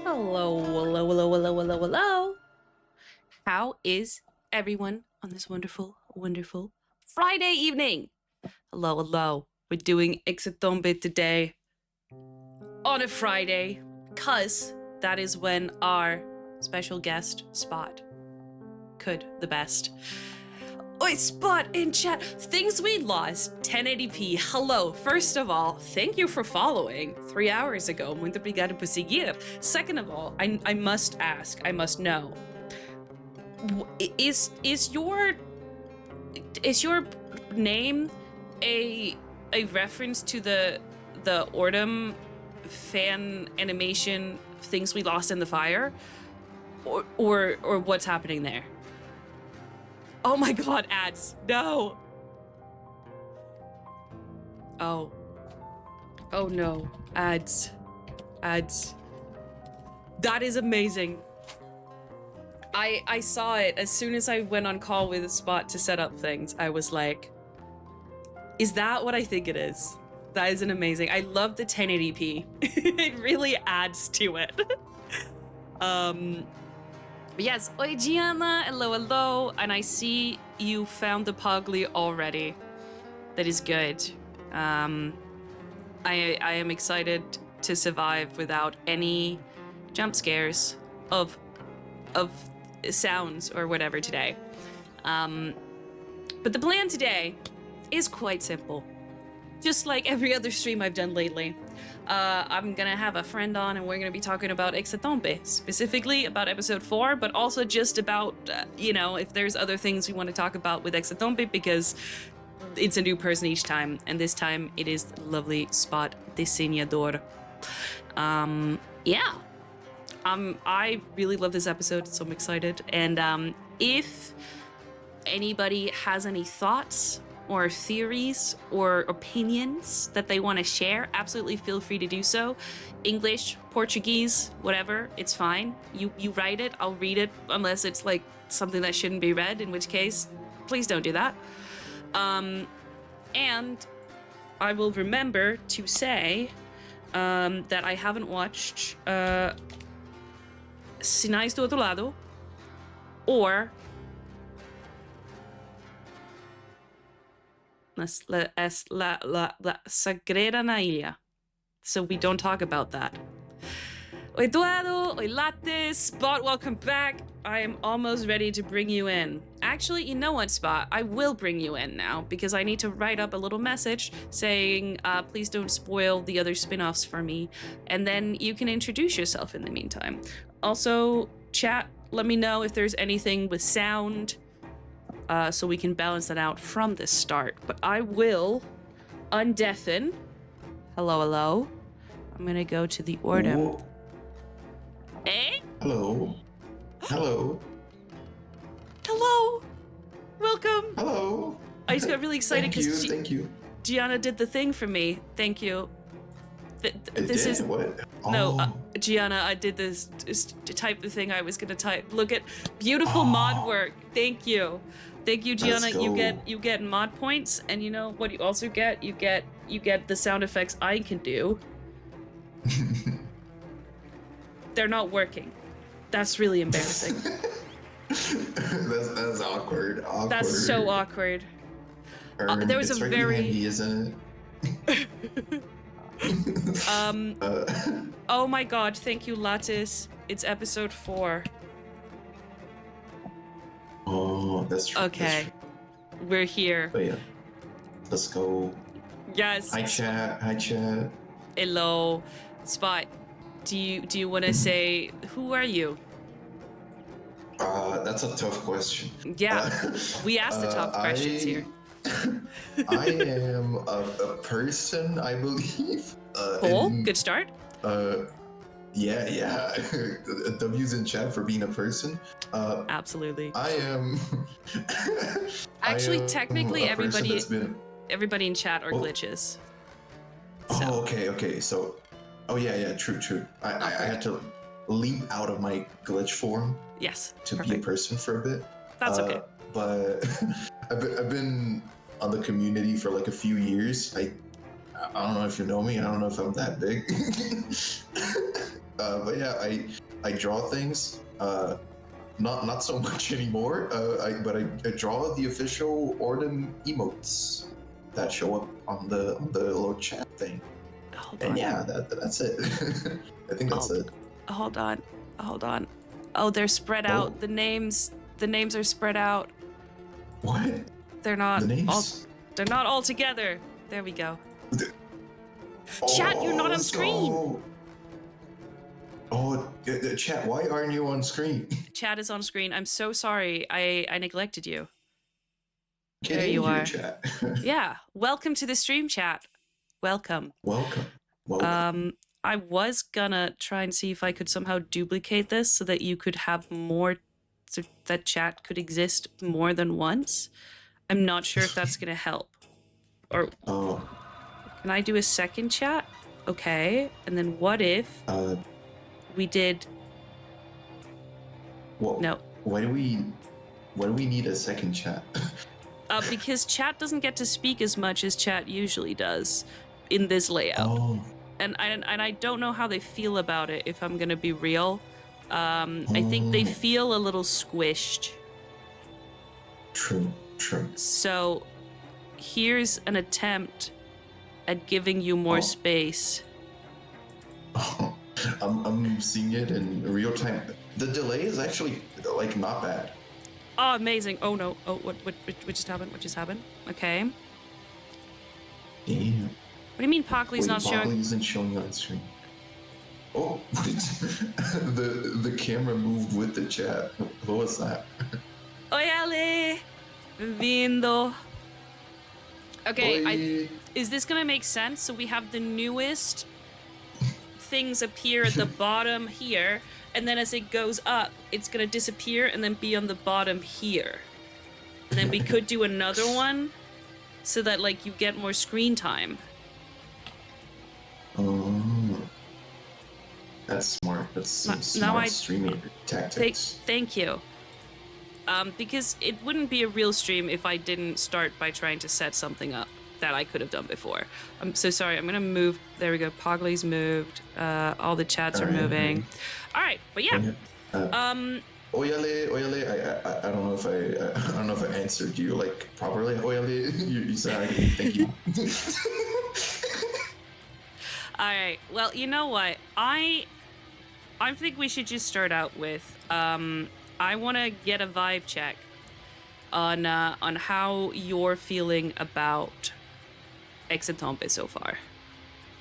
Hello, hello, hello, hello, hello, hello. How is everyone on this wonderful, wonderful Friday evening? Hello, hello. We're doing Hexatombe today on a Friday, because that is when our special guest, Spot, could the best. Oi, Spot in chat. Things we lost. 1080p. Hello. First of all, thank you for following 3 hours ago. Muito obrigado por seguir. Second of all, I must ask, I must know. Is your name a reference to the Ordem fan animation Things We Lost in the Fire? Or what's happening there? Oh my god, ads. No. Oh. Oh no. Ads. Ads. That is amazing. I saw it as soon as I went on call with Spot to set up things. I was like, is that what I think it is? That is an amazing. I love the 1080p. It really adds to it. But yes, oi Gianna, hello, hello, and I see you found the Pugly already. That is good. I am excited to survive without any jump scares of sounds or whatever today. But the plan today is quite simple. Just like every other stream I've done lately. I'm gonna have a friend on and we're gonna be talking about Hexatombe, specifically about episode 4, but also just about, if there's other things we want to talk about with Hexatombe, because it's a new person each time, and this time it is the lovely Spot Diseñador. Yeah. I really love this episode, so I'm excited. And if anybody has any thoughts or theories or opinions that they want to share, absolutely feel free to do so. English, Portuguese, whatever, it's fine. You write it, I'll read it, unless it's like something that shouldn't be read, in which case, please don't do that. And I will remember to say that I haven't watched Sinais do Outro Lado or La Sagrera na Ilha. So we don't talk about that. Oi Eduardo, oi Latte, Spot, welcome back. I am almost ready to bring you in. Actually, you know what, Spot? I will bring you in now because I need to write up a little message saying, please don't spoil the other spin-offs for me. And then you can introduce yourself in the meantime. Also, chat, let me know if there's anything with sound, so we can balance that out from the start. But I will undeafen. Hello, hello. I'm gonna go to the Ordem. Whoa. Eh? Hello. Hello. Hello. Welcome. Hello. I just got really excited because Thank you. Gianna did the thing for me. Thank you. This is what? no, Oh. Gianna. I did this. To type the thing I was gonna type. Look at beautiful mod work. Thank you, Gianna. Let's go. You get mod points, and you know what you also get. You get the sound effects I can do. They're not working. That's really embarrassing. that's awkward. That's so awkward. There was it's a right very behind me, isn't it? Oh my god, thank you, Lattice. It's episode 4. Oh, that's true. Okay. We're here. But yeah, let's go. Yes. Hi chat. Hello. Spot, do you want to say, who are you? That's a tough question. Yeah, we asked the tough questions here. I am a person, I believe. Cool, good start. Yeah. W's in chat for being a person. Absolutely. I am. Actually, I am technically, a person that's been... everybody in chat are glitches. So. Oh, okay. So, yeah. True. I had to leap out of my glitch form. Yes. To perfect. be a person for a bit. That's okay. But I've been on the community for like a few years. I don't know if you know me. I don't know if I'm that big. But yeah, I draw things. Not so much anymore. But I draw the official Ordem emotes that show up on the little chat thing. Hold And on. yeah, that's it. I think that's it. Hold on. Oh, they're spread out. The names are spread out. What? They're not The names? they're not all together. There we go. Chat, you're not on screen. Chat, why aren't you on screen? Chat is on screen. I'm so sorry. I neglected you. Get there in you here, are. Chat. Yeah. Welcome to the stream, chat. Welcome. I was gonna try and see if I could somehow duplicate this so that you could have more, so that chat could exist more than once. I'm not sure if that's gonna help. Or can I do a second chat? Okay. And then what if we did? Well, no. Why do we need a second chat? Because chat doesn't get to speak as much as chat usually does in this layout. And I don't know how they feel about it, if I'm gonna be real. I think they feel a little squished. True. So here's an attempt at giving you more space. I'm seeing it in real time. The delay is actually like not bad. Oh, amazing. Oh no. Oh, what just happened? What just happened? Okay. Damn. What do you mean Pockley's not showing? Pockley isn't showing on screen. Oh, the camera moved with the chat. What was that? Oyale, vindo. Okay, is this gonna make sense? So we have the newest things appear at the bottom here, and then as it goes up, it's gonna disappear and then be on the bottom here. And then we could do another one so that like you get more screen time. That's smart. That's some smart streaming tactics. Thank you. Because it wouldn't be a real stream if I didn't start by trying to set something up that I could have done before. I'm so sorry. I'm gonna move. There we go. Pogley's moved. All the chats are moving. All right, but yeah. Oyale, I don't know if I answered you like properly. Oyale, you said thank you. All right. Well, you know what? I think we should just start out with I want to get a vibe check on how you're feeling about Hexatombe so far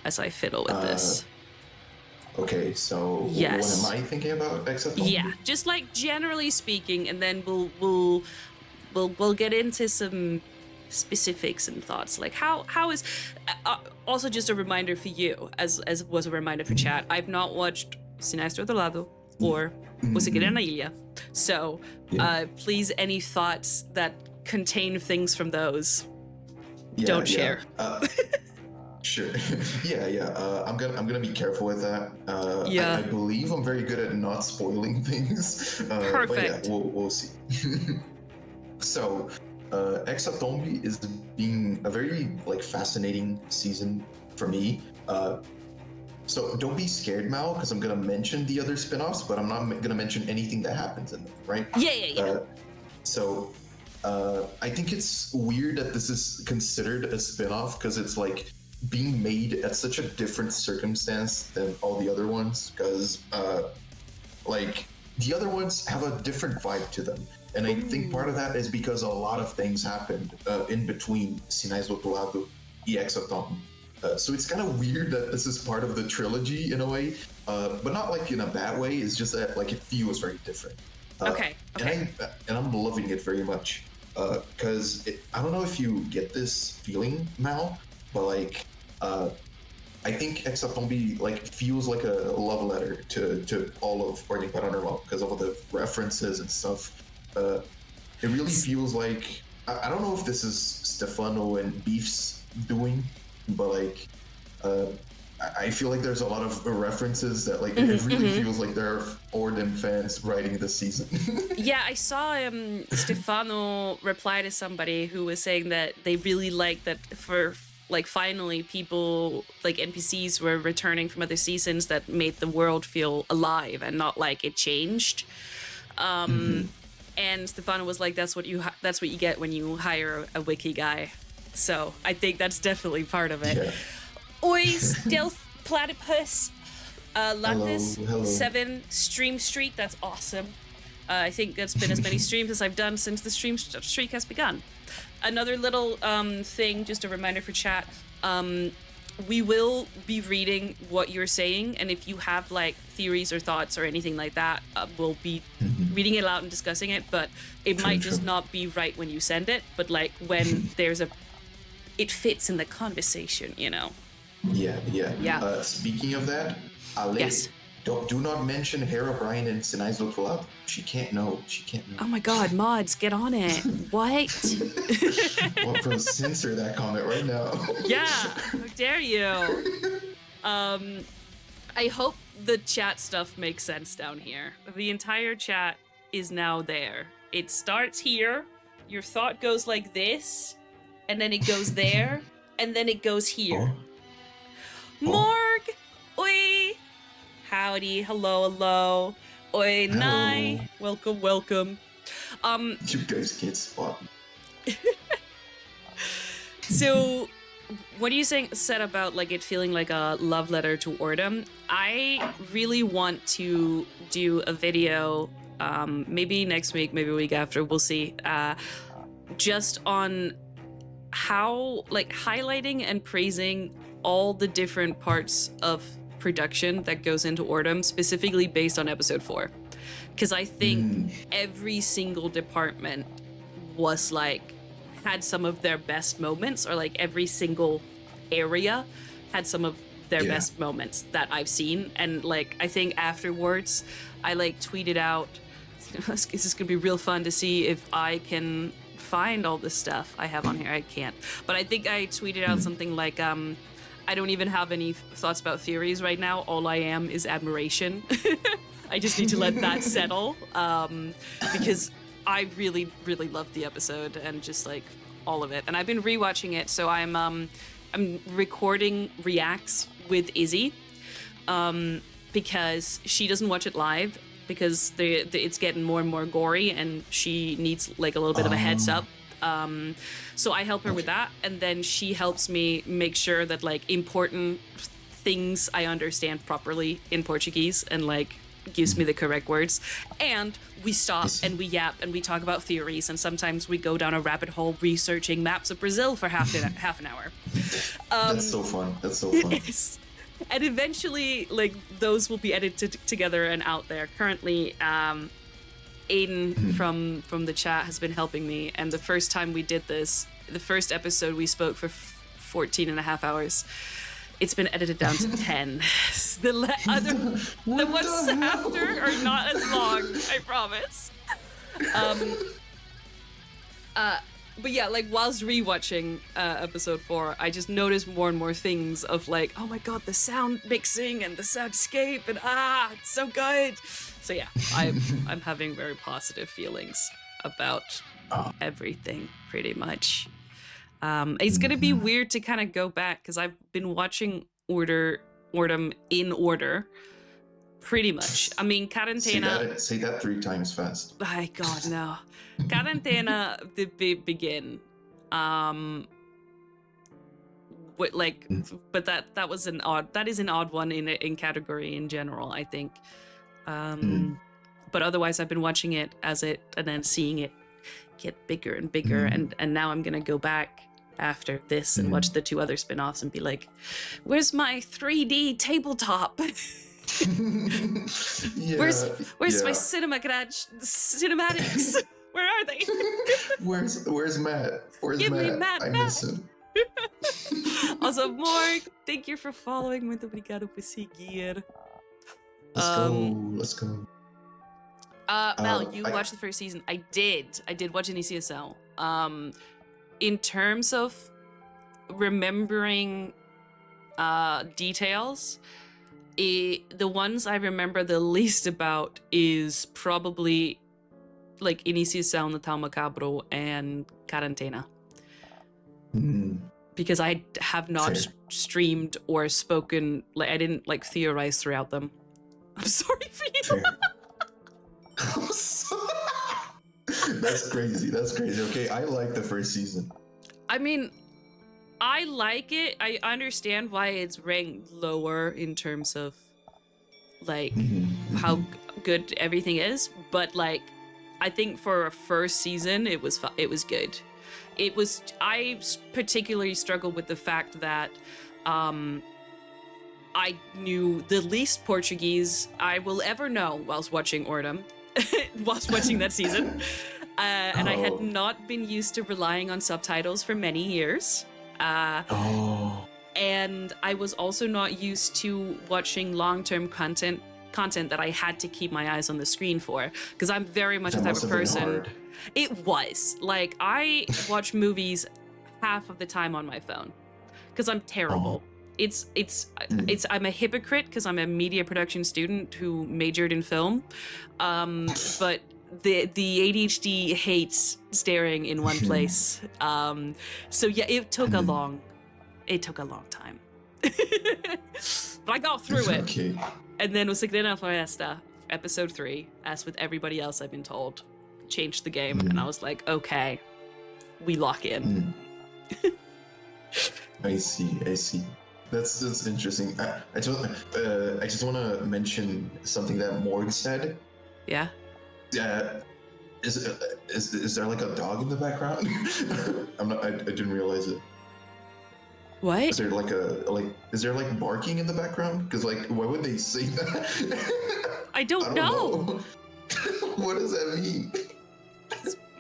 as I fiddle with this. Okay, so yes. What am I thinking about Hexatombe? Yeah, just like generally speaking, and then we'll get into some specifics and thoughts. Like how is also just a reminder for you, as was a reminder for chat. I've not watched Sinestro do Lado or O Segredo na Ilha, so please, any thoughts that contain things from those, don't share. Sure. I'm gonna be careful with that. I believe I'm very good at not spoiling things. Perfect. But yeah, we'll see. So, Hexatombe is being a very fascinating season for me. So don't be scared, Mal, because I'm gonna mention the other spin-offs, but I'm not gonna mention anything that happens in them, right? Yeah. So I think it's weird that this is considered a spin-off because it's like being made at such a different circumstance than all the other ones, because the other ones have a different vibe to them. And I think part of that is because a lot of things happened in between Sinais do Outro Lado e Hexatombe. So it's kind of weird that this is part of the trilogy in a way, but not like in a bad way. It's just that it feels very different. Okay. And I'm loving it very much because I don't know if you get this feeling, Mal, but I think Hexatombe feels like a love letter to all of Ordem Paranormal because of all the references and stuff. It really feels like I don't know if this is Stefano and Beef's doing, but I feel like there's a lot of references that it really feels like there are Ordem fans writing this season. Yeah, I saw Stefano reply to somebody who was saying that they really like that for like finally people like NPCs were returning from other seasons that made the world feel alive and not like it changed. And Stefano was like, that's what you get when you hire a wiki guy. So I think that's definitely part of it. Yeah. Oi, Stealth Platypus, Lattice, Hello. 7, Stream Streak, that's awesome. I think that's been as many streams as I've done since the stream streak has begun. Another little thing, just a reminder for chat, we will be reading what you're saying, and if you have like theories or thoughts or anything like that, we'll be reading it out and discussing it, but it might just not be right when you send it, but like when it fits in the conversation, you know? Yeah. Speaking of that, Ale, Yes. do not mention Hera Bryan and Sinai's little collab. She can't know. Oh my god, mods, get on it. What? Well, bro, censor that comment right now. Yeah, how dare you? I hope the chat stuff makes sense down here. The entire chat is now there. It starts here, your thought goes like this, and then it goes there, and then it goes here. Morg! Oi! Howdy, hello. Oi, Nai! Welcome. You guys can't spot me. So, what are you said about like it feeling like a love letter to Ordem? I really want to do a video, maybe next week, maybe a week after, we'll see, just on how, like, highlighting and praising all the different parts of production that goes into Ordem, specifically based on episode 4. Because I think every single department was like, had some of their best moments, or like every single area had some of their best moments that I've seen. And like, I think afterwards, I like tweeted out, this is gonna be real fun to see if I can find all this stuff I have on here. I can't. But I think I tweeted out something like, I don't even have any thoughts about theories right now. All I am is admiration. I just need to let that settle, because I really, really loved the episode and just like all of it. And I've been rewatching it, so I'm recording reacts with Izzy, because she doesn't watch it live because it's getting more and more gory, and she needs like a little bit of a heads up. So I help her with that, and then she helps me make sure that like important things I understand properly in Portuguese, and like gives me the correct words. And we stop and we yap and we talk about theories, and sometimes we go down a rabbit hole researching maps of Brazil for half an hour. That's so fun. And eventually, like, those will be edited together and out there. Currently, Aiden from the chat has been helping me, and the first time we did this, the first episode, we spoke for 14 and a half hours. It's been edited down to 10. The ones after are not as long, I promise. But yeah, like whilst rewatching episode 4, I just noticed more and more things of like, oh my god, the sound mixing and the soundscape, and it's so good. So yeah, I'm having very positive feelings about everything, pretty much. It's gonna be weird to kind of go back because I've been watching Ordem in order, pretty much. I mean, Quarantena. Say that 3 times fast. My God, no. Quarantena did begin. But that was that is an odd one in category in general, I think. But otherwise, I've been watching it as it and then seeing it get bigger and bigger, and now I'm gonna go back after this and watch the 2 other spin-offs and be like, where's my 3D tabletop? Where's my cinematics? Where are they? Where's Matt? Give me Matt. I miss him. Also, Morg, thank you for following. Muito obrigado por seguir. Let's go. Mal, you watched the first season. I did watch an ECSL. In terms of remembering details, the ones I remember the least about is probably like Iniciação Natal Macabro and Quarantena. because I have not Fair. streamed or spoken. Like I didn't like theorize throughout them. I'm sorry for you. Fair. That's crazy. That's crazy. Okay, I like the first season. I mean, I like it. I understand why it's ranked lower in terms of like how good everything is, but like I think for a first season it was good. I particularly struggled with the fact that I knew the least Portuguese I will ever know whilst watching Ordem, whilst watching that season. And I had not been used to relying on subtitles for many years. And I was also not used to watching long-term content that I had to keep my eyes on the screen for, because I'm very much the type of person. It was like I watch movies half of the time on my phone because I'm terrible. I'm a hypocrite because I'm a media production student who majored in film, but the ADHD hates staring in one place. So yeah, it took a long time, but I got through it. Okay. And then was Secreta Floresta, episode 3, as with everybody else I've been told, changed the game, and I was like, okay, we lock in. I see. That's interesting. I just want to mention something that Morg said. Yeah. Is there like a dog in the background? I didn't realize it. What? Is there is there like barking in the background? Because like, why would they say that? I don't know. What does that mean?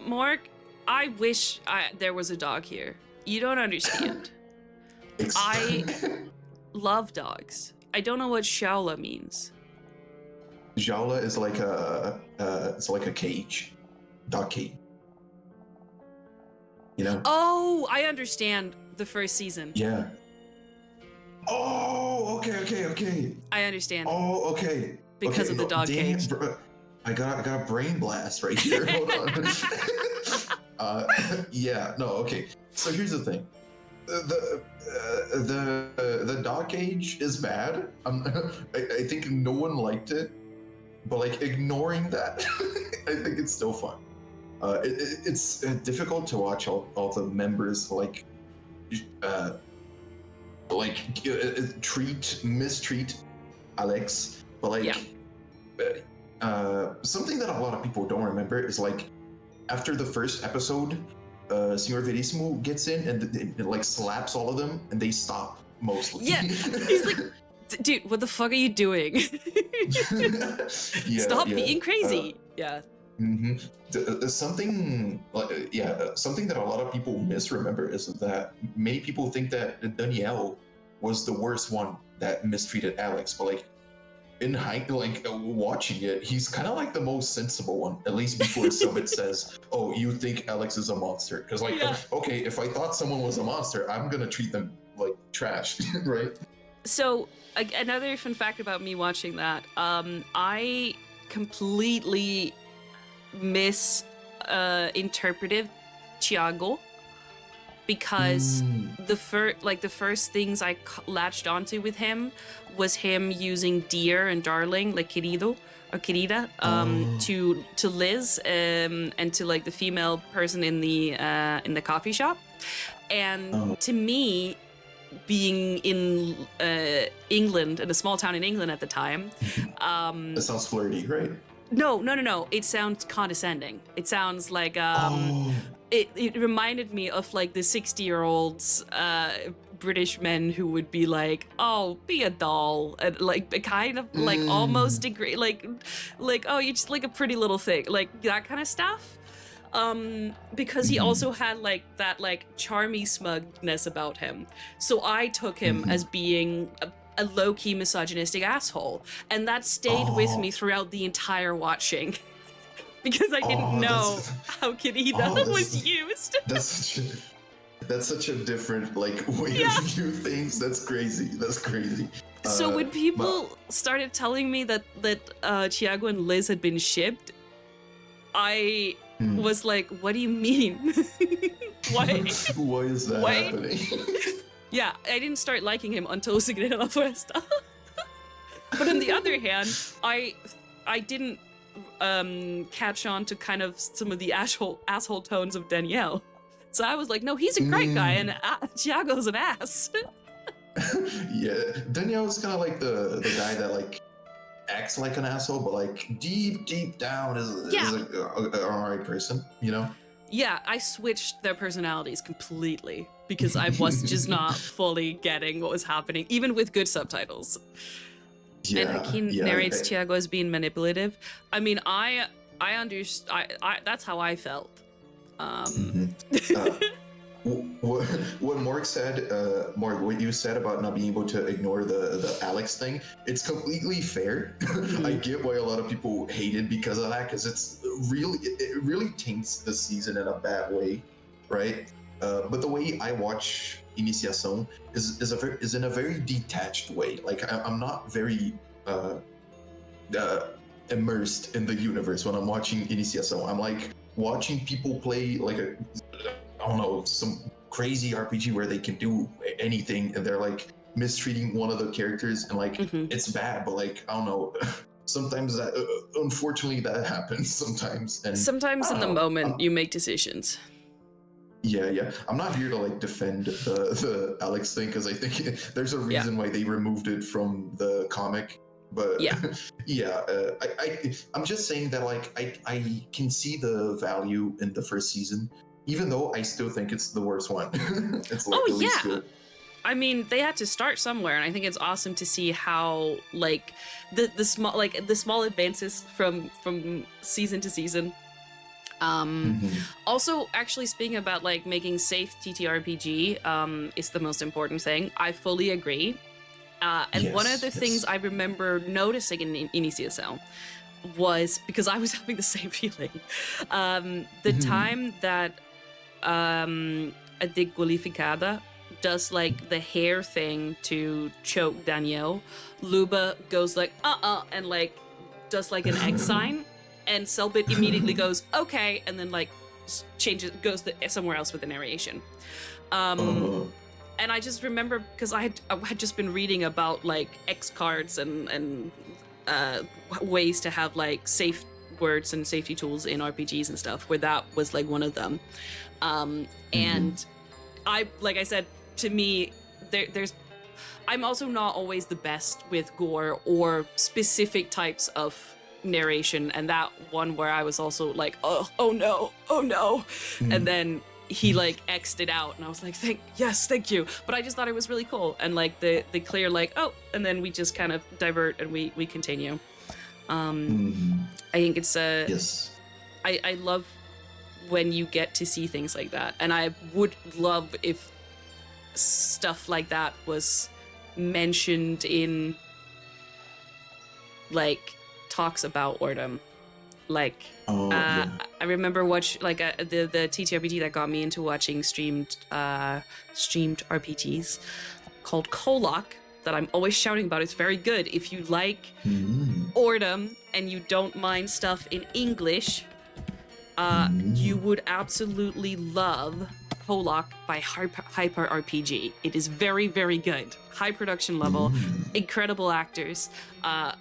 Morg, I wish there was a dog here. You don't understand. I love dogs. I don't know what shaula means. Jaula is like it's like a cage, dog cage. You know? Oh, I understand the first season. Yeah. Oh, okay. I understand. Oh, okay. Because of the dog cage. I got a brain blast right here. Hold on. Yeah. No. Okay. So here's the thing. The dog cage is bad. I think no one liked it, but like ignoring that, I think it's still fun. It's difficult to watch all the members mistreat Alex, but like something that a lot of people don't remember is like after the first episode, Senor Verissimo gets in and it like slaps all of them and they stop mostly. Yeah, he's like, dude, what the fuck are you doing? Stop being crazy. Something that a lot of people misremember is that many people think that Danielle was the worst one that mistreated Alex, but like watching it, he's kind of like the most sensible one, at least before Cellbit says, oh, you think Alex is a monster, because okay, if I thought someone was a monster, I'm gonna treat them like trash. Right? So another fun fact about me watching that, I completely misinterpreted Thiago, because the first things I latched onto with him was him using dear and darling, like querido or querida, to Liz and to like the female person in the coffee shop, and to me, being in England, in a small town in England at the time, that sounds flirty, right? No. It sounds condescending. It sounds like it reminded me of like the 60-year-olds British men who would be like, oh, be a doll, and like kind of like almost degrade, like oh, you're just like a pretty little thing, like that kind of stuff. Because he also had like that like charmy smugness about him. So I took him as being a low-key misogynistic asshole, and that stayed with me throughout the entire watching. Because I didn't know how querida was used. That's such a different like way to view things. That's crazy. So when people started telling me that Thiago and Liz had been shipped, I was like, what do you mean? Why? Why is that happening? Yeah, I didn't start liking him until Segredo la Foresta. But on the other hand, I didn't catch on to kind of some of the asshole tones of Danielle. So I was like, no, he's a great guy, and Thiago's an ass. Yeah, Danielle's kind of like the guy that like acts like an asshole, but like deep down is an alright person, you know? Yeah, I switched their personalities completely because I was just not fully getting what was happening, even with good subtitles. Yeah, and Hakeem narrates Thiago as being manipulative. I mean, I understand. That's how I felt. What Morg said, what you said about not being able to ignore the Alex thing, it's completely fair. I get why a lot of people hate it because of that, because it really taints the season in a bad way, right? But the way I watch Iniciação is in a very detached way. Like I'm not very immersed in the universe when I'm watching Iniciação. I'm like watching people play like I don't know, some crazy RPG where they can do anything and they're like mistreating one of the characters and like it's bad, but like I don't know. Sometimes that unfortunately that happens sometimes. And sometimes in the moment you make decisions. Yeah. I'm not here to like defend the Alex thing because I think there's a reason why they removed it from the comic. But I'm just saying that like I can see the value in the first season, even though I still think it's the worst one. It's like the least good. I mean, they had to start somewhere, and I think it's awesome to see how like the small advances from season to season. Also, actually speaking about like making safe TTRPG is the most important thing. I fully agree. And one of the things I remember noticing in Iniciação was, because I was having the same feeling, the time that a Dequalificada does like the hair thing to choke Danielle, Luba goes like, and like does like an X sign, and Cellbit immediately goes, okay, and then like goes somewhere else with the narration. And I just remember, because I had just been reading about like X cards and ways to have like safe words and safety tools in RPGs and stuff, where that was like one of them. And like I said, to me, I'm also not always the best with gore or specific types of narration, and that one where I was also like, oh no, and then he like X'd it out, and I was like, thank you. But I just thought it was really cool, and like the clear like, oh, and then we just kind of divert and we continue. I think it's I love when you get to see things like that, and I would love if stuff like that was mentioned in like talks about Ordem. Like I remember the TTRPG that got me into watching streamed RPGs called Kolok, that I'm always shouting about. It's very good. If you like Ordem and you don't mind stuff in English, you would absolutely love Kolok by Hyper RPG. It is very, very good. High production level, incredible actors, a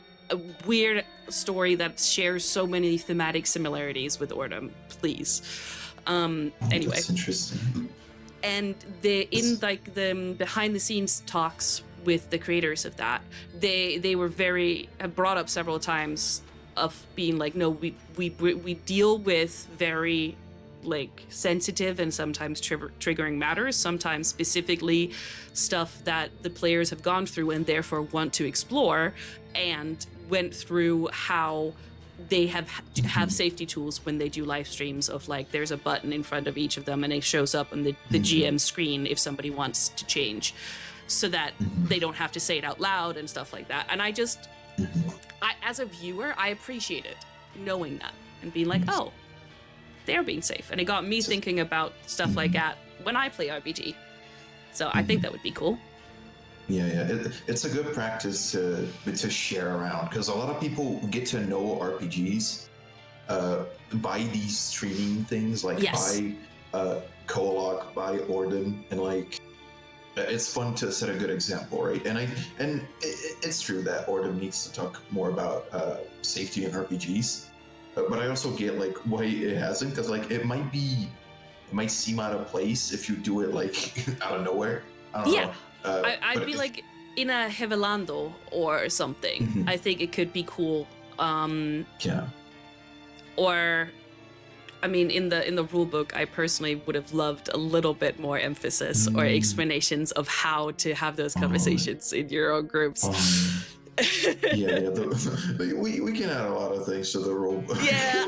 weird story that shares so many thematic similarities with Ordem. Please. Anyway. That's interesting. And in like the behind the scenes talks with the creators of that, they were have brought up several times of being like, no, we deal with very like sensitive and sometimes triggering matters, sometimes specifically stuff that the players have gone through and therefore want to explore, and went through how they have safety tools when they do live streams of like, there's a button in front of each of them and it shows up on the GM screen if somebody wants to change, so that they don't have to say it out loud and stuff like that. And I as a viewer, I appreciate it, knowing that and being like, oh, they're being safe. And it got me thinking about stuff like that when I play RPG. So I think that would be cool. Yeah. It's a good practice to share around, because a lot of people get to know RPGs buy these streaming things, like Yes. buy Colog, buy Ordem, and like it's fun to set a good example, right? And it's true that Ordem needs to talk more about safety in RPGs, but I also get like why it hasn't, because like it might seem out of place if you do it like out of nowhere. I don't know. I'd be like in a Hevelando or something. Mhm. I think it could be cool. Yeah. Or, I mean, in the rulebook, I personally would have loved a little bit more emphasis or explanations of how to have those conversations in your own groups. Yeah. We can add a lot of things to the rulebook. Yeah.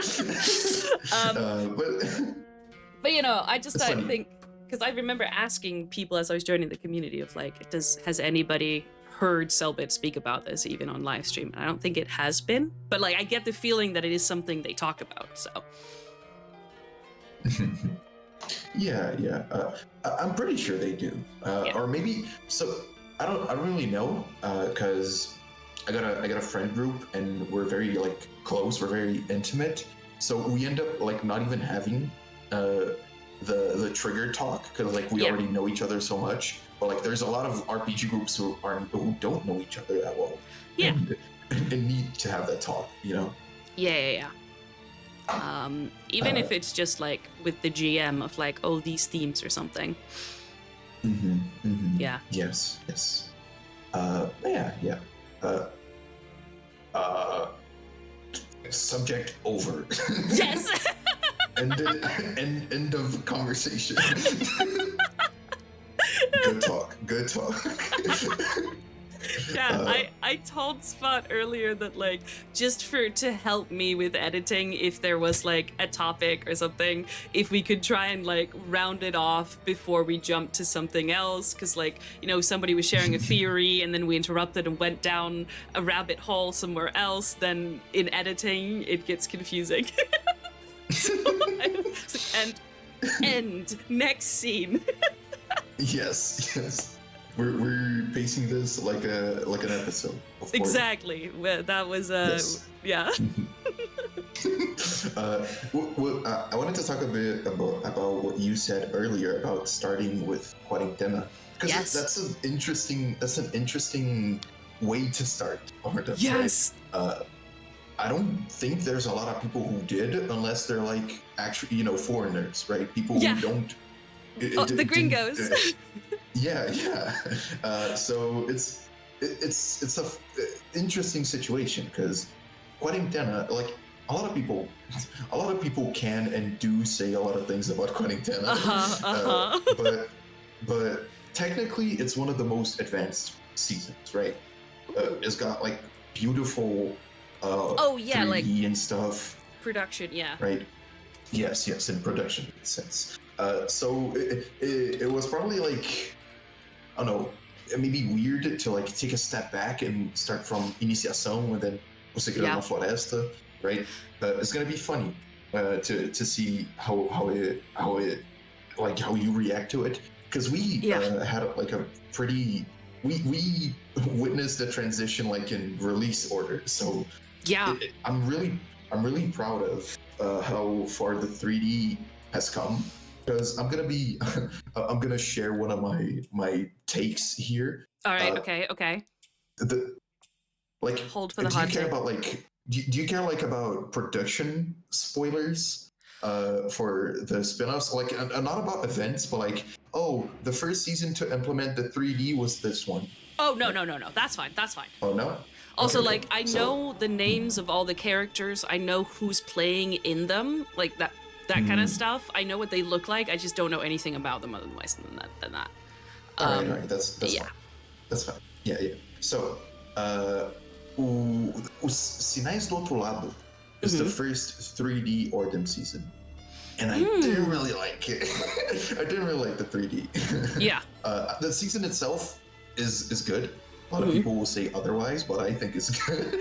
But you know, I just It's funny. think, because I remember asking people as I was joining the community of like, has anybody heard Cellbit speak about this even on live stream? And I don't think it has been, but like I get the feeling that it is something they talk about. So yeah. I'm pretty sure they do. Or maybe so. I don't really know because I got a friend group and we're very like close. We're very intimate. So we end up like not even having the trigger talk because like we already know each other so much. But like there's a lot of RPG groups who don't know each other that well. Yeah. And need to have that talk, you know. Yeah. Even if it's just like with the GM of like, oh, these themes or something. Yeah. Yes. Yeah. Subject over. Yes. End of conversation. Good talk. Yeah, I told Spot earlier that like just to help me with editing, if there was like a topic or something, if we could try and like round it off before we jump to something else, because like, you know, somebody was sharing a theory and then we interrupted and went down a rabbit hole somewhere else, then in editing it gets confusing. So and end next scene. Yes. We're pacing this like an episode. Of Exactly. Well, that was Yes. yeah. I wanted to talk a bit about what you said earlier about starting with Quarentena, because Yes. that's an interesting way to start. Yes. Right? I don't think there's a lot of people who did, unless they're like actually, you know, foreigners, right? People who don't. The gringos. Yeah. So it's a interesting situation because Quarentena, like a lot of people can and do say a lot of things about Quarentena, but technically it's one of the most advanced seasons, right? It's got like beautiful 3D like and stuff. Production, yeah. Right. Yes, in production sense. So it was probably like, I don't know, maybe weird to like take a step back and start from Iniciação and then O Segredo na Floresta, right? It's gonna be funny to see how you react to it, because we had like a pretty we witnessed the transition like in release order. So I'm really proud of how far the 3D has come. Because I'm gonna share one of my takes here. All right. Okay. Hold for the hot take. Do you care like about production spoilers for the spin-offs? Like not about events, but like, oh, the first season to implement the 3D was this one. Oh no. That's fine. Oh no. Also, okay, I know the names of all the characters. I know who's playing in them. Like that kind of stuff. I know what they look like. I just don't know anything about them otherwise than that. All right. That's fine. That's fine. Yeah. So, Os Sinais do Outro Lado is the first 3D Ordem season, and I didn't really like it. I didn't really like the 3D. Yeah. The season itself is good. A lot of people will say otherwise, but I think it's good.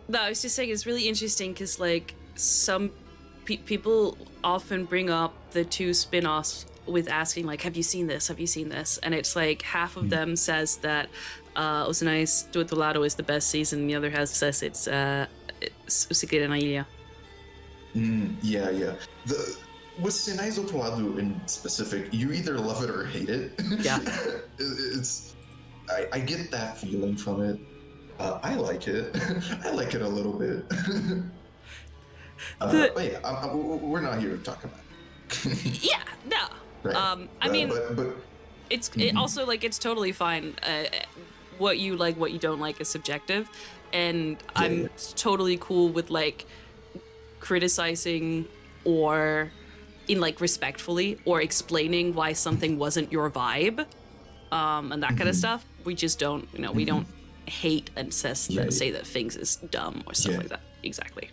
No, I was just saying it's really interesting because like some people often bring up the two spin-offs with asking like, have you seen this? Have you seen this? And it's like half of them says that Os Sinais do Outro Lado is the best season, and the other half says it's O Segredo na Ilha. Yeah. With Sinais do Outro Lado in specific, you either love it or hate it. Yeah. I get that feeling from it. I like it. I like it a little bit. Wait, we're not here to talk about it. Yeah, no. Right. I mean, but it's it also like it's totally fine. What you like, what you don't like is subjective, and I'm totally cool with like criticizing or in like respectfully or explaining why something wasn't your vibe, and that kind of stuff. We just don't, we don't hate and say that things is dumb or stuff like that. Exactly.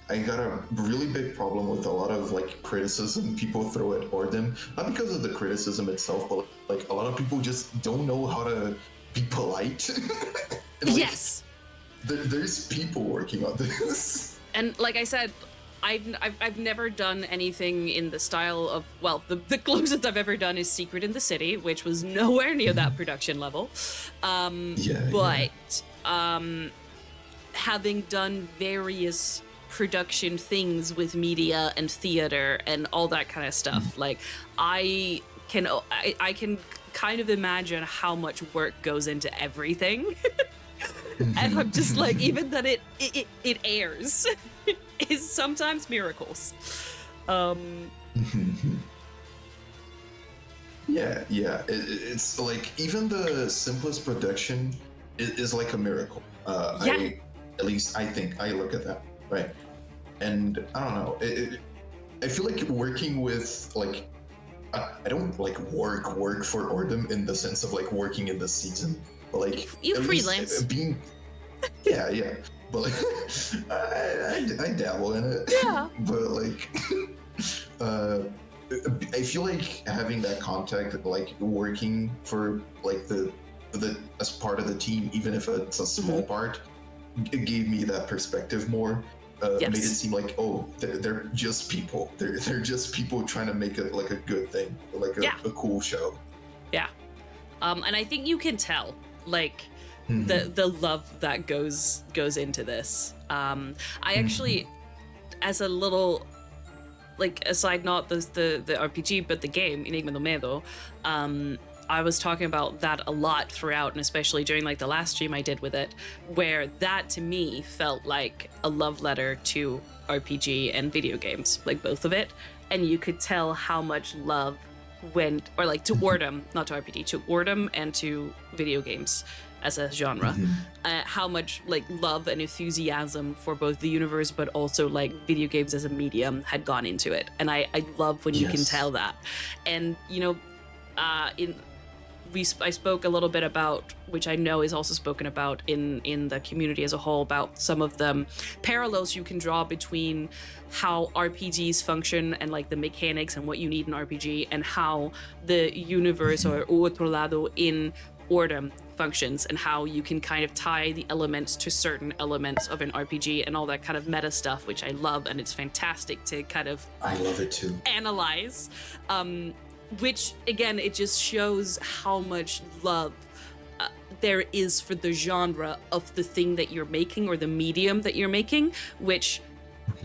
I got a really big problem with a lot of like criticism people throw at Ordem, not because of the criticism itself, but like a lot of people just don't know how to be polite. And, like, yes. There's people working on this. And like I said, I've never done anything in the style of, well, the closest I've ever done is Secret in the City, which was nowhere near that production level. Having done various production things with media and theater and all that kind of stuff, like I can kind of imagine how much work goes into everything. And I'm just like, even that it airs is sometimes miracles. It's like even the simplest production is like a miracle. At least I think I look at that, right? And I don't know, I feel like working with like, I don't like work for Ordem in the sense of like working in the season, but like you freelance. But like, I dabble in it. Yeah. But like, I feel like having that contact, like working for like the as part of the team, even if it's a small part, it gave me that perspective more. Made it seem like, oh, they're just people. They're just people trying to make it like a good thing, like a cool show. Yeah. And I think you can tell, like, the love that goes into this. I actually, as a little, like, aside not the RPG, but the game, Enigma do Medo, I was talking about that a lot throughout, and especially during like the last stream I did with it, where that to me felt like a love letter to RPG and video games, like both of it. And you could tell how much love went, or like to Ordem, not to RPG, to Ordem and to video games as a genre, how much like love and enthusiasm for both the universe but also like video games as a medium had gone into it. And I love when you can tell that. And I spoke a little bit about, which I know is also spoken about in the community as a whole, about some of the parallels you can draw between how RPGs function and like the mechanics and what you need in RPG, and how the universe or O Outro Lado in Ordem functions, and how you can kind of tie the elements to certain elements of an RPG and all that kind of meta stuff, which I love, and it's fantastic to kind of I love it too. Analyze. Which, again, it just shows how much love there is for the genre of the thing that you're making or the medium that you're making, which,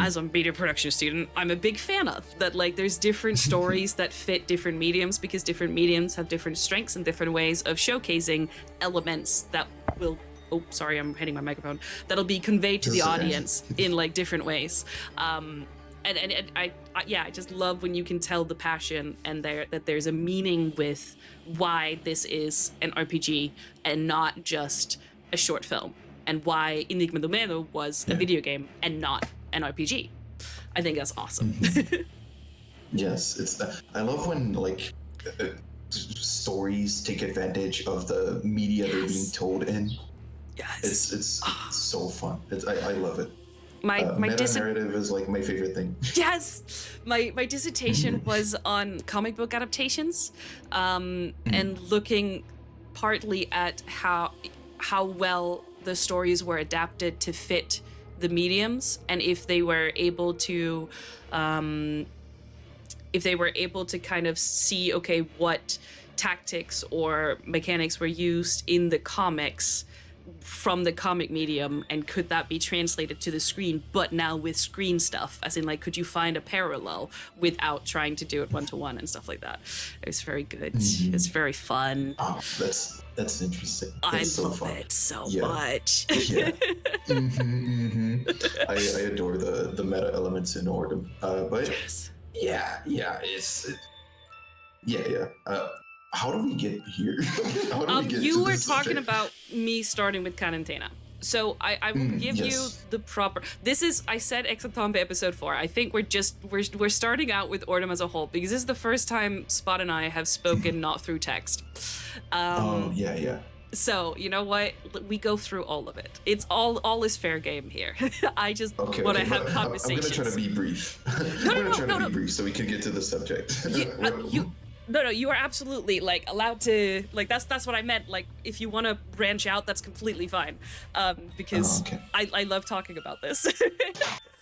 as a media production student, I'm a big fan of. That, like, there's different stories that fit different mediums, because different mediums have different strengths and different ways of showcasing elements that will... Oh, sorry, I'm hitting my microphone. That'll be conveyed to the audience in, like, different ways. And I just love when you can tell the passion and that there's a meaning with why this is an RPG and not just a short film, and why Enigma do Medo was a video game and not an RPG. I think that's awesome. Yes, it's. I love when like stories take advantage of the media they're being told in. Yes, it's so fun. I love it. My meta-narrative is like my favorite thing. Yes! My dissertation was on comic book adaptations, and looking partly at how well the stories were adapted to fit the mediums, and if they were able to if they were able to kind of see, okay, what tactics or mechanics were used in the comics from the comic medium, and could that be translated to the screen, but now with screen stuff, as in like, could you find a parallel without trying to do it one-to-one and stuff like that. It was very good. It's very fun. Oh, that's interesting. I That's so love fun. it so Yeah. much. Yeah. I adore the meta elements in Ordem. But Yes. yeah, how do we get here? How do we get You to were this talking subject? about me starting with Quarantena. So I will give you yes. the proper. This is, I said Hexatombe episode 4. I think we're starting out with Ordem as a whole, because this is the first time Spot and I have spoken not through text. Yeah. So you know what? We go through all of it. It's all is fair game here. I just want to have but conversations. I'm gonna try to be brief. No. Be brief so we can get to the subject. No, you are absolutely like allowed to, like, that's what I meant. Like, if you want to branch out, that's completely fine. Because I love talking about this.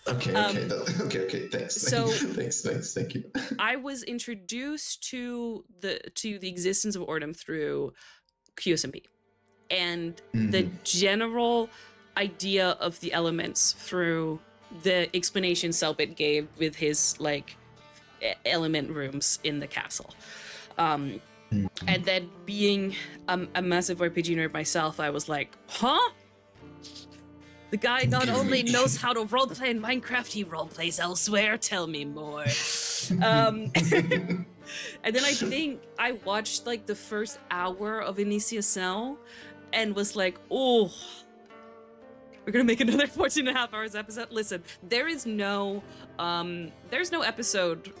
Okay, thanks. So- Thank you. I was introduced to the existence of Ordem through QSMP, and the general idea of the elements through the explanation Cellbit gave with his like element rooms in the castle. And then being a massive RPG nerd myself, I was like, huh? The guy not only knows how to roleplay in Minecraft, he roleplays elsewhere. Tell me more. And then I think I watched like the first hour of Initiação and was like, oh, we're gonna make another 14 and a half hours episode. Listen, there's no episode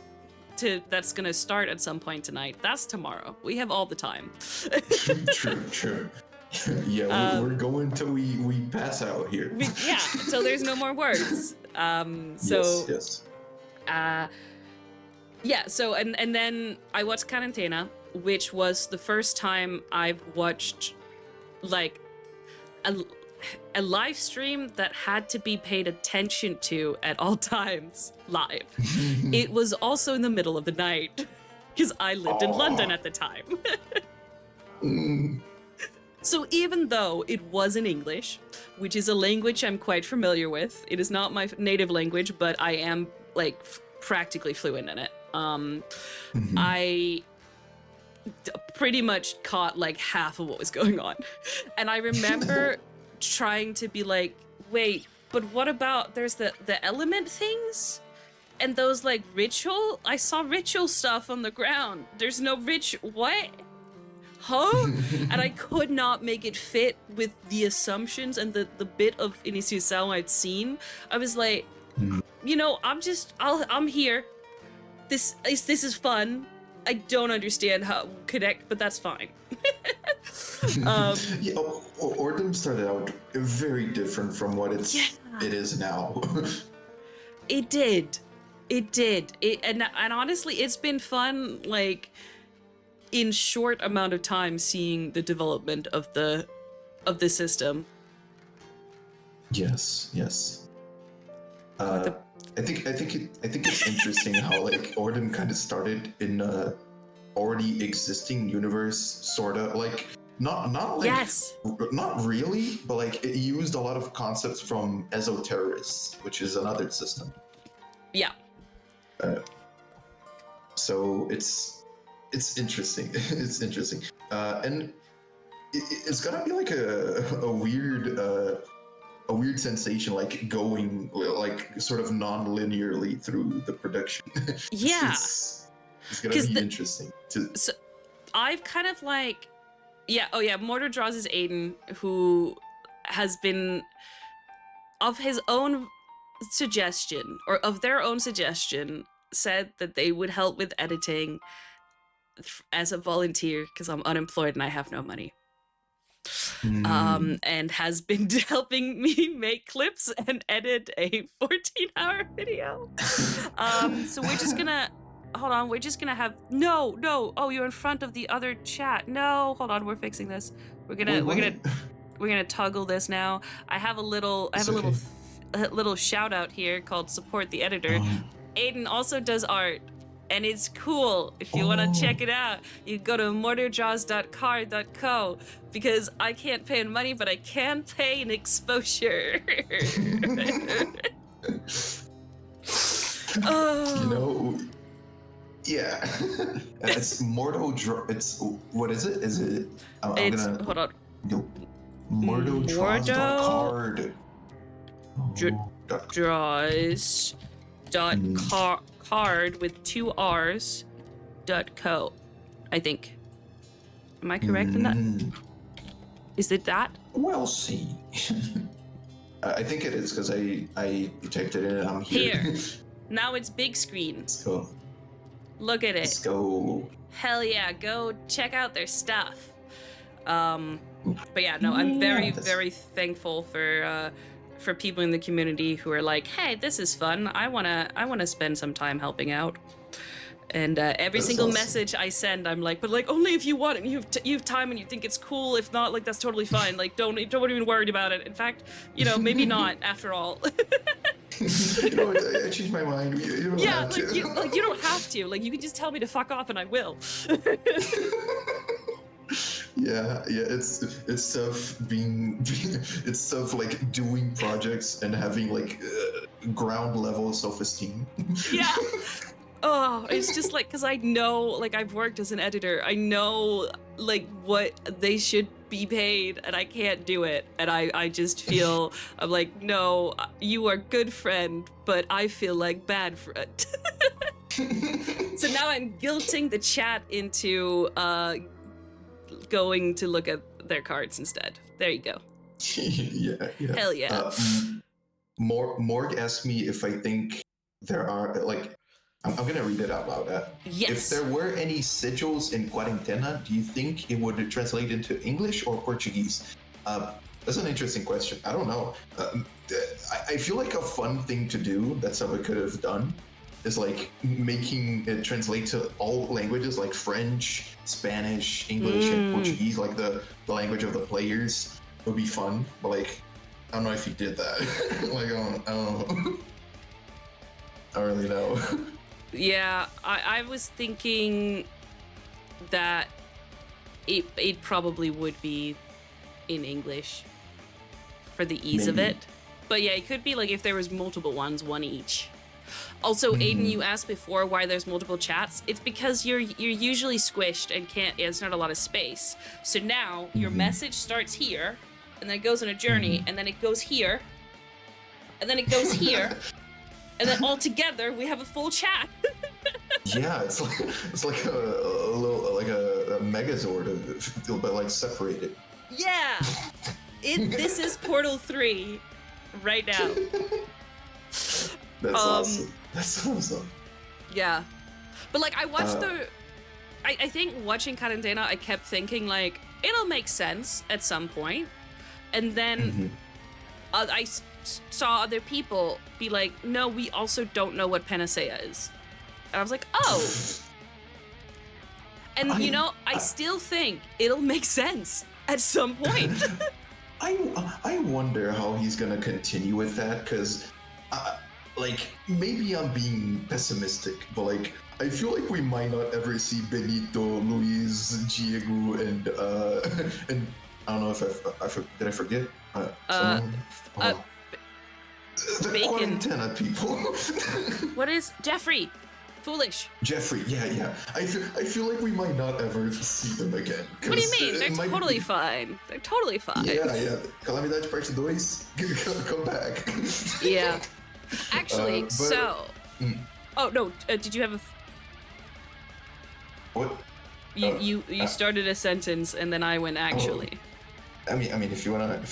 that's gonna start at some point tonight. That's tomorrow. We have all the time. True. Yeah, we're going till we pass out here. Yeah, till there's no more words. Yes. Yeah, so and then I watched Quarantena, which was the first time I've watched like a live stream that had to be paid attention to at all times live. It was also in the middle of the night because I lived in London at the time. So even though it was in English, which is a language I'm quite familiar with, it is not my native language, but I am like practically fluent in it. I pretty much caught like half of what was going on. And I remember trying to be like, wait, but what about there's the element things? And those like ritual? I saw ritual stuff on the ground. There's no what? Huh? And I could not make it fit with the assumptions and the bit of Iniciação I'd seen. I was like, you know, I'm here. This is fun. I don't understand how connect, but that's fine. Ordem started out very different from what it is now. It did. And honestly, it's been fun, like, in short amount of time, seeing the development of the system. Yes. I think it's interesting how like Ordem kind of started in a already existing universe, sorta like not like not really, but like it used a lot of concepts from Esoterrorists, which is another system. Yeah. So it's interesting. It's interesting, and it's gonna be like a weird sensation, like going like sort of non-linearly through the production. Yeah, it's gonna be interesting. So I've kind of like, Mortar Draws is Aiden, who has been of his own suggestion or of their own suggestion said that they would help with editing as a volunteer because I'm unemployed and I have no money. And has been helping me make clips and edit a 14-hour video. So we're just gonna hold on. We're just gonna have no. Oh, you're in front of the other chat. No, hold on. We're fixing this. We're gonna toggle this now. I have a little shout out here called support the editor. Aiden also does art. and it's cool. If you want to check it out, you go to mortarjaws.car.co, because I can't pay in money, but I can pay in exposure. Oh. You know, yeah. And it's it's, what is it? Is it? Hold on. Mortarjaws.card. Draws.card with 2 R's .co, I think. Am I correct in that? Is it that? We'll see. I think it is, because I typed it in and I'm here. Now it's big screen. Let's go. Look at it. Let's go. Hell yeah, go check out their stuff. But yeah, no, I'm very thankful for people in the community who are like, hey, this is fun. I wanna spend some time helping out. And every single message I send, I'm like, but like only if you want it, and you have time and you think it's cool. If not, like that's totally fine. Like don't even worry about it. In fact, maybe not after all. I changed my mind. You don't have to. you don't have to. Like you can just tell me to fuck off and I will. Yeah, it's tough it's tough like doing projects and having like ground level self-esteem. Yeah. Oh, it's just like, because I know, like, I've worked as an editor. I know, like, what they should be paid, and I can't do it. And I just feel, I'm like, no, you are good friend, but I feel like bad friend. So now I'm guilting the chat into going to look at their cards instead. There you go. Yeah. Hell yeah. Morg asked me if I think there are, like, I'm going to read it out loud. Yes. If there were any sigils in Quarentena, do you think it would translate into English or Portuguese? That's an interesting question. I don't know. I feel like a fun thing to do that someone could have done is like making it translate to all languages, like French, Spanish, English, and Portuguese, like the language of the players. It would be fun, but like, I don't know if he did that. Like, I don't know. I don't really know. Yeah, I was thinking that it probably would be in English for the ease of it. But yeah, it could be like if there was multiple ones, one each. Also, Aiden, you asked before why there's multiple chats. It's because you're usually squished and it's not a lot of space. So now your message starts here, and then it goes on a journey, and then it goes here, and then it goes here. And then all together we have a full chat. Yeah, it's like a little like a Megazord, but like separated. Yeah, this is Portal 3 right now. That's awesome. That's awesome. Yeah, but like I watched I think watching Quarentena, I kept thinking like it'll make sense at some point, and then I saw other people be like, no, we also don't know what Panacea is. And I was like, oh. And I still think it'll make sense at some point. I wonder how he's gonna continue with that, because like maybe I'm being pessimistic, but like I feel like we might not ever see Benito, Luis, Diego, and I don't know if did I forget? The Bacon. Quarentena people. What is Jeffrey? Foolish. Jeffrey, yeah. I feel like we might not ever see them again. What do you mean? They're totally fine. They're totally fine. Yeah. Calamidade Parte 2, come back. Yeah. Actually, Oh, no, did you have a... What? You started a sentence, and then I went, actually. I mean, if you wanna, I don't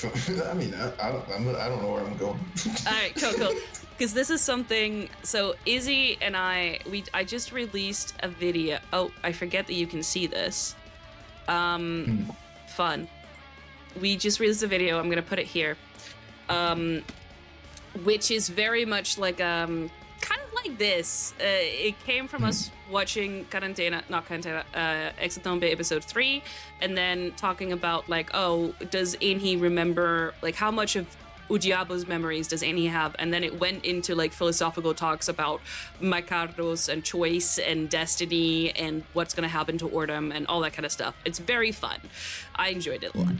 know where I'm going. All right, cool. Because this is something. So Izzy and I just released a video. Oh, I forget that you can see this. Fun. We just released a video. I'm gonna put it here. Which is very much like kind of like this. It came from us watching Hexatombe episode 3, and then talking about like, oh, does Henri remember like how much of Diabo's memories does Annie have? And then it went into like philosophical talks about Macaros and choice and destiny and what's going to happen to Ordem and all that kind of stuff. It's very fun. I enjoyed it a lot.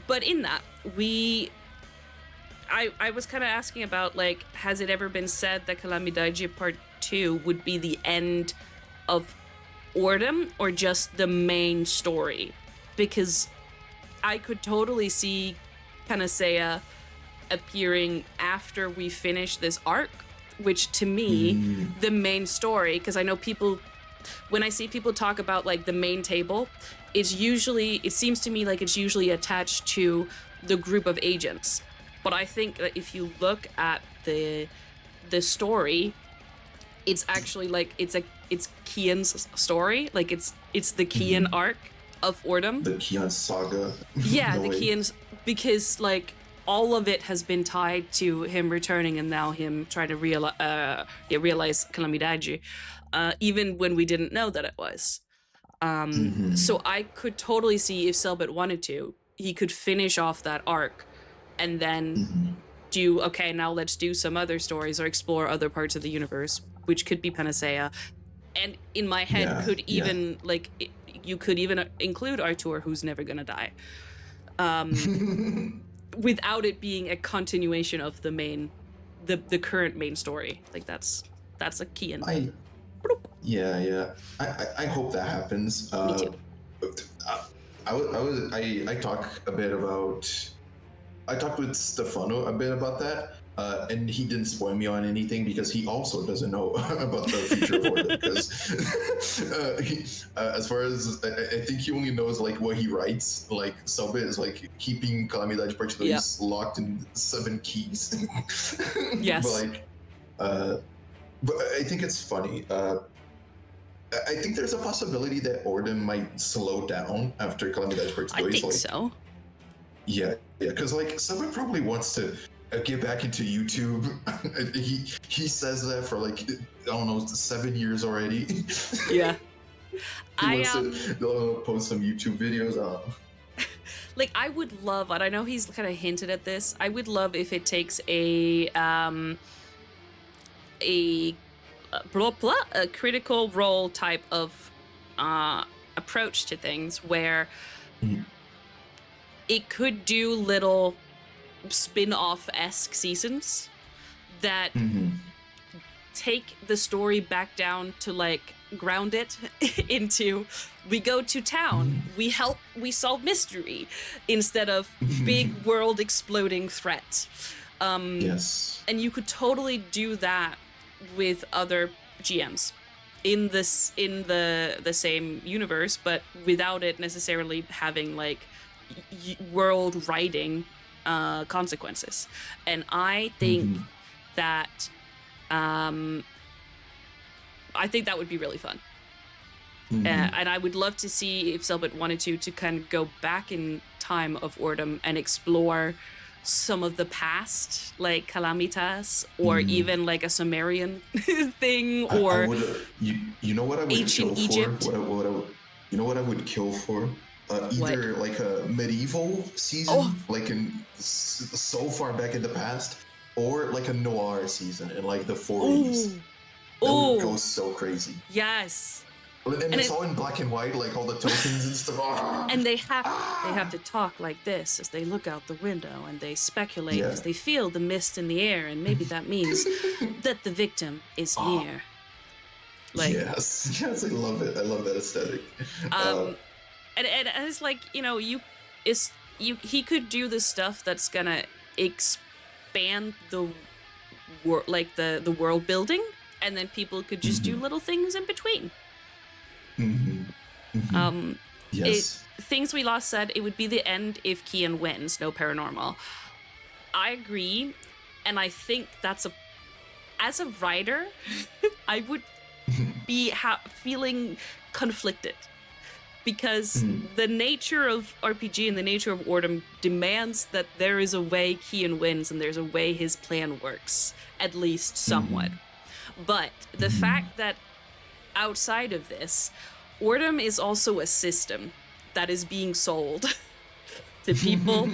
But in that, I was kind of asking about, like, has it ever been said that Calamidade Part 2 would be the end of Ordem or just the main story? Because I could totally see Panacea appearing after we finish this arc, which to me, the main story, because I know people, when I see people talk about like the main table, it seems to me like it's usually attached to the group of agents. But I think that if you look at the story, it's actually like it's Kian's story, like it's the Kian arc of Ordem. The Kian saga. Yeah, the Kian's, because like all of it has been tied to him returning and now him trying to realize Calamidade, even when we didn't know that it was. So I could totally see if Cellbit wanted to, he could finish off that arc and then now let's do some other stories or explore other parts of the universe, which could be Panacea. And in my head you could even include Artur, who's never gonna die. Without it being a continuation of the current main story. Like that's a key in. I hope that happens. Me too. I talked with Stefano a bit about that, and he didn't spoil me on anything because he also doesn't know about the future of Ordem. Because as far as I think he only knows like what he writes. Like Cellbit is like keeping Calamidade Part 2 locked in 7 keys. Yes. But I think it's funny. I think there's a possibility that Ordem might slow down after Calamidade Part 2. I think so. Yeah, because like Cellbit probably wants to get back into YouTube. he says that for like, I don't know, 7 years already. Yeah. He wants to post some YouTube videos. Like I would love, and I know he's kind of hinted at this, I would love if it takes a critical role type of approach to things where it could do little spin-off-esque seasons that take the story back down to like ground it into, we go to town, we solve mystery instead of big world exploding threats. Yes. And you could totally do that with other GMs in the same universe, but without it necessarily having like world writing consequences. And I think that would be really fun. And I would love to see if Cellbit wanted to kind of go back in time of Ordem and explore some of the past, like Calamitas, or even like a Sumerian thing, or you know what I would ancient kill Egypt. For? You know what I would kill for? Either like a medieval season, like in so far back in the past, or like a noir season in like the 40s. That would go so crazy. Yes. And it's all in black and white, like all the tokens and stuff. And they have to talk like this as they look out the window, and they speculate as they feel the mist in the air, and maybe that means that the victim is near. Like, yes, I love it. I love that aesthetic. And it's like, he could do the stuff that's gonna expand the world building, and then people could just do little things in between. Yes. Things We Lost said it would be the end if Kian wins, no paranormal. I agree, and I think that's as a writer, I would be feeling conflicted. Because the nature of RPG and the nature of Ordem demands that there is a way Kian wins and there's a way his plan works, at least somewhat. But the fact that outside of this, Ordem is also a system that is being sold to people.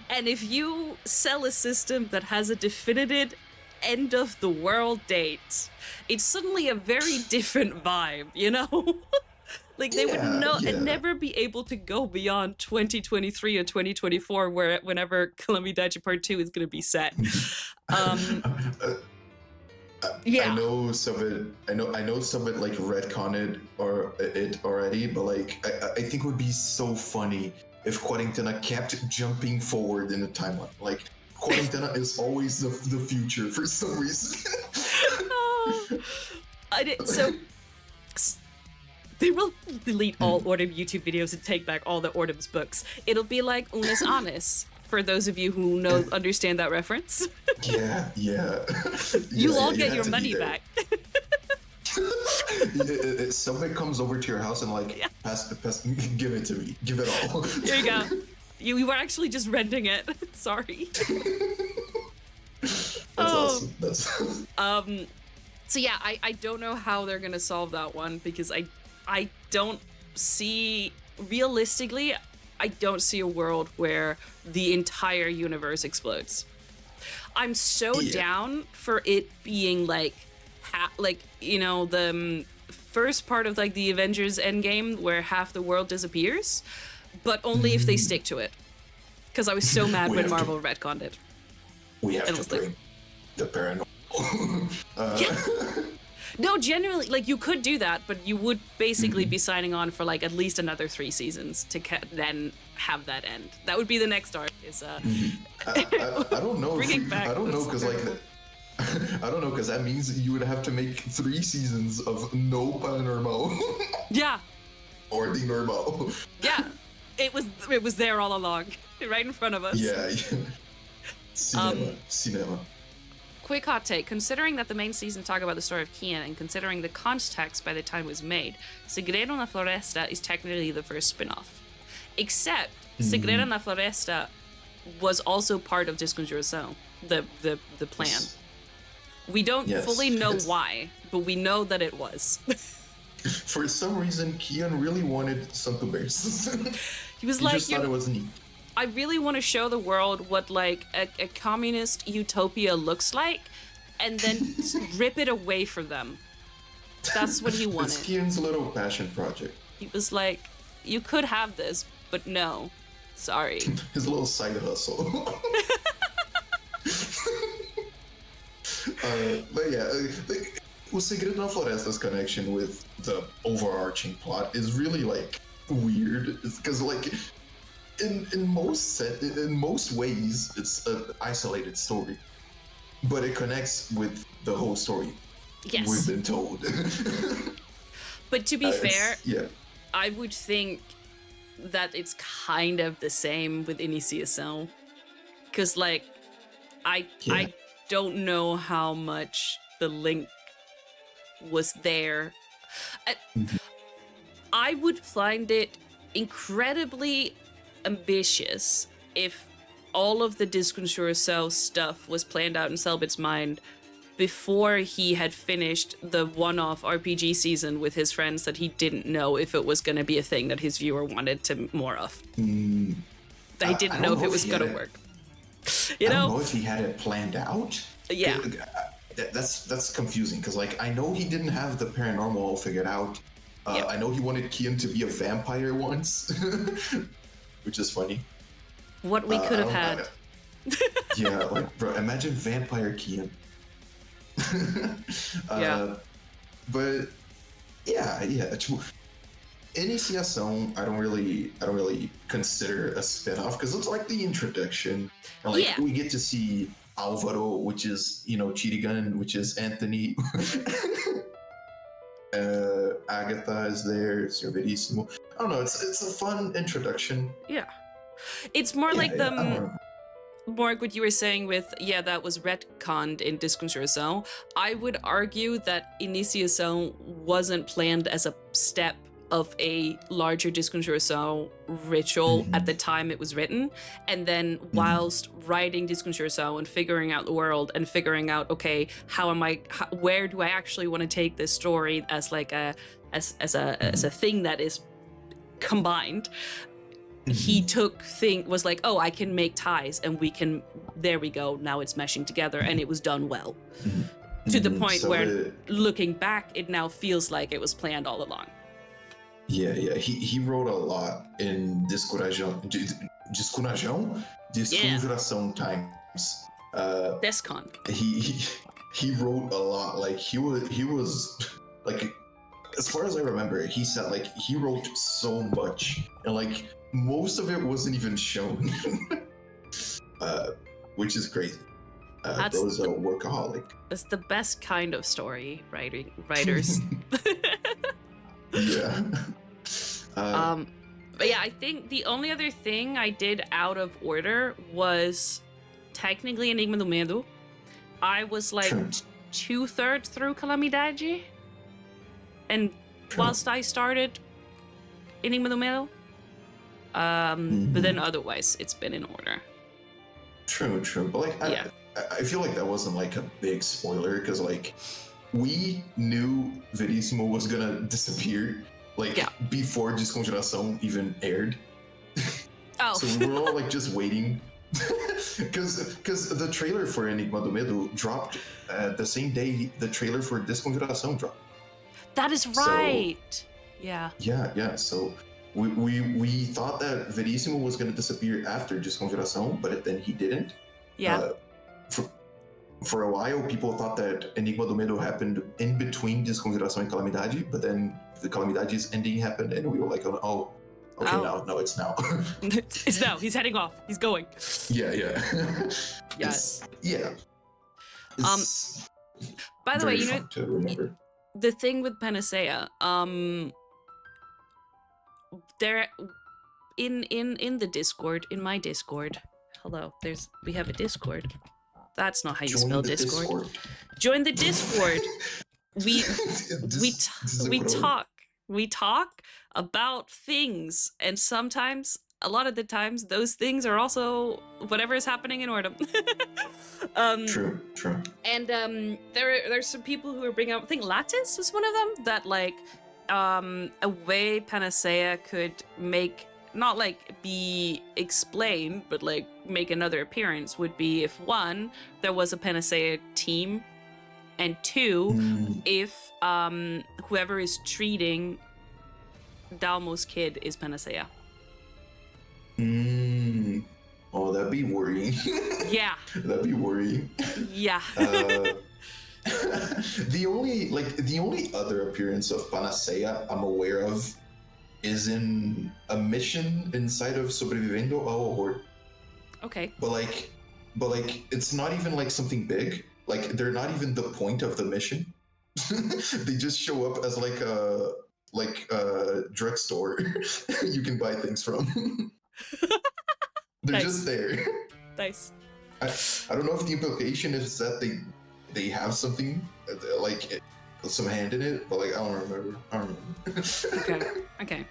And if you sell a system that has a definitive end of the world date, it's suddenly a very different vibe, you know? Like they would never be able to go beyond 2023 and 2024, whenever Calamidade Part 2 is going to be set. I know some of it. I know some of it like retconned or it already, but like I think it would be so funny if Quarentena kept jumping forward in the timeline. Like Quarentena is always the future for some reason. So they will delete all Ordem YouTube videos and take back all the Ordem's books. It'll be like Unis Anis, for those of you who understand that reference. Yeah. You'll all get your money back. Somebody comes over to your house and like, pass, give it to me. Give it all. Here you go. You were actually just renting it. Sorry. That's awesome. That's So yeah, I don't know how they're gonna solve that one, because I don't see, realistically, I don't see a world where the entire universe explodes. I'm so down for it being like, the first part of like the Avengers Endgame where half the world disappears, but only if they stick to it. Because I was so mad when Marvel retconned it. We have to bring the paranormal. No, genuinely, like you could do that, but you would basically be signing on for like at least another 3 seasons to then have that end. That would be the next arc. Is I don't know. I don't know because like I don't know because that means you would have to make 3 seasons of no paranormal. Yeah. Or the normal. Yeah, it was there all along, right in front of us. Yeah. Cinema. Quick hot take. Considering that the main season talk about the story of Kian, and considering the context by the time it was made, Segredo na Floresta is technically the first spin-off. Except, Segredo na Floresta was also part of Desconjuração, the plan. Yes. We don't fully know why, but we know that it was. For some reason, Kian really wanted Santo Bears. He was like, just thought it was neat. I really want to show the world what like a communist utopia looks like, and then rip it away from them. That's what he wanted. It's Kian's little passion project. He was like, you could have this, but no. Sorry. His little side hustle. But yeah, O Segredo na Floresta's connection with the overarching plot is really like weird. It's because like in most ways it's an isolated story, but it connects with the whole story. Yes. We've been told. But to be fair, I would think that it's kind of the same with Iniciação, because like I don't know how much the link was there. I would find it incredibly ambitious if all of the Desconjuração stuff was planned out in Cellbit's mind before he had finished the one-off RPG season with his friends that he didn't know if it was going to be a thing that his viewer wanted to more of. That he didn't know if it was going to work. I don't know if he had it planned out. Yeah. That's confusing because like I know he didn't have the paranormal all figured out. I know he wanted Kian to be a vampire once, which is funny. What we could have had. Yeah, like bro, imagine vampire Kian. But yeah. Iniciação, I don't really consider a spin-off because it's like the introduction. And like we get to see Álvaro, which is Chirigan, which is Anthony. Agatha is there, Serverissimo. I don't know, it's a fun introduction. Yeah. It's more like Morg, what you were saying with, that was retconned in Desconjuração. I would argue that Iniciação wasn't planned as a step of a larger Desconjuração ritual at the time it was written. And then whilst writing Desconjuração and figuring out the world and figuring out, okay, where do I actually want to take this story as like as a thing that is combined, he was like, oh, I can make ties and there we go, now it's meshing together, and it was done well. To the point where, looking back, it now feels like it was planned all along. Yeah. He wrote a lot in Desconjuração times. Descon. He wrote a lot. Like he was like, as far as I remember, he said like he wrote so much, and like most of it wasn't even shown, which is crazy. Those are workaholic. It's the best kind of story writers. Yeah. But yeah, I think the only other thing I did out of order was technically Enigma do Medo. I was like 2/3 through Calamidade, and whilst I started Enigma do Medo, but then otherwise it's been in order. True. But like, I feel like that wasn't like a big spoiler, because like we knew Verissimo was gonna disappear before Desconjuração even aired. Oh. So we were all like just waiting, because the trailer for Enigma do Medo dropped the same day the trailer for Desconjuração dropped. That is right. So, yeah. So we thought that Verissimo was gonna disappear after Desconjuração, but then he didn't. Yeah. For a while, people thought that Enigma do Medo happened in between Desconjuração and Calamidade, but then the Calamidade's ending happened, and we were like, no, it's now. It's now. He's heading off. He's going. Yeah. Yes. By the way, you know, to remember. The thing with Panacea, there, in the Discord, in my Discord. Hello, we have a Discord. That's not how you spell Discord. Join the Discord. We talk about things, and sometimes, a lot of the times, those things are also whatever is happening in Ordem. True. And there's some people who are bringing up. I think Lattice was one of them, that like a way Panacea could make, not like be explained, but like make another appearance, would be if one, there was a Panacea team, and two, if whoever is treating Dalmo's kid is Panacea. Oh, that'd be worrying. Yeah. That'd be worrying. Yeah. The only other appearance of Panacea I'm aware of is in a mission inside of Sobrevivendo ao Horror. Okay. But it's not even like something big. Like, they're not even the point of the mission. They just show up as like a drugstore you can buy things from. They're just there. Nice. I don't know if the implication is that they have something, like some hand in it, but like I don't remember. Okay.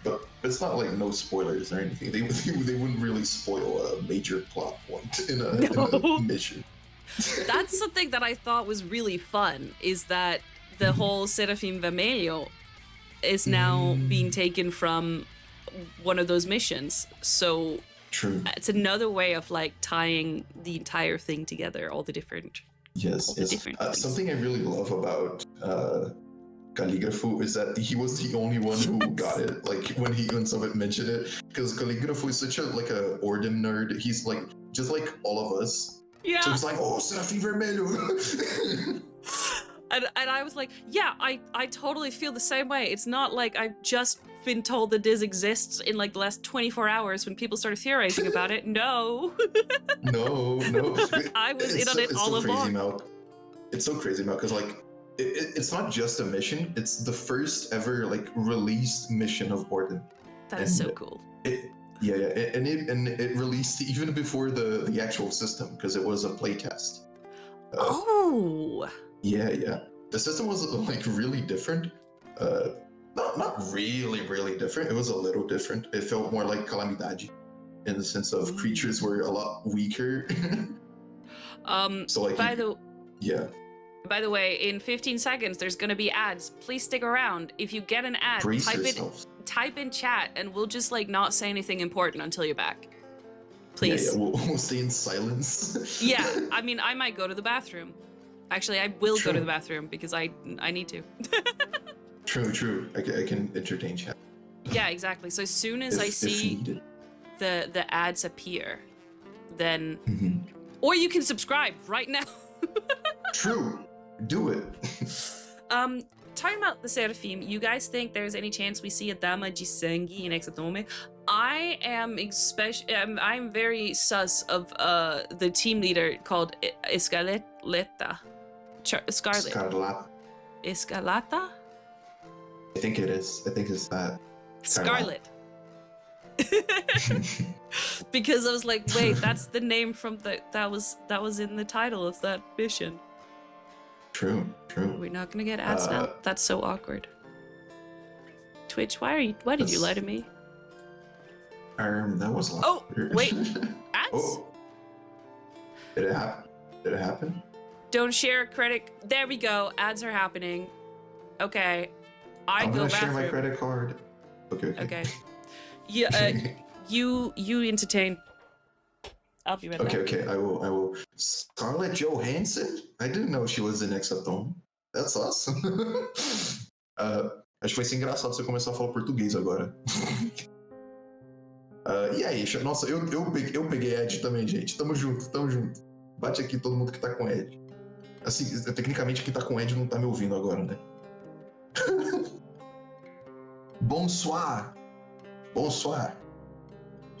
But it's not like no spoilers or anything. They wouldn't really spoil a major plot point in a mission. That's something that I thought was really fun, is that the whole Serafim Vermelho is now being taken from one of those missions. So true. It's another way of like tying the entire thing together, all the different. Yes. Something I really love about Caligrafo is that he was the only one who got it. Like when someone mentioned it, because Caligrafo is such a Ordem nerd. He's like just like all of us. Yeah. So it's like, oh, Serafim Vermelho. And I was like, yeah, I totally feel the same way. It's not like I've just been told that this exists in like the last 24 hours when people started theorizing about it. No. No. I was in on it all along. It's so crazy, Mal, because like it's not just a mission. It's the first ever like released mission of Ordem. That is so cool. Yeah, and it released even before the actual system, because it was a playtest. Yeah. The system was like really different. Not really different. It was a little different. It felt more like Calamidade, in the sense of creatures were a lot weaker. So like By the way, in 15 seconds, there's gonna be ads. Please stick around. If you get an ad, type in chat and we'll just like not say anything important until you're back. Please. Yeah, we'll stay in silence. Yeah, I mean, I might go to the bathroom. Actually, I will go to the bathroom because I need to. True. I can entertain chat. Yeah, exactly. So as soon as I see the ads appear, then or you can subscribe right now. True. Do it. Talking about the Seraphim, you guys think there's any chance we see a Dama de Sangue in Hexatombe? I am I'm very sus of the team leader called Escaleta. Scarlet. Escalata? I think it is. I think it's that. Scarlet. Because I was like, wait, that's the name from that was in the title of that mission. True. We're not gonna get ads now. That's so awkward. Twitch, why did you lie to me? That was a lot. Oh, wait. Ads? Oh. Did it happen? Don't share credit. There we go. Ads are happening. Okay. I'm gonna share my credit card. Okay. Yeah, you entertain. I'll be right back. Okay. I will. Scarlett Johansson? I didn't know she was in Hexatombe. That's awesome. Acho que vai ser engraçado você começar a falar português agora. E aí, nossa, eu peguei Ed também, gente. Tamo junto. Bate aqui todo mundo que tá com Ed. Assim, tecnicamente quem tá com Ed não tá me ouvindo agora, né? Bonsoir.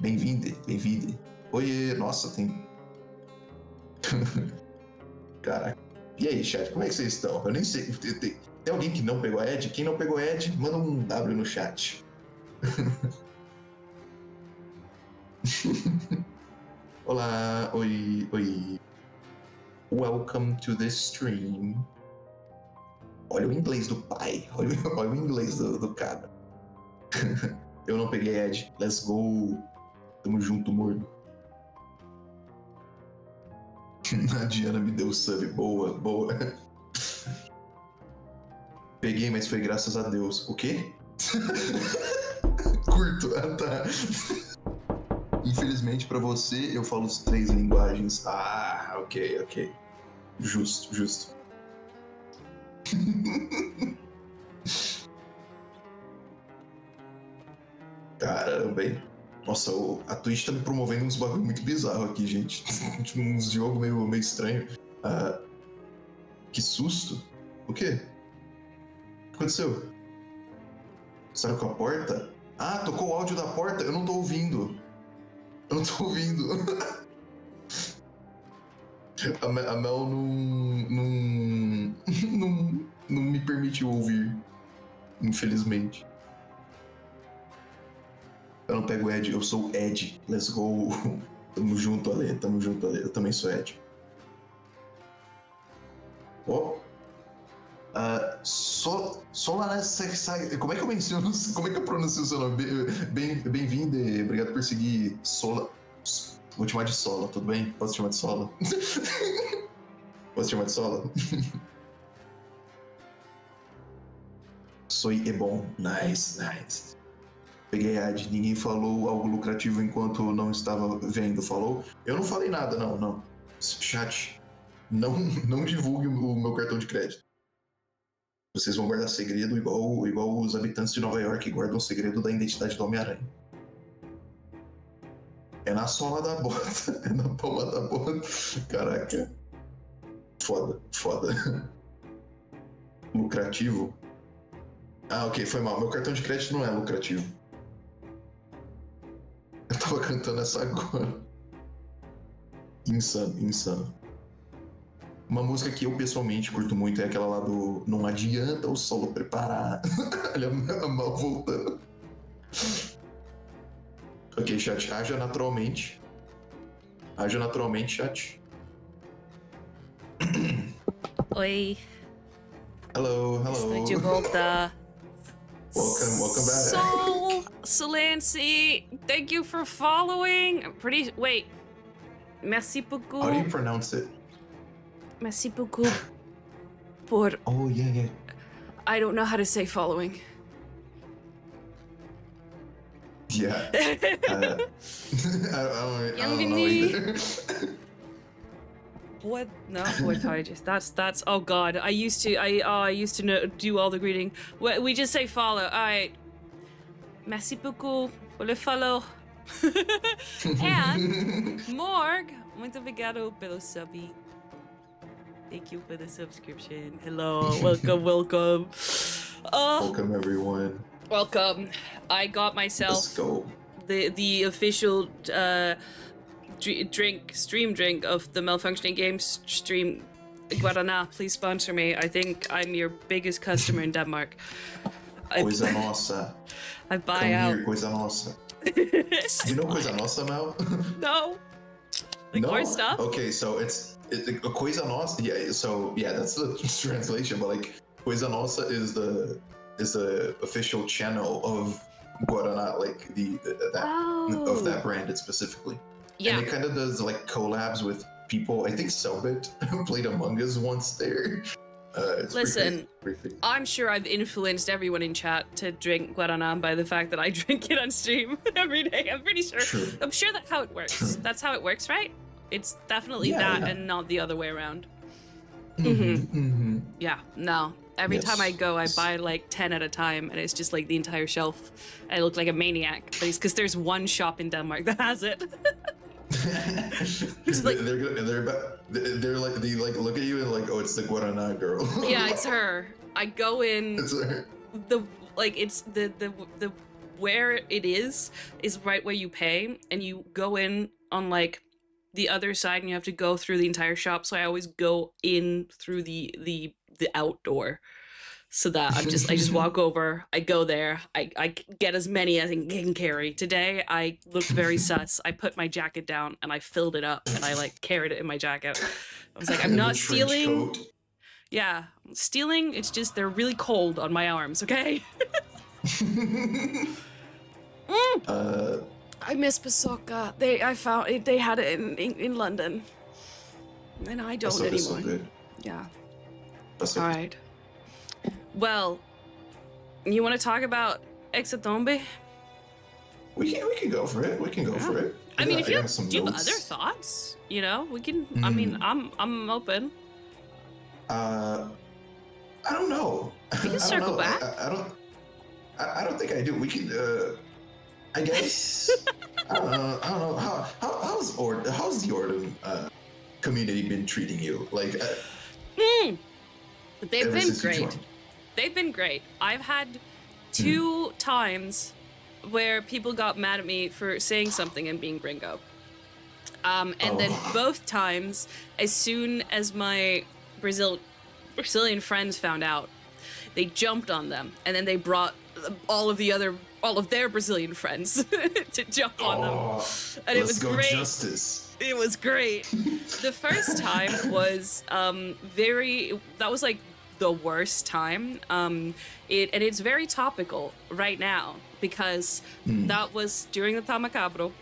Bem-vinde. Oiê, nossa, tem... Caraca. E aí, chat, como é que vocês estão? Eu nem sei. Tem alguém que não pegou a Ed? Quem não pegou a Ed, manda um W no chat. Olá, oi. Welcome to the stream. Olha o inglês do pai. Olha o inglês do cara. Eu não peguei Ed. Let's go. Tamo junto, mordo. A Diana me deu sub. Boa. Peguei, mas foi graças a Deus. O quê? Curto. Ah, tá. Infelizmente pra você, eu falo as 3 linguagens. Ah, ok. Justo. Caramba, hein? Nossa, a Twitch tá me promovendo uns bagulho muito bizarro aqui, gente. Tipo, uns jogos meio estranho. Que susto. O quê? O que aconteceu? Saiu com a porta? Ah, tocou o áudio da porta? Eu não tô ouvindo. A Mel não me permitiu ouvir, infelizmente. Eu não pego Ed, eu sou Ed. Let's go. Tamo junto, Ale. Eu também sou Ed. Como é que eu menciono? Como é que eu pronuncio o seu nome? Bem-vindo, obrigado por seguir. Sola. Vou te chamar de Sola, tudo bem? Posso te chamar de Sola? Soy bom. Nice. Peguei a Ad, ninguém falou algo lucrativo enquanto não estava vendo, falou? Eu não falei nada, não. Chat, não divulgue o meu cartão de crédito. Vocês vão guardar segredo igual os habitantes de Nova York guardam o segredo da identidade do Homem-Aranha. É na sola da bota, é na palma da bota. Caraca. Foda. Lucrativo? Ah, ok, foi mal. Meu cartão de crédito não é lucrativo. Eu tava cantando essa agora. Insano. Uma música que eu pessoalmente curto muito é aquela lá do Não Adianta o Solo Preparar. Olha a Mal voltando. Ok, chat, haja naturalmente, chat. Oi. Hello. Estou de volta. Welcome back. Solancy, thank you for following. Wait. Merci beaucoup. How do you pronounce it? Merci beaucoup por... Oh, yeah. I don't know how to say following. Yeah. I don't know Bienvenue. either. What? No, what just that's. Oh God, I used to know, do all the greeting. We just say follow. All right. Merci beaucoup pour le follow. And Morg, muito obrigado pelo sub. Thank you for the subscription. Hello, welcome. Welcome everyone. Welcome. I got myself Let's go. the official stream drink of the Malfunctioninggames stream. Guarana, please sponsor me. I think I'm your biggest customer in Denmark. Coisa nossa. I buy Come out. here, coisa nossa. You know coisa nossa, Mal? No. Like No? more stuff? Okay, so it's coisa nossa. Yeah, so yeah, that's the translation. But like coisa nossa is the official channel of Guarana, like of that brand specifically. Yeah. And it kind of does like collabs with people. I think Cellbit played Among Us once there. It's Listen, pretty I'm sure I've influenced everyone in chat to drink Guaraná by the fact that I drink it on stream every day. I'm pretty sure. True. I'm sure that's how it works. True. That's how it works, right? It's definitely Yeah, that yeah. and not the other way around. Mm-hmm. Yeah, no. Every Yes. time I go, I buy like 10 at a time, and it's just like the entire shelf. I look like a maniac, but it's because there's one shop in Denmark that has it. It's like- they're like they like look at you and like, oh, it's the Guarana girl. Yeah, it's her. I go in. It's her. It's the where it is right where you pay, and you go in on like the other side, and you have to go through the entire shop. So I always go in through the outdoor, so that I just walk over. I go there. I get as many as I can carry. Today I looked very sus. I put my jacket down and I filled it up, and I like carried it in my jacket. I was like, I'm not The trench stealing. coat. Yeah, stealing. It's just they're really cold on my arms. Okay. I miss Pasoka. I found it. They had it in London, and I don't Pasoka's so anymore. good. Yeah. Pasoka. All right. Well, you want to talk about Hexatombe? We can go for it. We can go for it. I mean, if I you got have, some do you have notes. other thoughts, you know, we can. I mean, I'm open. I don't know. We can circle back. I don't think I do. We can. I guess. I don't know. How's the Ordem community been treating you? Like. They've ever been since you great. joined? They've been great. I've had 2 times where people got mad at me for saying something and being gringo. And then both times, as soon as my Brazilian friends found out, they jumped on them, and then they brought all of their Brazilian friends to jump on them, and it was great. Justice. It was great. The first time was that was like the worst time. It's very topical right now because that was during the Tamacabro,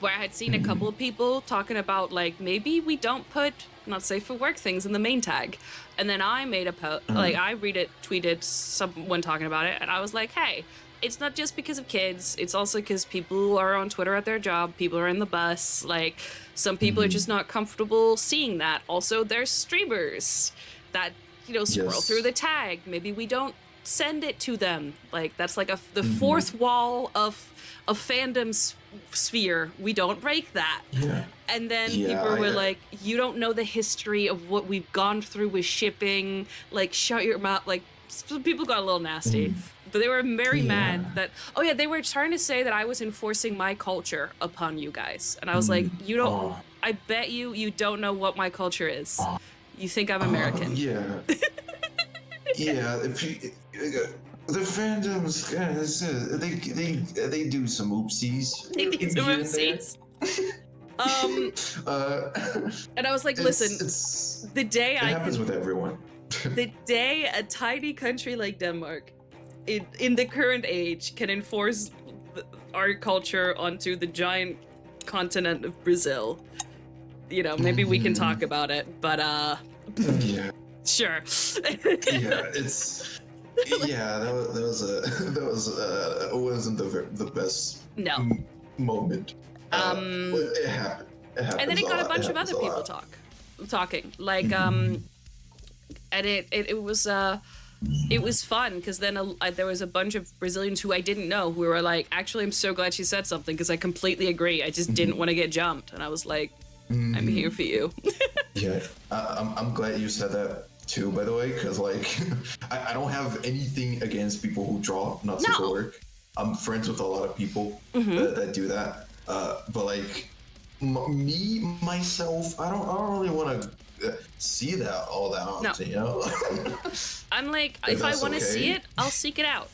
where I had seen a couple of people talking about like maybe we don't put not safe for work things in the main tag, and then I made a post, like I tweeted someone talking about it, and I was like, hey, it's not just because of kids, it's also because people are on Twitter at their job, people are in the bus, like some people are just not comfortable seeing that. Also, there's streamers that, you know, scroll Yes. through the tag. Maybe we don't send it to them. Like that's like the fourth wall of fandom sphere. We don't break that. Yeah. And then Yeah, people were I- like, you don't know the history of what we've gone through with shipping. Like, shut your mouth. Like, some people got a little nasty. But they were very mad that, they were trying to say that I was enforcing my culture upon you guys. And I was like, you don't, I bet you don't know what my culture is. You think I'm American. Yeah. Yeah. The fandoms, they do some oopsies. They do some here and there. oopsies. And I was like, listen, the day it happens with everyone. the day a tiny country like Denmark, in the current age, can enforce our culture onto the giant continent of Brazil, you know, maybe we can talk about it. But Yeah. sure. Yeah. Yeah, that wasn't the best No. moment. But it happened. It happens And then it a got a lot. bunch It of happens other a people lot. talking. Like and it was fun because then there was a bunch of Brazilians who I didn't know who were like, actually, I'm so glad she said something because I completely agree. I just didn't want to get jumped. And I was like, I'm here for you. Yeah, I'm glad you said that too, by the way, because like I don't have anything against people who draw not safe for work. I'm friends with a lot of people that do that. But like me myself, I don't really want to see that all that often, you know? I'm like, if I want to see it, I'll seek it out.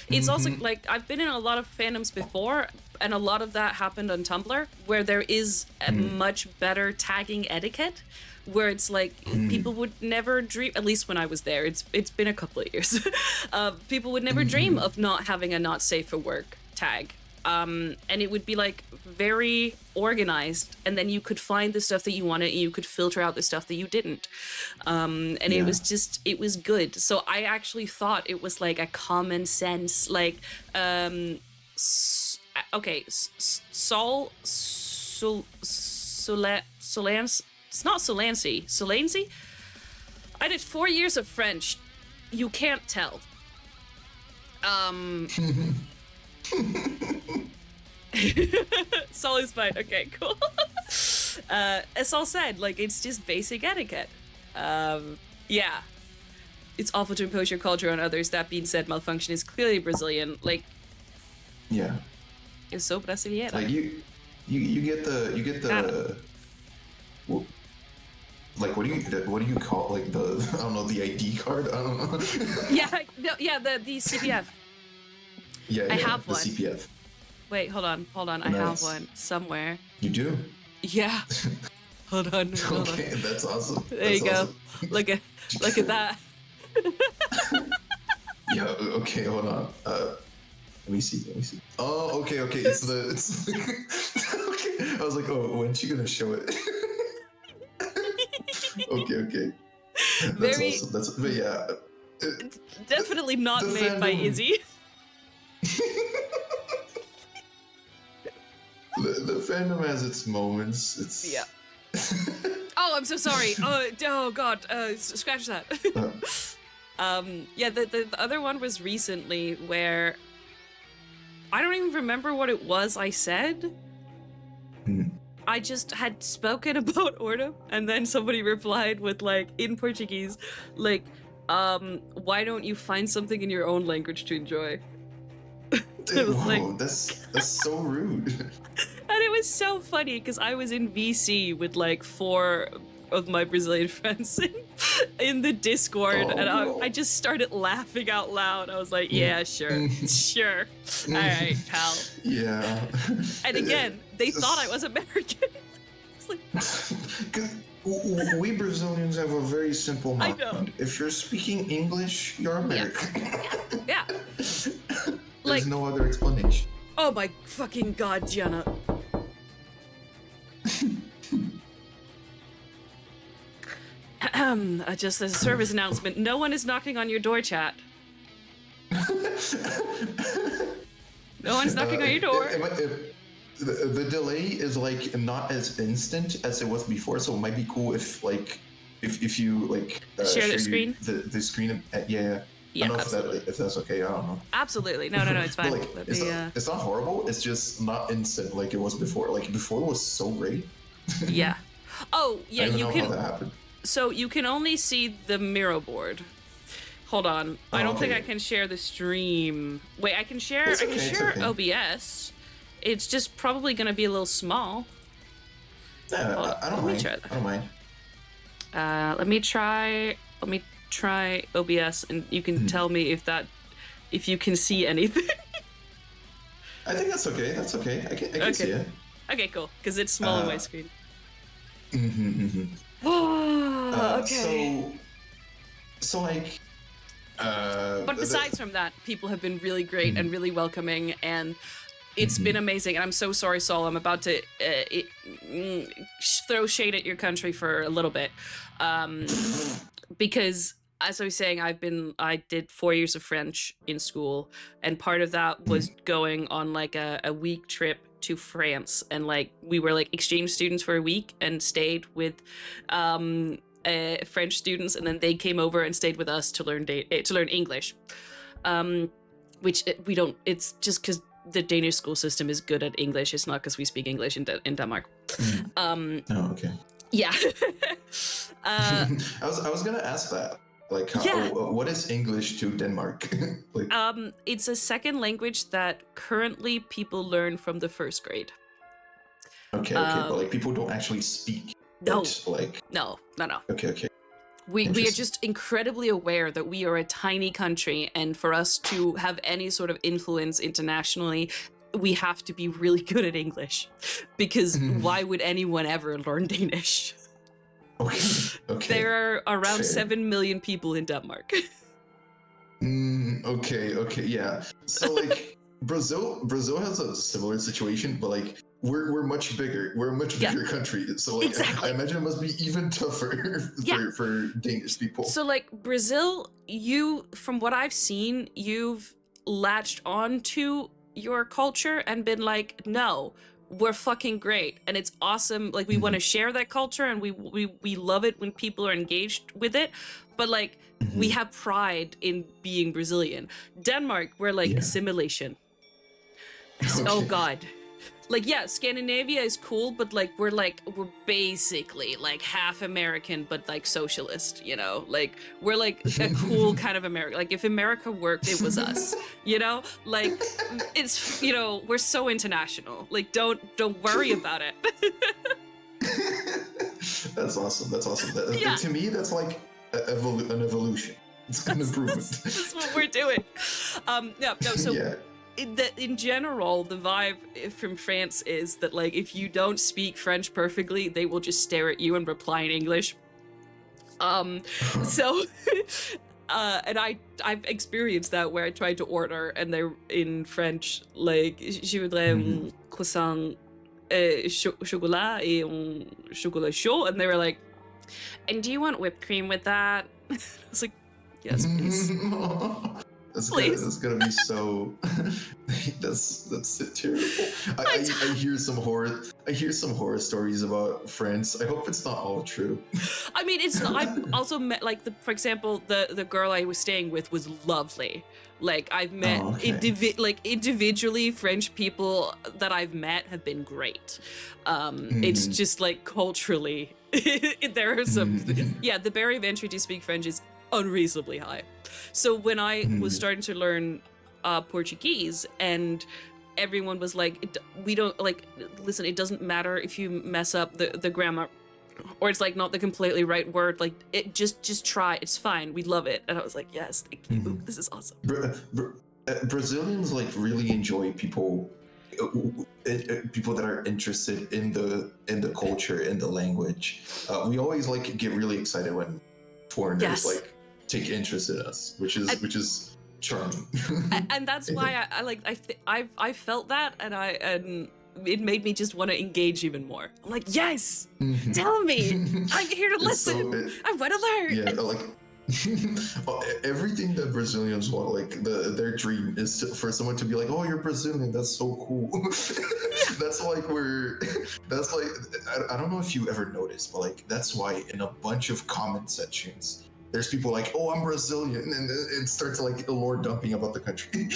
It's also like I've been in a lot of fandoms before, and a lot of that happened on Tumblr, where there is a much better tagging etiquette, where it's like people would never dream. At least when I was there, it's been a couple of years. People would never dream of not having a not safe for work tag. And it would be like very organized, and then you could find the stuff that you wanted and you could filter out the stuff that you didn't. And it was good. So I actually thought it was like a common sense, like, Solance, it's not Solancy? I did 4 years of French. You can't tell. Sol is fine. Okay, cool. As Sol said, like, it's just basic etiquette. Yeah. It's awful to impose your culture on others. That being said, Malfunction is clearly Brazilian. Like, yeah. Eu sou brasileira. Like you get the like what do you call, like, the I don't know, the ID card? I don't know. The CPF. Yeah, I have the one. CPF. Wait, hold on. Nice. I have one somewhere. You do? Yeah. Hold on. Okay, that's awesome. There you go. Look at that. Yeah. Okay. Hold on. Let me see. Oh, okay. It's okay. I was like, oh, when's she gonna show it? Okay. That's awesome. But yeah. Definitely not made by Izzy. The fandom has its moments. It's Oh, I'm so sorry. Oh God. Scratch that. The other one was recently where I don't even remember what it was I said. I just had spoken about Ordem, and then somebody replied with, like, in Portuguese, like, why don't you find something in your own language to enjoy? It was like, that's so rude. And it was so funny because I was in VC with like 4 of my Brazilian friends in the Discord, and I just started laughing out loud. I was like, yeah, sure. All right, pal. Yeah. And again, they thought I was American. It's like, we Brazilians have a very simple mind. I know. If you're speaking English, you're American. Yeah. There's no other explanation. Oh my fucking God, Gianna. Just as a service announcement, no one is knocking on your door, chat. No one's knocking on your door. The delay is like not as instant as it was before, so it might be cool if you like share the screen. The screen. Yeah. I don't know if that's okay. I don't know. Absolutely. No, it's fine. Like, it's not horrible. It's just not instant like it was before. Like before was so great. Yeah. Oh, yeah. I don't know how that happened. So you can only see the Miro board. Hold on. I don't think I can share the stream. Wait, I can share. I can share OBS. It's just probably gonna be a little small. Yeah, I don't mind. I don't mind. Let me try OBS, and you can tell me if you can see anything. I think that's okay. That's okay. I can see it. Okay, cool. Because it's small on my screen. Okay. So like. But besides from that, people have been really great and really welcoming, and it's been amazing. And I'm so sorry, Sol. I'm about to throw shade at your country for a little bit, because as I was saying, I did 4 years of French in school, and part of that was going on like a week trip to France, and like we were like exchange students for a week and stayed with French students, and then they came over and stayed with us to learn English, which we don't. It's just because the Danish school system is good at English. It's not because we speak English in Denmark. Oh, okay. Yeah. I was gonna ask that. Like, what is English to Denmark? Like, it's a second language that currently people learn from the first grade. Okay, but like people don't actually speak. No. Like. No. Okay. We are just incredibly aware that we are a tiny country, and for us to have any sort of influence internationally, we have to be really good at English, because why would anyone ever learn Danish? Okay. There are around Fair. 7 million people in Denmark. Okay, yeah. So like Brazil has a similar situation, but like we're much bigger. We're a much bigger country. So like Exactly. I imagine it must be even tougher for Danish people. So like Brazil, from what I've seen, you've latched on to your culture and been like, no, we're fucking great and it's awesome. Like we want to share that culture, and we love it when people are engaged with it. But like we have pride in being Brazilian. Denmark, we're like assimilation. Oh God. Like, yeah, Scandinavia is cool, but like we're basically like half American, but like socialist, you know? Like we're like a cool kind of America. Like if America worked, it was us, you know? Like it's, you know, we're so international. Like don't worry about it. That's awesome. Yeah. To me, that's like an evolution. It's an improvement. That's what we're doing. In general, the vibe from France is that like if you don't speak French perfectly, they will just stare at you and reply in English. And I've experienced that where I tried to order and they're in French like je voudrais un croissant chocolat et un chocolat chaud, and they were like, and do you want whipped cream with that? I was like, yes, please. That's gonna be so. that's terrible. I hear some horror stories about France. I hope it's not all true. I mean, it's not. I've also met like for example, the girl I was staying with was lovely. Like I've met individually French people that I've met have been great. It's just like culturally, there are some. The barrier of entry to speak French is unreasonably high. So when I was starting to learn Portuguese, and everyone was like, we don't like, listen, it doesn't matter if you mess up the grammar, or it's like not the completely right word, like it just try, it's fine, we love it. And I was like, yes, thank you, this is awesome. Brazilians like really enjoy people that are interested in the culture, in the language. We always like get really excited when foreigners like take interest in us, which is charming. And that's why I felt that, and it made me just want to engage even more. I'm like, yes, tell me, I'm here to listen. I want to learn. Yeah, like everything that Brazilians want, like their dream is for someone to be like, oh, you're Brazilian, that's so cool. That's like I don't know if you ever noticed, but like that's why in a bunch of comment sections there's people like, oh, I'm Brazilian, and it starts like a lore dumping about the country.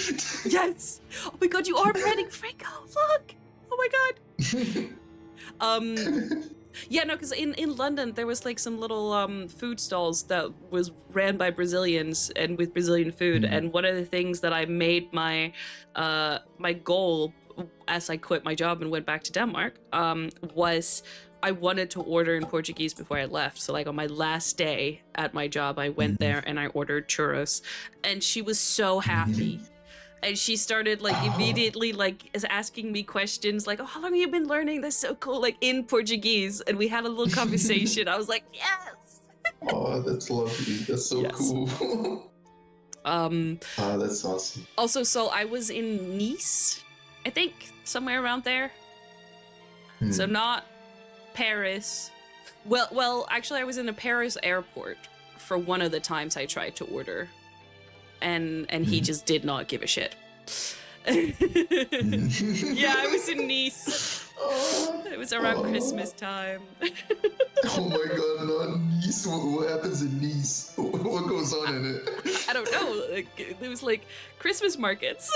Yes. Oh my God, you are Brandon Franco. Look. Oh my God. Yeah, no, because in London there was like some little food stalls that was ran by Brazilians and with Brazilian food, and one of the things that I made my my goal as I quit my job and went back to Denmark was I wanted to order in Portuguese before I left. So like on my last day at my job, I went there and I ordered churros, and she was so happy. And she started like immediately like asking me questions like, oh, how long have you been learning this? So cool, like in Portuguese. And we had a little conversation. I was like, yes. Oh, that's lovely. That's so cool. That's awesome. Also, so I was in Nice, I think, somewhere around there. So not Paris. Well, actually, I was in a Paris airport for one of the times I tried to order, and he just did not give a shit. Yeah, I was in Nice. It was around Christmas time. Oh my god, not Nice. What happens in Nice? What goes on in it? I don't know. Like, it was like Christmas markets.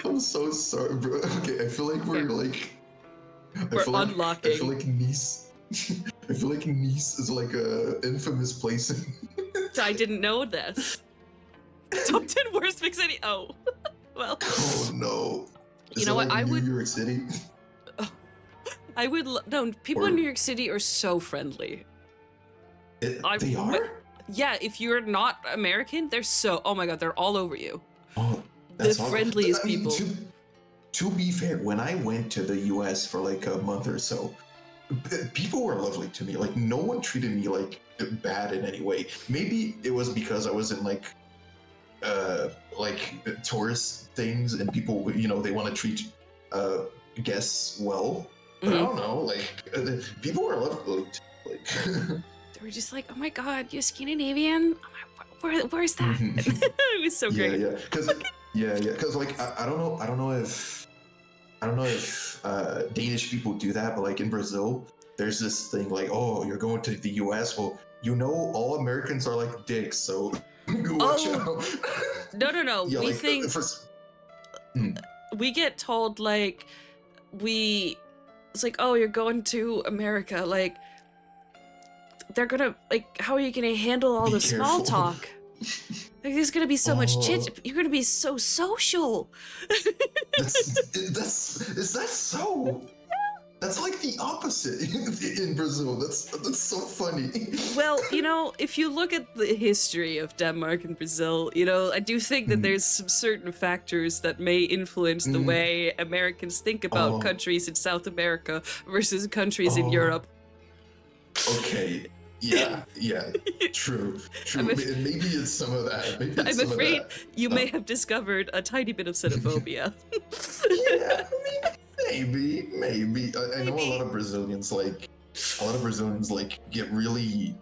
I'm so sorry, bro. Okay, I feel like we're like... We're unlocking. I feel like Nice... I feel like Nice is like a infamous place. I didn't know this. Top 10 worst mix any... Oh. Well. Oh no. You know what? Like I would... New York City? I would... No, people in New York City are so friendly. They are? Yeah, if you're not American, they're so... Oh my god, they're all over you. Oh, the friendliest people. To be fair, when I went to the US for like a month or so, people were lovely to me. Like, no one treated me like bad in any way. Maybe it was because I was in like tourist things and people, you know, they want to treat guests well. But I don't know, like people were lovely. Like they were just like, "Oh my god, you're Scandinavian? Where's that?" It was so great. Because like I don't know if Danish people do that, but like in Brazil, there's this thing like, oh, you're going to the US. Well, you know, all Americans are like dicks, so watch out. No. Yeah, we like, think we get told like it's like, oh, you're going to America, like they're gonna like, how are you gonna handle all the small talk? Like, there's gonna be so much chit. You're gonna be so social. Is that so? That's like the opposite in Brazil. That's so funny. Well, you know, if you look at the history of Denmark and Brazil, you know, I do think that there's some certain factors that may influence the way Americans think about countries in South America versus countries in Europe. Okay. Yeah, true. Maybe it's some of that. I'm afraid you may have discovered a tiny bit of xenophobia. Yeah, maybe. I know a lot of Brazilians get really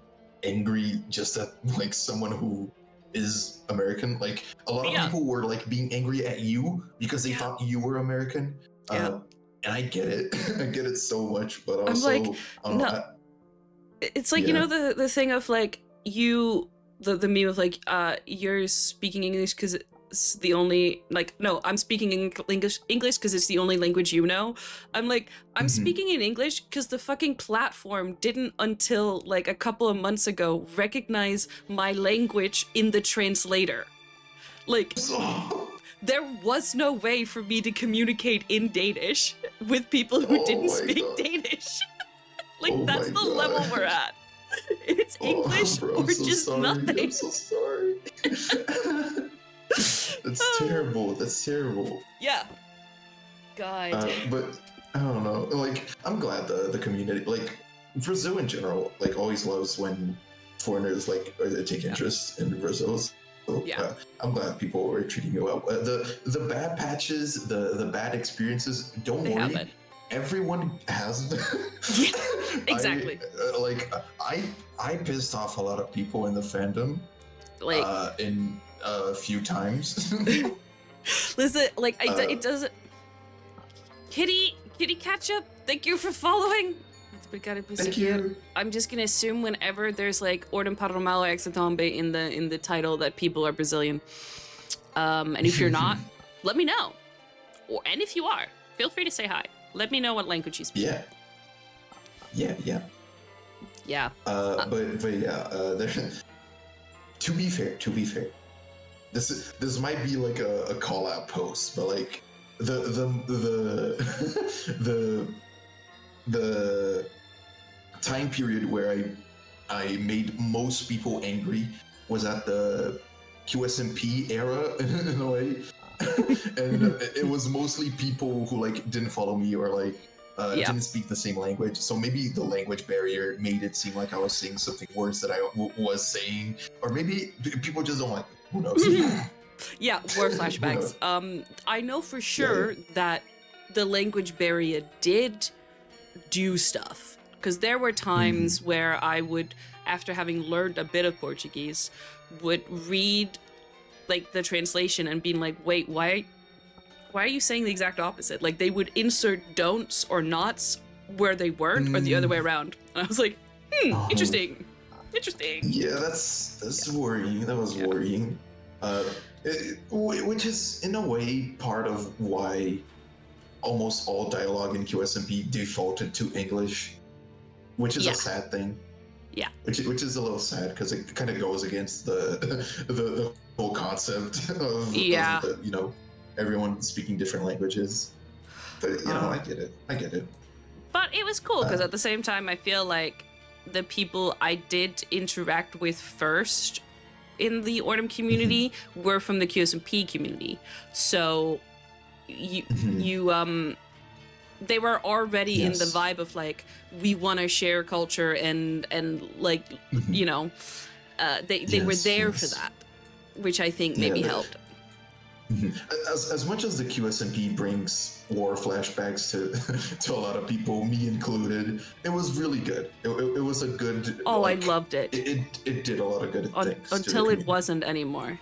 angry just at like someone who is American. Like a lot of people were like being angry at you because they thought you were American. And I get it. I get it so much, but also I'm like, no. It's like, you know, the thing of like the meme of like you're speaking English because it's the only, like, no, I'm speaking English because it's the only language you know. I'm like, I'm speaking in English because the fucking platform didn't until like a couple of months ago recognize my language in the translator. Like, there was no way for me to communicate in Danish with people who didn't speak Danish. Like, that's the level we're at. It's English or just nothing. I'm so sorry. That's terrible. Yeah. God. But I don't know. Like, I'm glad the community, like, Brazil in general, like, always loves when foreigners like take interest in Brazil. So, I'm glad people were treating you well. The bad patches, the bad experiences. Don't worry. Happen. Everyone has them. Yeah, exactly. I pissed off a lot of people in the fandom. Like, in a few times. Listen, like, it doesn't. Kitty Ketchup, thank you for following. Thank you. I'm just gonna assume whenever there's like Ordem Paranormal or Hexatombe in the title that people are Brazilian. And if you're not, let me know. And if you are, feel free to say hi. Let me know what language you speak. Yeah. To be fair, this might be like a call out post, but like the time period where I made most people angry was at the QSMP era in a way. And it was mostly people who like didn't follow me or like didn't speak the same language. So maybe the language barrier made it seem like I was saying something worse that I was saying, or maybe people just don't like me. Who knows? Yeah, war flashbacks. I know for sure that the language barrier did do stuff. because there were times where I would, after having learned a bit of Portuguese, would read like the translation and being like, wait, why are you saying the exact opposite? Like they would insert don'ts or nots where they weren't, or the other way around. And I was like, interesting. Yeah, that's worrying. That was worrying. Which is in a way part of why almost all dialogue in QSMP defaulted to English, which is a sad thing. Yeah. Which is a little sad because it kind of goes against the whole concept of everyone speaking different languages. But I get it. But it was cool because at the same time, I feel like the people I did interact with first in the Ordem community were from the QSMP community. So they were already in the vibe of like, we want to share culture and like, they were there for that, which I think maybe helped. As much as the QSMP brings war flashbacks to a lot of people, me included, it was really good. It was a good. Oh, I loved it. It did a lot of good things until it wasn't anymore.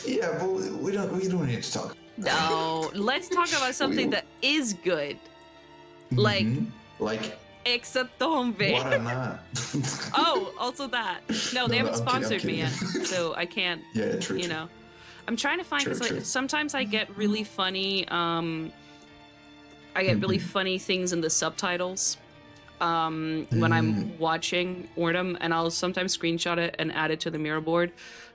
Yeah, but we don't need to talk. No, let's talk about something that is good, like Hexatombe. Guaraná. Oh, also that. No, they haven't sponsored me yet, so I can't. Yeah, true. I'm trying to find, because like sometimes I get really funny really funny things in the subtitles when I'm watching Ordem, and I'll sometimes screenshot it and add it to the mirror board.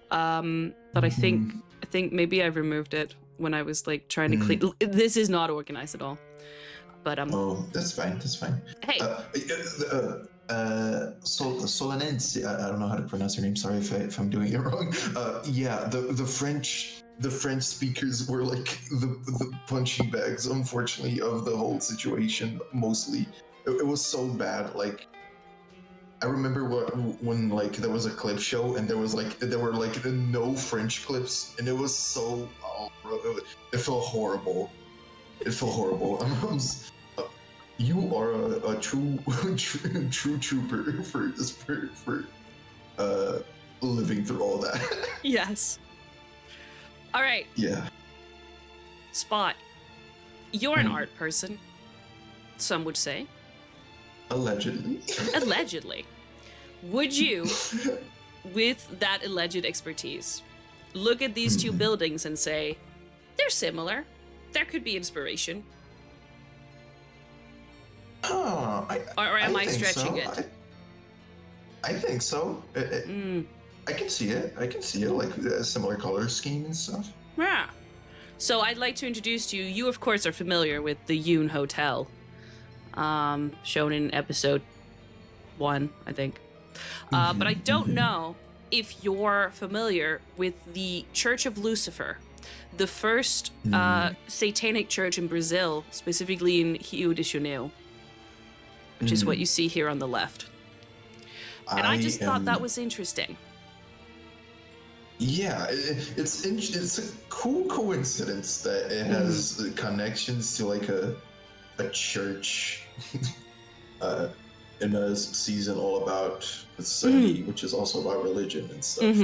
But I think maybe I removed it when I was like trying to clean. This is not organized at all. But oh, that's fine. Hey. Solanense, I don't know how to pronounce her name. Sorry if I'm doing it wrong. The French speakers were like the punching bags, unfortunately, of the whole situation. Mostly, it was so bad. Like, I remember when like there was a clip show and there were no French clips, and it was so it felt horrible. You are a true trooper for living through all that. Yes. All right. Yeah. Spot. You're an art person. Some would say. Allegedly. Allegedly. Would you, with that alleged expertise, look at these two buildings and say, they're similar. There could be inspiration. Oh, or am I stretching it? I think so. I can see it. Like a similar color scheme and stuff. Yeah. So I'd like to introduce to you. You, of course, are familiar with the Yoon Hotel, shown in episode 1, I think. But I don't know if you're familiar with the Church of Lucifer, the first satanic church in Brazil, specifically in Rio de Janeiro, which is what you see here on the left. And I just thought that was interesting. Yeah, it's a cool coincidence that it has connections to like a church in a season all about Sunny, which is also about religion and stuff.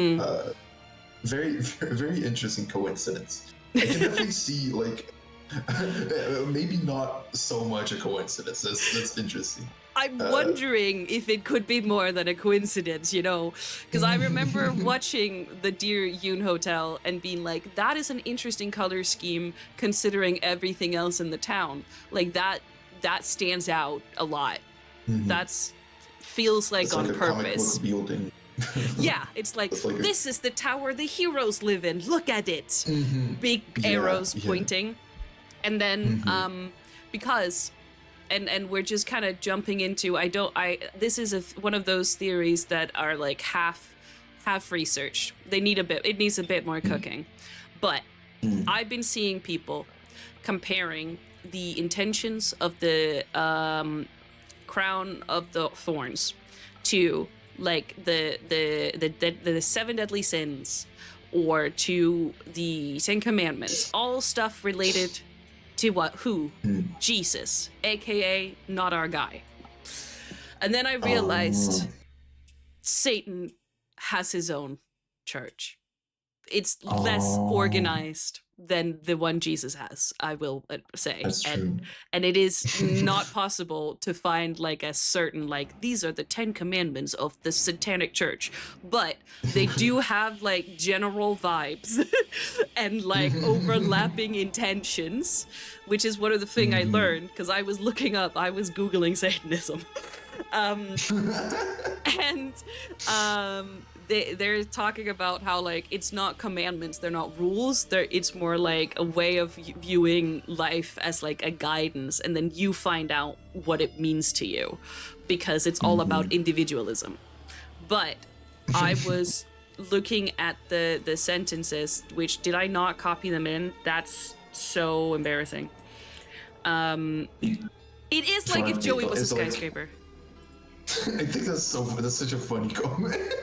Very, very, very interesting coincidence. I can definitely see like maybe not so much a coincidence. That's interesting. I'm wondering if it could be more than a coincidence, because I remember watching the Dear Yoon Hotel and being like, that is an interesting color scheme considering everything else in the town. Like that stands out a lot. That's feels like it's on like a purpose. Comic book building. Yeah, it's like this is the tower the heroes live in. Look at it. Big arrows pointing. And then because and we're just kind of jumping into this is one of those theories that are like half researched. It needs a bit more cooking. But I've been seeing people comparing the intentions of the crown of the thorns to like the 7 deadly sins, or to the 10 commandments, all stuff related to who? Jesus, aka not our guy. And then I realized Satan has his own church. It's less organized than the one Jesus has, I will say. That's true. And it is not possible to find like a certain, like, these are the 10 commandments of the satanic church. But they do have like general vibes and like overlapping intentions, which is one of the thing I learned because I was Googling Satanism. They're talking about how like it's not commandments, they're not rules, it's more like a way of viewing life as like a guidance, and then you find out what it means to you because it's all about individualism. But I was looking at the sentences, which did I not copy them in? That's so embarrassing. It is like if Joey was a skyscraper. I think that's such a funny comment.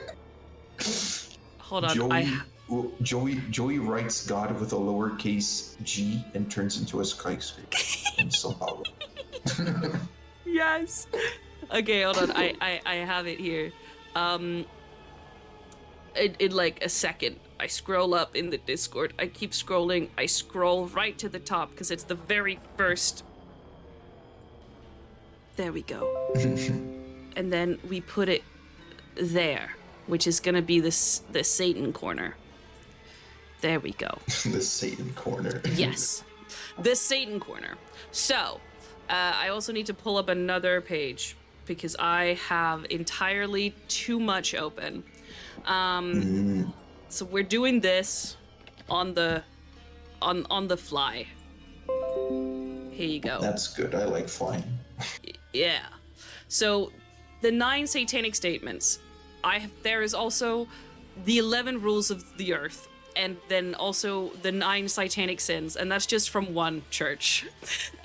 Hold on, Joey writes God with a lowercase g and turns into a skyscraper. And somehow. Yes. Okay, hold on. I have it here. In like a second, I scroll up in the Discord. I keep scrolling. I scroll right to the top because it's the very first. There we go. And then we put it there, which is gonna be the Satan corner. There we go. The Satan corner. Yes, the Satan corner. So, I also need to pull up another page because I have entirely too much open. So we're doing this on the fly. Here you go. That's good. I like flying. Yeah. So, the 9 satanic statements. There is also the 11 rules of the earth, and then also the 9 satanic sins, and that's just from one church.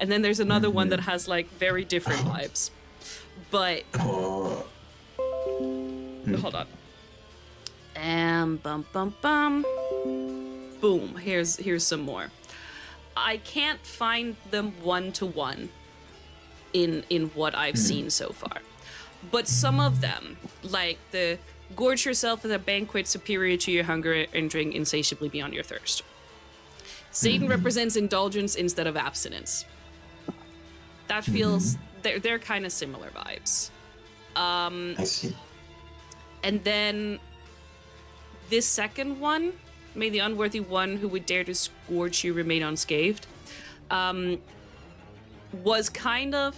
And then there's another one that has like very different vibes. But hold on. And boom. Here's some more. I can't find them one-to-one in what I've seen so far. But some of them, like the gorge yourself with a banquet superior to your hunger and drink insatiably beyond your thirst. Satan represents indulgence instead of abstinence. That feels, they're kind of similar vibes. I see. And then this second one, may the unworthy one who would dare to scourge you remain unscathed, was kind of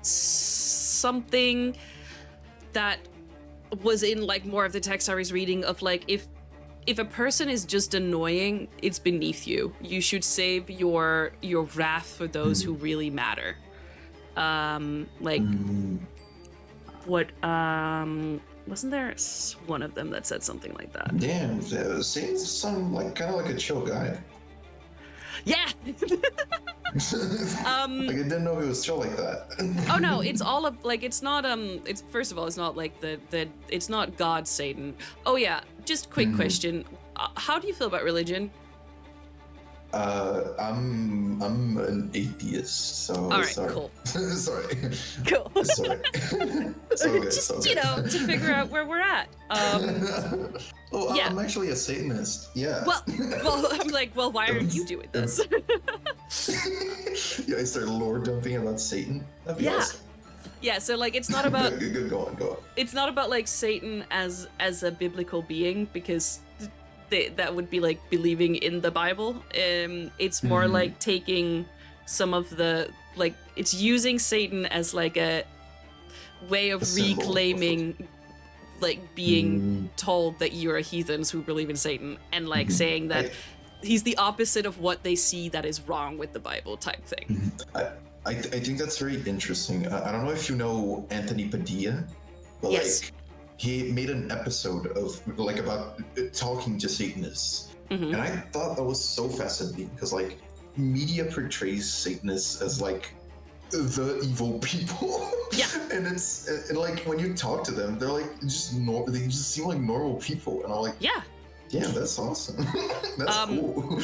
something that was in like more of the text I was reading of like if a person is just annoying, it's beneath you. You should save your wrath for those who really matter. What wasn't there one of them that said something like that? Damn, Satan's some like kind of like a chill guy. Yeah. Like I didn't know he was chill like that. Oh no, it's all like it's not it's first of all it's not like the it's not God Satan. Oh yeah, just quick question. How do you feel about religion? I'm an atheist, so all right, sorry. cool. Sorry. Cool. Sorry. So good, just so good. you know, to figure out where we're at. Oh, yeah. I'm actually a Satanist. Yeah. Well, I'm like, well, why aren't you doing this? Yeah, I start lore dumping about Satan. That'd be awesome. Yeah, so like it's not about good, go on. It's not about like Satan as a biblical being because that would be like believing in the Bible. It's more like taking some of the like it's using Satan as like a way of reclaiming like being told that you're heathens who believe in Satan and like saying that he's the opposite of what they see that is wrong with the Bible type thing. I think that's very interesting. I don't know if you know Anthony Padilla, but yes. like he made an episode of like about talking to Satanists, and I thought that was so fascinating because like media portrays Satanists as like the evil people. Yeah. and like when you talk to them, they're like they just seem like normal people, and I'm like, yeah, that's awesome. That's cool.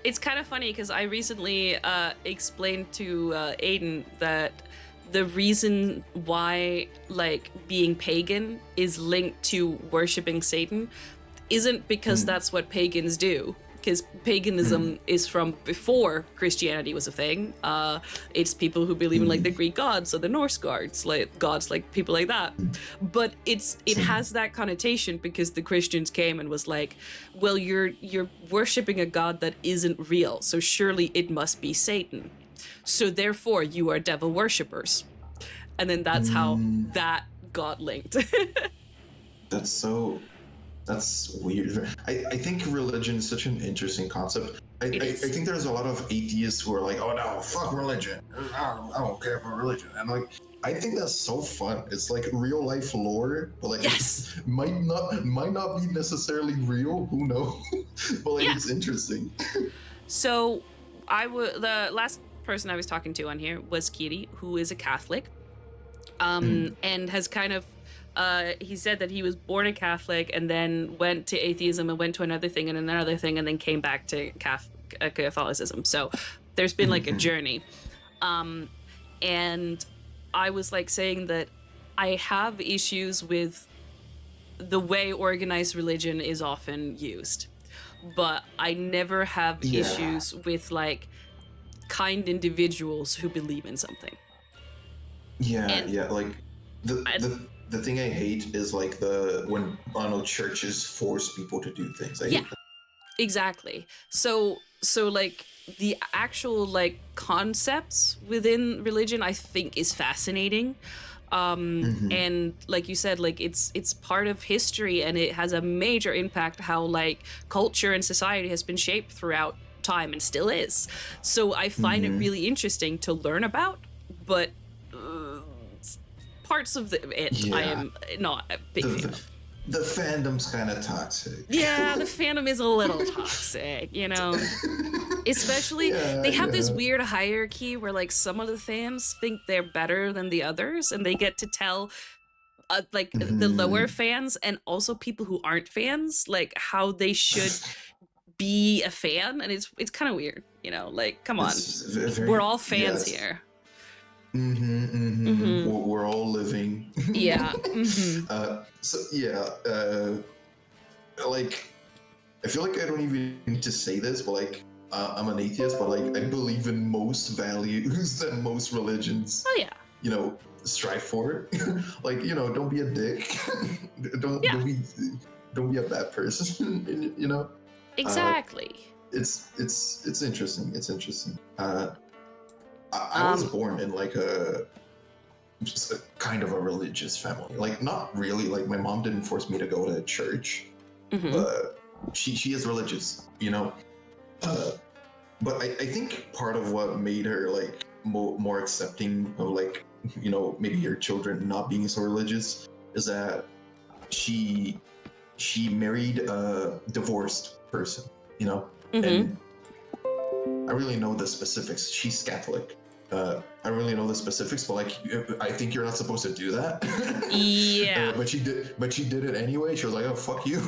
It's kind of funny because I recently explained to Aiden that the reason why like being pagan is linked to worshiping Satan isn't because that's what pagans do, because paganism is from before Christianity was a thing. It's people who believe in like the Greek gods or the Norse gods, like people like that. But it has that connotation because the Christians came and was like, well, you're worshiping a god that isn't real, so surely it must be Satan. So therefore you are devil worshippers. And then that's how that got linked. That's weird. I think religion is such an interesting concept. I think there's a lot of atheists who are like, oh no, fuck religion. I don't care about religion. And like, I think that's so fun. It's like real life lore, but like Yes. it might not be necessarily real. Who knows? But like it's interesting. So the last person I was talking to on here was Kiri, who is a Catholic, and has kind of he said that he was born a Catholic and then went to atheism and went to another thing and another thing and then came back to Catholicism. So there's been like a journey. And I was like saying that I have issues with the way organized religion is often used, but I never have issues with like kind individuals who believe in something. Like the thing I hate is like when churches force people to do things. I hate that. Exactly. So like the actual like concepts within religion I think is fascinating. And like you said, like it's part of history and it has a major impact how like culture and society has been shaped throughout time and still is. So I find it really interesting to learn about, but parts of I am not a big fan of. The fandom's kind of toxic. Yeah, the fandom is a little toxic, you know. Especially, they have this weird hierarchy where like some of the fans think they're better than the others, and they get to tell like the lower fans and also people who aren't fans like how they should be a fan, and it's kind of weird, you know. Like, come on, we're all fans here. We're all living. Like I feel like I don't even need to say this, but like I'm an atheist, but like I believe in most values that most religions strive for. Like, you know, don't be a dick. don't be a bad person. You know, exactly. It's interesting. It's interesting. I was born in like just a kind of a religious family. Like, not really. Like, my mom didn't force me to go to church, but she is religious, you know. But I think part of what made her like more accepting of like, you know, maybe your children not being so religious is that she married a divorced person, you know, and I really know the specifics. She's Catholic. I really know the specifics, but like, I think you're not supposed to do that. Yeah. But she did it anyway. She was like, "Oh, fuck you."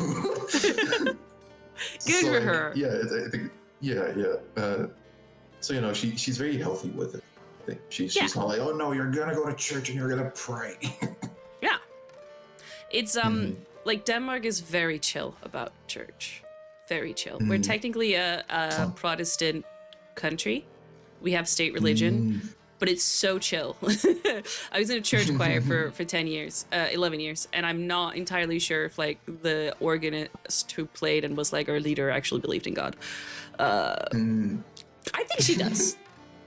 Good for her. I think. So you know, she's very healthy with it. I think she's not like, "Oh no, you're gonna go to church and you're gonna pray." Yeah. It's like Denmark is very chill about church. Very chill. We're technically a Protestant country. We have state religion, but it's so chill. I was in a church choir for 11 years, and I'm not entirely sure if like the organist who played and was like our leader actually believed in God. I think she does.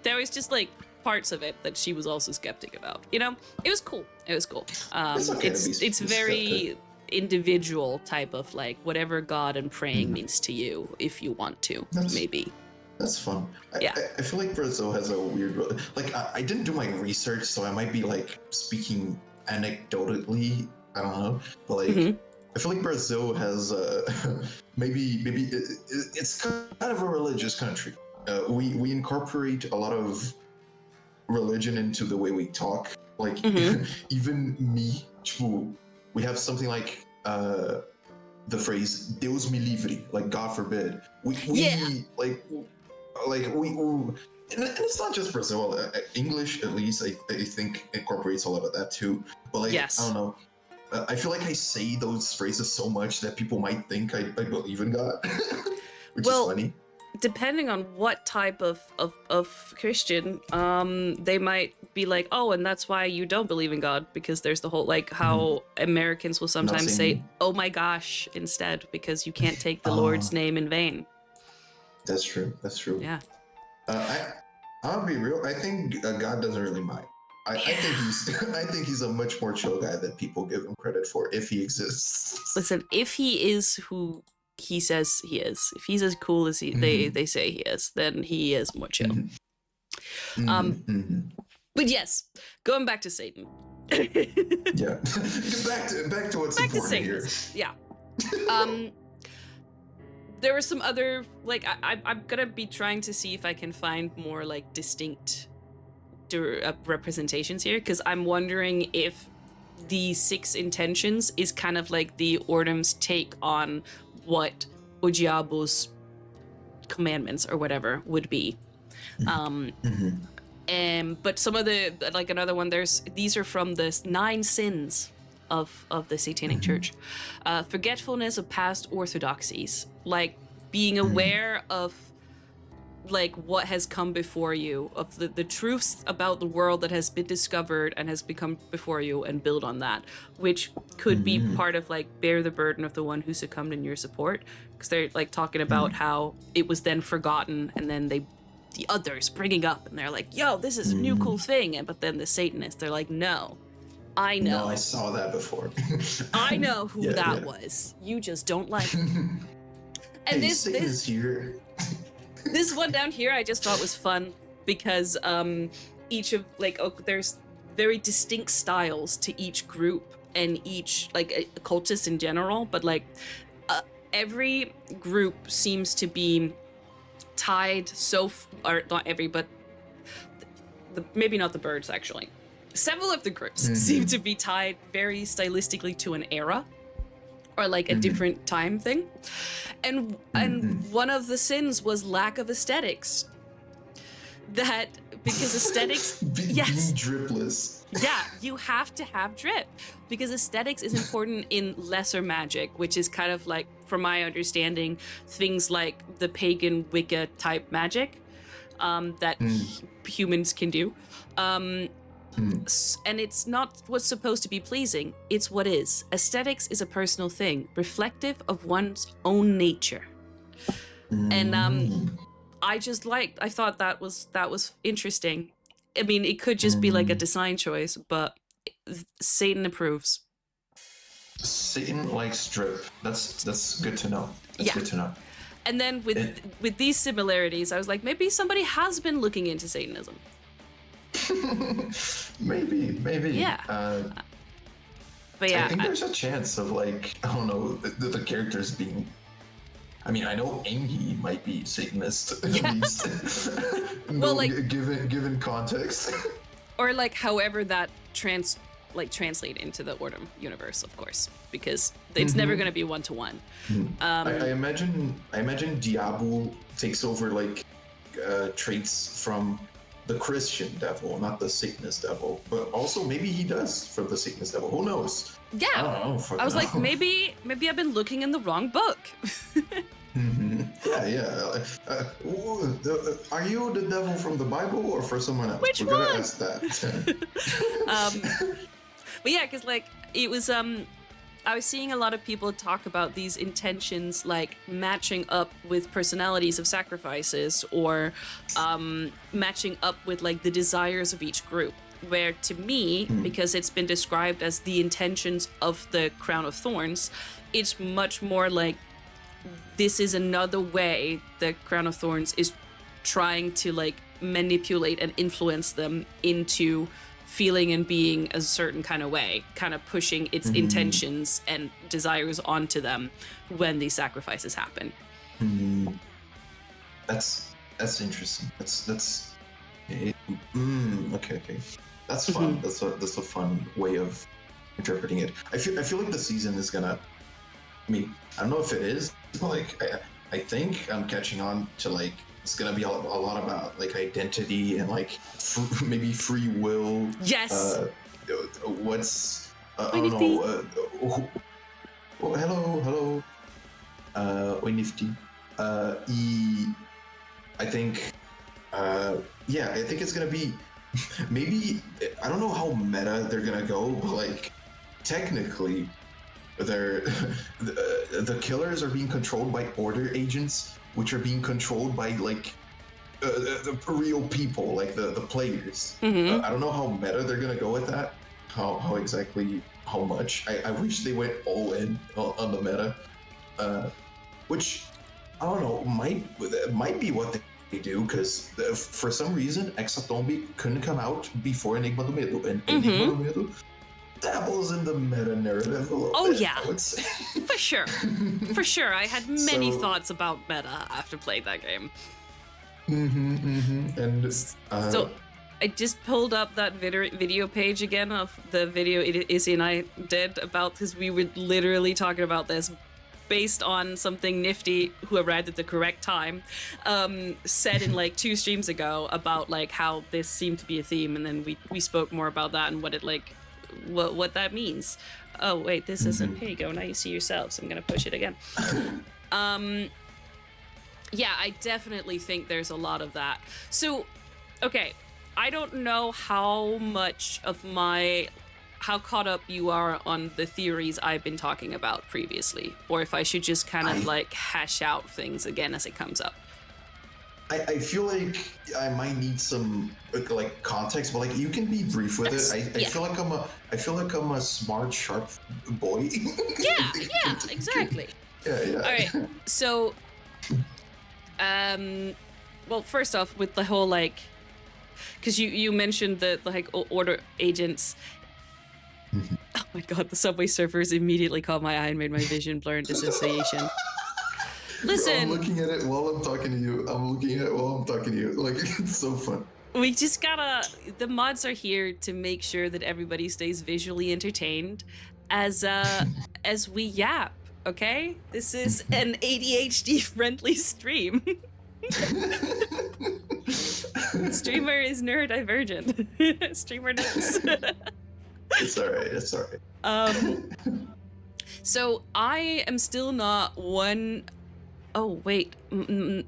There was just like parts of it that she was also skeptic about. You know, it was cool. It's very individual type of like whatever God and praying means to you if you want to, maybe. That's fun. I feel like Brazil has a weird, like I didn't do my research, so I might be like speaking anecdotally. I don't know, but like I feel like Brazil has maybe it's kind of a religious country. We incorporate a lot of religion into the way we talk. Like even me, we have something like the phrase "Deus me livre," like God forbid. We and it's not just Brazil. English, at least, I think incorporates a lot of that too. But like, Yes. I don't know. I feel like I say those phrases so much that people might think I believe in God, which is funny. Depending on what type of Christian, they might be like, oh, and that's why you don't believe in God, because there's the whole, like, how Americans will sometimes say, oh my gosh, instead, because you can't take the Lord's name in vain. That's true. That's true. Yeah. I'll be real. I think God doesn't really mind. I think he's a much more chill guy than people give him credit for, if he exists. Listen, if he is who he says he is, if he's as cool as they say he is, then he is more chill. But yes, going back to Satan. Yeah. back to what's important here. Yeah. There were some other, like, I'm gonna be trying to see if I can find more, like, distinct representations here, because I'm wondering if the 6 intentions is kind of like the Ordem's take on what o Diabo's commandments or whatever would be. But some of the, like, another one, these are from the 9 sins of the Satanic Church. Forgetfulness of past orthodoxies, like being aware of, like, what has come before you, of the truths about the world that has been discovered and has become before you, and build on that, which could be part of, like, bear the burden of the one who succumbed in your support, because they're, like, talking about how it was then forgotten, and then the others bringing up, and they're like, yo, this is a new cool thing, but then the Satanists, they're like, no, I know. No, I saw that before. I know who that was. You just don't like it. And this here. This one down here I just thought was fun, because each of, like, there's very distinct styles to each group and each, like, cultists in general, but, like, every group seems to be tied or not every, but maybe not the birds, actually. Several of the groups seem to be tied very stylistically to an era, or like a different time thing. And one of the sins was lack of aesthetics. That, because aesthetics, yes, dripless. Yeah, you have to have drip, because aesthetics is important in lesser magic, which is kind of like, from my understanding, things like the pagan Wicca type magic that humans can do. And it's not what's supposed to be pleasing, it's what is. Aesthetics is a personal thing, reflective of one's own nature. And I thought that was interesting. I mean, it could just be like a design choice, but Satan approves. Satan likes drip. That's good to know. That's good to know. And then with these similarities, I was like, maybe somebody has been looking into Satanism. maybe. Yeah. But yeah, I think there's a chance of, like, I don't know, the characters being. I mean, I know Henri might be Satanist, at least. Well, like, given context. Or, like, however that translate into the Ordem universe, of course, because it's never going to be one-to-one. I imagine Diabo takes over, like, traits from the Christian devil, not the Satanist devil, but also maybe he does from the Satanist devil. Who knows? Yeah, I don't know. I was like, maybe I've been looking in the wrong book. Yeah. Are you the devil from the Bible or for someone else? Which We're one? gonna ask that. But yeah, because, like, it was I was seeing a lot of people talk about these intentions, like, matching up with personalities of sacrifices, or matching up with, like, the desires of each group. Where, to me, because it's been described as the intentions of the Crown of Thorns, it's much more like this is another way the Crown of Thorns is trying to, like, manipulate and influence them into feeling and being a certain kind of way, kind of pushing its intentions and desires onto them when these sacrifices happen. That's interesting. That's okay. That's fun. That's a fun way of interpreting it. I feel like the season is gonna. I mean, I don't know if it is, but, like, I think I'm catching on to, like, it's gonna be a lot about like identity and like maybe free will. Yes. What's I don't know. Oh, hello. Oi, Nifty. I think. I think it's gonna be maybe. I don't know how meta they're gonna go, but like technically, they're the killers are being controlled by order agents, which are being controlled by like the real people, like the players. Mm-hmm. I don't know how meta they're gonna go with that. How exactly how much? I wish they went all in on the meta, which I don't know might be what they do, because for some reason Hexatombe couldn't come out before Enigma do Medo, and Enigma do Medo dabbles in the meta narrative a little bit, yeah, I would say. for sure. I had many thoughts about meta after playing that game. And so I just pulled up that video page again of the video Izzy and I did about, because we were literally talking about this based on something Nifty, who arrived at the correct time, said in like 2 streams ago about like how this seemed to be a theme, and then we spoke more about that and what it like what that means. Oh wait, this isn't. Here you go. Now you see yourself. So I'm gonna push it again. Yeah, I definitely think there's a lot of that. So, okay, I don't know how caught up you are on the theories I've been talking about previously, or if I should just kind of like hash out things again as it comes up. I feel like I might need some like context, but like you can be brief with it. I feel like I'm a smart, sharp boy. Yeah, exactly. Yeah. All right, so, well, first off, with the whole like, because you mentioned the like order agents. Oh my god, the Subway Surfers immediately caught my eye and made my vision blur in dissociation. Listen, I'm looking at it while I'm talking to you. Like, it's so fun. We just gotta, the mods are here to make sure that everybody stays visually entertained as we yap, okay? This is an ADHD friendly stream. Streamer is neurodivergent. Streamer knows. It's alright. So I am still not one. Oh wait, no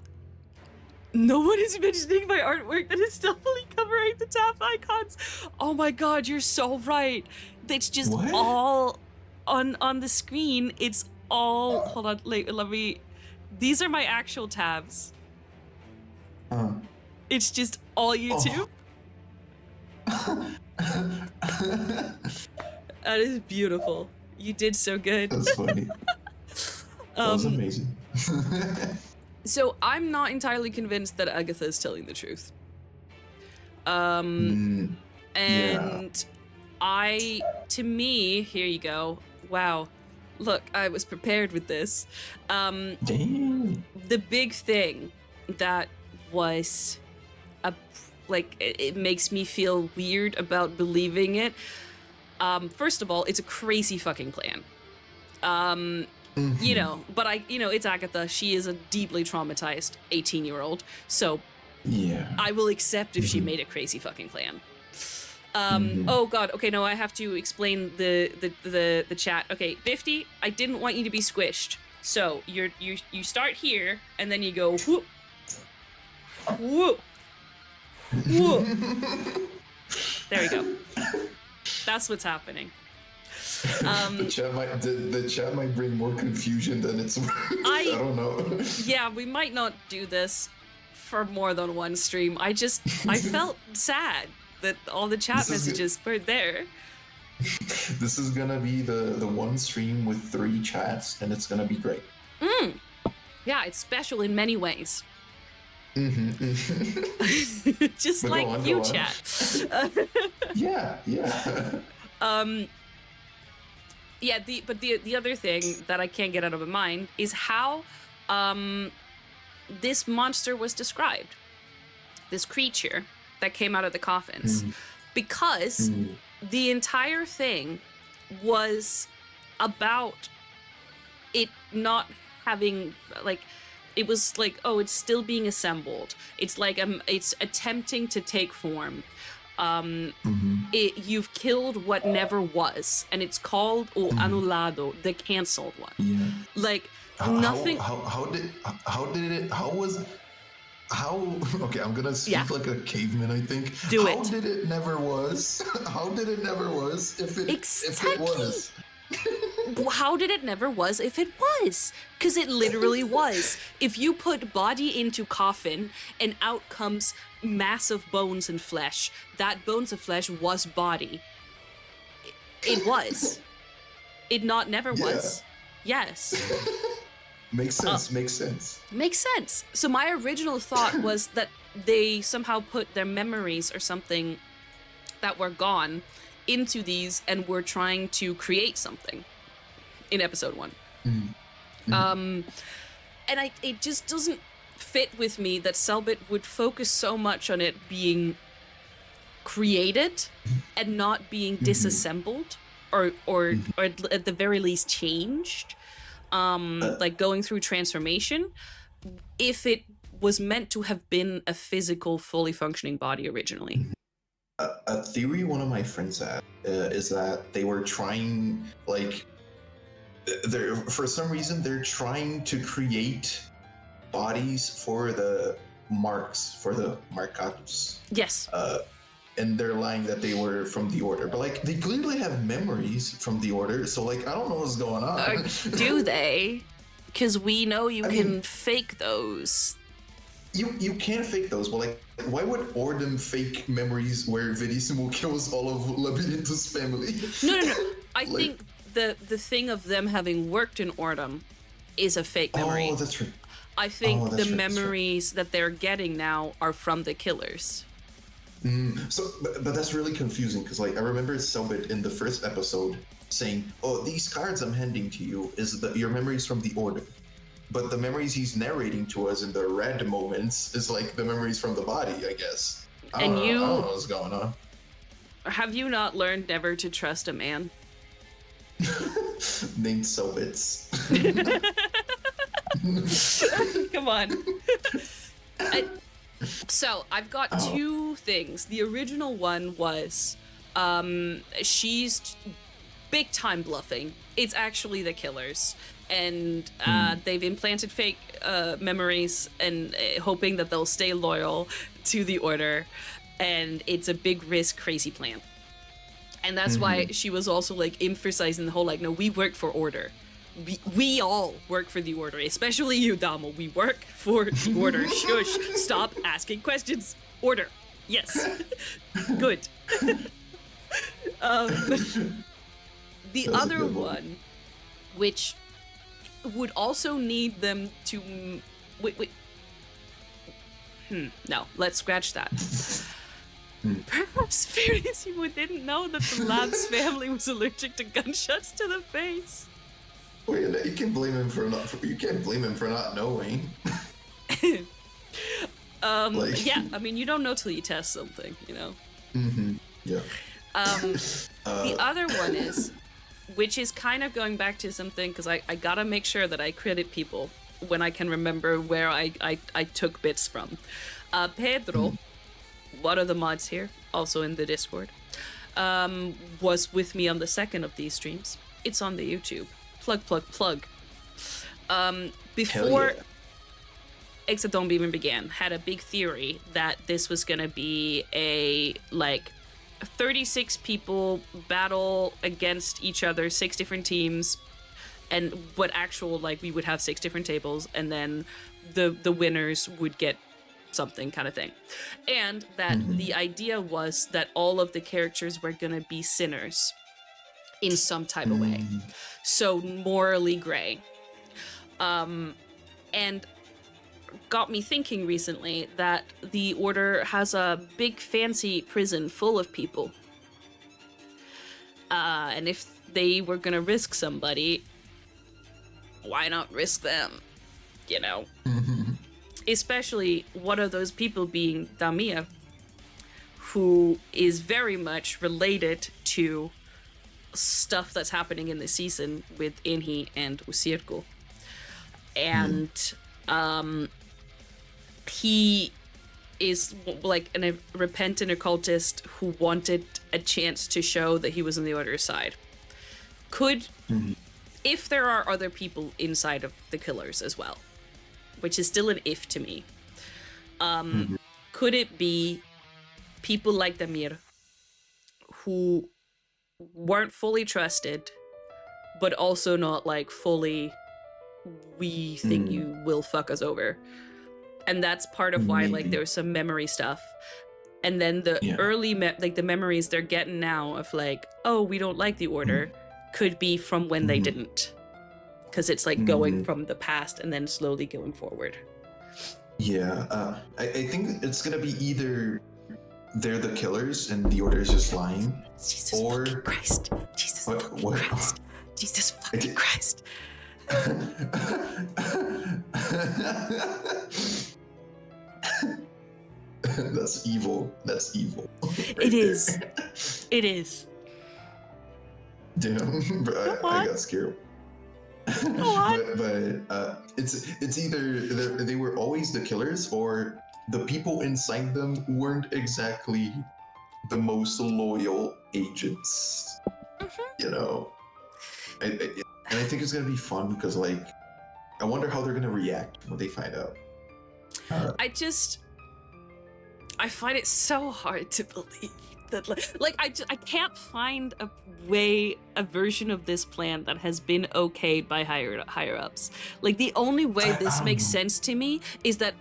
one is mentioning my artwork that is stealthily covering the tab icons. Oh my god, you're so right. It's just what? all on the screen. It's all. Hold on, let me. These are my actual tabs. It's just all YouTube. That is beautiful. You did so good. That's funny. That was amazing. So I'm not entirely convinced that Agatha is telling the truth. And to me, here you go. Wow. Look, I was prepared with this. Damn. The big thing that was it makes me feel weird about believing it. First of all, it's a crazy fucking plan. You know, but it's Agatha. She is a deeply traumatized 18-year-old. So yeah, I will accept if she made a crazy fucking plan. Oh god, okay, no, I have to explain the chat. Okay, 50, I didn't want you to be squished. So you start here and then you go whoop. Whoop. Whoop. There we go. That's what's happening. The chat might bring more confusion than it's worth. I don't know. Yeah, we might not do this for more than one stream. I felt sad that all the chat messages were there. This is gonna be the one stream with 3 chats, and it's gonna be great. Yeah, it's special in many ways. Mm-hmm. Just like you, chat. Yeah. Yeah, the other thing that I can't get out of my mind is how this monster was described. This creature that came out of the coffins. Because the entire thing was about it not having, like, It was like, oh, it's still being assembled. It's like it's attempting to take form. You've killed what never was, and it's called o anulado, the canceled one. Yeah. Like How okay, I'm gonna speak like a caveman, I think. Do how it. did it never was? How did it never was if it was? How did it never was if it was? Because it literally was. If you put body into coffin and out comes mass of bones and flesh, that bones of flesh was body. It was. It never was. Yes. Makes sense, makes sense. So my original thought was that they somehow put their memories or something that were gone into these and were trying to create something in episode 1. And it just doesn't fit with me that Cellbit would focus so much on it being created and not being disassembled or at the very least changed. Like going through transformation, if it was meant to have been a physical, fully functioning body originally. A theory one of my friends had is that they were trying, like, for some reason, they're trying to create bodies for the marks, for the marcatus. Yes. And they're lying that they were from the Order, but like they clearly have memories from the Order, so like I don't know what's going on. Do they? Because we know you can fake those. You can fake those, but like why would Ordem fake memories where Verissimo kills all of Labyrinth's family? No. I think the thing of them having worked in Ordem is a fake memory. Oh, that's true. I think the memories that they're getting now are from the killers. So, but that's really confusing because, like, I remember Cellbit in the first episode saying, "Oh, these cards I'm handing to you is your memories from the Order," but the memories he's narrating to us in the red moments is like the memories from the body, I guess. I don't know what's going on. Have you not learned never to trust a man? Named Cellbits. Come on. So I've got two things. The original one was she's big time bluffing. It's actually the killers, and they've implanted fake memories and hoping that they'll stay loyal to the Order, and it's a big risk, crazy plan. And that's why she was also like emphasizing the whole like, no, we work for Order. We all work for the Order, especially you, Damo. We work for the Order. Shush. Stop asking questions. Order. Yes. Good. The other one, which would also need them to... Wait. No, let's scratch that. Perhaps Verissimo didn't know that the Lab's family was allergic to gunshots to the face. Wait, you can't blame him for not knowing. Yeah, I mean, you don't know till you test something, you know. Yeah. The other one is, which is kind of going back to something, because I gotta make sure that I credit people when I can remember where I took bits from. Pedro, one of the mods here, also in the Discord, was with me on the second of these streams. It's on the YouTube. Plug. Before Hexatombe even began, had a big theory that this was gonna be a, like, 36 people battle against each other, 6 different teams, and we would have 6 different tables, and then the winners would get something kind of thing. And that the idea was that all of the characters were gonna be sinners in some type of way. So morally gray. And got me thinking recently that the Order has a big fancy prison full of people. And if they were gonna risk somebody, why not risk them? You know? Especially one of those people being Damia, who is very much related to stuff that's happening in the season with Henri and Usirko. And He is like a repentant occultist who wanted a chance to show that he was on the Order's side. Could, if there are other people inside of the killers as well, which is still an if to me, could it be people like Damir who weren't fully trusted, but also not like fully, we think you will fuck us over? And that's part of why like there's some memory stuff. And then the early like the memories they're getting now of like, oh, we don't like the Order, could be from when they didn't, because it's like going from the past and then slowly going forward. Yeah, I think it's gonna be either they're the killers and the Order is just lying, Jesus fucking Christ. Jesus fucking Christ. Jesus fucking Christ. That's evil. That's evil. Right it is. It is. Damn, but I got scared. but it's either they were always the killers, or the people inside them weren't exactly the most loyal agents. You know, and I think it's gonna be fun because like I wonder how they're gonna react when they find out. I find it so hard to believe that I can't find a version of this plan that has been okayed by higher ups. Like the only way this makes sense to me is that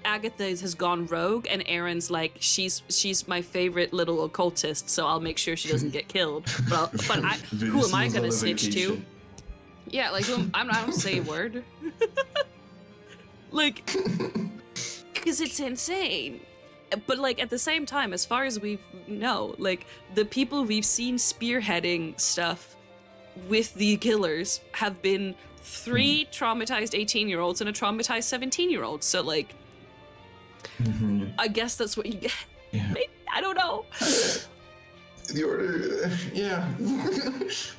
Agatha has gone rogue and Aaron's like, she's my favorite little occultist, so I'll make sure she doesn't get killed. But who am I gonna snitch to? Yeah, like I don't say a word. Like, because it's insane. But like at the same time, as far as we know, like the people we've seen spearheading stuff with the killers have been 3 traumatized 18-year-olds and a traumatized 17-year-old. So like, I guess that's what you get. Yeah. Maybe, I don't know. The Order, yeah,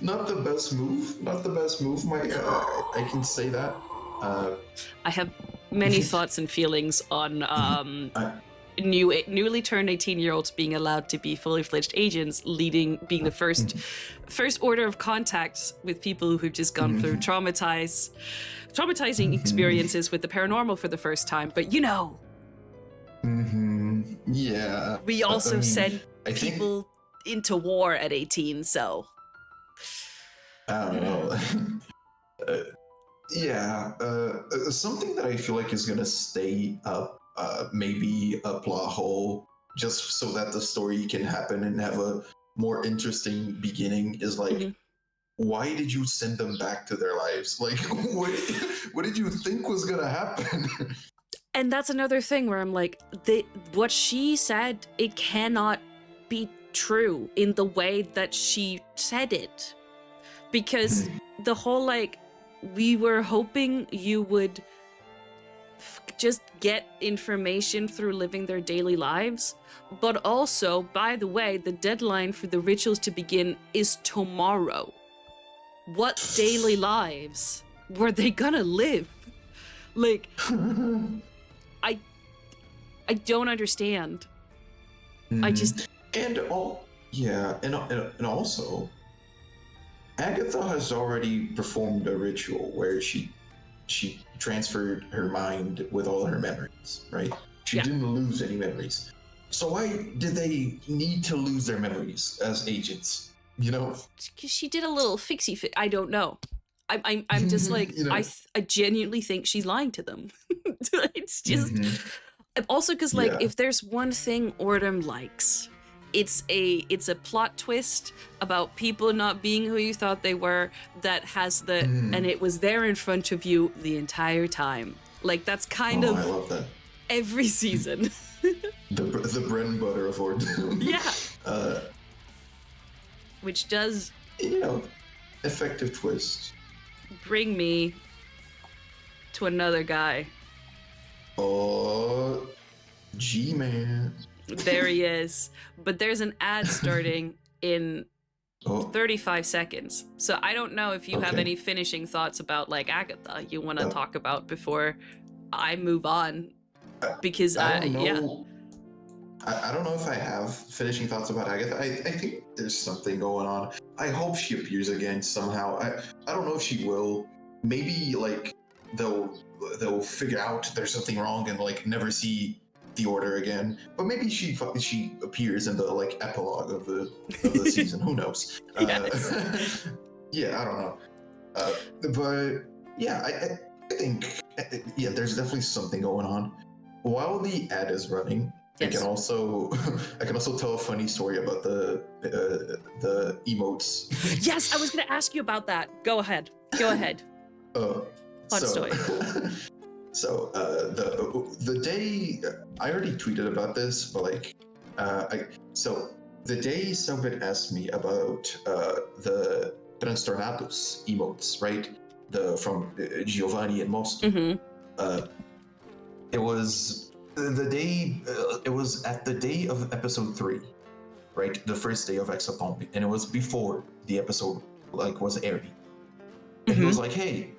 not the best move. Not the best move. I can say that. I have many thoughts and feelings on newly turned 18-year-olds being allowed to be fully fledged agents, being the first order of contact with people who've just gone through traumatizing experiences with the paranormal for the first time. But you know, yeah, we also send people into war at 18, so I don't know. Something that I feel like is gonna stay up, maybe a plot hole, just so that the story can happen and have a more interesting beginning, is like, why did you send them back to their lives? Like, what did you think was gonna happen? And that's another thing where I'm like, what she said, it cannot be true in the way that she said it. Because the whole like, we were hoping you would just get information through living their daily lives. But also, by the way, the deadline for the rituals to begin is tomorrow. What daily lives were they gonna live? Like, I don't understand. I just... And also, Agatha has already performed a ritual where she transferred her mind with all her memories, right? She didn't lose any memories. So why did they need to lose their memories as agents? You know? Because she did a little fixie fit. I don't know. I'm just like, you know? I genuinely think she's lying to them. It's just... Also, because like, if there's one thing Ordem likes, it's a plot twist about people not being who you thought they were, that has and it was there in front of you the entire time. Like, that's kind of I love that. Every season. the bread and butter of Ordem. Yeah. Which does, you know, effective twist. Bring me to another guy. Oh, G-Man. There he is. But there's an ad starting in 35 seconds. So I don't know if you have any finishing thoughts about like Agatha you want to talk about before I move on because I don't know. yeah. I don't know if I have finishing thoughts about Agatha. I think there's something going on. I hope she appears again somehow. I don't know if she will. Maybe like they'll figure out there's something wrong and like never see the Order again. But maybe she appears in the like epilogue of the season. Who knows? Yes. Yeah, I don't know. But yeah, I think yeah, there's definitely something going on. While the ad is running, yes. I can also tell a funny story about the emotes. Yes, I was gonna ask you about that. Go ahead. Fun story. So the day I already tweeted about this, but like the day Cellbit asked me about the Trastornados emotes, right? From Giovanni and most. Mm-hmm. It was the day. It was at the day of episode 3, right? The first day of Hexatombe, and it was before the episode like was airing. And he was like, "Hey,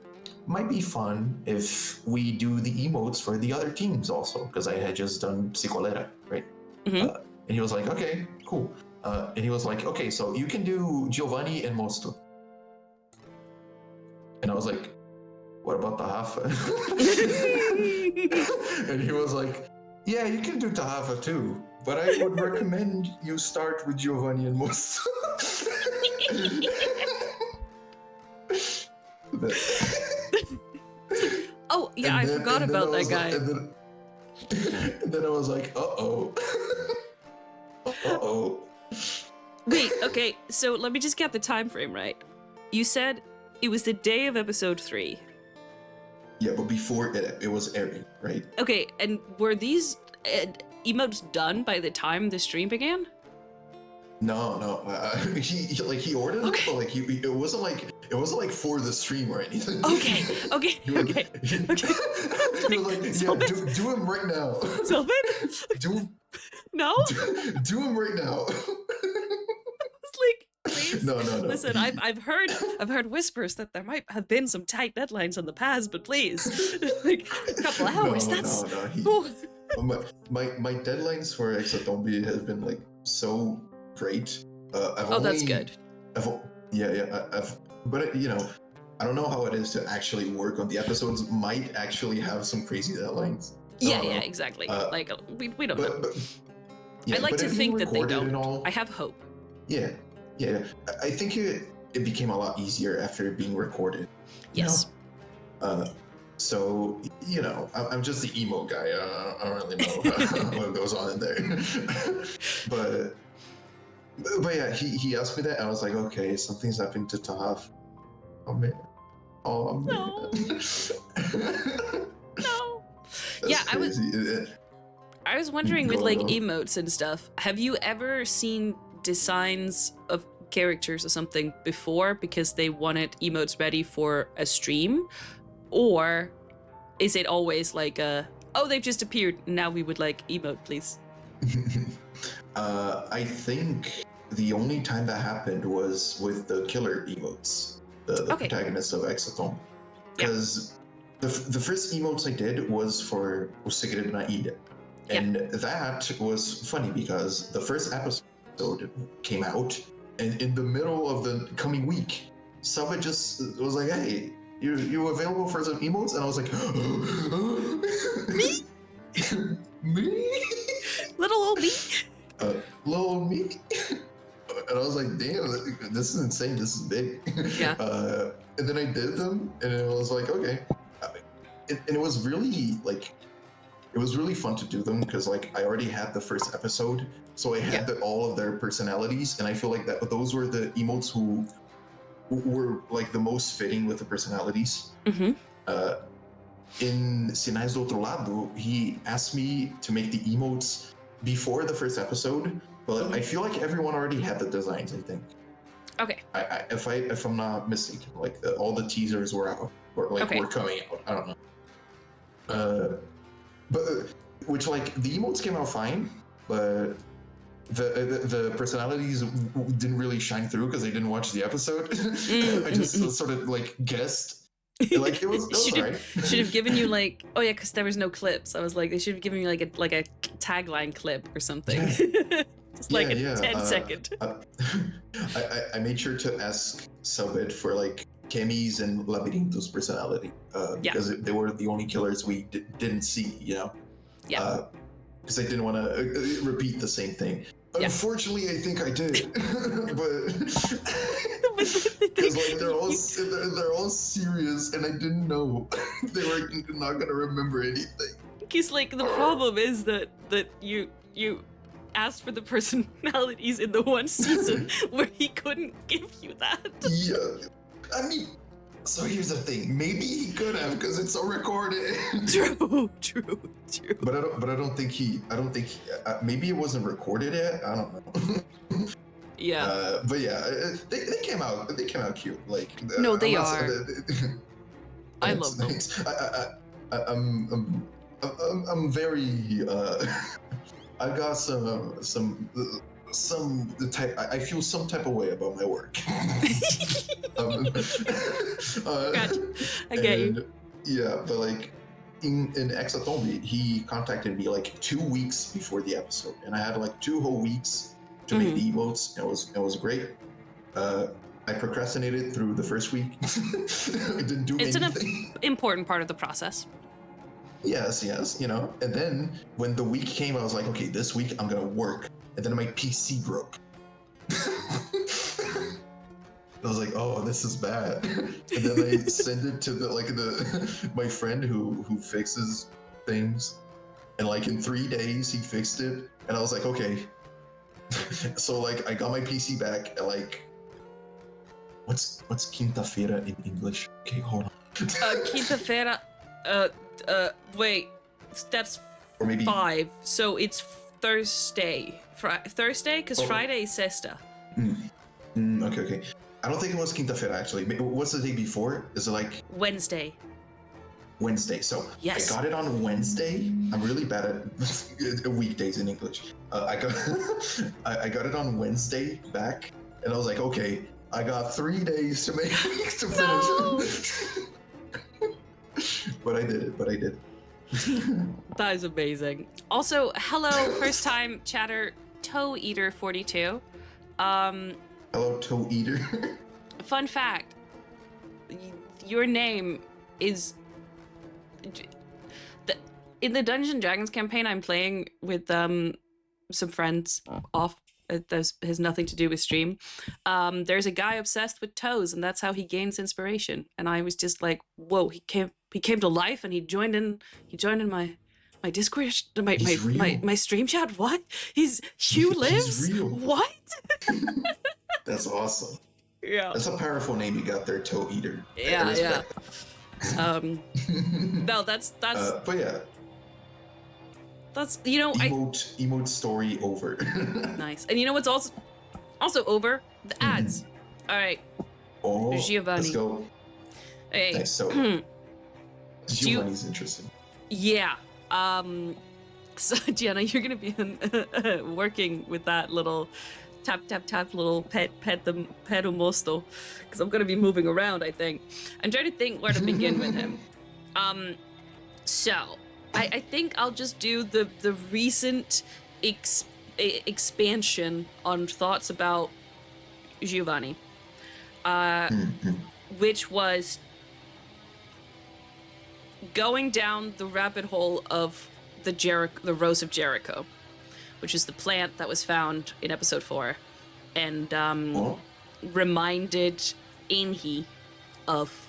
might be fun if we do the emotes for the other teams also, because I had just done Psicolera, right?" And he was like, "Okay, cool." And he was like, "Okay, so you can do Giovanni and Mosto." And I was like, "What about Tahafa?" And he was like, "Yeah, you can do Tahafa too, but I would recommend you start with Giovanni and Mosto." Oh, yeah, I forgot about that guy. And then I was like, uh-oh. Uh-oh. Wait, okay, so let me just get the time frame right. You said it was the day of episode 3. Yeah, but before it was airing, right? Okay, and were these emotes done by the time the stream began? No. He ordered them, but like it wasn't like for the stream or anything. Okay. He was like, yeah, do him right now. Cellbit? No? Do him right now. It's like, please. No. Listen, I've heard whispers that there might have been some tight deadlines on the past, but please, like a couple hours. No. My deadlines for Hexatombe has been like so great. That's good. But you know, I don't know how it is to actually work on the episodes. Might actually have some crazy deadlines. Yeah, exactly. Like we don't know. I like to think that they don't. I have hope. Yeah. I think it became a lot easier after being recorded. Yes. So, you know, I'm just the emo guy. I don't really know what goes on in there. But yeah, he asked me that, and I was like, okay, something's happened to Tahaf. Oh man. No. Yeah, crazy. I was wondering with like emotes and stuff, have you ever seen designs of characters or something before because they wanted emotes ready for a stream? Or is it always like they've just appeared, now we would like emote, please? I think the only time that happened was with the killer emotes, the protagonists of Hexatombe. Because the first emotes I did was for O Segredo na Ilha. And that was funny because the first episode came out, and in the middle of the coming week, Cellbit just was like, "Hey, you available for some emotes?" And I was like, Me? Me? Little old me? Little old me? And I was like, damn, this is insane. This is big. Yeah. And then I did them, and it was like, okay. And it was really like, it was really fun to do them because like I already had the first episode, so I had all of their personalities, and I feel like that those were the emotes who were like the most fitting with the personalities. Mm-hmm. In Sinais do Outro Lado, he asked me to make the emotes before the first episode, but I feel like everyone already had the designs, I think. Okay. If I'm not mistaken, like all the teasers were out, or like were coming out. I don't know. But which like the emotes came out fine, but the personalities didn't really shine through because I didn't watch the episode. I just sort of like guessed, Like it was should alright. have given you like, oh yeah, because there was no clips. I was like, they should have given you like a tagline clip or something. Just like a 10-second. I made sure to ask Cellbit for like Kemi's and Labirinto's personality because they were the only killers we didn't see, you know? Yeah. Because I didn't want to repeat the same thing. Yeah. Unfortunately, I think I did, but because like they're all serious, and I didn't know they were not gonna remember anything. Because like the problem is that you asked for the personalities in the one season where he couldn't give you that. Yeah, I mean, so here's the thing. Maybe he could have because it's all recorded. True. But I don't think he. Maybe it wasn't recorded yet. I don't know. Yeah. But yeah, they came out. They came out cute. Like no, they are. I love them. I'm very. I got I feel some type of way about my work. Gotcha. I get you. Yeah, but like in Hexatombe, he contacted me like 2 weeks before the episode, and I had like 2 whole weeks to make the emotes. It was great. I procrastinated through the first week. I didn't do anything. It's an important part of the process. Yes, you know. And then when the week came, I was like, okay, this week I'm gonna work. And then my PC broke. I was like, oh, this is bad. And then I sent it to my friend who fixes things. And like in 3 days he fixed it. And I was like, okay. So like I got my PC back at like what's quinta-feira in English? Okay, hold on. Quinta-feira, wait, that's or maybe 5. So it's Thursday. Thursday? Because Friday is Sexta. Okay. I don't think it was quinta-feira actually. What's the day before? Is it like Wednesday? So yes. I got it on Wednesday. I'm really bad at weekdays in English. I got it on Wednesday back, and I was like, okay, I got 3 days to finish it. But I did it. That is amazing. Also, hello, first time chatter, Toe Eater 42. Hello, Toe Eater. Fun fact: your name is in the Dungeons & Dragons campaign I'm playing with some friends off. That has nothing to do with stream. There's a guy obsessed with toes, and that's how he gains inspiration. And I was just like, whoa, he came to life, and he joined in my Discord, my stream chat. What? Hugh lives? He's real. What? That's awesome. Yeah. That's a powerful name you got there, Toe Eater. Yeah. No, that's. But yeah. That's emote story over. Nice. And you know what's also over? The ads. All right. Oh, Giovanni. Let's go. Hey. Nice. So Giovanni's interesting. Yeah. So Gianna, you're gonna be working with that little tap little pet mosto, because I'm gonna be moving around. I think I'm trying to think where to begin with him. So. I think I'll just do the recent expansion on thoughts about Giovanni, which was going down the rabbit hole of the Rose of Jericho, which is the plant that was found in episode 4, and reminded Henri of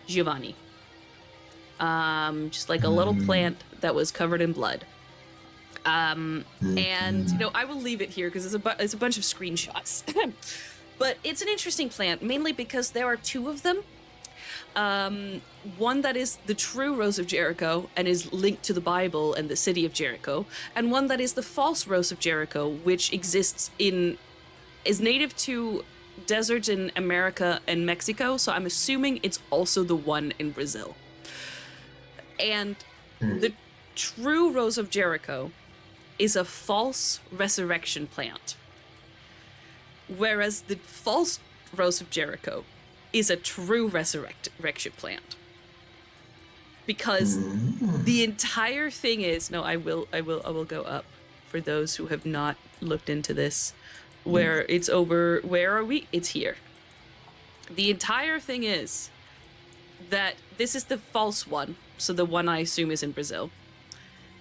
Giovanni. Just like a little plant that was covered in blood. And I will leave it here because it's a bunch of screenshots. But it's an interesting plant, mainly because there are 2 of them. One that is the true Rose of Jericho and is linked to the Bible and the city of Jericho, and one that is the false Rose of Jericho, which is native to deserts in America and Mexico. So I'm assuming it's also the one in Brazil. And the true Rose of Jericho is a false resurrection plant. Whereas the false Rose of Jericho is a true resurrection plant. Because the entire thing is, no, I will go up for those who have not looked into this. Where it's over, where are we? It's here. The entire thing is that this is the false one. So the one I assume is in Brazil.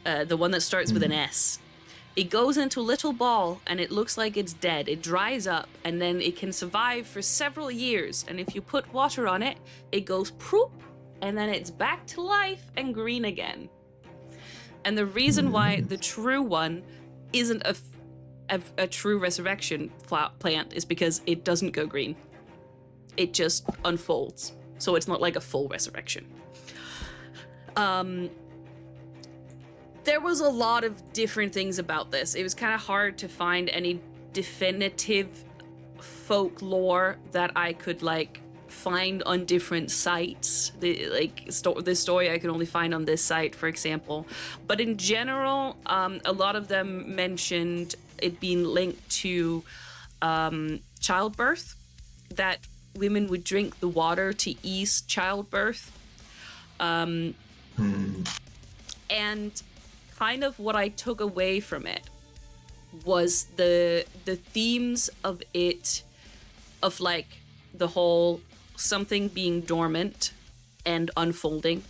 The one that starts with an S. It goes into a little ball and it looks like it's dead. It dries up and then it can survive for several years. And if you put water on it, it goes poop and then it's back to life and green again. And the reason why the true one isn't a true resurrection plant is because it doesn't go green. It just unfolds. So it's not like a full resurrection. There was a lot of different things about this. It was kind of hard to find any definitive folklore that I could like find on different sites. The story I could only find on this site, for example. But in general, a lot of them mentioned it being linked to childbirth, that women would drink the water to ease childbirth. And kind of what I took away from it was the themes of it, of like the whole something being dormant and unfolding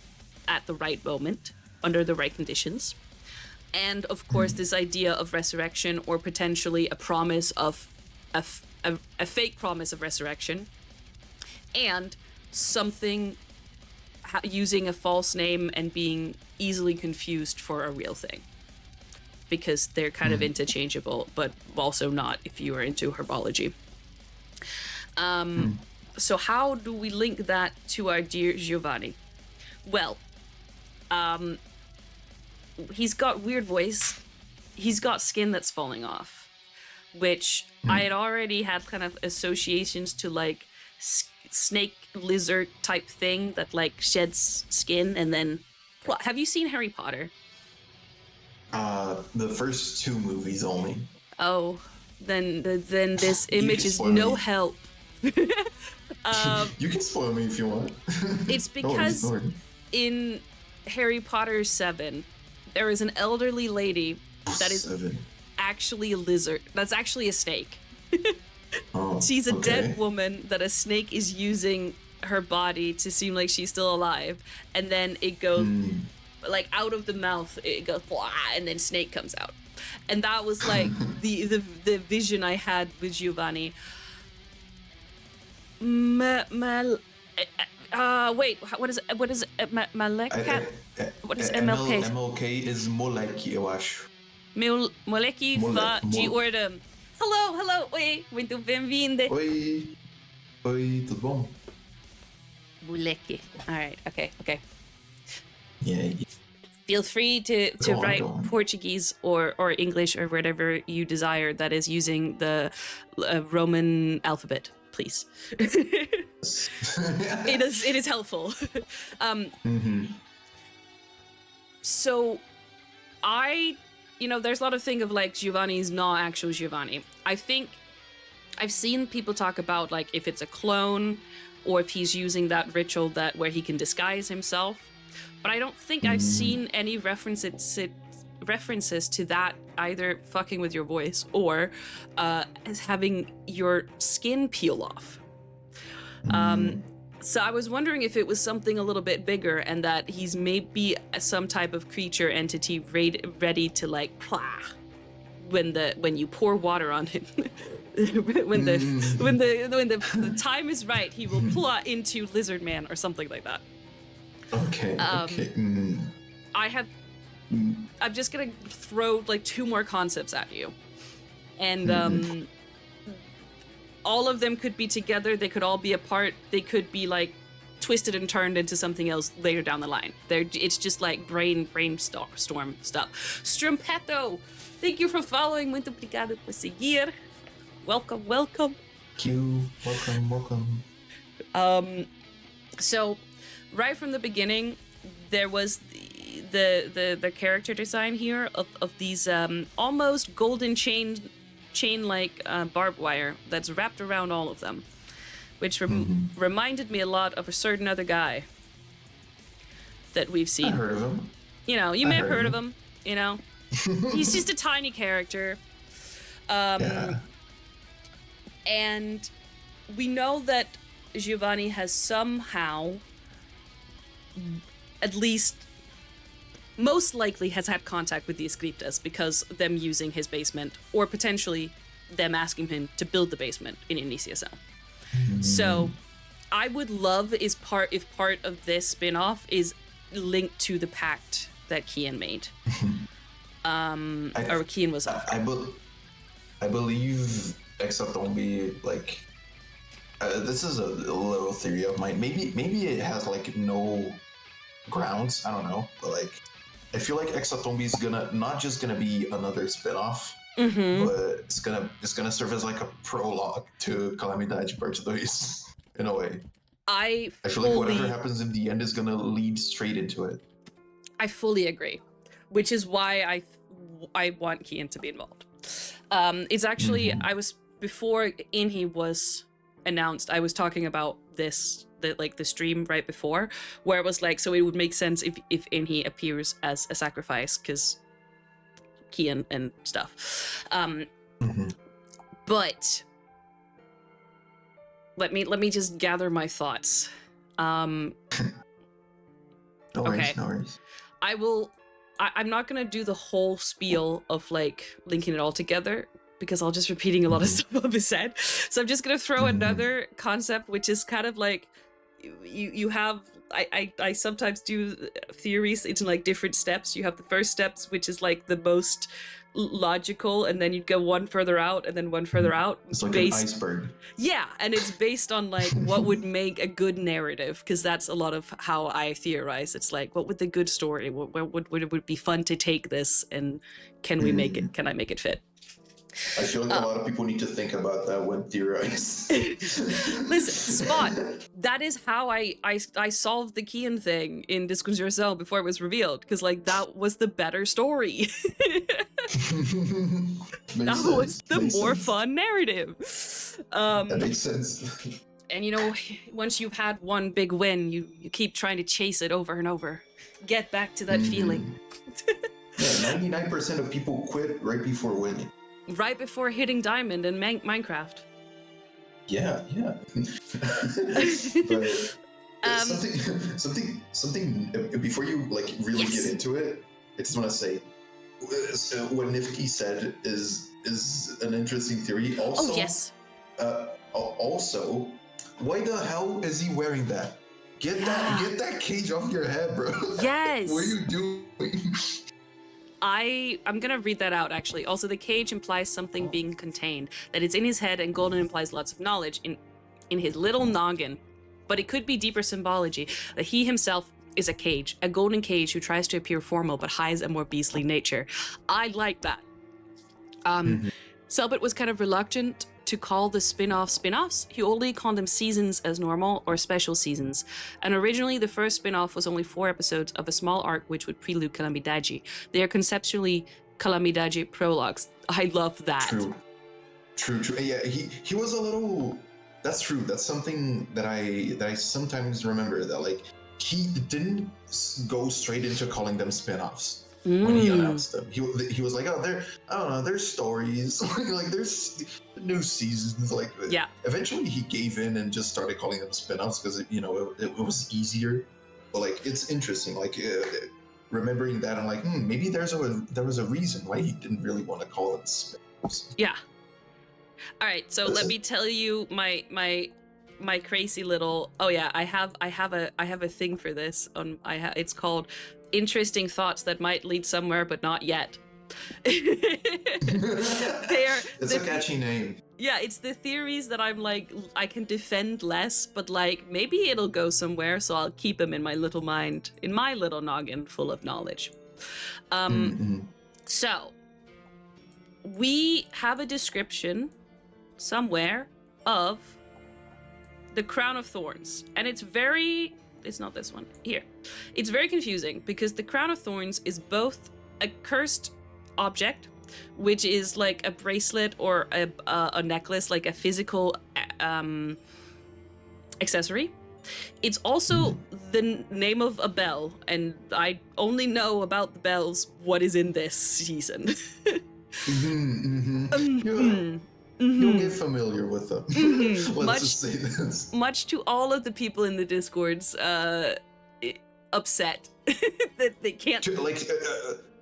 at the right moment under the right conditions. And of course, this idea of resurrection, or potentially a promise of a fake promise of resurrection, and something using a false name and being easily confused for a real thing, because they're kind of interchangeable, but also not if you are into herbology. So how do we link that to our dear Giovanni? Well, he's got weird voice. He's got skin that's falling off, which I had already had kind of associations to like snake lizard type thing that like sheds skin and then. Have you seen Harry Potter? The first 2 movies only. Oh, then this image is no help. You can spoil me if you want. It's because in Harry Potter 7, there is an elderly lady that is actually a lizard. That's actually a snake. She's a dead woman that a snake is using her body to seem like she's still alive, and then it goes like out of the mouth, it goes blah, and then snake comes out. And that was like the vision I had with Giovanni. Wait, what is Maleka? What is MLK? MLK is moleque, eu acho. Moleque de Ordem. Hello, oi, muito bem-vindo. Oi, tudo bom? Moleque. All right, okay. Yeah. Feel free to write Portuguese or English or whatever you desire that is using the Roman alphabet, please. It is helpful. So there's a lot of thing of like Giovanni's not actual Giovanni. I think I've seen people talk about like if it's a clone or if he's using that ritual where he can disguise himself. But I don't think I've seen any references to that either fucking with your voice or as having your skin peel off. So I was wondering if it was something a little bit bigger and that he's maybe some type of creature entity ready to like plah when you pour water on him. when the time is right, he will plah into lizard man or something like that. Okay. I'm just gonna throw like 2 more concepts at you, and all of them could be together. They could all be apart. They could be like twisted and turned into something else later down the line. It's just like brainstorm stuff. Strumpetto, thank you for following. Muito obrigado por seguir. Welcome. Thank you. Welcome. So, right from the beginning, there was the character design here of these almost golden chain like barbed wire that's wrapped around all of them. which reminded me a lot of a certain other guy that we've seen. I heard of him. You know, you may have heard of him, you know. He's just a tiny character. Yeah. And we know that Giovanni has somehow, at least most likely, has had contact with the Escritas because them using his basement, or potentially them asking him to build the basement in Iniciação. So I would love if part of this spin-off is linked to the pact that Kian made. Or Kian was off. I believe Hexatombe, like, this is a little theory of mine. Maybe it has like no grounds. I don't know, but like, I feel like Hexatombe is not just gonna be another spin-off, but it's gonna serve as like a prologue to Calamidade Part 2, in a way. I feel like whatever happens in the end is gonna lead straight into it. I fully agree, which is why I want Kian to be involved. It's actually, before Henri was announced, I was talking about the stream right before, where it was like, so it would make sense if Henri appears as a sacrifice, because Kian and stuff. But let me just gather my thoughts. No worries, okay. No worries. I'm not gonna do the whole spiel of like linking it all together, because I'll just repeating a lot of stuff I've said. So I'm just gonna throw another concept, which is kind of like you have. I sometimes do theories into like different steps. You have the first steps, which is like the most logical, and then you'd go one further out and then one further out. It's like an iceberg. Yeah, and it's based on like what would make a good narrative, because that's a lot of how I theorize. It's like, what would the good story? What would be fun to take this, and can we make it? Can I make it fit? I feel like a lot of people need to think about that when theorizing. Listen, Spot, that is how I solved the Kian thing in Disconcerto before it was revealed, because like that was the better story. That was the more fun narrative. That makes sense. And you know, once you've had one big win, you keep trying to chase it over and over. Get back to that feeling. Yeah, 99% of people quit right before winning. Right before hitting Diamond in Minecraft. Yeah. But something. Before you like really get into it, I just want to say what Nifty said is an interesting theory. Also, also, why the hell is he wearing that? Get that cage off your head, bro. Yes. What are you doing? I'm gonna read that out, actually. Also, the cage implies something being contained, that it's in his head, and golden implies lots of knowledge in his little noggin. But it could be deeper symbology, that he himself is a cage, a golden cage who tries to appear formal but hides a more beastly nature. I like that. Cellbit was kind of reluctant to call the spin-offs. He only called them seasons as normal, or special seasons. And originally the first spin-off was only 4 episodes of a small arc which would prelude Calamidade. They are conceptually Calamidade prologues. I love that. True. Yeah, he was a little. That's true. That's something that I sometimes remember, that like he didn't go straight into calling them spin-offs. When he announced them, he was like, "Oh, there's stories, like there's new seasons." Like, Eventually, he gave in and just started calling them spin-offs because it was easier. But like, it's interesting, like remembering that, I'm like, maybe there was a reason why he didn't really want to call them spin-offs. Yeah. All right, so let me tell you my crazy little. Oh yeah, I have a thing for this. It's called Interesting Thoughts That Might Lead Somewhere But Not Yet. It's a catchy name. Yeah, it's the theories that I'm like, I can defend less, but like maybe it'll go somewhere, so I'll keep them in my little mind, in my little noggin full of knowledge. So we have a description somewhere of the Crown of Thorns, and it's not this one here. It's very confusing because the Crown of Thorns is both a cursed object, which is like a bracelet or a necklace, like a physical accessory. It's also the name of a bell, and I only know about the bells what is in this season. You'll get familiar with them. Let's just say this. Much to all of the people in the Discords upset that they can't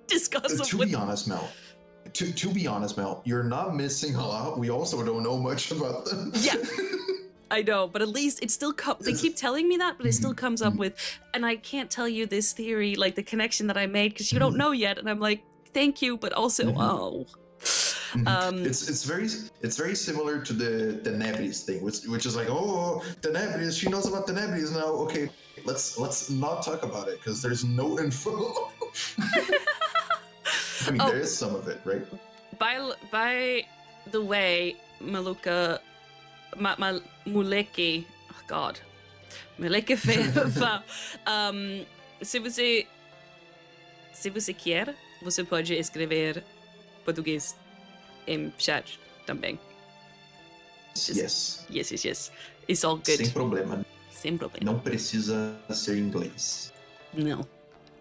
discuss them. To be honest, Mel, to be honest, Mel, you're not missing a lot. We also don't know much about them. Yeah. I know, but at least it still they keep telling me that, but it still comes up with, and I can't tell you this theory, like the connection that I made, because you don't know yet, and I'm like, thank you, but also, It's very similar to the Tenebris thing, which is like, oh, Tenebris, she knows about Tenebris now. Okay, let's not talk about it because there's no info. I mean, there is some of it, right? By the way, Maluka. Moleque, oh God, Moleque va. Se você quer, você pode escrever português em chat também. Yes. It's all good. Sem problema. Sem problema. Não precisa ser inglês. Não.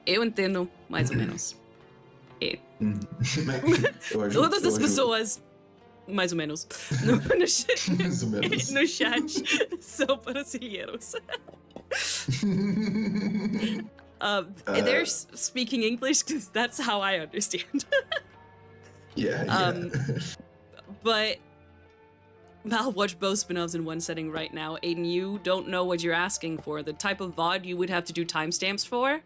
Eu entendo mais ou menos. Todas as pessoas. Mais ou menos. Mais ou menos. No chat são brasileiros. They're speaking English because that's how I understand. Yeah. But Mal watched both spin-offs in one setting right now, and you don't know what you're asking for. The type of VOD you would have to do timestamps for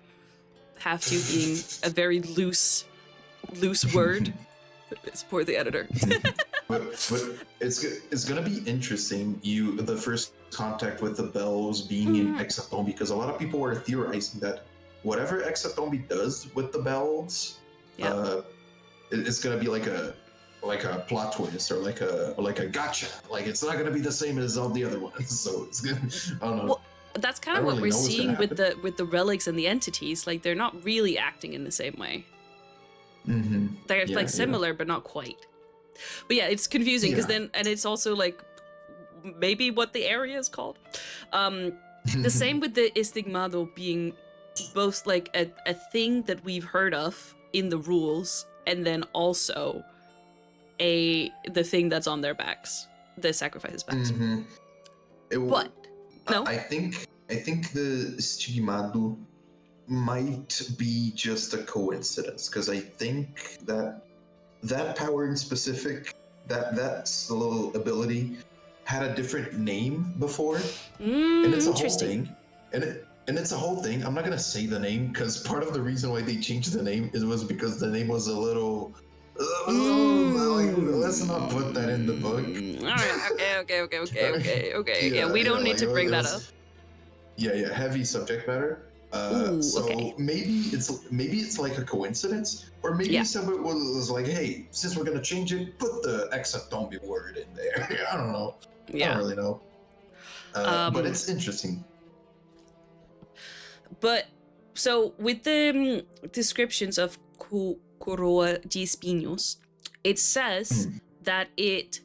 have to being a very loose word. Support the editor. But it's gonna be interesting. The first contact with the bells being in Hexatombe, because a lot of people were theorizing that whatever Hexatombe does with the bells, it's gonna be like a plot twist or like a gotcha. Like it's not gonna be the same as all the other ones. So it's gonna, I don't know. Well, that's kind of what we're seeing with the relics and the entities. Like they're not really acting in the same way. They're similar, but not quite. But yeah, it's confusing because and it's also like maybe what the area is called. The same with the Estigmado being both like a thing that we've heard of in the rules, and then also the thing that's on their backs, the sacrifices backs. But no, I think the Estigmado might be just a coincidence, because I think that power in specific, that little ability had a different name before, and it's a whole thing. And it's a whole thing. I'm not gonna say the name because part of the reason why they changed the name was because the name was a little. Like, let's not put that in the book. All right. Okay. Yeah, we don't need to bring that up. Yeah. Heavy subject matter. Maybe it's like a coincidence, or maybe someone was like, hey, since we're gonna change it, put the Hexatombe word in there. I don't know. I don't really know. But it's interesting. But so with the descriptions of Coroa de Espinhos, it says that it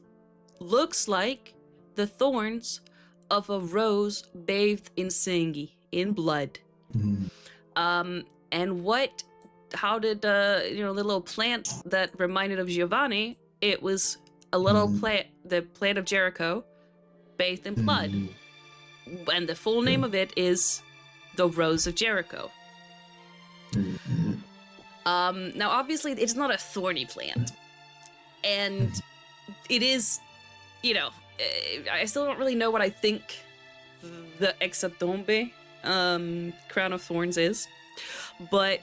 looks like the thorns of a rose bathed in sangue, in blood. And how did the little plant that reminded of Giovanni? It was a little plant, the plant of Jericho, bathed in blood. And the full name of it is the Rose of Jericho. Now, obviously, it's not a thorny plant, and it is, I still don't really know what I think the Hexatombe crown of thorns is, but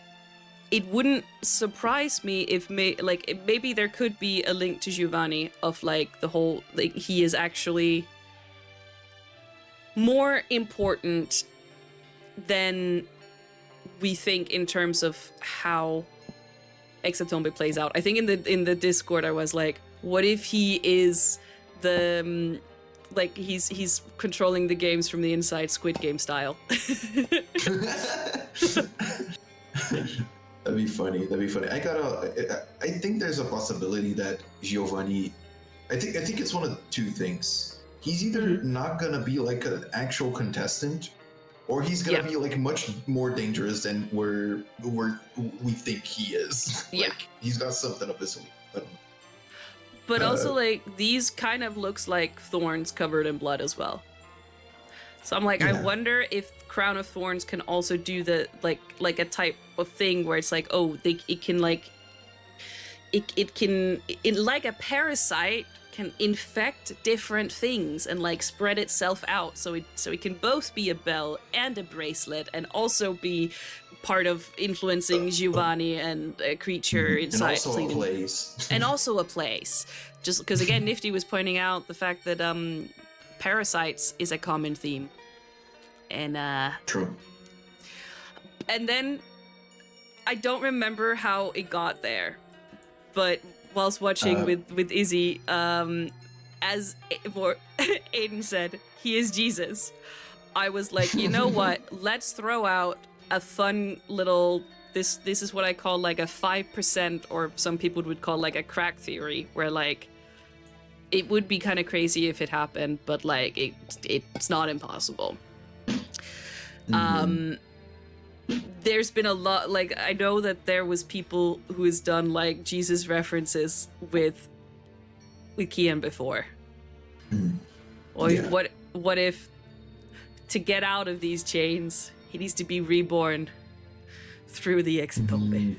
it wouldn't surprise me if maybe there could be a link to Giovanni of like the whole, like he is actually more important than we think in terms of how Hexatombe plays out. I think in the Discord I was like, what if he is the like he's controlling the games from the inside, Squid Game style. That'd be funny. I think there's a possibility that Giovanni. I think it's one of two things. he's either not gonna be like an actual contestant, or he's gonna be like much more dangerous than we think he is. Like, he's got something up his sleeve. But also, like, these kind of looks like thorns covered in blood as well. So I'm like, I wonder if Crown of Thorns can also do the like a type of thing where it's like, oh, it can like it like a parasite can infect different things and like spread itself out, so it can both be a bell and a bracelet and also be part of influencing Giovanni and a creature inside, and also a place. And also a place. Just because, again, Nifty was pointing out the fact that parasites is a common theme, and true. And then I don't remember how it got there, but whilst watching with Izzy, as Aiden said, he is Jesus. I was like, you know what? Let's throw out a fun little. This is what I call like a 5%, or some people would call like a crack theory, where like it would be kind of crazy if it happened, but like it's not impossible. There's been a lot, like, I know that there was people who has done like Jesus references with Kian before. Or what if to get out of these chains he needs to be reborn through the Hexatombe?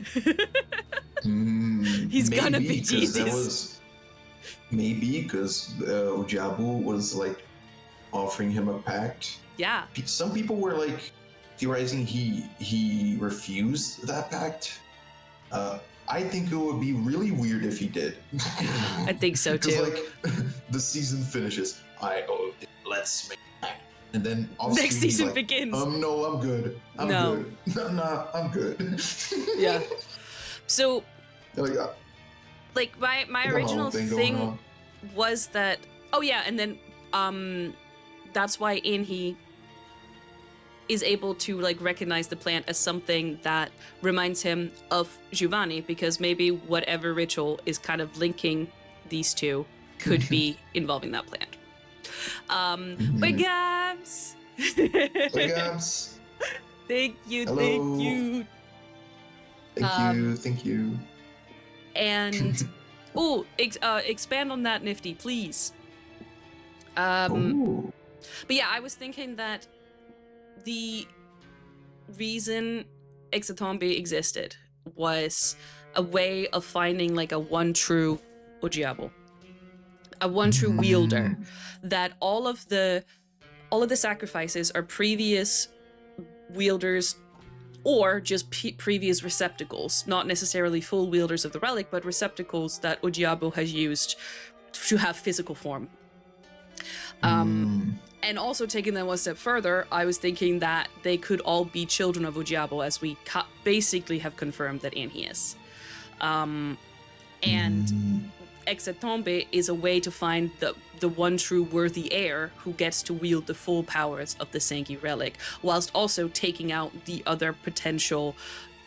He's gonna be Jesus. Maybe because Diabo was like offering him a pact. Yeah. Some people were like theorizing he refused that pact. I think it would be really weird if he did. I think so too. Like the season finishes. Let's make a pact. And then next season begins. No, I'm good. I'm good. No, I'm good. Yeah. So like my original thing was that, oh yeah, and then that's why Henri is able to like recognize the plant as something that reminds him of Giovanni, because maybe whatever ritual is kind of linking these two could be involving that plant. But Gabs! Hey Gabs! Thank you, hello. Thank you. And expand on that, Nifty, please. But yeah, I was thinking that the reason Hexatombe existed was a way of finding like a one true Diabo, a one true wielder, that all of the sacrifices are previous wielders or just previous receptacles, not necessarily full wielders of the relic, but receptacles that Diabo has used to have physical form. And also taking them one step further, I was thinking that they could all be children of Diabo, as we basically have confirmed that Henri is. And Hexatombe is a way to find the one true worthy heir who gets to wield the full powers of the Senki relic, whilst also taking out the other potential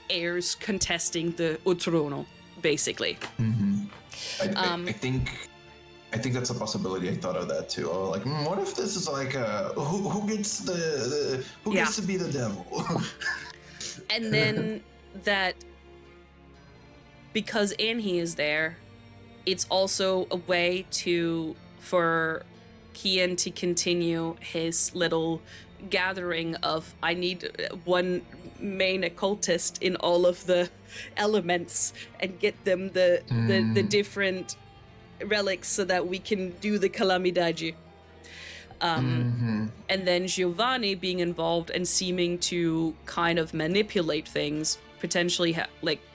heirs contesting the Utrono, basically. I think that's a possibility. I thought of that too. I was like, what if this is like who gets gets to be the devil? And then that because Henri is there, it's also a way for Kian to continue his little gathering of, I need one main occultist in all of the elements and get them the different relics so that we can do the Calamidade. And then Giovanni being involved and seeming to kind of manipulate things, potentially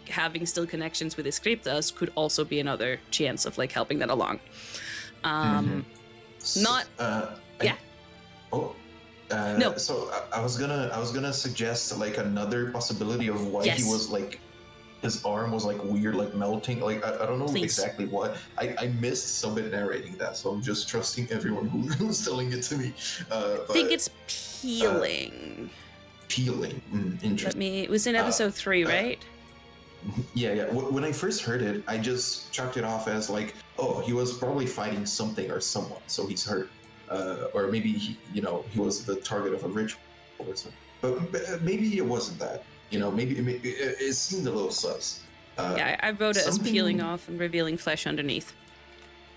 having still connections with his cryptas, could also be another chance of like helping that along. No. So I was gonna suggest like another possibility of why he was like, his arm was like weird, like melting. Like I don't know exactly what. I missed Cellbit narrating that, so I'm just trusting everyone who's telling it to me. I think it's peeling. Interesting. It was in episode 3, right? Yeah. When I first heard it, I just chalked it off as like, oh, he was probably fighting something or someone, so he's hurt. or maybe he was the target of a ritual or something. But maybe it wasn't that. Maybe it seemed a little sus. Yeah, I wrote it as peeling off and revealing flesh underneath.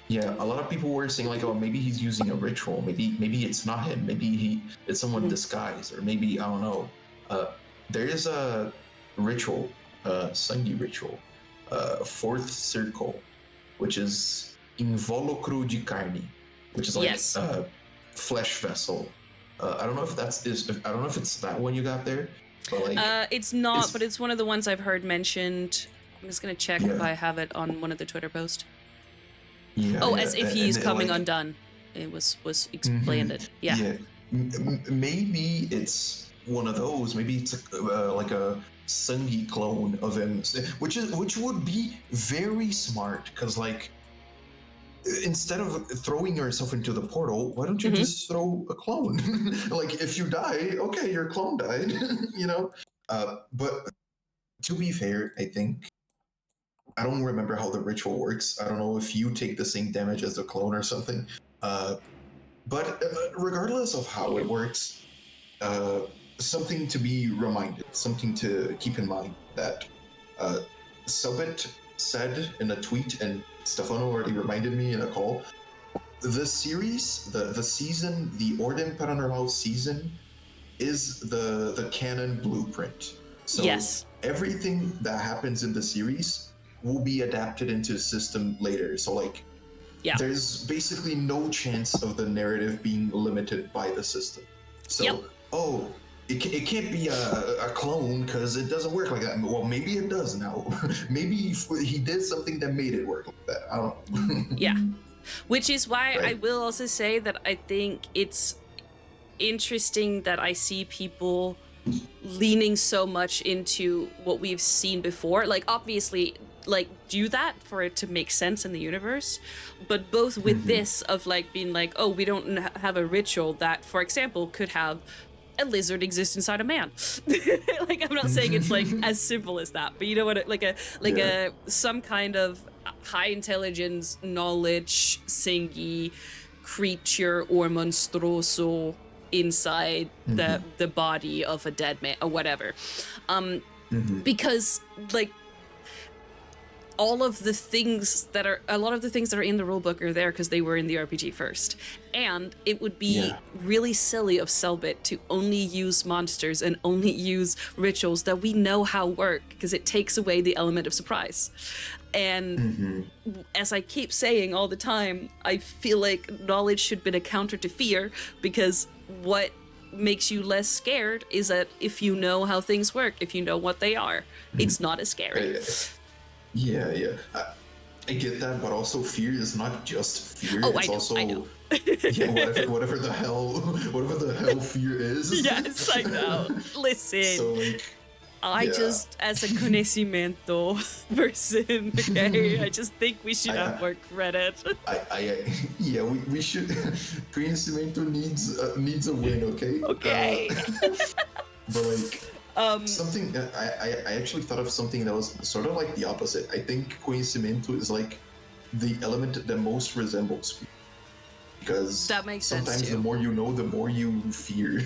Yeah, a lot of people were saying like, oh, maybe he's using a ritual. Maybe it's not him. Maybe it's someone disguised, or maybe I don't know. There is a ritual, Sangi ritual, fourth circle, which is involucro de carne, which is like flesh vessel. I don't know if I don't know if it's that one you got there, but like it's not, but it's one of the ones I've heard mentioned. I'm just gonna check if I have it on one of the Twitter posts. Yeah, as if he's coming undone. It was explained it. Yeah. Maybe it's one of those. Maybe it's like a Sangi clone of him, which would be very smart, because like instead of throwing yourself into the portal, why don't you just throw a clone? Like if you die, okay, your clone died, But to be fair, I think I don't remember how the ritual works. I don't know if you take the same damage as the clone or something. But regardless of how it works, something to be reminded, something to keep in mind that Cellbit said in a tweet, and Stefano already reminded me in a call, the series, the season, the Ordem Paranormal season is the canon blueprint. So everything that happens in the series will be adapted into a system later. So like, there's basically no chance of the narrative being limited by the system. So, it can't be a clone because it doesn't work like that. Well, maybe it does now. Maybe he did something that made it work like that. I don't know. Yeah. Which is why I will also say that I think it's interesting that I see people leaning so much into what we've seen before. Like, obviously, like, do that for it to make sense in the universe, but both with this of like being like, oh, we don't have a ritual that, for example, could have a lizard exist inside a man. Like, I'm not saying it's like as simple as that, but you know what, a some kind of high intelligence knowledge Sangi creature or monstruoso inside the body of a dead man or whatever. Because like a lot of the things that are in the rulebook are there because they were in the RPG first. And it would be really silly of Cellbit to only use monsters and only use rituals that we know how work, because it takes away the element of surprise. And as I keep saying all the time, I feel like knowledge should be a counter to fear, because what makes you less scared is that if you know how things work, if you know what they are, it's not as scary. Yeah. I get that, but also fear is not just fear. I know. Whatever the hell fear is. Yes, I know. Listen. So like, I just, as a conocimiento person, okay, I just think we should have more credit. We should. Conocimiento needs a win, okay? Okay. But like, something I actually thought of something that was sort of like the opposite. I think conocimiento is like the element that most resembles fear, because that makes sense sometimes too. The more you know, the more you fear.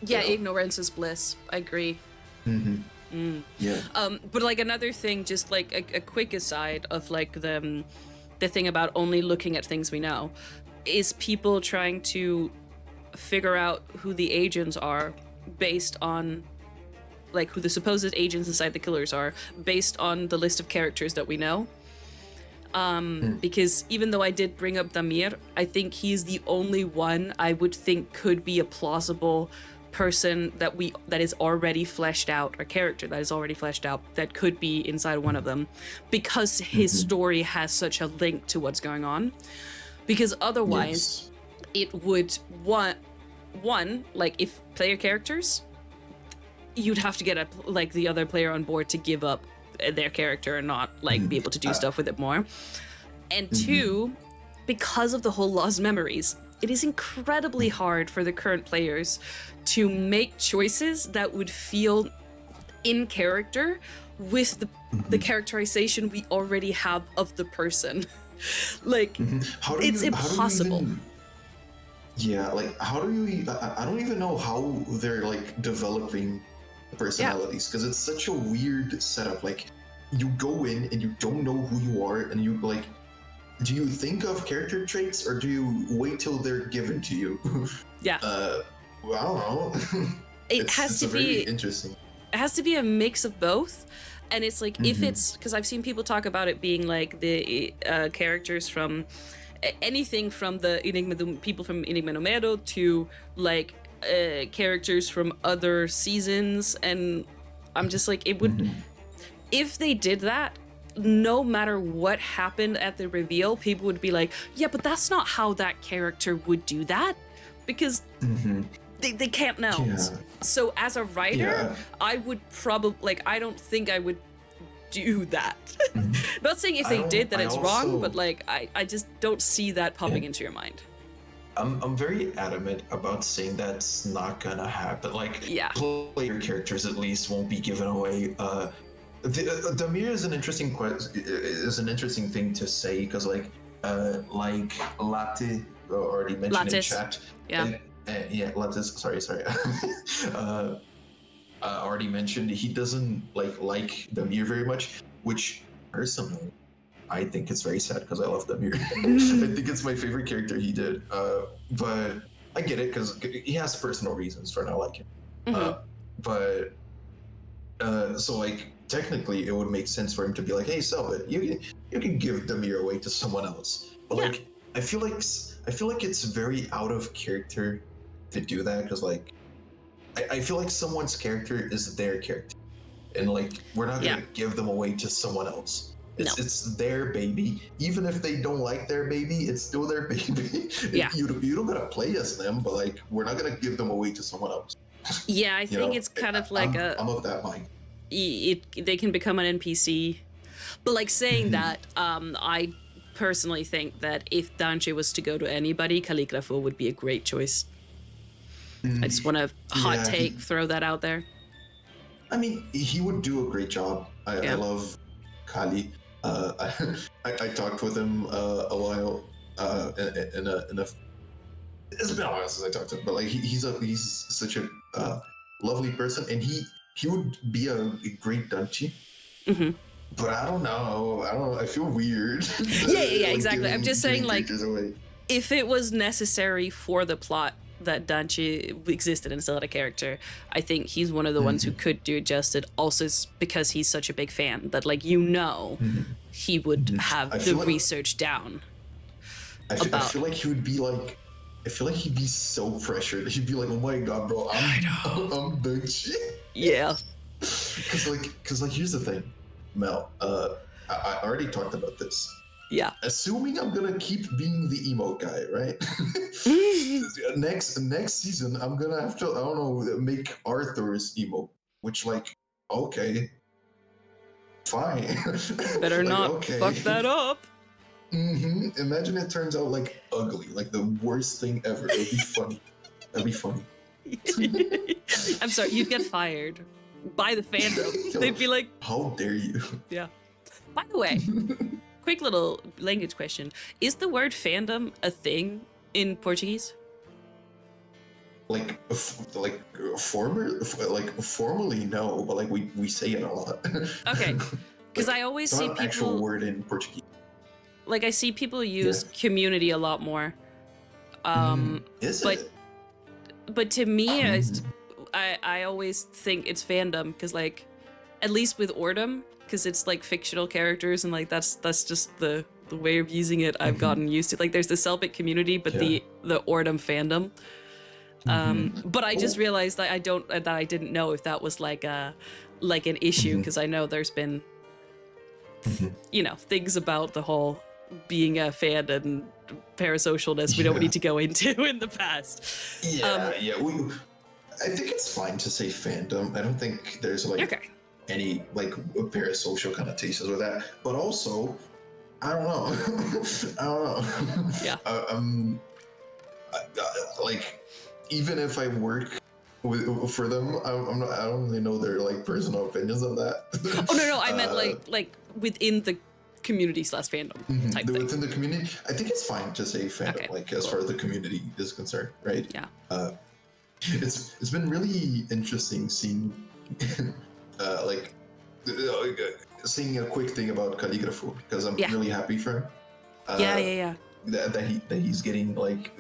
Ignorance is bliss. I agree. Yeah. But like another thing, just like a quick aside of like the thing about only looking at things we know, is people trying to figure out who the agents are based on, like, who the supposed agents inside the killers are based on the list of characters that we know. Because even though I did bring up Damir, I think he's the only one I would think could be a plausible person that is already fleshed out, or character that is already fleshed out, that could be inside one of them, because his story has such a link to what's going on. Because otherwise, it would one, like, if player characters, you'd have to get the other player on board to give up their character and not like be able to do stuff with it more. And two, because of the whole lost memories, it is incredibly hard for the current players to make choices that would feel in character with the characterization we already have of the person. Like, it's impossible. Yeah, like how do you? I don't even know how they're like developing personalities because it's such a weird setup. Like you go in and you don't know who you are, and you like, do you think of character traits or do you wait till they're given to you? Yeah. Well, I don't know. It has to very be interesting. It has to be a mix of both. And it's like, if it's, because I've seen people talk about it being like the characters from anything from the people from Enigma Numero to like characters from other seasons. And I'm just like, it would, if they did that, no matter what happened at the reveal, people would be like, yeah, but that's not how that character would do that. Because they can't know. Yeah. So as a writer, I would probably, like, I don't think I would do that. Not saying if they did that it's wrong, but like, I just don't see that popping into your mind. I'm very adamant about saying that's not gonna happen. Like, player characters at least won't be given away. Damir is an interesting thing to say because like Latte already mentioned in chat. Yeah, Lattes. Sorry. Already mentioned he doesn't like Damir very much, which personally I think it's very sad because I love Damir. I think it's my favorite character he did. But I get it because he has personal reasons for not liking him. But so like technically it would make sense for him to be like, hey, Cellbit, you can give Damir away to someone else. But like I feel like it's very out of character to do that because like I feel like someone's character is their character, and like we're not gonna give them away to someone else. It's their baby. Even if they don't like their baby, it's still their baby. You don't gotta play as them, but like we're not gonna give them away to someone else. Yeah, I think it's kind of like I'm of that mind. They can become an NPC, but like saying that, I personally think that if Dante was to go to anybody, Caligrafo would be a great choice. I just want to throw that out there. I mean, he would do a great job. I love Kali. I talked with him a while. It's been a while since I talked to him, but like he's such a lovely person, and he would be a great Dante. But I don't know. I feel weird. Yeah, exactly. I'm just saying, like, if it was necessary for the plot that Dante existed and still had a character, I think he's one of the ones who could do it justice. Also, because he's such a big fan that, like, he would have the research down. I feel like he would be like, I feel like he'd be so pressured. He'd be like, oh my god, bro, I'm Dante. Yeah. Because here's the thing, Mel. I already talked about this. Yeah. Assuming I'm gonna keep being the emo guy, right? next season, I'm gonna have to, I don't know, make Arthur's emo. Which, like, okay, fine. Better like, not fuck that up. Imagine it turns out like ugly, like the worst thing ever. It'd be funny. That'd be funny. I'm sorry, you'd get fired by the fandom. They'd be like, how dare you? Yeah. By the way, quick little language question. Is the word fandom a thing in Portuguese? Formally no, but like we say it a lot. Okay. Because I always see people, actual word in Portuguese. Like I see people use community a lot more. Is it? But to me, I always think it's fandom because, like, at least with Ordem, because it's like fictional characters and like that's just the way of using it. I've gotten used to. Like, there's the Cellbit community, but the Ordem fandom. But I just realized that I didn't know if that was like an issue because I know there's been things about the whole being a fan and parasocialness we don't need to go into in the past. I think it's fine to say fandom. I don't think there's like any like parasocial connotations with that. But also, I don't know. Yeah. Like, even if I work for them, I don't really know their like personal opinions on that. Oh no, I meant like within the community/fandom type thing. Within the community, I think it's fine to say fandom, Okay, like as far as the community is concerned, right? Yeah. It's been really interesting seeing, like, seeing a quick thing about Caligrafo because I'm really happy for him. Yeah. That he's getting like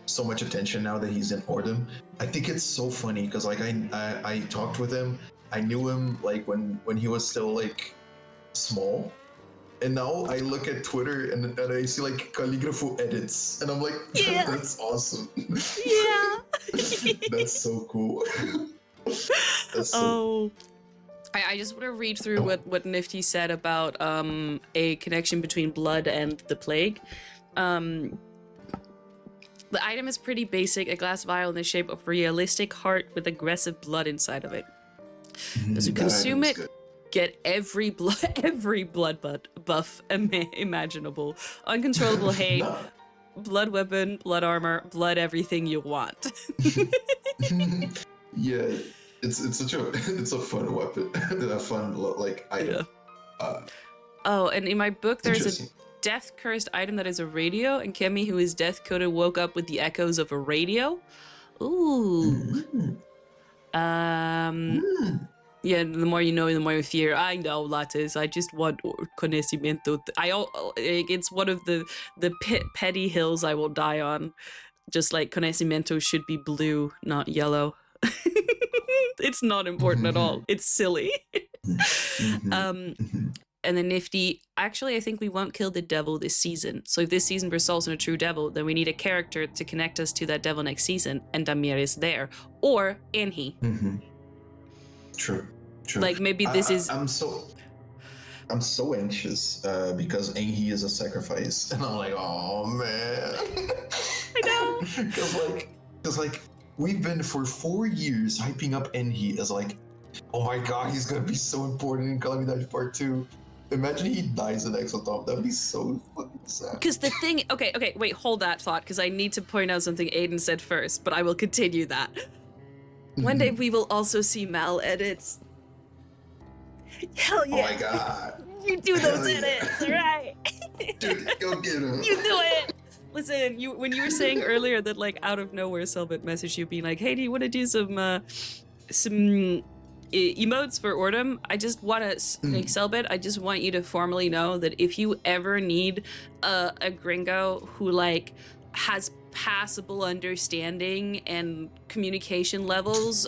so much attention now that he's in Ordem. I think it's so funny because like I talked with him. I knew him like when he was still like small, and now I look at Twitter and I see like Caligrafo edits, and I'm like, that's awesome. Yeah. That's so cool. That's so. I just want to read through what Nifty said about a connection between blood and the plague. The item is pretty basic, a glass vial in the shape of a realistic heart with aggressive blood inside of it. Those who consume it get every blood buff imaginable. Uncontrollable hate, blood weapon, blood armor, blood everything you want. Yeah. It's a fun weapon, a fun like item. Yeah. And in my book, there's a death-cursed item that is a radio, and Kemi, who is death-coded, woke up with the echoes of a radio. Ooh. Yeah, the more you know, the more you fear. I know, Lattes. I just want conocimiento. It's one of the petty hills I will die on. Just like conocimiento should be blue, not yellow. It's not important at all. It's silly. And then Nifty, actually, I think we won't kill the devil this season. So if this season results in a true devil, then we need a character to connect us to that devil next season, and Damir is there. Or Henri. True. Like maybe this is... I'm so anxious because Henri is a sacrifice. And I'm like, oh man. I know. Because like, we've been for 4 years hyping up Henri as like, oh my god, he's gonna be so important in Calamidade Part 2. Imagine he dies in Hexatombe. That'd be so fucking sad. Because the thing, okay, wait, hold that thought, because I need to point out something Aiden said first, but I will continue that. One day we will also see Mal edits. Hell yeah. Oh my god. You do those edits, right? Dude, go get him. You do it. Listen, when you were saying earlier that like out of nowhere Cellbit messaged you being like, hey, do you want to do some emotes for Ordem? I just want to, like, Cellbit, I just want you to formally know that if you ever need a gringo who like has passable understanding and communication levels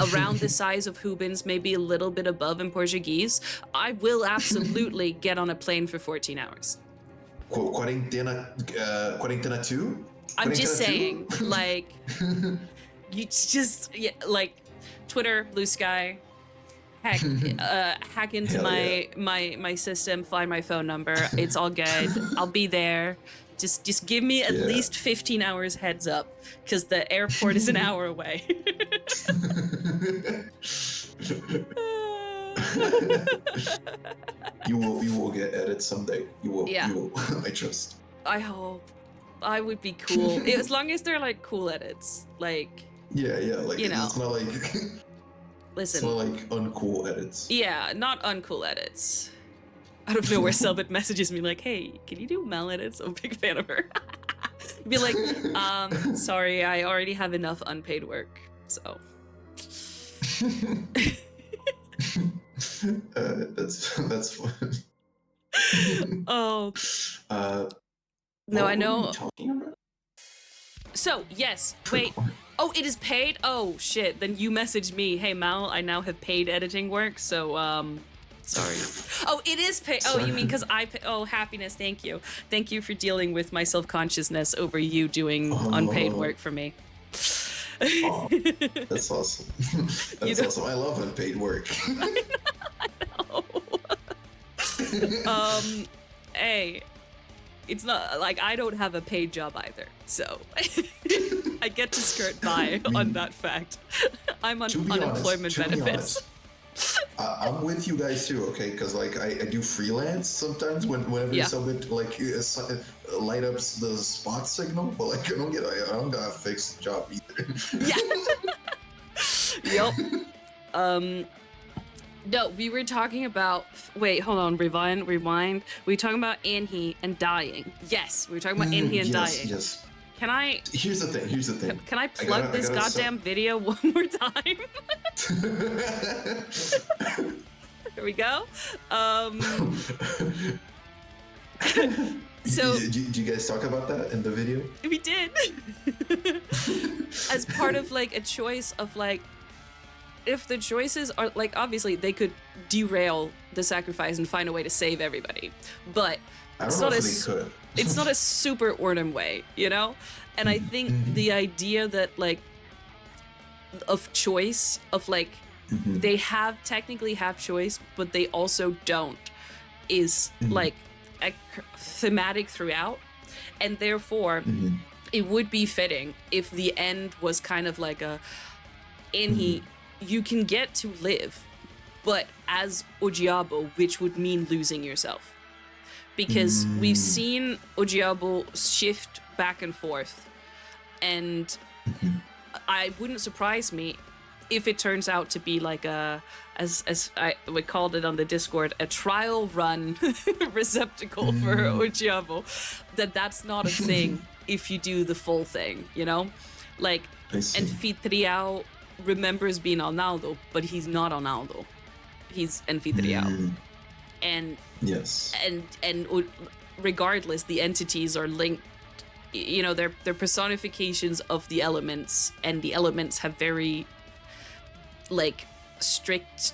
around the size of Hubin's, maybe a little bit above in Portuguese, I will absolutely get on a plane for 14 hours. Quarentena 2? I'm just saying, like, you just, like, Twitter, Blue Sky, hack into my system, find my phone number. It's all good. I'll be there. Just give me at least 15 hours heads up, because the airport is an hour away. You will get edits someday. You will. I trust. I hope. I would be cool. As long as they're like cool edits. Like, yeah, like, you know. It's not like listen. It's not like uncool edits. Yeah, not uncool edits. Out of nowhere, Cellbit messages me like, hey, can you do Mel edits? I'm a big fan of her. Be like, sorry, I already have enough unpaid work, so. That's fun. Oh. No, I know. What are you talking about? So, yes, wait. Oh, it is paid? Oh, shit. Then you messaged me, hey, Mal, I now have paid editing work, so, sorry. Oh, it is paid. Oh, you mean because I pay? Oh, happiness, thank you. Thank you for dealing with my self-consciousness over you doing unpaid work for me. Oh, that's awesome. That's awesome. I love unpaid work. I know. Hey, it's not like I don't have a paid job either, so I get to skirt by on that fact. I'm on unemployment benefits. I'm with you guys too, okay? Because like I do freelance sometimes whenever Cellbit like light up the spot signal, but like I don't got a fixed job either. Yeah. Yep. No, we were talking about. Wait, hold on. Rewind. We were talking about Henri and dying. Yes, we were talking about Henri and yes, dying. yes. Can I? Here's the thing. Can I plug this goddamn video one more time? There we go. So do you guys talk about that in the video? we did. As part of like a choice of like, if the choices are like, obviously they could derail the sacrifice and find a way to save everybody, but it's not it's not a super Ordem way, you know? And I think the idea that like of choice of like they technically have choice, but they also don't is like a thematic throughout, and therefore it would be fitting if the end was kind of like a you can get to live, but as O Diabo, which would mean losing yourself. Because we've seen O Diabo shift back and forth, and I wouldn't surprise me if it turns out to be like as we called it on the Discord, a trial run receptacle for O Diabo, that's not a thing if you do the full thing, you know? Like, Anfitrião remembers being Arnaldo, but he's not Arnaldo. He's Anfitrião. And yes. And regardless, the entities are linked. You know, they're personifications of the elements, and the elements have very like strict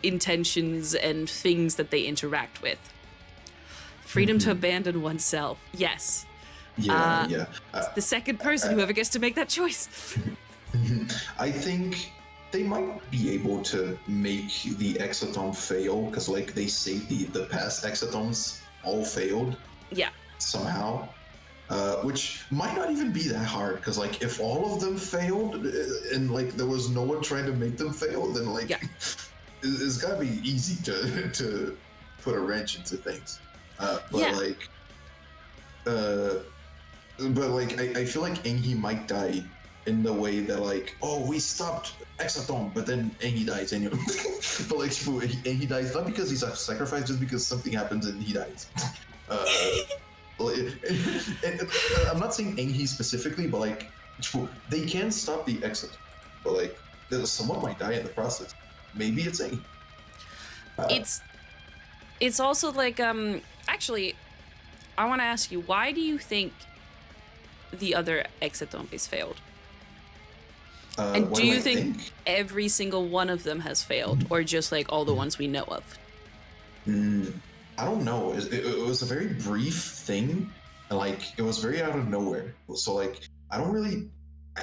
intentions and things that they interact with. Freedom to abandon oneself. Yes. Yeah. It's the second person who ever gets to make that choice. I think they might be able to make the Hexatombe fail, because like they say the past Hexatombes all failed. Yeah. Somehow. Which might not even be that hard, because like if all of them failed and like there was no one trying to make them fail, then like it's gotta be easy to put a wrench into things. But I feel like Engi might die in the way that like, oh, we stopped Hexatombe, but then Engi dies anyway. But like Engi dies not because he's a sacrifice, just because something happens and he dies. I'm not saying Engi specifically, but like they can stop the Hexatombe, but like someone might die in the process. Maybe it's Engi. It's also like actually, I want to ask you, why do you think the other Hexatombes failed? And do you think every single one of them has failed, or just like all the ones we know of? I don't know. It was a very brief thing, and like it was very out of nowhere. So like I don't really.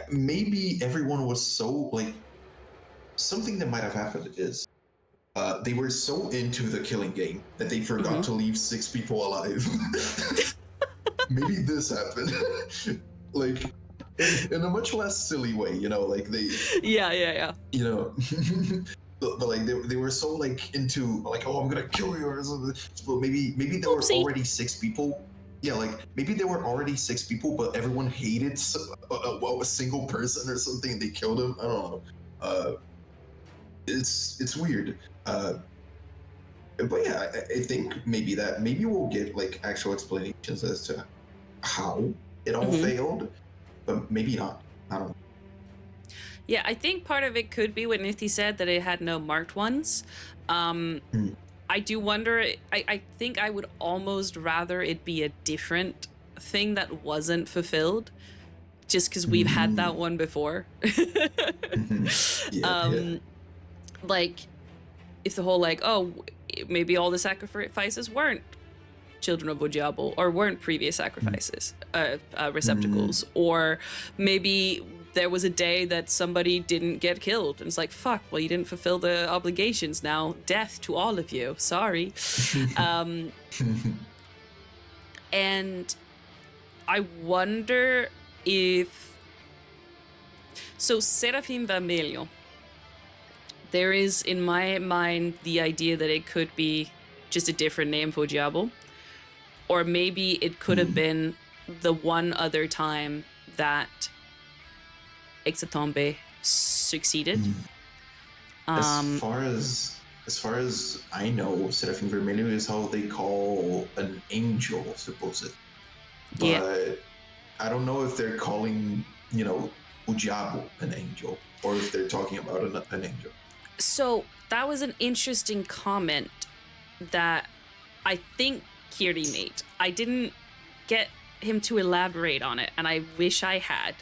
Maybe everyone was so like something that might have happened is they were so into the killing game that they forgot to leave 6 people alive. Maybe this happened. Like in a much less silly way, you know, like they you know. But like they were so like into like, oh, I'm gonna kill you or something. So maybe there were already 6 people. Yeah, like maybe there were already 6 people, but everyone hated a single person or something, and they killed him. I don't know. It's weird. But yeah, I think maybe we'll get like actual explanations as to how it all failed, but maybe not. I don't know. Yeah, I think part of it could be what Nithhi said, that it had no marked ones. I do wonder, I think I would almost rather it be a different thing that wasn't fulfilled, just because we've had that one before. Like, if the whole like, oh, maybe all the sacrifices weren't children of O Diabo, or weren't previous sacrifices, receptacles, or maybe there was a day that somebody didn't get killed, and it's like, fuck, well, you didn't fulfill the obligations, now death to all of you, sorry. And I wonder if, so Seraphim Vermelho, there is in my mind the idea that it could be just a different name for Diabo, or maybe it could have been the one other time that Hexatombe succeeded. As far as as far as I know, Seraphim Vermelho is how they call an angel, supposedly. But Yeah. I don't know if they're calling, o Diabo an angel, or if they're talking about an angel. So that was an interesting comment that I think Kiri made. I didn't get him to elaborate on it, and I wish I had.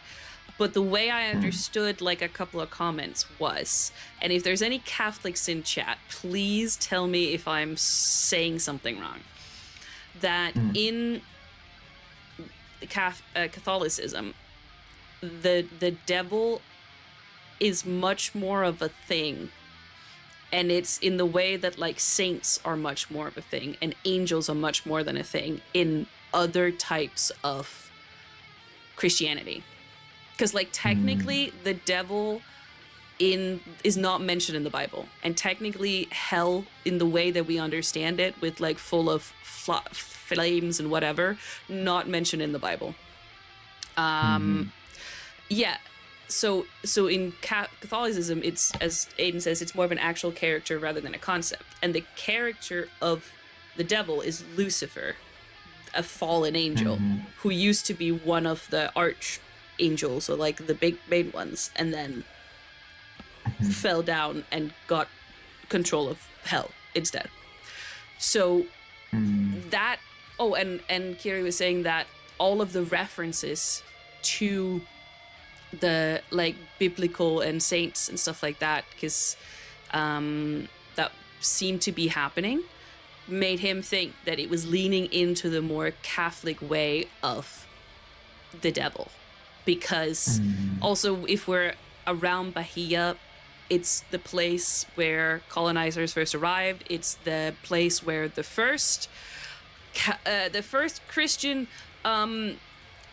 But the way I understood like a couple of comments was, and if there's any Catholics in chat, please tell me if I'm saying something wrong, that in Catholicism, the devil is much more of a thing, and it's in the way that like saints are much more of a thing and angels are much more than a thing in other types of Christianity. Because like technically the devil is not mentioned in the Bible, and technically hell in the way that we understand it, with like full of flames and whatever, not mentioned in the Bible. Yeah. So in Catholicism, it's, as Aiden says, it's more of an actual character rather than a concept. And the character of the devil is Lucifer, a fallen angel who used to be one of the archangels, so like the big main ones, and then fell down and got control of hell instead. So that, and Kiri was saying that all of the references to the like biblical and saints and stuff like that, because that seemed to be happening, made him think that it was leaning into the more Catholic way of the devil. Because also, if we're around Bahia, it's the place where colonizers first arrived. It's the place where the first Christian,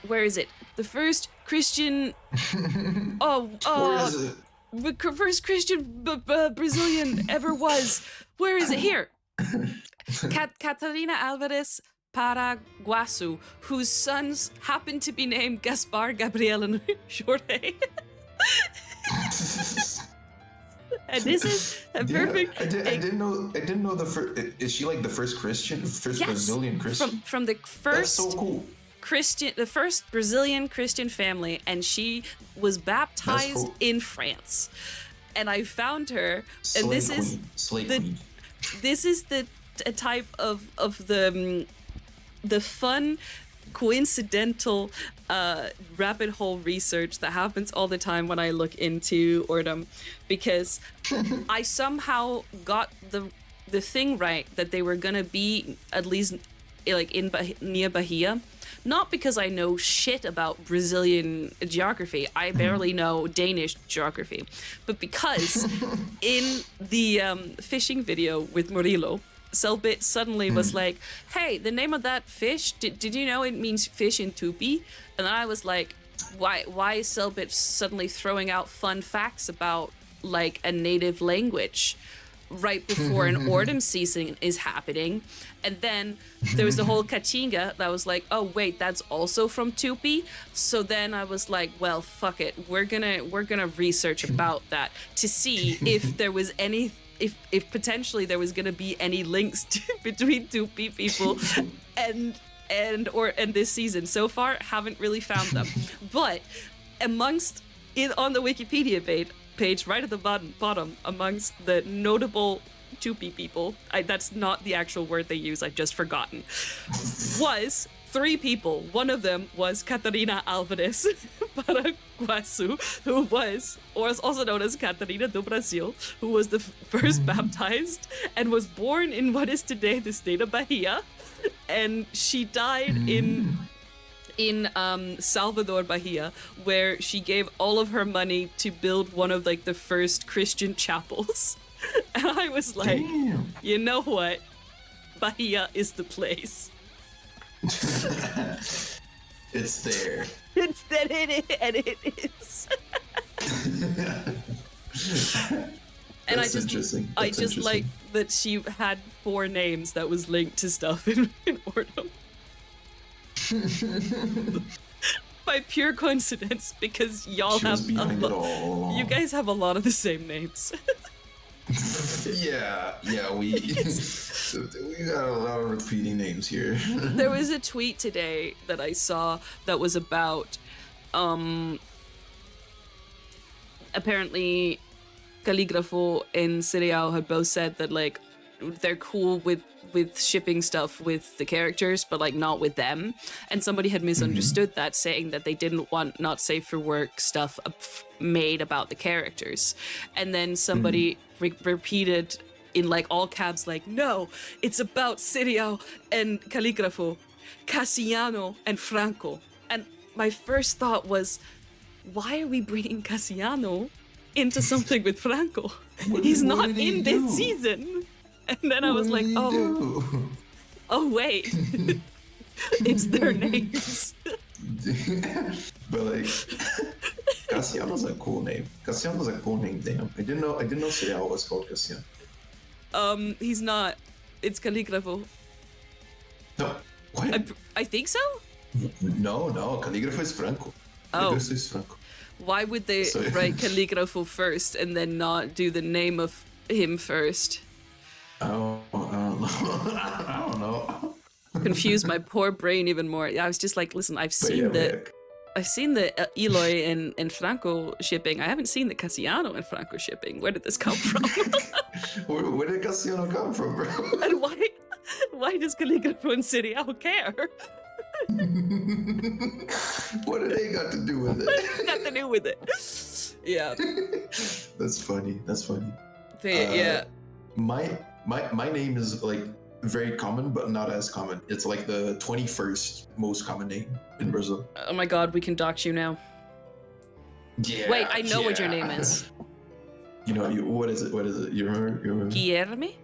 where is it? The first Christian, Where is it? the first Christian Brazilian ever was. Where is it? Here. Catarina Alvarez Paraguaçu, whose sons happen to be named Gaspar, Gabriel, and Jorge. And this is a perfect. I didn't know the first. Is she like the first Christian, Brazilian Christian? From the first. That's so cool. Christian, the first Brazilian Christian family, and she was baptized in France. And I found her, and this is the type of the fun, coincidental rabbit hole research that happens all the time when I look into Ordem, because I somehow got the thing right that they were gonna be at least like in near Bahia. Not because I know shit about Brazilian geography. I barely know Danish geography. But because in the fishing video with Murilo, Cellbit suddenly was like, hey, the name of that fish, did you know it means fish in Tupi? And I was like, why is Cellbit suddenly throwing out fun facts about like a native language right before an Ordem season is happening? And then there was the whole Caatinga that was like, oh wait, that's also from Tupi. So then I was like, well, fuck it, we're gonna research about that to see if there was any, if potentially there was gonna be any links between Tupi people and this season. So far, haven't really found them. But amongst on the Wikipedia page right at the bottom, amongst the notable Tupi people, that's not the actual word they use, I've just forgotten, was 3 people. One of them was Catarina Alvarez Paraguaçu, who was also known as Catarina do Brasil, who was the first baptized and was born in what is today the state of Bahia, and she died in Salvador, Bahia, where she gave all of her money to build one of like the first Christian chapels. And I was like, damn. You know what? Bahia is the place. It's there. It's that it is. And I just like that she had 4 names that was linked to stuff in Ordem. By pure coincidence, because y'all have you guys have a lot of the same names. Yeah, we got a lot of repeating names here. There was a tweet today that I saw that was about apparently Caligrafo and Serial had both said that like they're cool with shipping stuff with the characters, but like not with them. And somebody had misunderstood that, saying that they didn't want not safe for work stuff made about the characters. And then somebody repeated in like all caps, like, no, it's about Serial and Caligrafo, Cassiano and Franco. And my first thought was, why are we bringing Cassiano into something with Franco? He's not in this season. And then I was like, oh wait, it's their names. But like, Cassiano's a cool name. Cassiano's a cool name. Damn, I didn't know Serial was called Cassiano. He's not. It's Caligrafo. No, what? I think so. No, Caligrafo is Franco. Caligrafo is Franco. Why would they write Caligrafo first and then not do the name of him first? I don't know. Confused my poor brain even more. I was just like, listen, I've seen the Eloy and Franco shipping. I haven't seen the Cassiano and Franco shipping. Where did this come from? Where did Cassiano come from, bro? And why does Caligrafo and Serial care? What do they got to do with it? Got to do with it. Yeah. That's funny. Yeah. My name is like very common, but not as common. It's like the 21st most common name in Brazil. Oh my god, we can dox you now. Yeah. Wait, I know what your name is. You know, what is it? You remember? Guilherme?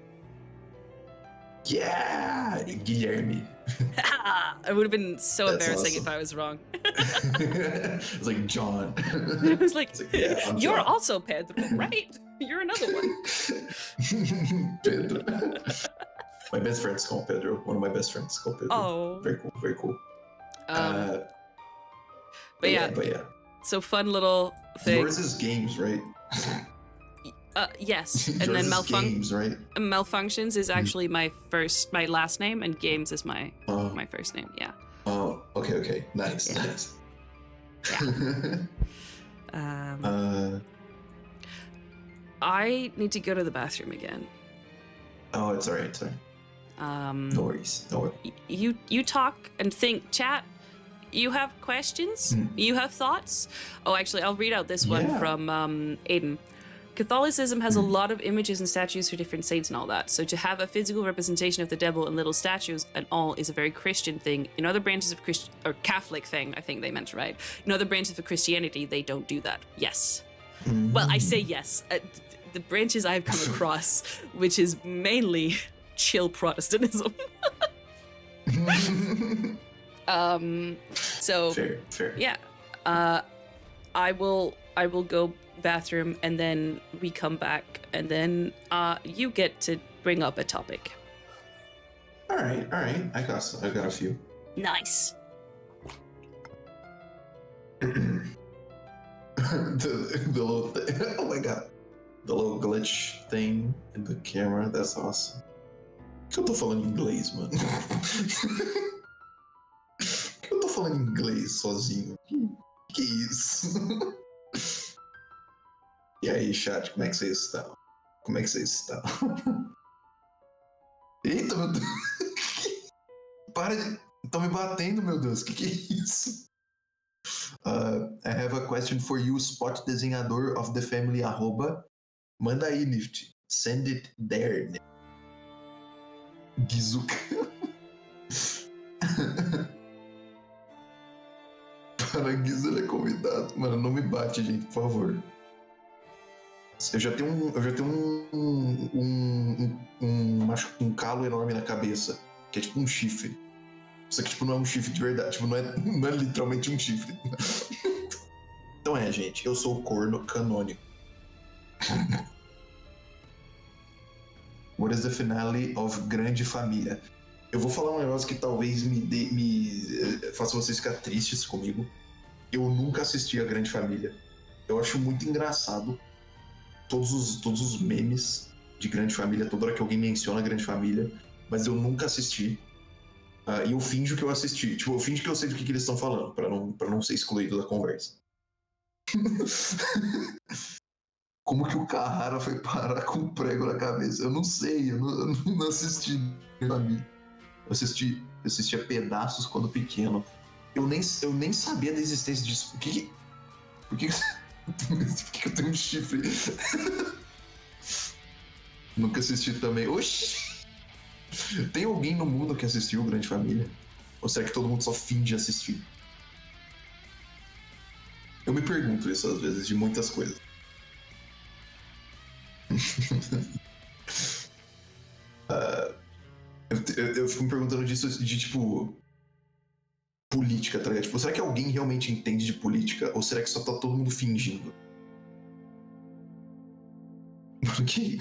Yeah, Guilherme. It would have been so That's embarrassing awesome. if I was wrong. It's like John. It was like, yeah, you're John. also Pedro, right? You're another one. Pedro. My best friend's called Pedro. One of my best friends called Pedro. Oh. Very cool. But yeah. So fun little thing. Yours is games, right? Yes. And Yours then is games, right? Malfunctions is actually my last name, and games is my first name. Yeah. Oh, okay. Nice. Yeah. I need to go to the bathroom again. Oh, it's alright. No worries. You talk and think, chat. You have questions? You have thoughts? Oh, actually, I'll read out this one from Aiden. Catholicism has a lot of images and statues for different saints and all that, so to have a physical representation of the devil and little statues and all is a very Christian thing. In other branches of or Catholic thing, I think they meant, right? In other branches of Christianity, they don't do that. Yes. Well, I say yes. The branches I've come across, which is mainly chill Protestantism. So fair. Yeah. I will go bathroom and then we come back and then you get to bring up a topic. All right. I got a few. Nice. the little thing. Oh my god. The little glitch thing in the camera, that's awesome. Eu tô falando inglês, mano. Eu tô falando inglês sozinho. Que isso? E aí, chat, como é que vocês estão? Eita, meu Deus. Para de... Estão me batendo, meu Deus. Que é isso? I have a question for you, spot desenhador of the family @. Manda aí, Nift. Send it there. Gizo. Para Gizo, ele é convidado. Mano, não me bate, gente, por favor. Eu já tenho um calo enorme na cabeça, que é tipo um chifre. Só que tipo não é um chifre de verdade, tipo não é literalmente um chifre. Então gente, eu sou o corno canônico. What is the finale of Grande Família? Eu vou falar um negócio que talvez me faça vocês ficar tristes comigo. Eu nunca assisti a Grande Família. Eu acho muito engraçado todos os memes de Grande Família, toda hora que alguém menciona Grande Família, mas eu nunca assisti. E eu finjo que eu assisti. Tipo, eu finjo que eu sei do que eles estão falando, pra não ser excluído da conversa. Como que o Carrara foi parar com um prego na cabeça? Eu não sei, eu não assisti Família. Eu assistia pedaços quando pequeno. Eu nem sabia da existência disso. Por que eu tenho um chifre? Nunca assisti também. Oxi! Tem alguém no mundo que assistiu Grande Família? Ou será que todo mundo só finge assistir? Eu me pergunto isso às vezes, de muitas coisas. Eu fico me perguntando disso de, tipo, política, tá ligado? Tipo, será que alguém realmente entende de política? Ou será que só tá todo mundo fingindo? Porque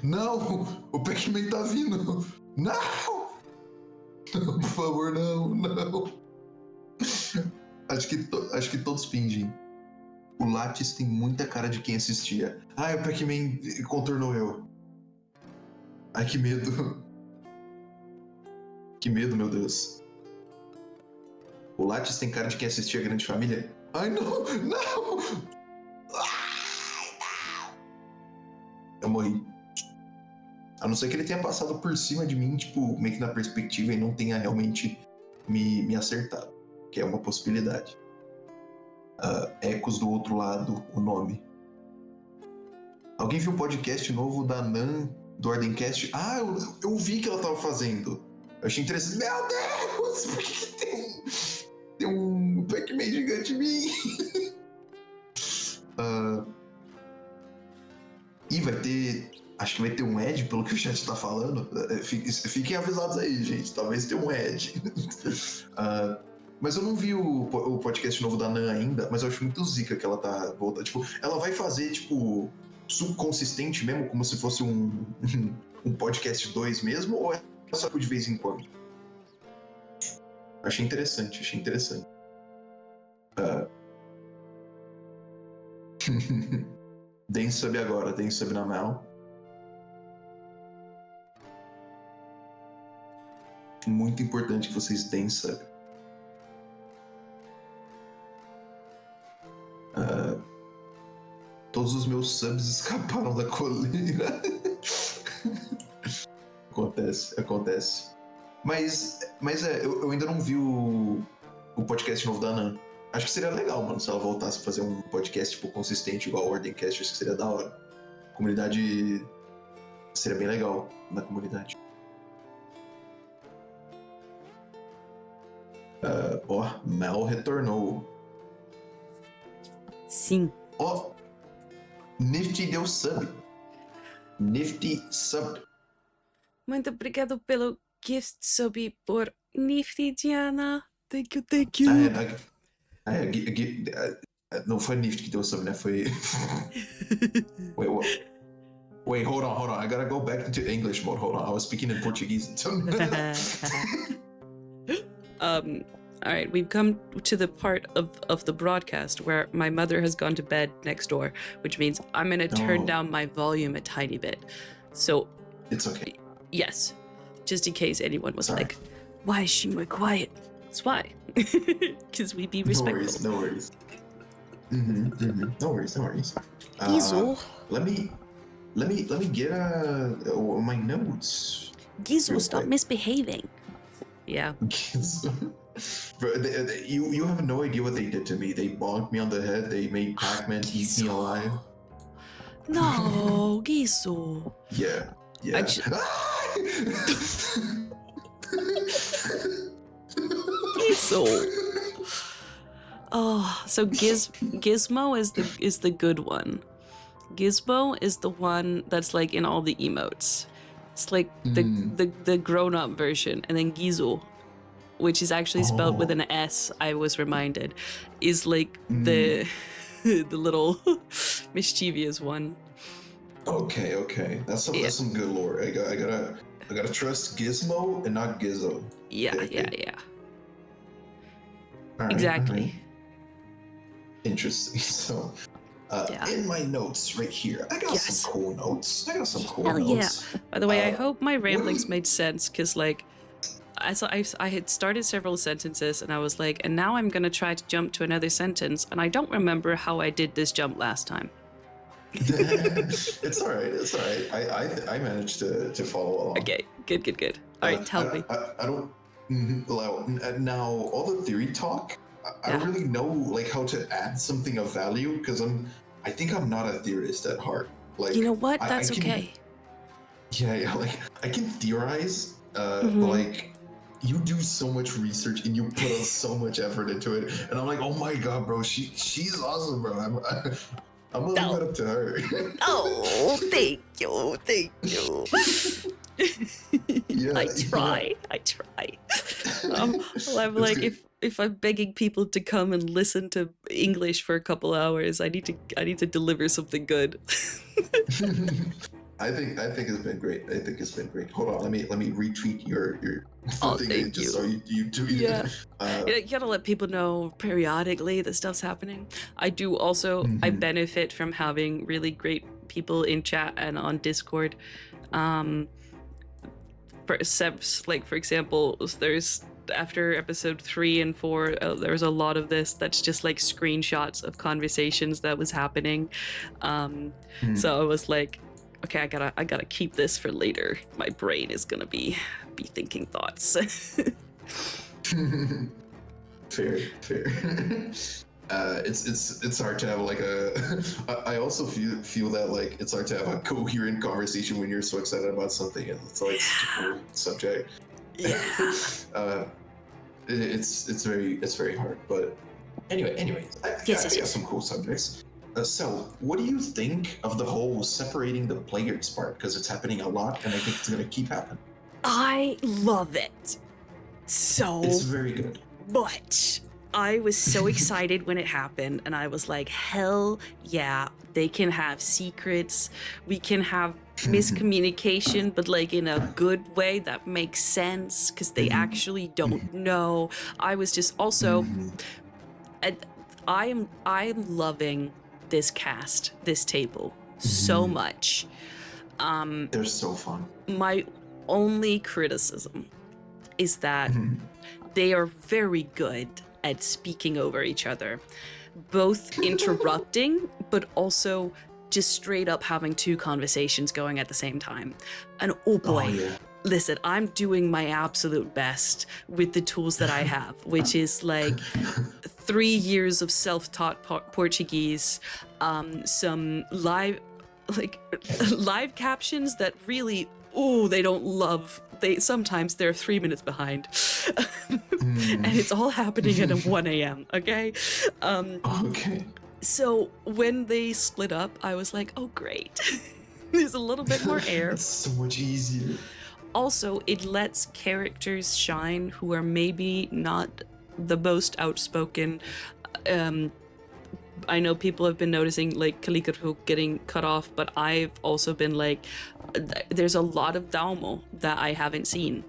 não! O Pac-Man tá vindo! Não! Por favor, não! Acho que todos fingem. O Lattes tem muita cara de quem assistia. O Pac-Man contornou eu. Ai, que medo. Que medo, meu Deus. O Lattes tem cara de quem assistia Grande Família? Ai, não! Não! Ai, não! Eu morri. A não ser que ele tenha passado por cima de mim, tipo, meio que na perspectiva e não tenha realmente me acertado. Que é uma possibilidade. Ecos do Outro Lado, o nome. Alguém viu o podcast novo da Nan, do Ordencast? Eu vi que ela tava fazendo. Eu achei interessante. Meu Deus! Por que tem um Pac-Man gigante em mim? Vai ter... Acho que vai ter um Ed, pelo que o chat tá falando. Fiquem avisados aí, gente. Talvez tenha um Ed. Mas eu não vi o podcast novo da Nan ainda, mas eu acho muito zica que ela tá voltando. Tipo, ela vai fazer, tipo, subconsistente mesmo, como se fosse um podcast 2 mesmo, ou é só de vez em quando? Achei interessante. Deem sub agora, deem sub na Mel. Muito importante que vocês deem sub. Todos os meus subs escaparam da coleira. Acontece. Mas eu ainda não vi o podcast novo da Nan. Acho que seria legal, mano, se ela voltasse a fazer um podcast, tipo, consistente, igual o Ordencast. Acho que seria da hora. A comunidade... Seria bem legal na comunidade. Mel retornou. Sim. Nifty deu sub. Nifty sub. Muito obrigado pelo gift sub por Nifty, Diana. Thank you. Não foi Nifty que deu sub, né? Foi... Wait, hold on. I gotta go back into English mode. Hold on. I was speaking in Portuguese. All right, we've come to the part of the broadcast where my mother has gone to bed next door, which means I'm going to turn down my volume a tiny bit. So... It's okay. Yes. Just in case anyone was like, why is she more quiet? That's why. Because we be respectful. No worries. No worries. Gizo. Let me get my notes. Gizo, stop misbehaving. Yeah. Bro, you have no idea what they did to me. They bonked me on the head. They made Pac-Man eat me alive. No, Gizo. Yeah. Gizo. Oh, so Gizmo is the good one. Gizmo is the one that's like in all the emotes. It's like the grown-up version, and then Gizo, which is actually spelled with an S, I was reminded, is like the little mischievous one. Okay. That's some good lore. I gotta trust Gizmo and not Gizzo. Yeah. All right, Exactly. All right. Interesting. So, Yeah. In my notes right here, I got some cool notes. Hell notes. yeah. By the way, I hope my what do ramblings you- made sense, because, like, I had started several sentences, and I was like, and now I'm going to try to jump to another sentence, and I don't remember how I did this jump last time. It's all right. It's all right. I managed to follow along. Okay, good. All right, tell me. I don't. Well, now all the theory talk. I don't really know like how to add something of value because I think I'm not a theorist at heart. Like, You know what? I That's can, okay. Yeah. Like I can theorize, but Mhm. like you do so much research and you put so much effort into it, and I'm like, oh my god, bro, she's awesome, bro. I'm gonna leave it up to her. Oh, thank you. Yeah, I try. Well, I'm like, if I'm begging people to come and listen to English for a couple hours, I need to deliver something good. I think it's been great. Hold on, let me retweet your Oh, thing thank just you. so you tweet Yeah. it. You gotta let people know periodically that stuff's happening. I do also, I benefit from having really great people in chat and on Discord. For example, there's after episode 3 and 4, there's a lot of this that's just like screenshots of conversations that was happening. So I was like, okay, I gotta keep this for later. My brain is gonna be thinking thoughts. Fair. It's hard to have like I also feel that like it's hard to have a coherent conversation when you're so excited about something and it's like such a cool subject. Yeah. It's very hard, but anyway, I have some cool subjects. So, what do you think of the whole separating the players part? Because it's happening a lot, and I think it's gonna keep happening. I love it so It's very good. much. I was so excited when it happened, and I was like, hell yeah, they can have secrets. We can have miscommunication, but like in a good way that makes sense because they actually don't know. I was just also, I'm loving this cast, this table so much. They're so fun. My only criticism is that they are very good at speaking over each other, both interrupting, but also just straight up having two conversations going at the same time. And oh boy, listen, I'm doing my absolute best with the tools that I have, which is like 3 years of self-taught Portuguese, some live captions that really, they don't love. Sometimes they're 3 minutes behind. And it's all happening at 1 a.m., okay? Okay. So when they split up, I was like, oh, great. There's a little bit more air. It's so much easier. Also, it lets characters shine who are maybe not the most outspoken. I know people have been noticing like Caligrafo getting cut off, but I've also been like, there's a lot of Diabo that I haven't seen.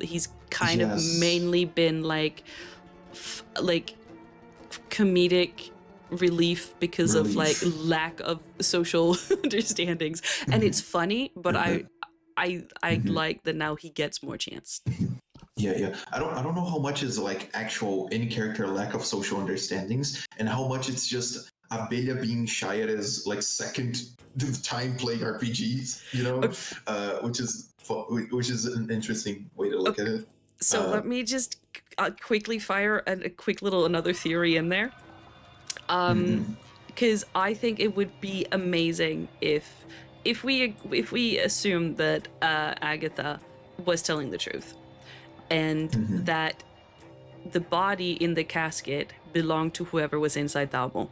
He's kind of mainly been like comedic relief because of like lack of social understandings, and it's funny, but I like that now he gets more chance. Yeah. I don't know how much is like actual in-character lack of social understandings and how much it's just Abelha being shy at his like second time playing RPGs, you know, which is an interesting way to look at it. So let me just quickly fire a quick little another theory in there. Because I think it would be amazing if we assume that Agatha was telling the truth, and that the body in the casket belonged to whoever was inside Diabo,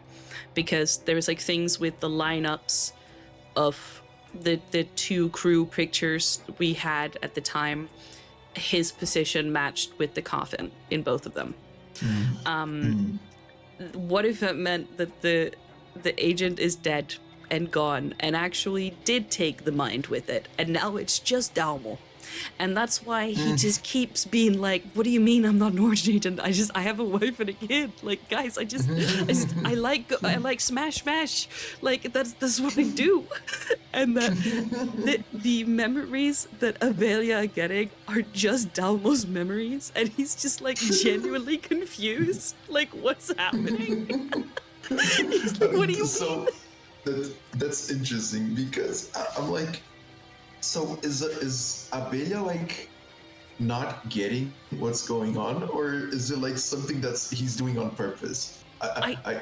because there's like things with the lineups of the two crew pictures we had at the time. His position matched with the coffin in both of them. What if it meant that the agent is dead and gone and actually did take the mind with it, and now it's just Diabo? And that's why he just keeps being like, what do you mean I'm not an origin agent? I have a wife and a kid. Like, guys, I like smash. Like, that's what I do. And that the memories that Avelia are getting are just Dalmo's memories. And he's just like genuinely confused. Like, what's happening? He's like, what do you mean? That's interesting because I'm like, so is Abella like not getting what's going on, or is it like something he's doing on purpose? I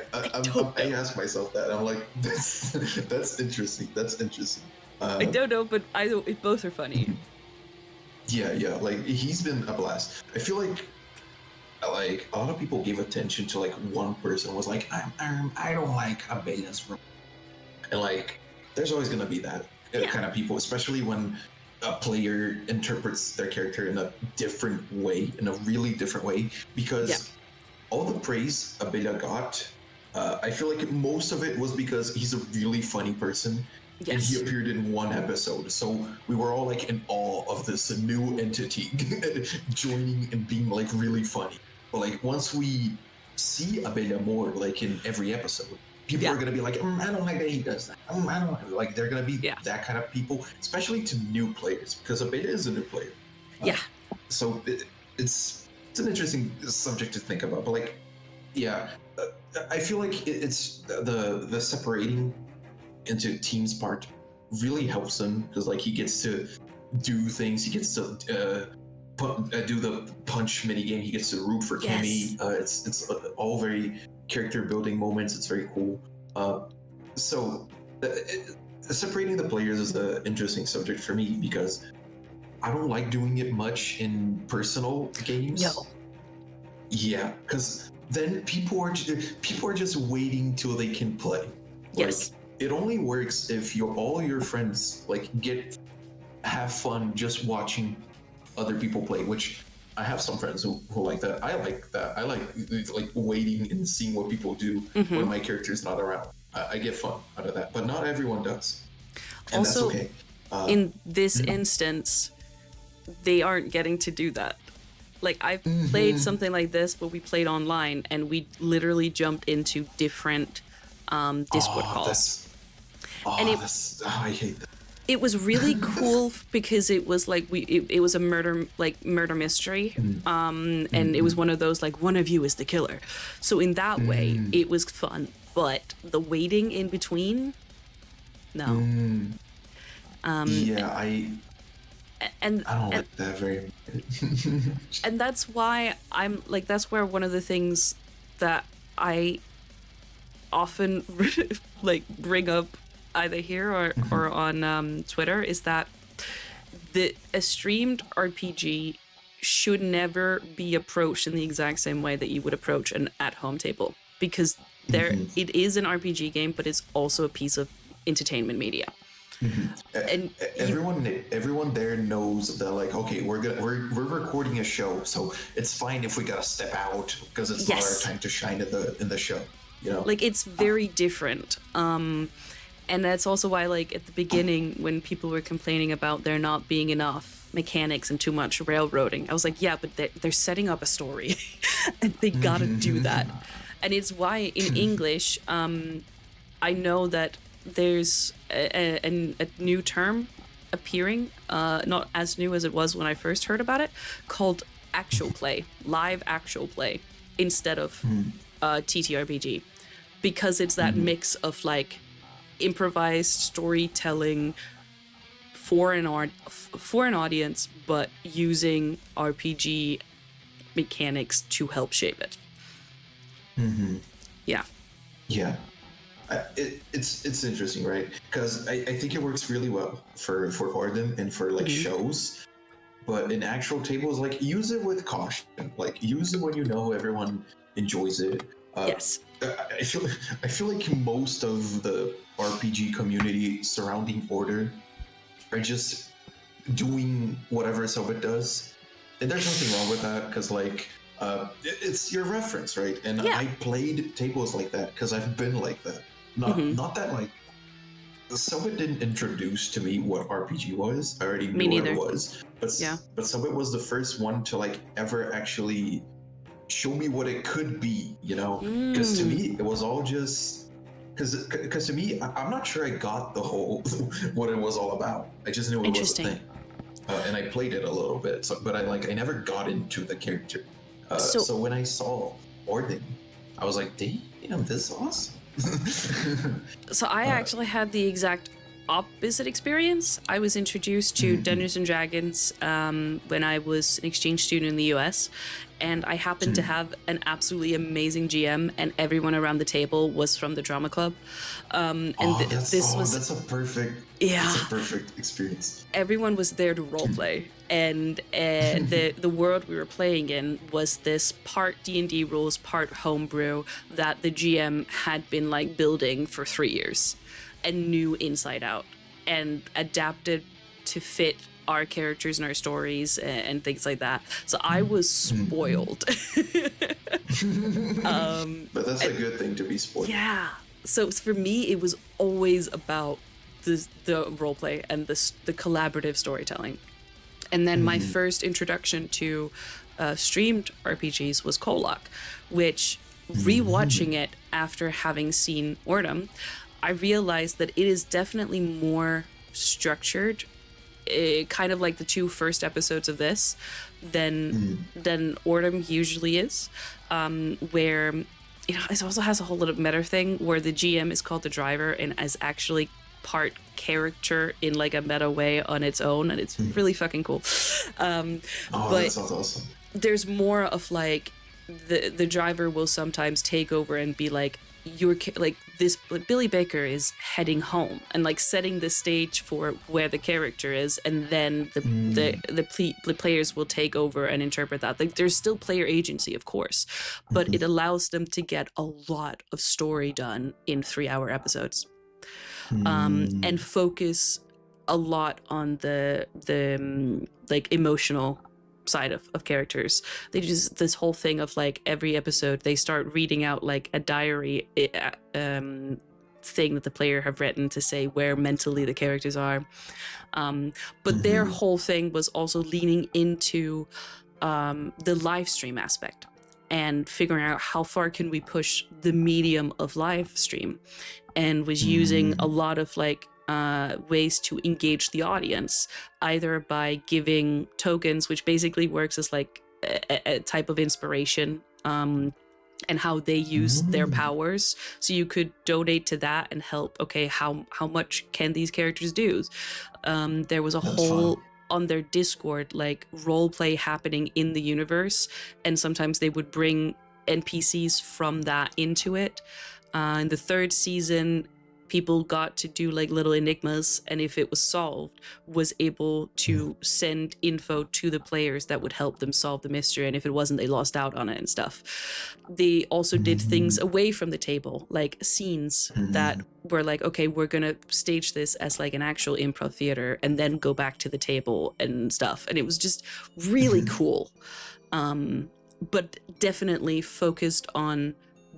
ask myself that. I'm like, that's interesting. That's interesting. I don't know, but both are funny. Yeah. Like he's been a blast. I feel like a lot of people gave attention to like one person was like, I don't like Abella's room. And like, there's always gonna be that kind of people, especially when a player interprets their character in a different way, in a really different way. Because all the praise Abella got, I feel like most of it was because he's a really funny person, and he appeared in one episode. So we were all like in awe of this new entity joining and being like really funny. But like once we see Abella more, like in every episode, people are gonna be like, I don't like that he does that. I don't like. They're gonna be that kind of people, especially to new players, because Abella is a new player. So it's an interesting subject to think about. But like, I feel like it's the separating into teams part really helps him because like he gets to do things. He gets to do the punch mini game. He gets to root for Kimmy. It's all very character building moments. It's very cool. So separating the players is an interesting subject for me because I don't like doing it much in personal games. No. Yeah, because then people are just waiting till they can play. Yes. Like, it only works if all your friends like have fun just watching other people play, which I have some friends who like that. I like that. I like waiting and seeing what people do when my character's not around. I get fun out of that, but not everyone does. And also, that's okay. In this instance, they aren't getting to do that. Like, I've played something like this, but we played online, and we literally jumped into different Discord calls. I hate that. It was really cool because it was like it was a murder mystery, and it was one of those like one of you is the killer. So in that way, it was fun. But the waiting in between, no. I don't like that very much. And that's why that's where one of the things that I often like bring up either here or on Twitter is that a streamed RPG should never be approached in the exact same way that you would approach an at-home table, because it is an RPG game, but it's also a piece of entertainment media. And everyone there knows that like, okay, we're recording a show, so it's fine if we gotta step out because it's not our time to shine in the show. You know, like it's very different. And that's also why, like, at the beginning, when people were complaining about there not being enough mechanics and too much railroading, I was like, yeah, but they're setting up a story, and they gotta do that. And it's why in English, I know that there's a new term appearing, not as new as it was when I first heard about it, called actual play, live actual play, instead of TTRPG, because it's that mix of like improvised storytelling for an audience, but using RPG mechanics to help shape it. Yeah. It's interesting, right? Because I think it works really well for Ordem and for like shows, but in actual tables, like use it with caution. Like use it when you know everyone enjoys it. Yes. I feel like most of the RPG community surrounding Order are just doing whatever Cellbit does, and there's nothing wrong with that because like it's your reference, right? And I played tables like that because I've been like that. Not that like Cellbit didn't introduce to me what RPG was. I already Me knew what neither. it was. But Cellbit was the first one to like ever actually show me what it could be, you know? Because to me, it was all just because to me, I'm not sure I got the whole what it was all about. I just knew it was a thing. And I played it a little bit, but I never got into the character. So when I saw Ordem, I was like, damn, this is awesome. So I actually had the exact opposite experience. I was introduced to Dungeons and Dragons when I was an exchange student in the US, and I happened to have an absolutely amazing GM, and everyone around the table was from the drama club. That's a perfect experience. Everyone was there to roleplay, and the world we were playing in was this part D&D rules, part homebrew that the GM had been like building for 3 years and knew inside out and adapted to fit our characters and our stories and things like that. So I was spoiled. But that's a good thing to be spoiled. Yeah. So for me, it was always about the roleplay and the collaborative storytelling. And then my first introduction to streamed RPGs was Kolak, which rewatching it after having seen Ordem, I realized that it is definitely more structured, kind of like the 2 first episodes of this, than Ordem usually is, where it also has a whole little meta thing where the GM is called the driver and is actually part character in like a meta way on its own, and it's really fucking cool. But that sounds awesome. There's more of like the driver will sometimes take over and be like, this Billy Baker is heading home, and like setting the stage for where the character is, and then the players will take over and interpret that. Like there's still player agency, of course, but it allows them to get a lot of story done in 3-hour episodes, and focus a lot on the like emotional side of characters. They just this whole thing of like every episode they start reading out like a diary thing that the player have written to say where mentally the characters are, but their whole thing was also leaning into the live stream aspect and figuring out how far can we push the medium of live stream, and was using a lot of like ways to engage the audience, either by giving tokens, which basically works as like a type of inspiration, and how they use their powers. So you could donate to that and help. Okay, how much can these characters do? There was a whole on their Discord like role play happening in the universe, and sometimes they would bring NPCs from that into it. In the 3rd season, people got to do like little enigmas, and if it was solved, was able to send info to the players that would help them solve the mystery, and if it wasn't, they lost out on it and stuff. They also did things away from the table, like scenes that were like, okay, we're gonna stage this as like an actual improv theater and then go back to the table and stuff, and it was just really cool, but definitely focused on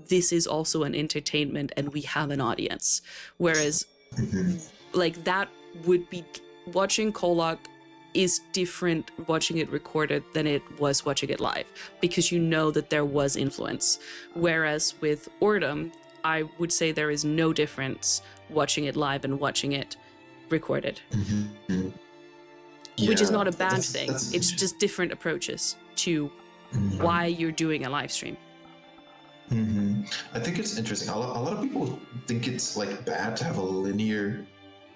this is also an entertainment and we have an audience. Whereas like that would be watching Kolak is different watching it recorded than it was watching it live, because you know that there was influence. Whereas with Ordem, I would say there is no difference watching it live and watching it recorded. Which is not a bad thing. It's just different approaches to why you're doing a live stream. I think it's interesting. A lot of people think it's like bad to have a linear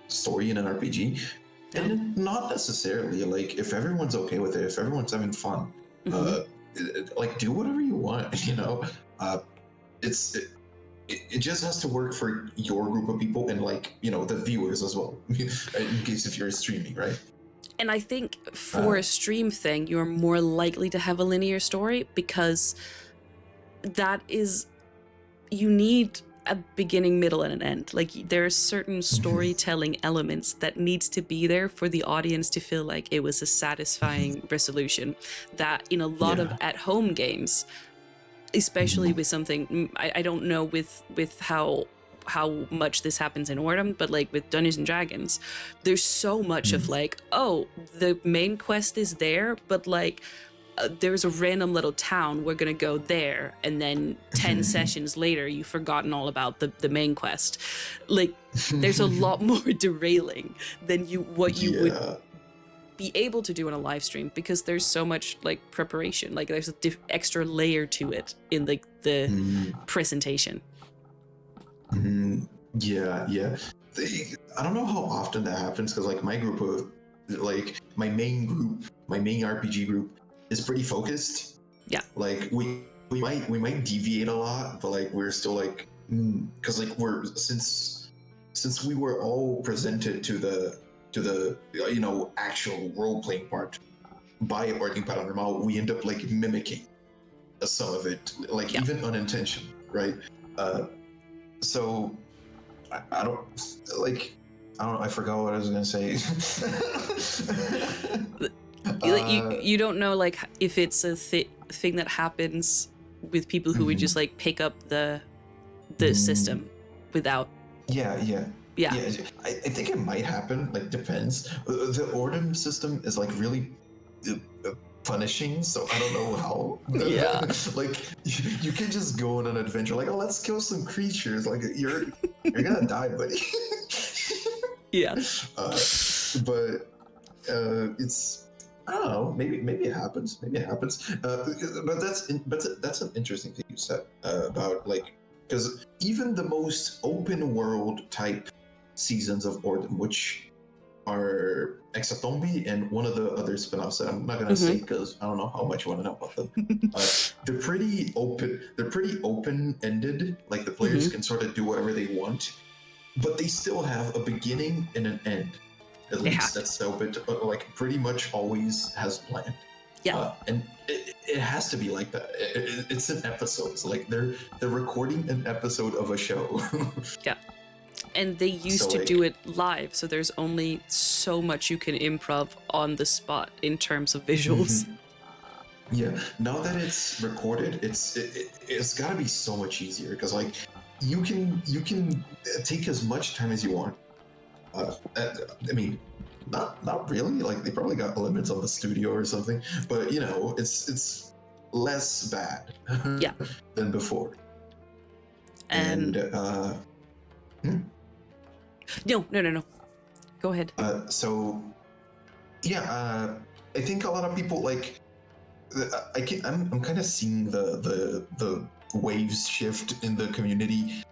story in an RPG, and not necessarily. Like if everyone's okay with it, if everyone's having fun, like do whatever you want. You know, it just has to work for your group of people and like the viewers as well. In case if you're streaming, right? And I think for a stream thing, you're more likely to have a linear story, because that is, you need a beginning, middle, and an end. Like there are certain storytelling elements that needs to be there for the audience to feel like it was a satisfying resolution, that in a lot of at-home games, especially with something, I don't know with how how much this happens in Ordem, but like with Dungeons and Dragons, there's so much of like, oh, the main quest is there, but like there's a random little town, we're gonna go there, and then 10 sessions later you've forgotten all about the main quest. Like there's a lot more derailing than you would be able to do in a live stream, because there's so much like preparation, like there's a extra layer to it in like the presentation. Yeah. I don't know how often that happens, because like my group of like my main RPG group is pretty focused. Yeah. Like we might deviate a lot, but like we're still like, because like we're since we were all presented to the actual role playing part by Ordem Paranormal, we end up like mimicking some of it, like even unintentionally, right? So I don't know. I forgot what I was gonna say. You don't know like if it's a thing that happens with people who would just like pick up the system without. Yeah. I think it might happen. Like depends. The Ordem system is like really punishing, so I don't know how. Yeah. Like you can just go on an adventure like, oh, let's kill some creatures. Like you're gonna die, buddy. Yeah. But it's, I don't know. Maybe it happens. But that's an interesting thing you said about like, because even the most open world type seasons of Ordem, which are Hexatombe and one of the other spin-offs that I'm not gonna say because I don't know how much you want to know about them. They're pretty open. They're pretty open-ended. Like the players can sort of do whatever they want, but they still have a beginning and an end. At least that's Cellbit, like pretty much always has planned. Yeah. And it has to be like that. It's an episode. So like they're recording an episode of a show. Yeah. And they used to do it live, so there's only so much you can improv on the spot in terms of visuals. Yeah. Now that it's recorded, it's got to be so much easier, because like you can take as much time as you want. I mean, not really. Like they probably got limits on the studio or something, but you know, it's less bad than before. And No. Go ahead. So yeah, I think a lot of people like. I'm kind of seeing the waves shift in the community.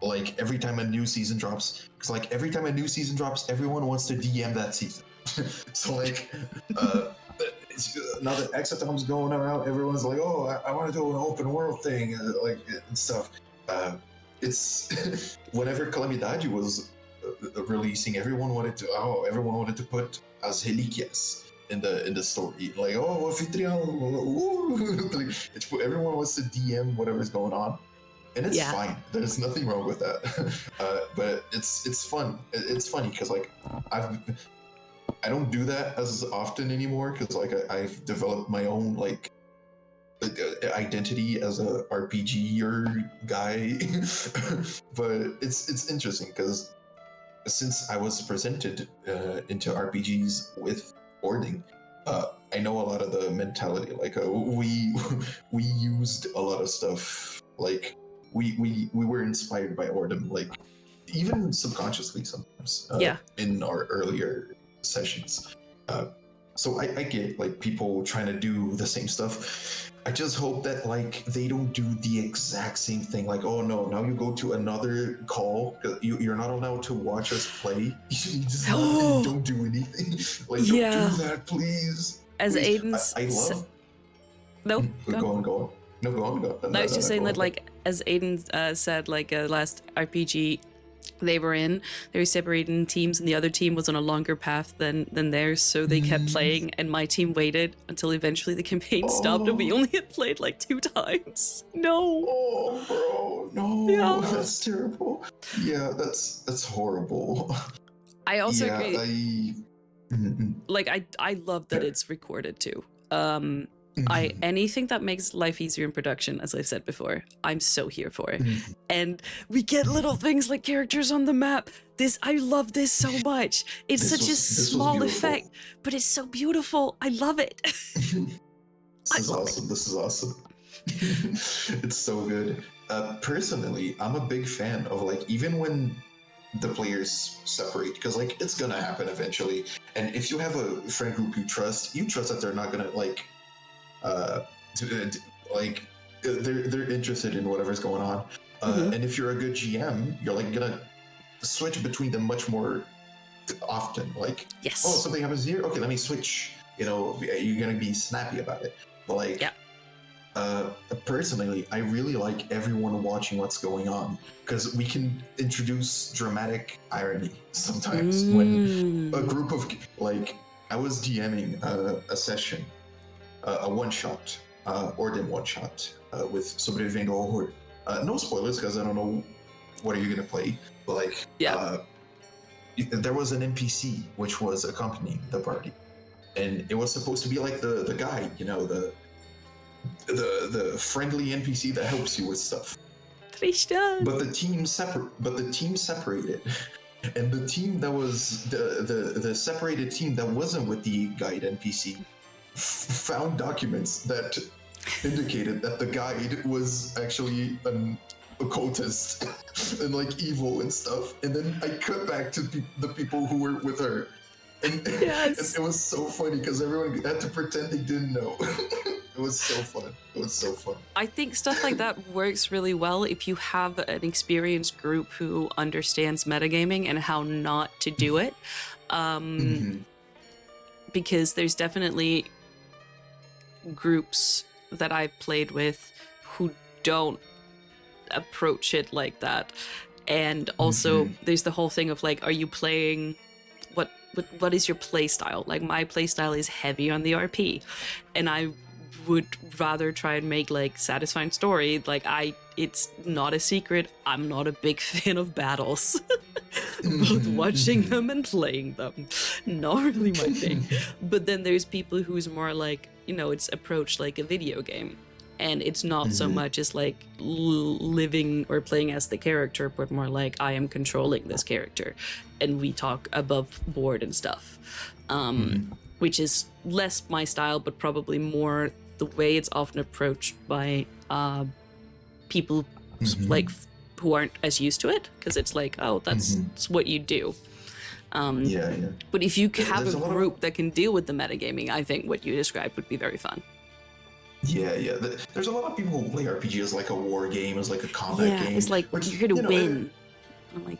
Like every time a new season drops, because like every time a new season drops, everyone wants to DM that season. So like now that Hexatombe's going around, everyone's like, oh, I want to do an open world thing, like and stuff. It's whenever Calamidade was releasing, everyone wanted to put as reliquias in the story, like, oh, anfitrião, like, everyone wants to DM whatever's going on. And it's fine. There's nothing wrong with that. But it's fun. It's funny because like I don't do that as often anymore, because like I've developed my own like identity as a RPGer guy. But it's interesting because since I was presented into RPGs with Ordem, I know a lot of the mentality. Like we used a lot of stuff. Like we were inspired by Ordem, like even subconsciously sometimes. In our earlier sessions. So I get like people trying to do the same stuff. I just hope that like they don't do the exact same thing. Like, oh no, now you go to another call. You're not allowed to watch us play. You just don't do anything. Like, don't do that, please. As Aiden's, I love. No, go on. No, go on. I was just saying that, like, as Aiden said, like, last RPG they were separated in teams, and the other team was on a longer path than theirs, so they kept playing, and my team waited until eventually the campaign stopped, and we only had played like 2 times. No. Oh, bro, no. Yeah. That's terrible. Yeah, that's horrible. I also agree. Like, I love that it's recorded too. Anything that makes life easier in production, as I've said before, I'm so here for it. And we get little things like characters on the map. I love this so much. It's such a small effect, but it's so beautiful. I love it. This is awesome. It's so good. Personally, I'm a big fan of like, even when the players separate, because like it's gonna happen eventually, and if you have a friend group you trust that they're not gonna like they're interested in whatever's going on, and if you're a good GM, you're like gonna switch between them much more often. Like, yes, oh, something happens here, okay, let me switch. You know, you're gonna be snappy about it. But like, personally, I really like everyone watching what's going on, because we can introduce dramatic irony sometimes when a group of, like, I was DMing a session, a one-shot, Ordem one-shot, with Sobrevivendo ao Horror. No spoilers, because I don't know what are you gonna play, but like, there was an NPC which was accompanying the party, and it was supposed to be like the guide, you know, the friendly NPC that helps you with stuff. But the team separated, and the team that was the separated team that wasn't with the guide NPC found documents that indicated that the guide was actually an occultist and like evil and stuff. And then I cut back to the people who were with her, and, and it was so funny because everyone had to pretend they didn't know. It was so fun. I think stuff like that works really well if you have an experienced group who understands metagaming and how not to do it. Because there's definitely groups that I've played with who don't approach it like that. And also there's the whole thing of like, are you playing, what is your play style? Like, my play style is heavy on the RP, and I would rather try and make like satisfying story. Like, it's not a secret, I'm not a big fan of battles. Both watching them and playing them, not really my thing. But then there's people who's more like, you know, it's approached like a video game, and it's not so much as like living or playing as the character, but more like, I am controlling this character, and we talk above board and stuff, which is less my style, but probably more the way it's often approached by people like who aren't as used to it, because it's like, oh, that's what you do. But if you have a group that can deal with the metagaming, I think what you described would be very fun. Yeah. There's a lot of people who play RPG as like a war game, as like a combat game. It's like, you're here to win. I'm like,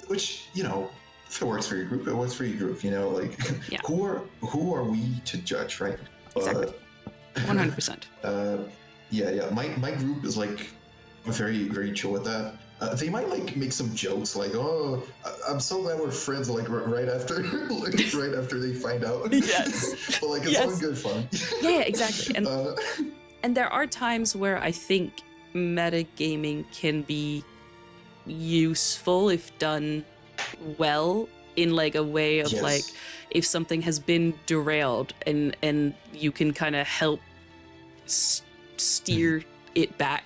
which, you know, if it works for your group, it works for your group. You know, like, who are we to judge, right? Exactly. 100%. My group is like very, very chill with that. They might like make some jokes like, "Oh, I'm so glad we're friends." Like right after, right after they find out. Yes. But like, it's all good fun. Yeah, exactly. And there are times where I think metagaming can be useful if done well, in like a way of like, if something has been derailed and you can kind of help steer it back.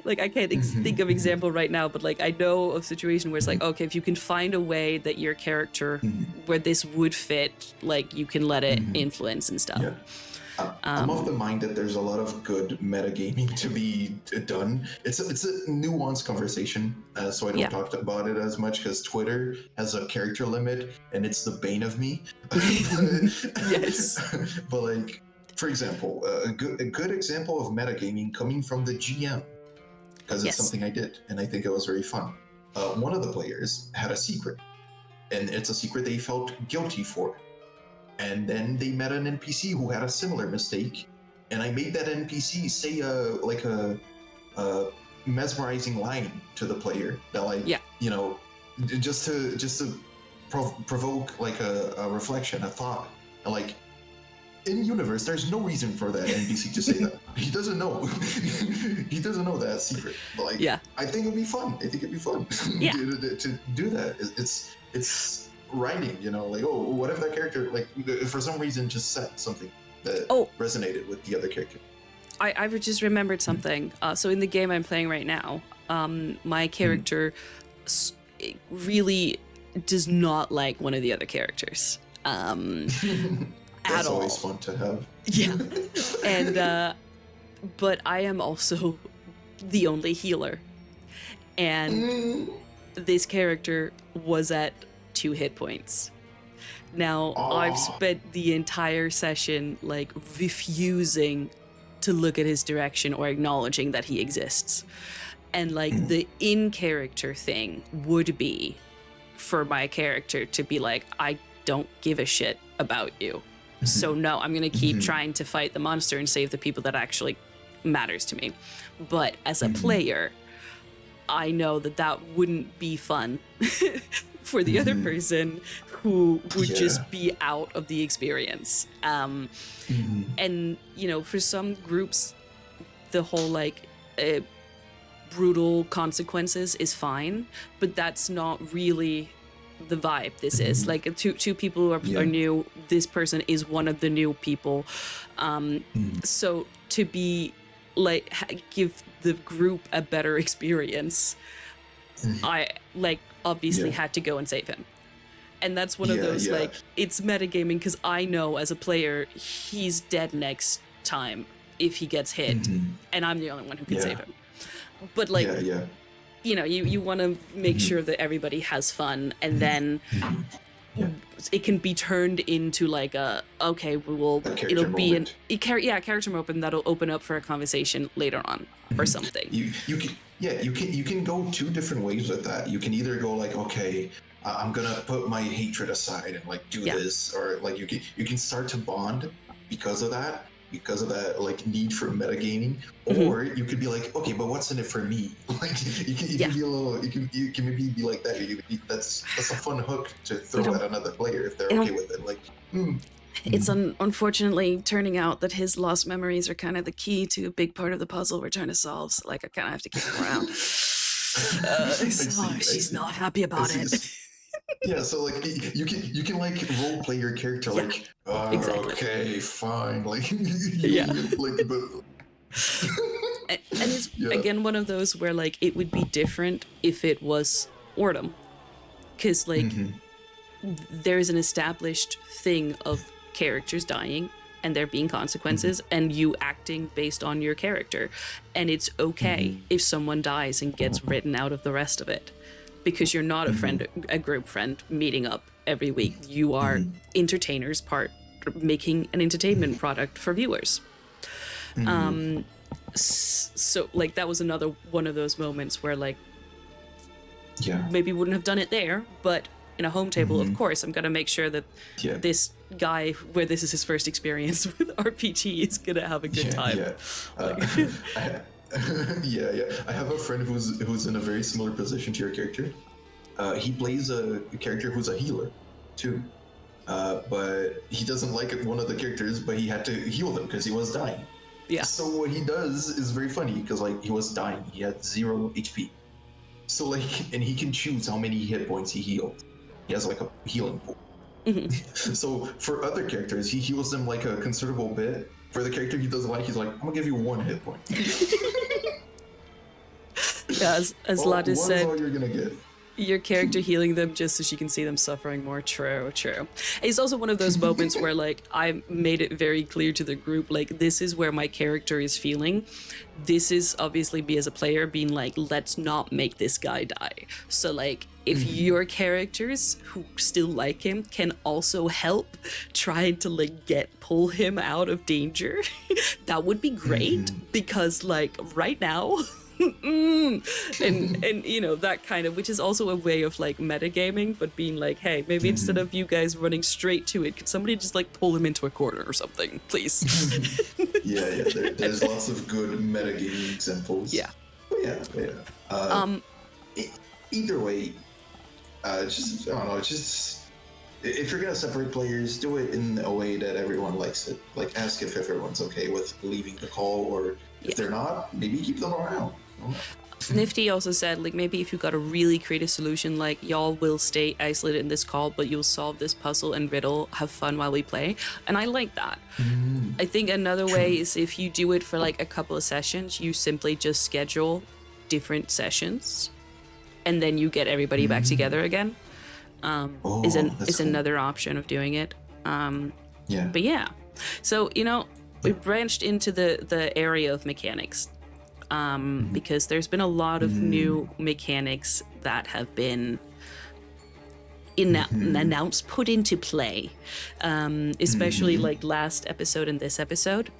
Like, I can't think of example right now, but like, I know of a situation where it's like, okay, if you can find a way that your character, where this would fit, like, you can let it influence and stuff. I'm of the mind that there's a lot of good metagaming to be done. It's a nuanced conversation, so I don't talk about it as much, because Twitter has a character limit, and it's the bane of me. Yes. But like, for example, a good example of metagaming coming from the GM, because it's something I did, and I think it was very fun. One of the players had a secret, and it's a secret they felt guilty for. And then they met an NPC who had a similar mistake, and I made that NPC say a mesmerizing line to the player that, like, you know, just to provoke like a reflection, a thought, and like, in universe, there's no reason for that NPC to say that. He doesn't know. He doesn't know that secret. But like, I think it'd be fun. to do that. It's writing, you know, like, oh, what if that character, like, for some reason just said something that Oh. resonated with the other character. I just remembered something. So in the game I'm playing right now, my character really does not like one of the other characters. That's at all. always fun to have. Yeah. And but I am also the only healer. And this character was at 2 hit points. Now, I've spent the entire session like refusing to look at his direction or acknowledging that he exists. And like the in-character thing would be for my character to be like, I don't give a shit about you. So no, I'm gonna keep trying to fight the monster and save the people that actually matters to me. But as a player, I know that that wouldn't be fun for the other person who would just be out of the experience. And, you know, for some groups, the whole like brutal consequences is fine, but that's not really the vibe this is. Like two people who are new, this person is one of the new people. So to be like give the group a better experience, I like obviously had to go and save him. And that's one of those like, it's metagaming because I know as a player he's dead next time if he gets hit, and I'm the only one who can save him. But like you know, you want to make sure that everybody has fun, and then it can be turned into like it'll be a character moment that'll open up for a conversation later on or something. You can go 2 different ways with that. You can either go like, okay, I'm gonna put my hatred aside and like do this, or like you can start to bond because of that like need for metagaming, or you could be like, okay, but what's in it for me? Like you can be a little, you can maybe be like that. That's a fun hook to throw at another player if they're okay with it. Like it's unfortunately turning out that his lost memories are kind of the key to a big part of the puzzle we're trying to solve. So like I kind of have to keep him around. She's not happy about it. Yeah, so like you can like role play your character like exactly. Okay, fine, like like but and it's again one of those where like it would be different if it was Ordem, because like there's an established thing of characters dying and there being consequences and you acting based on your character, and it's okay if someone dies and gets written out of the rest of it. Because you're not a group friend meeting up every week. You are entertainers, making an entertainment product for viewers. So like that was another one of those moments where like maybe wouldn't have done it there, but in a home table, of course, I'm gonna make sure that this guy, where this is his first experience with RPG, is gonna have a good time. I have a friend who's in a very similar position to your character. He plays a character who's a healer too, but he doesn't like one of the characters, but he had to heal them because he was dying. So what he does is very funny because like he was dying, he had 0 HP. So like, and he can choose how many hit points he healed. He has like a healing pool. So for other characters, he heals them like a considerable bit. For the character he doesn't like, he's like, I'm gonna give you 1 hit point. As Ladis said, all you're gonna get. Your character healing them just so she can see them suffering more. True. It's also one of those moments where like I made it very clear to the group, like this is where my character is feeling. This is obviously me as a player being like, let's not make this guy die. So like if your characters who still like him can also help trying to like pull him out of danger, that would be great, because like right now and you know, that kind of, which is also a way of like metagaming, but being like, hey, maybe instead of you guys running straight to it, could somebody just like pull him into a corner or something, please? There's lots of good metagaming examples. Either way, just I don't know, just if you're gonna separate players, do it in a way that everyone likes it. Like ask if everyone's okay with leaving the call, or if they're not, maybe keep them around. Nifty also said, like, maybe if you got a really creative solution, like, y'all will stay isolated in this call, but you'll solve this puzzle and riddle, have fun while we play. And I like that. I think another way is if you do it for, like, a couple of sessions, you simply just schedule different sessions, and then you get everybody back together again. Is another option of doing it. But yeah. So, you know, we branched into the area of mechanics. Because there's been a lot of new mechanics that have been announced, put into play, especially like last episode and this episode.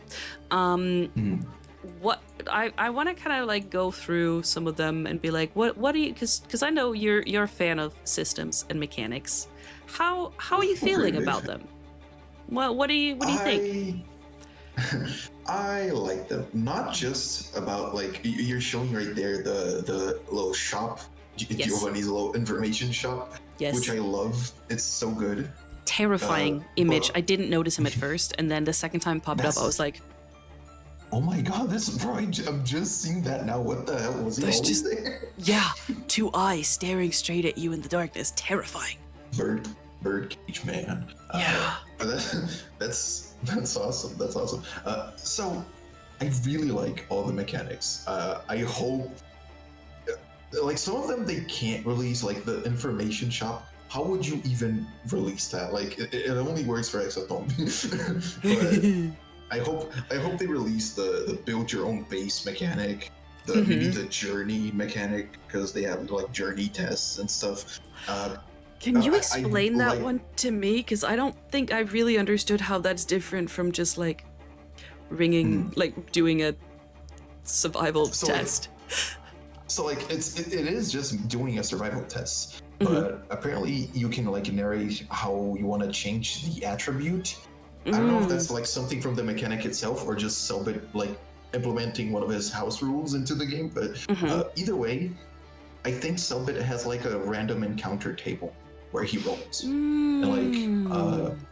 What I want to kind of like go through some of them and be like, what do you? Because I know you're a fan of systems and mechanics. How are you feeling about them? What do you think? I like them. Not just about like you're showing right there the little shop, Giovanni's little information shop, which I love. It's so good. Terrifying image. I didn't notice him at first, and then the second time popped up, I was like, "Oh my god, that's bro! I'm just seeing that now. What the hell was he always there?" Yeah, two eyes staring straight at you in the darkness. Terrifying. Bird cage man. Yeah. That's awesome. That's awesome. So I really like all the mechanics. I hope, like some of them they can't release, like the information shop. How would you even release that? Like it only works for Hexatombe. But I hope they release the build your own base mechanic, maybe the journey mechanic, because they have like journey tests and stuff. Can you explain that one to me? Because I don't think I really understood how that's different from just like ringing, like doing a survival test. So like it is just doing a survival test, but apparently you can like narrate how you want to change the attribute. I don't know if that's like something from the mechanic itself or just Cellbit like implementing one of his house rules into the game. But either way, I think Cellbit has like a random encounter table where he rolls. And like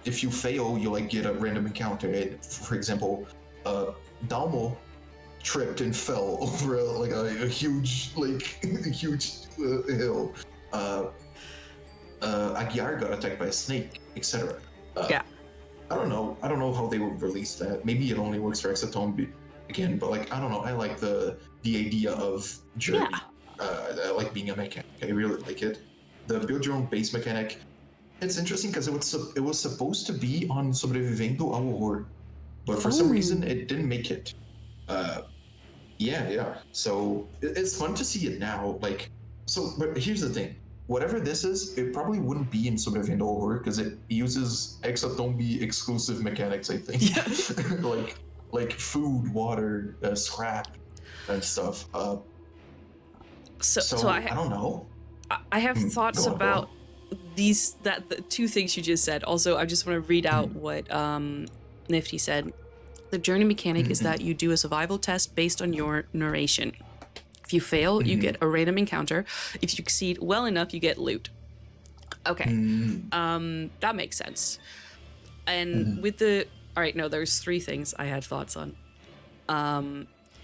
if you fail, you like get a random encounter. And for example, Dalmo tripped and fell over a huge hill. Aguiar got attacked by a snake, etc. I don't know how they would release that. Maybe it only works for Hexatombe again, but like I don't know. I like the idea of journey. I like being a mechanic. I really like it. The build your own base mechanic. It's interesting because it was supposed to be on Sobrevivendo ao Horror, but for some reason it didn't make it. So it's fun to see it now. Like but here's the thing. Whatever this is, it probably wouldn't be in Sobrevivendo ao Horror because it uses Hexatombe exclusive mechanics, I think. like food, water, scrap, and stuff. So I don't know. I have thoughts about the two things you just said. Also, I just want to read out what Nifty said. The journey mechanic is that you do a survival test based on your narration. If you fail, you get a random encounter. If you succeed well enough, you get loot. Okay. That makes sense. And with there's three things I had thoughts on.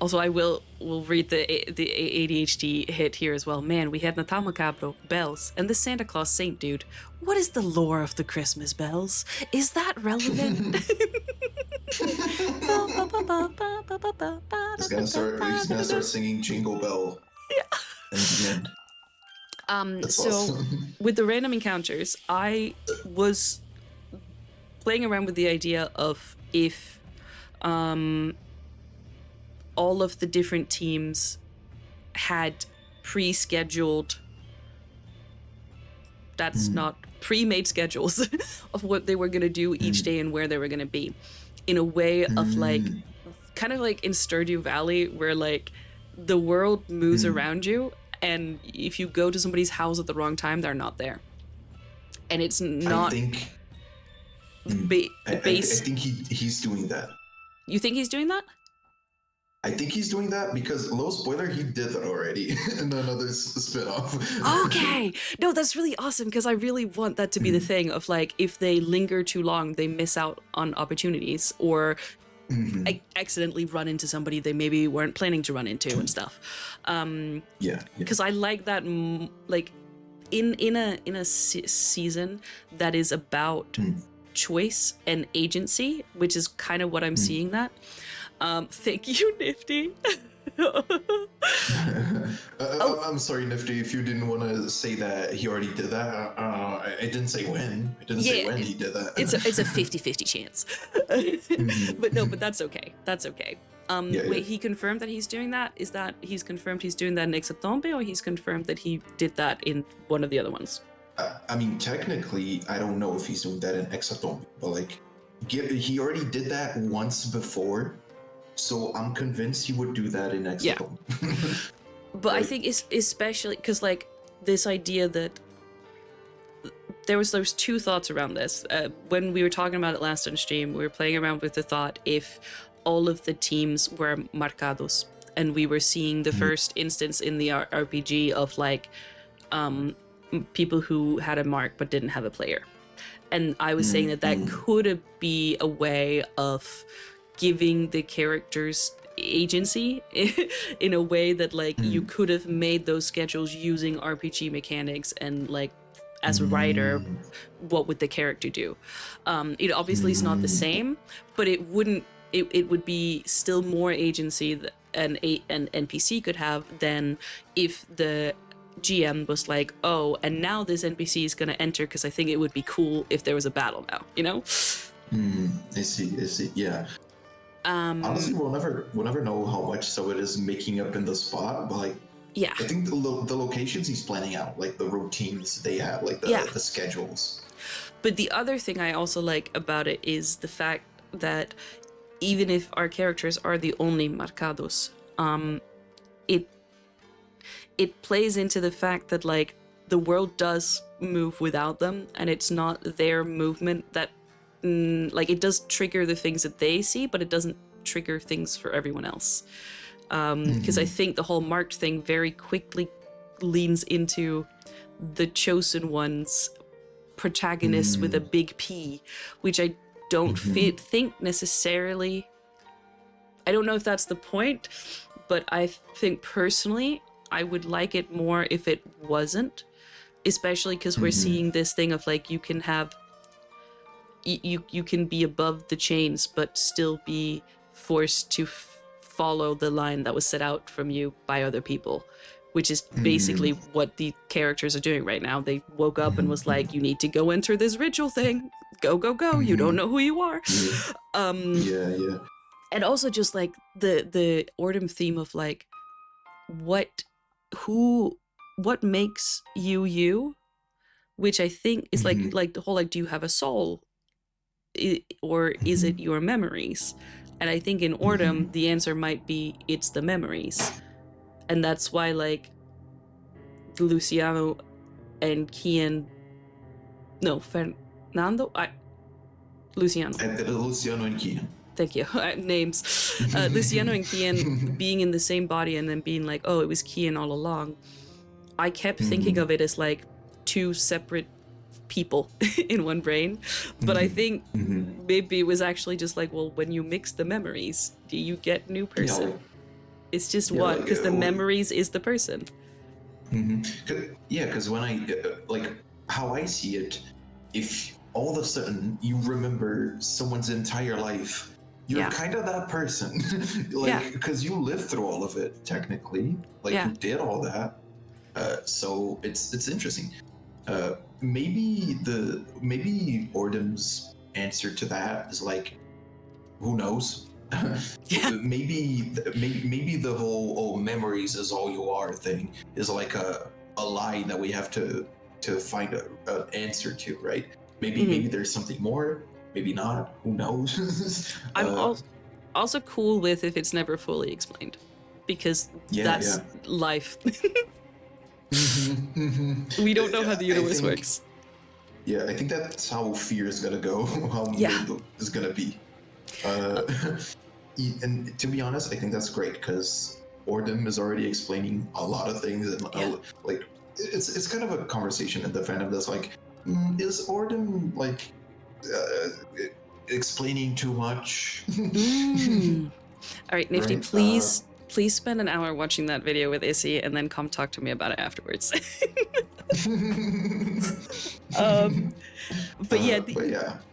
Also, I will read the ADHD hit here as well. Man, we had Natal Macabro, bells, and the Santa Claus Saint dude. What is the lore of the Christmas bells? Is that relevant? He's gonna start singing Jingle Bell. Yeah. In the end. That's awesome. With the random encounters, I was playing around with the idea of if all of the different teams had pre-scheduled, not pre-made schedules of what they were going to do each day and where they were going to be, in a way of like, kind of like in Stardew Valley, where like the world moves around you, and if you go to somebody's house at the wrong time, they're not there. And it's not... I think he's doing that. You think he's doing that? I think he's doing that because, low spoiler, he did that already in another spin-off. Okay. No, that's really awesome because I really want that to be the thing of like, if they linger too long, they miss out on opportunities, or accidentally run into somebody they maybe weren't planning to run into and stuff. Because I like that, like in a season that is about choice and agency, which is kind of what I'm seeing that. Thank you, Nifty. I'm sorry, Nifty, if you didn't want to say that he already did that. I didn't say when. I didn't say when he did that. It's a 50-50 chance. But that's okay. That's okay. Wait, he confirmed that he's doing that? Is that he's confirmed he's doing that in Hexatombe, or he's confirmed that he did that in one of the other ones? I mean, technically, I don't know if he's doing that in Hexatombe, but like, he already did that once before, so I'm convinced he would do that in Hexatombe. But I think it's especially because like this idea that there's two thoughts around this. When we were talking about it last on stream, we were playing around with the thought if all of the teams were marcados, and we were seeing the first instance in the RPG of like people who had a mark but didn't have a player. And I was saying that could be a way of giving the characters agency in a way that like you could have made those schedules using RPG mechanics, and like as a writer, what would the character do? It obviously is not the same, but it would be still more agency that an NPC could have than if the GM was like, oh, and now this NPC is going to enter because I think it would be cool if there was a battle now, you know? I see, yeah. Honestly, we'll never know how much so it is making up in the spot, but like, I think the locations he's planning out, like the routines they have, like the schedules. But the other thing I also like about it is the fact that even if our characters are the only marcados, it plays into the fact that like the world does move without them, and it's not their movement that like it does trigger the things that they see, but it doesn't trigger things for everyone else. Because I think the whole marked thing very quickly leans into the chosen ones protagonists with a big P, which I don't think necessarily, I don't know if that's the point, but I think personally I would like it more if it wasn't, especially because we're seeing this thing of like you can have you can be above the chains but still be forced to follow the line that was set out from you by other people, which is basically what the characters are doing right now. They woke up and was like, you need to go enter this ritual thing, go, you don't know who you are. And also just like the Ordem theme of like what makes you, which I think is like the whole like, do you have a soul, or is it your memories? And I think in Ordem the answer might be it's the memories, and that's why like Luciano and Luciano and Kian. Thank you. Names. Luciano and Kian being in the same body and then being like, oh, it was Kian all along. I kept thinking of it as like two separate people in one brain. But I think maybe it was actually just like, well, when you mix the memories, do you get new person? It's just one, because the memories is the person. Yeah, because when I, like, how I see it, if all of a sudden you remember someone's entire life, you're kind of that person. Like, because you lived through all of it, technically. Like, you did all that. So it's interesting. Maybe Ordem's answer to that is like, who knows? Maybe the whole memories is all you are thing is like a lie that we have to find an answer to, right? Maybe there's something more, maybe not, who knows? I'm also cool with if it's never fully explained, because that's life. We don't know how the universe works. Yeah, I think that's how fear is gonna go, how is gonna be. And to be honest, I think that's great because Ordem is already explaining a lot of things, and like it's kind of a conversation in the fandom that's like, is Ordem like explaining too much. All right, Nifty, Right, please spend an hour watching that video with Issy and then come talk to me about it afterwards. But yeah,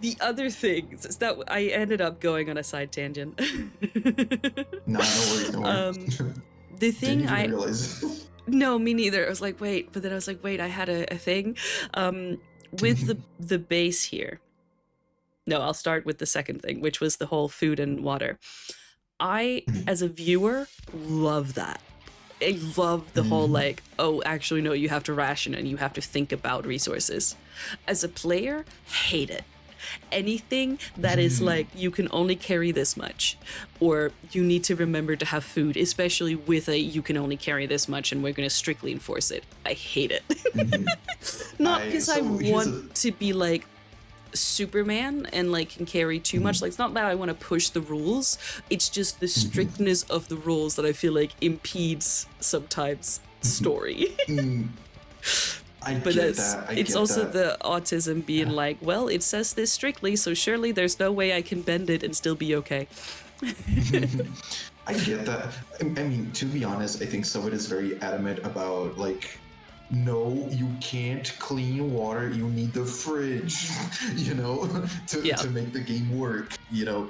the other things is that I ended up going on a side tangent. No worries, no worries. The thing Didn't even realize. No, me neither. I was like, wait, but then I was like, wait, I had a thing. With the base here. No, I'll start with the second thing, which was the whole food and water. I, as a viewer, love that. I love the whole like, oh, actually, no, you have to ration and you have to think about resources. As a player, hate it. Anything that is like, you can only carry this much, or you need to remember to have food, especially with a you can only carry this much and we're going to strictly enforce it. I hate it. Not because I want to be like Superman and like can carry too much. Like, it's not that I want to push the rules, it's just the strictness of the rules that I feel like impedes sometimes story. But it's also the autism being like, well, it says this strictly, so surely there's no way I can bend it and still be okay. I get that. I mean, to be honest, I think someone is very adamant about like, no, you can't clean water. You need the fridge, you know, to make the game work, you know,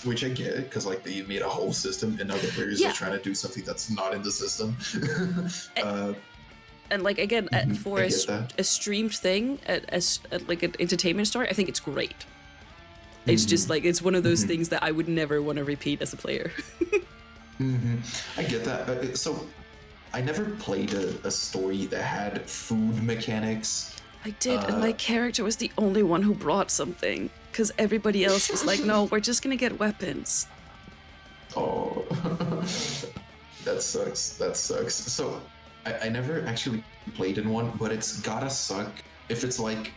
which I get because like they made a whole system and other players are trying to do something that's not in the system. And like, again, for a streamed thing, as like an entertainment story, I think it's great. It's just like, it's one of those things that I would never want to repeat as a player. I get that. So I never played a story that had food mechanics. I did, and my character was the only one who brought something, because everybody else was like, no, we're just gonna get weapons. Oh, that sucks. So I never actually played in one, but it's gotta suck if it's like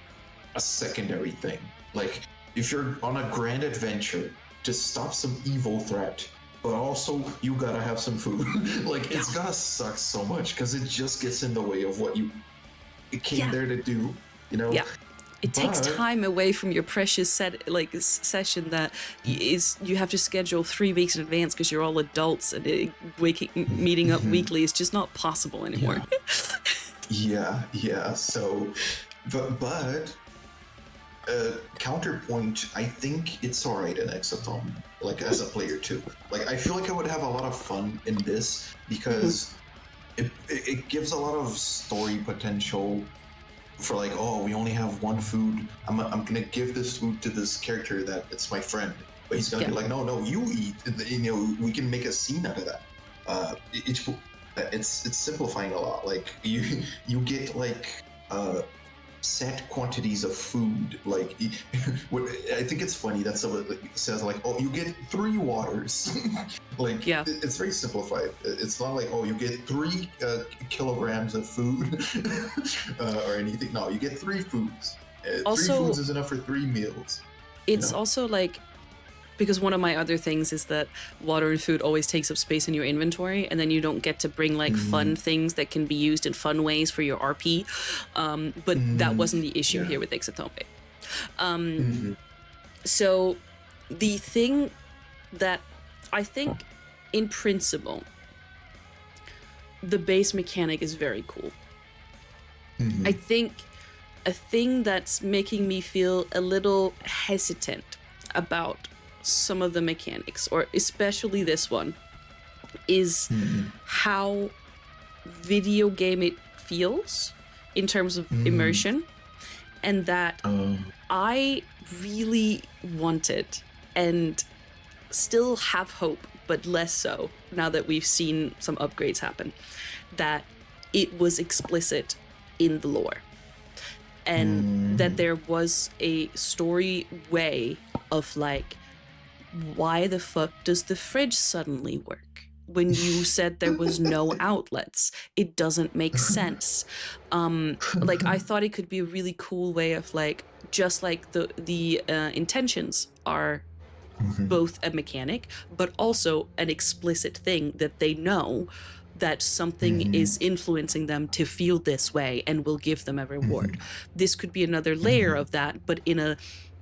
a secondary thing. Like, if you're on a grand adventure to stop some evil threat, but also you gotta have some food. Like, it's gotta suck so much because it just gets in the way of what you came there to do, you know? Yeah. It takes time away from your precious session that is you have to schedule 3 weeks in advance because you're all adults, and meeting up weekly is just not possible anymore. Yeah. So, but counterpoint, I think it's alright in Hexatombe, like as a player too. Like, I feel like I would have a lot of fun in this because it gives a lot of story potential. For like, oh, we only have one food. I'm gonna give this food to this character that it's my friend, but he's gonna be like, no, you eat. You know, we can make a scene out of that. It's simplifying a lot. Like you get like set quantities of food. Like, I think it's funny that someone says like, oh, you get 3 waters. Like, it's very simplified. It's not like, oh, you get 3 kilograms of food or anything. No, you get 3 foods. Also, 3 foods is enough for 3 meals. It's also like, because one of my other things is that water and food always takes up space in your inventory, and then you don't get to bring like fun things that can be used in fun ways for your RP. But that wasn't the issue here with Hexatombe. So the thing that I think, in principle, the base mechanic is very cool. I think a thing that's making me feel a little hesitant about some of the mechanics, or especially this one, is how video game it feels in terms of immersion, and that I really wanted and still have hope, but less so now that we've seen some upgrades happen, that it was explicit in the lore, and that there was a story way of like, why the fuck does the fridge suddenly work when you said there was no outlets? It doesn't make sense. Like, I thought it could be a really cool way of like, just like the intentions are both a mechanic, but also an explicit thing that they know that something is influencing them to feel this way and will give them a reward. This could be another layer of that, but in a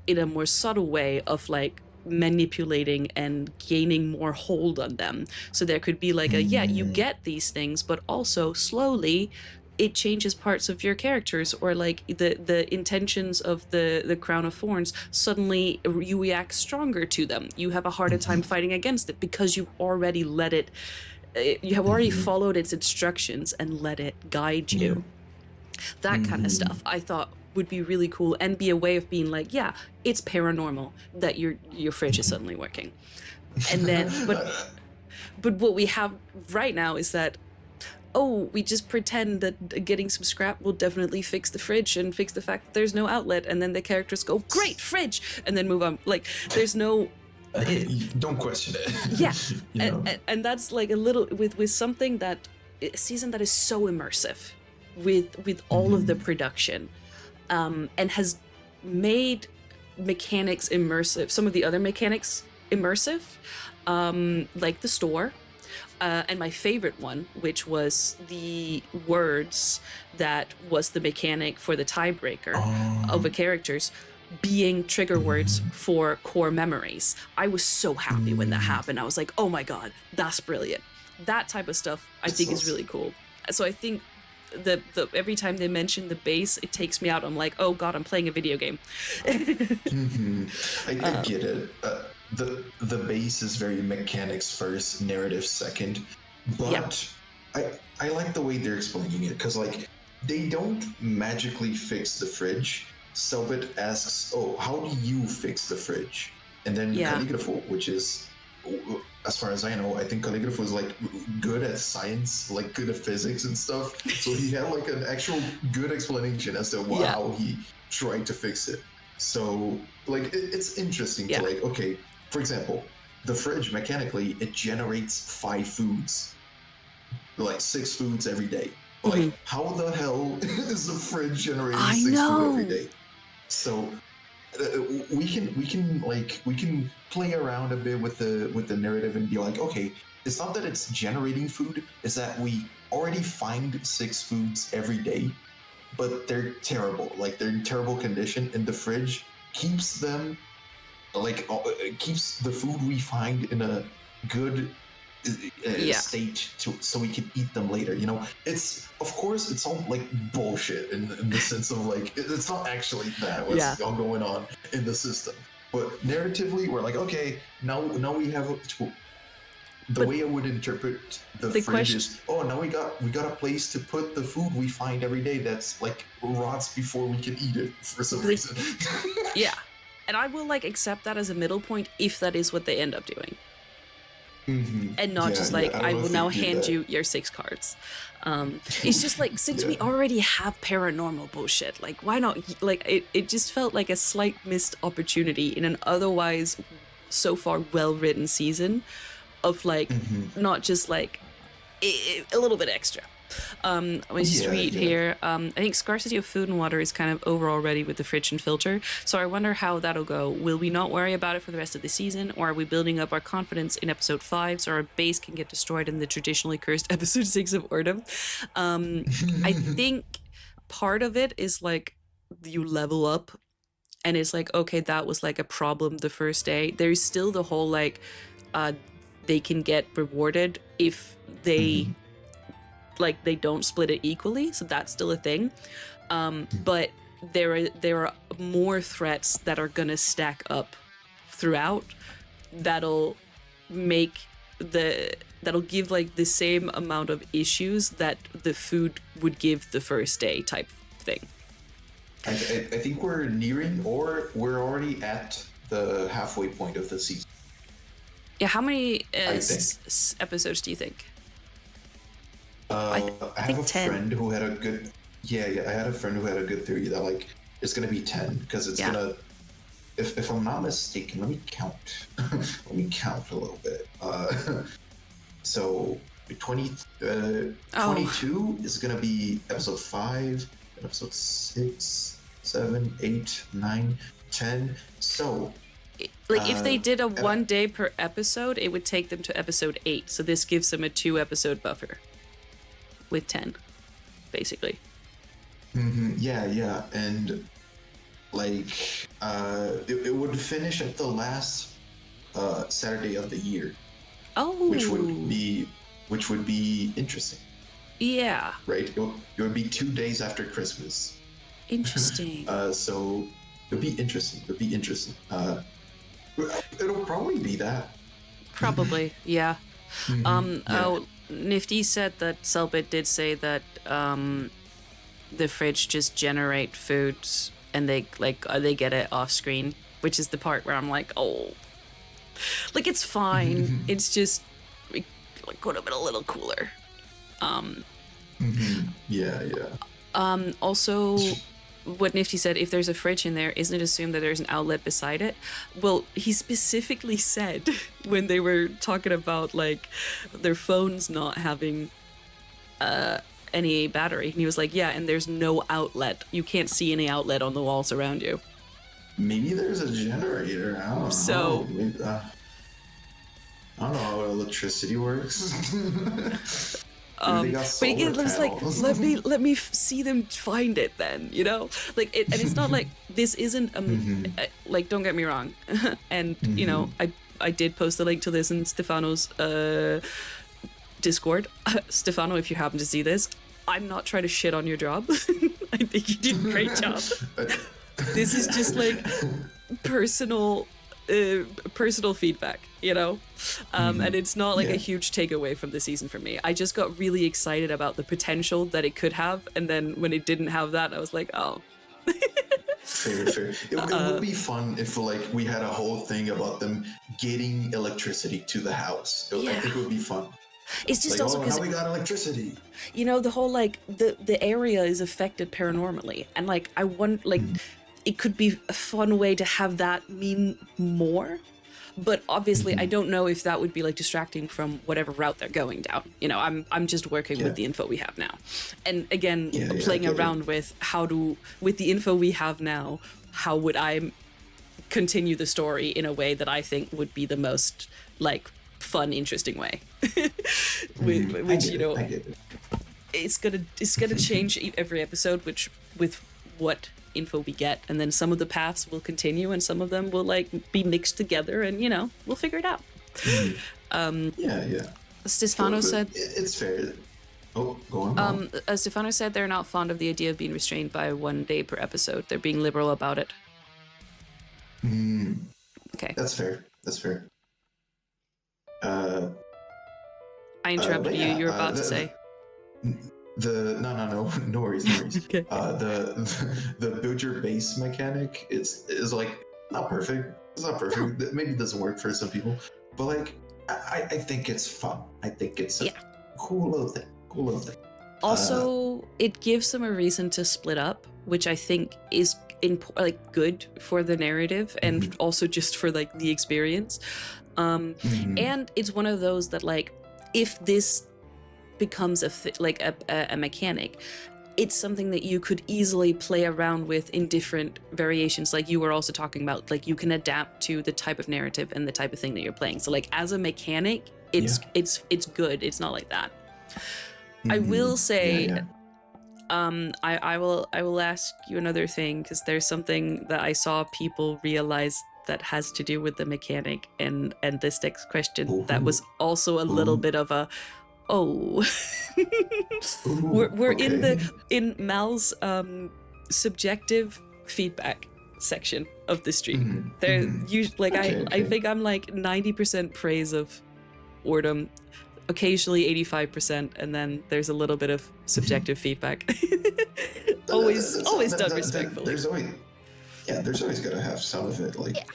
in a more subtle way of like manipulating and gaining more hold on them. So there could be like you get these things, but also slowly it changes parts of your characters, or like the intentions of the crown of thorns, suddenly you react stronger to them. You have a harder time fighting against it because you've already let it, you have already followed its instructions and let it guide you. That kind of stuff I thought would be really cool, and be a way of being like, yeah, it's paranormal that your fridge is suddenly working. And then but what we have right now is that, oh, we just pretend that getting some scrap will definitely fix the fridge and fix the fact that there's no outlet, and then the characters go, great, fridge, and then move on. Like, there's no... Don't question it. Yeah. You know? And that's like a little... With something that... A season that is so immersive with all of the production, and has made mechanics immersive, some of the other mechanics immersive, like the store. And my favorite one, which was the words that was the mechanic for the tiebreaker of the characters being trigger words for core memories. I was so happy when that happened. I was like, oh my God, that's brilliant. That type of stuff I think is really cool. So I think the every time they mention the base, it takes me out. I'm like, oh God, I'm playing a video game. I get it. The base is very mechanics first, narrative second, but I like the way they're explaining it, because like they don't magically fix the fridge. Cellbit asks, oh, how do you fix the fridge? And then Caligrafo, which is, as far as I know, I think Caligrafo is like good at science, like good at physics and stuff. So he had like an actual good explanation as to how he tried to fix it. So like it's interesting to like, okay, for example, the fridge mechanically, it generates 5 foods, like 6 foods every day. Like, how the hell is the fridge generating 6 food every day? So we can play around a bit with the narrative and be like, okay, it's not that it's generating food, it's that we already find 6 foods every day, but they're terrible. Like, they're in terrible condition, and the fridge keeps them, like, keeps the food we find in a good state so we can eat them later. You know, it's, of course, it's all like bullshit in the sense of like it's not actually that what's all going on in the system, but narratively we're like, okay, now we have the way I would interpret the fridge is, oh, now we got a place to put the food we find every day that's like rots before we can eat it for some reason. Yeah, and I will like accept that as a middle point if that is what they end up doing. And not just like, I will now hand you your 6 cards. It's just like, since we already have paranormal bullshit, like, why not? Like, it just felt like a slight missed opportunity in an otherwise so far well-written season of like, not just like a little bit extra. Let me just read here. I think scarcity of food and water is kind of over already with the fridge and filter. So I wonder how that'll go. Will we not worry about it for the rest of the season, or are we building up our confidence in episode 5 so our base can get destroyed in the traditionally cursed episode 6 of Ordem? I think part of it is like you level up, and it's like, okay, that was like a problem the first day. There's still the whole like, they can get rewarded if they. Like, they don't split it equally, so that's still a thing. But there are more threats that are gonna stack up throughout that'll give like the same amount of issues that the food would give the first day type thing. I think we're nearing, or we're already at the halfway point of the season. Yeah, how many episodes do you think? I have a 10. friend who had a good I had a friend who had a good theory that like it's gonna be 10 because it's gonna, if I'm not mistaken, let me count a little bit. So 22 is gonna be episode 5, episode 6, 7, 8, 9, 10. So like, if they did a 1 day per episode, it would take them to episode 8. So this gives them a 2 episode buffer. With 10, basically. Yeah, and like it would finish at the last Saturday of the year. Oh. Which would be interesting. Yeah. Right? It would be 2 days after Christmas. Interesting. So it'll be interesting. It'll probably be that. Probably, yeah. Yeah. Oh, Nifty said that Cellbit did say that the fridge just generate foods and they get it off screen, which is the part where I'm like, oh, like it's fine. It's just like could have been a little cooler. Yeah. Also, what Nifty said, if there's a fridge in there, isn't it assumed that there's an outlet beside it? Well, he specifically said when they were talking about like their phones not having any battery, and he was like, yeah, and there's no outlet. You can't see any outlet on the walls around you. Maybe there's a generator. I don't know. So Maybe, I don't know how electricity works. but again, it was like, let me see them find it then, you know, like it, and it's not like this isn't like, don't get me wrong, and you know, I did post a link to this in Stefano's Discord. Stefano, if you happen to see this, I'm not trying to shit on your job. I think you did a great job. This is just like personal feedback, you know, and it's not like a huge takeaway from the season for me. I just got really excited about the potential that it could have, and then when it didn't have that, I was like, oh. Fair. It would be fun if like we had a whole thing about them getting electricity to the house. I think it would be fun. It's just like, also because how we got electricity. You know, the whole like the area is affected paranormally, and like I want like. It could be a fun way to have that mean more, but obviously I don't know if that would be like distracting from whatever route they're going down. You know, I'm just working with the info we have now, and again playing around with with the info we have now, how would I continue the story in a way that I think would be the most like fun, interesting way, which you know, it's gonna change every episode, which with what info we get, and then some of the paths will continue and some of them will like be mixed together, and you know, we'll figure it out. Stefano said it's fair. Oh, go on. Stefano said they're not fond of the idea of being restrained by 1 day per episode. They're being liberal about it. Okay, that's fair. I interrupted you. You're about to say no worries. Okay. The build your base mechanic is like not perfect. It's not perfect. No. Maybe it doesn't work for some people, but like I think it's fun. I think it's a cool little thing. Also, it gives them a reason to split up, which I think is good for the narrative and also just for like the experience. And it's one of those that like if this becomes a mechanic, it's something that you could easily play around with in different variations, like you were also talking about. Like you can adapt to the type of narrative and the type of thing that you're playing. So like as a mechanic, it's good. It's not like that. I will say I will ask you another thing, because there's something that I saw people realize that has to do with the mechanic and this next question that was also a little bit of a we're in Mal's subjective feedback section of the stream. I think I'm like 90% praise of Ordem, occasionally 85%, and then there's a little bit of subjective feedback. always done respectfully. There's always gotta have some of it. Like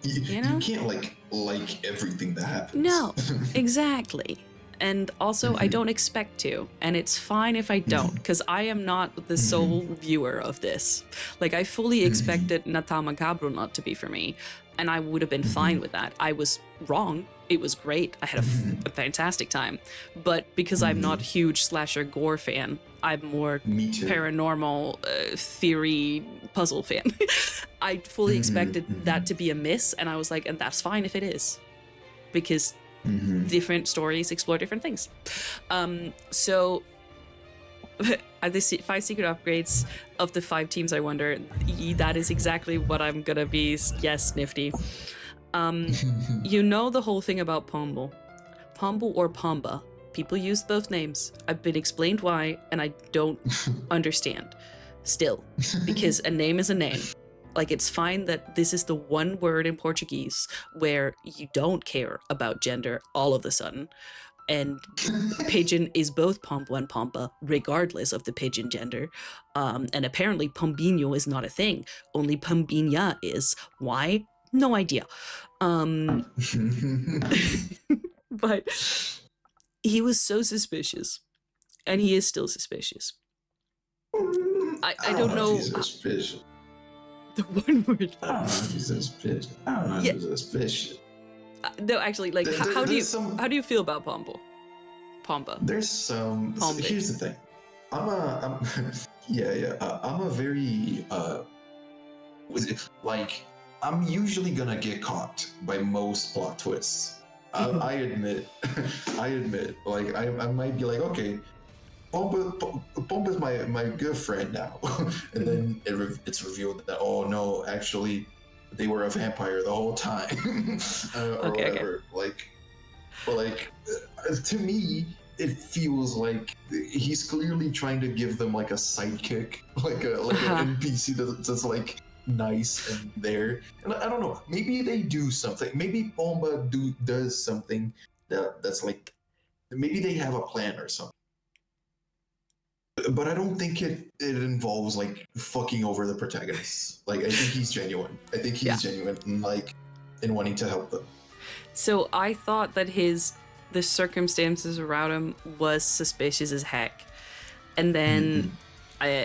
you can't like everything that happens. No, exactly. And also, I don't expect to, and it's fine if I don't, because I am not the sole viewer of this. Like, I fully expected Nata Macabro not to be for me, and I would have been fine with that. I was wrong. It was great. I had a fantastic time. But because I'm not a huge slasher gore fan, I'm more paranormal theory puzzle fan. I fully expected that to be a miss, and I was like, and that's fine if it is, because different stories explore different things. So Are the 5 secret upgrades of the 5 teams I wonder? That is exactly what I'm gonna be. Yes, nifty. You know the whole thing about Pombo. Pombo or Pomba. People use both names. I've been explained why, and I don't understand. Still, because a name is a name. Like, it's fine that this is the one word in Portuguese where you don't care about gender all of a sudden. And pigeon is both pombo and pomba, regardless of the pigeon gender. And apparently pombinho is not a thing. Only pombinha is. Why? No idea. But he was so suspicious. And he is still suspicious. I don't know. He's suspicious. The one word. I don't know if he's suspicious. I don't know if he's suspicious. No, actually, like, how do you feel about Pombo? Pomba. There's some. Pombe. Here's the thing. I'm a very like, I'm usually gonna get caught by most plot twists. I admit, like, I might be like, okay, Pomba's my good friend now, and then it's revealed that, oh no, actually, they were a vampire the whole time, or whatever. Okay. Like, to me, it feels like he's clearly trying to give them like a sidekick, like an NPC that's like nice and there. And I don't know, maybe they do something. Maybe Pomba does something that's like, maybe they have a plan or something. But I don't think it involves like fucking over the protagonists. Like, I think he's genuine. I think he's genuine in wanting to help them. So I thought that the circumstances around him was suspicious as heck. And then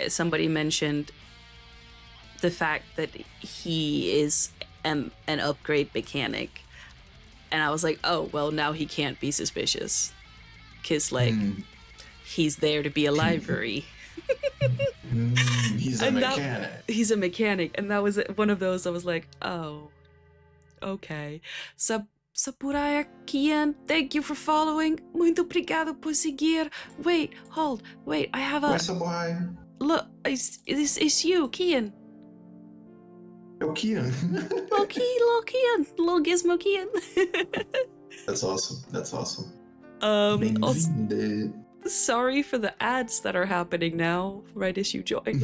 somebody mentioned the fact that he is an upgrade mechanic. And I was like, oh, well, now he can't be suspicious. Because, like, he's there to be a library. He's a mechanic. He's a mechanic. And that was one of those I was like, oh, okay. Sapuraya Kian, thank you for following. Muito obrigado por seguir. Wait, I have a... Where's Sapuraya? Look, it's you, Kian. Oh, Kian. Little Kian. Little Gizmo Kian. That's awesome. Also, sorry for the ads that are happening now, right as you joined.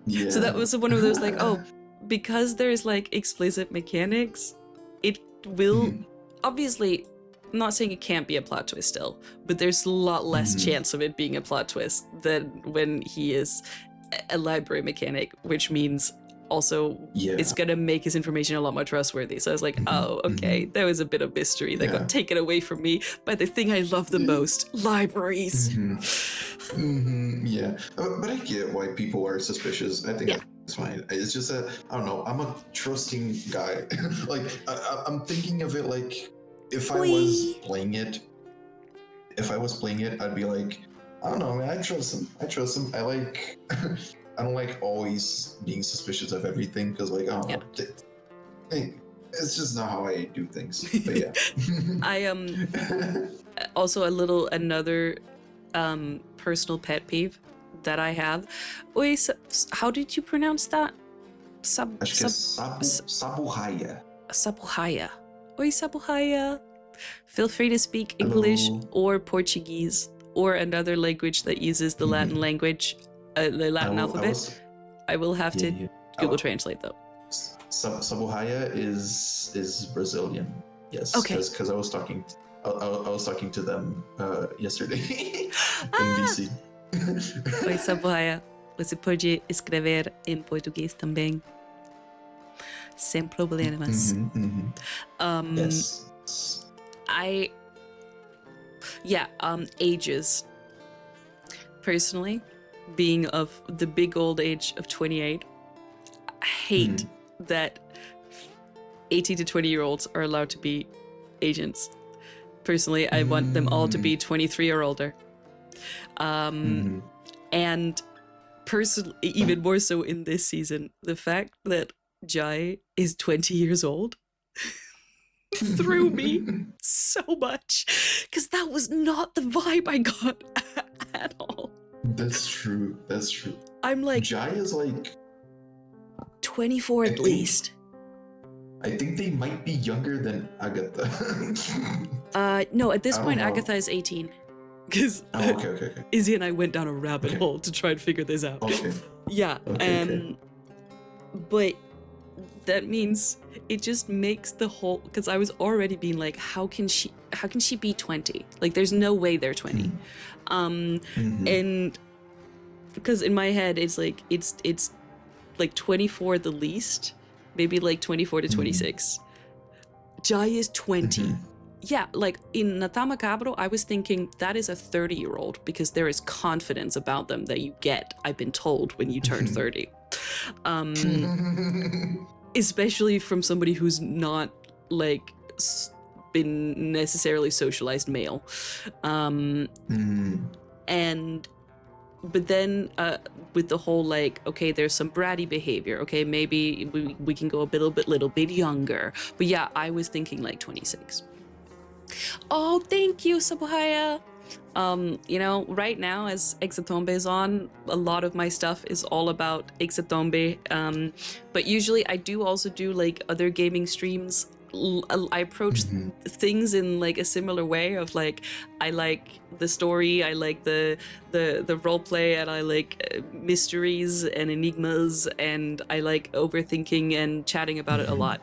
Yeah. So that was one of those, like, oh, because there's, like, explicit mechanics, it will... Obviously, I'm not saying it can't be a plot twist still, but there's a lot less chance of it being a plot twist than when he is a library mechanic, which means also it's gonna make his information a lot more trustworthy. So I was like, oh, okay, there was a bit of mystery that got taken away from me by the thing I love the most, libraries. Yeah, but I get why people are suspicious. I think it's fine. It's just that, I don't know, I'm a trusting guy. Like, I'm thinking of it like, if I was playing it, I'd be like, I don't know, man, I trust him. I like, I don't like always being suspicious of everything, because, like, I don't know. It's just not how I do things. But yeah. I also another personal pet peeve that I have. Wait, how did you pronounce that? Sabuhaya. Sabuhaya. Oi, Sabuhaya. Feel free to speak English or Portuguese or another language that uses the Latin language, the Latin alphabet. I will have to Google Translate though. Sabuhaya is Brazilian. Yes. Okay. Because I was talking to them yesterday in BC. Oi, Sabuhaya. Você pode escrever em português também. Sem problemas. Yes. Ages. Personally, being of the big old age of 28, I hate that 18 to 20-year-olds are allowed to be agents. Personally, I want them all to be 23 or older. And personally, even more so in this season, the fact that Jae is 20 years old threw me so much, because that was not the vibe I got at all. That's true. That's true. I'm like Jae is like 24 at least. I think they might be younger than Agatha. No, at this I don't point, know. Agatha is 18. Because Okay. Izzy and I went down a rabbit Okay. hole to try and figure this out. Okay. Yeah, Okay. but that means it just makes the whole, because I was already being like, how can she be 20? Like, there's no way they're 20. And because in my head it's like it's like 24 at the least, maybe like 24 to 26. Jae is 20. Yeah, like in Natama Cabro, I was thinking that is a 30-year-old because there is confidence about them that you get, I've been told, when you turn 30. Especially from somebody who's not like been necessarily socialized male. But then with the whole like, okay, there's some bratty behavior. Okay, maybe we can go a little bit younger. But yeah, I was thinking like 26. Oh, thank you, Sabuhaya. You know, right now as Hexatombe is on, a lot of my stuff is all about Hexatombe. But usually I do also do like other gaming streams. I approach things in like a similar way of like, I like the story, I like the role play, and I like mysteries and enigmas, and I like overthinking and chatting about it a lot.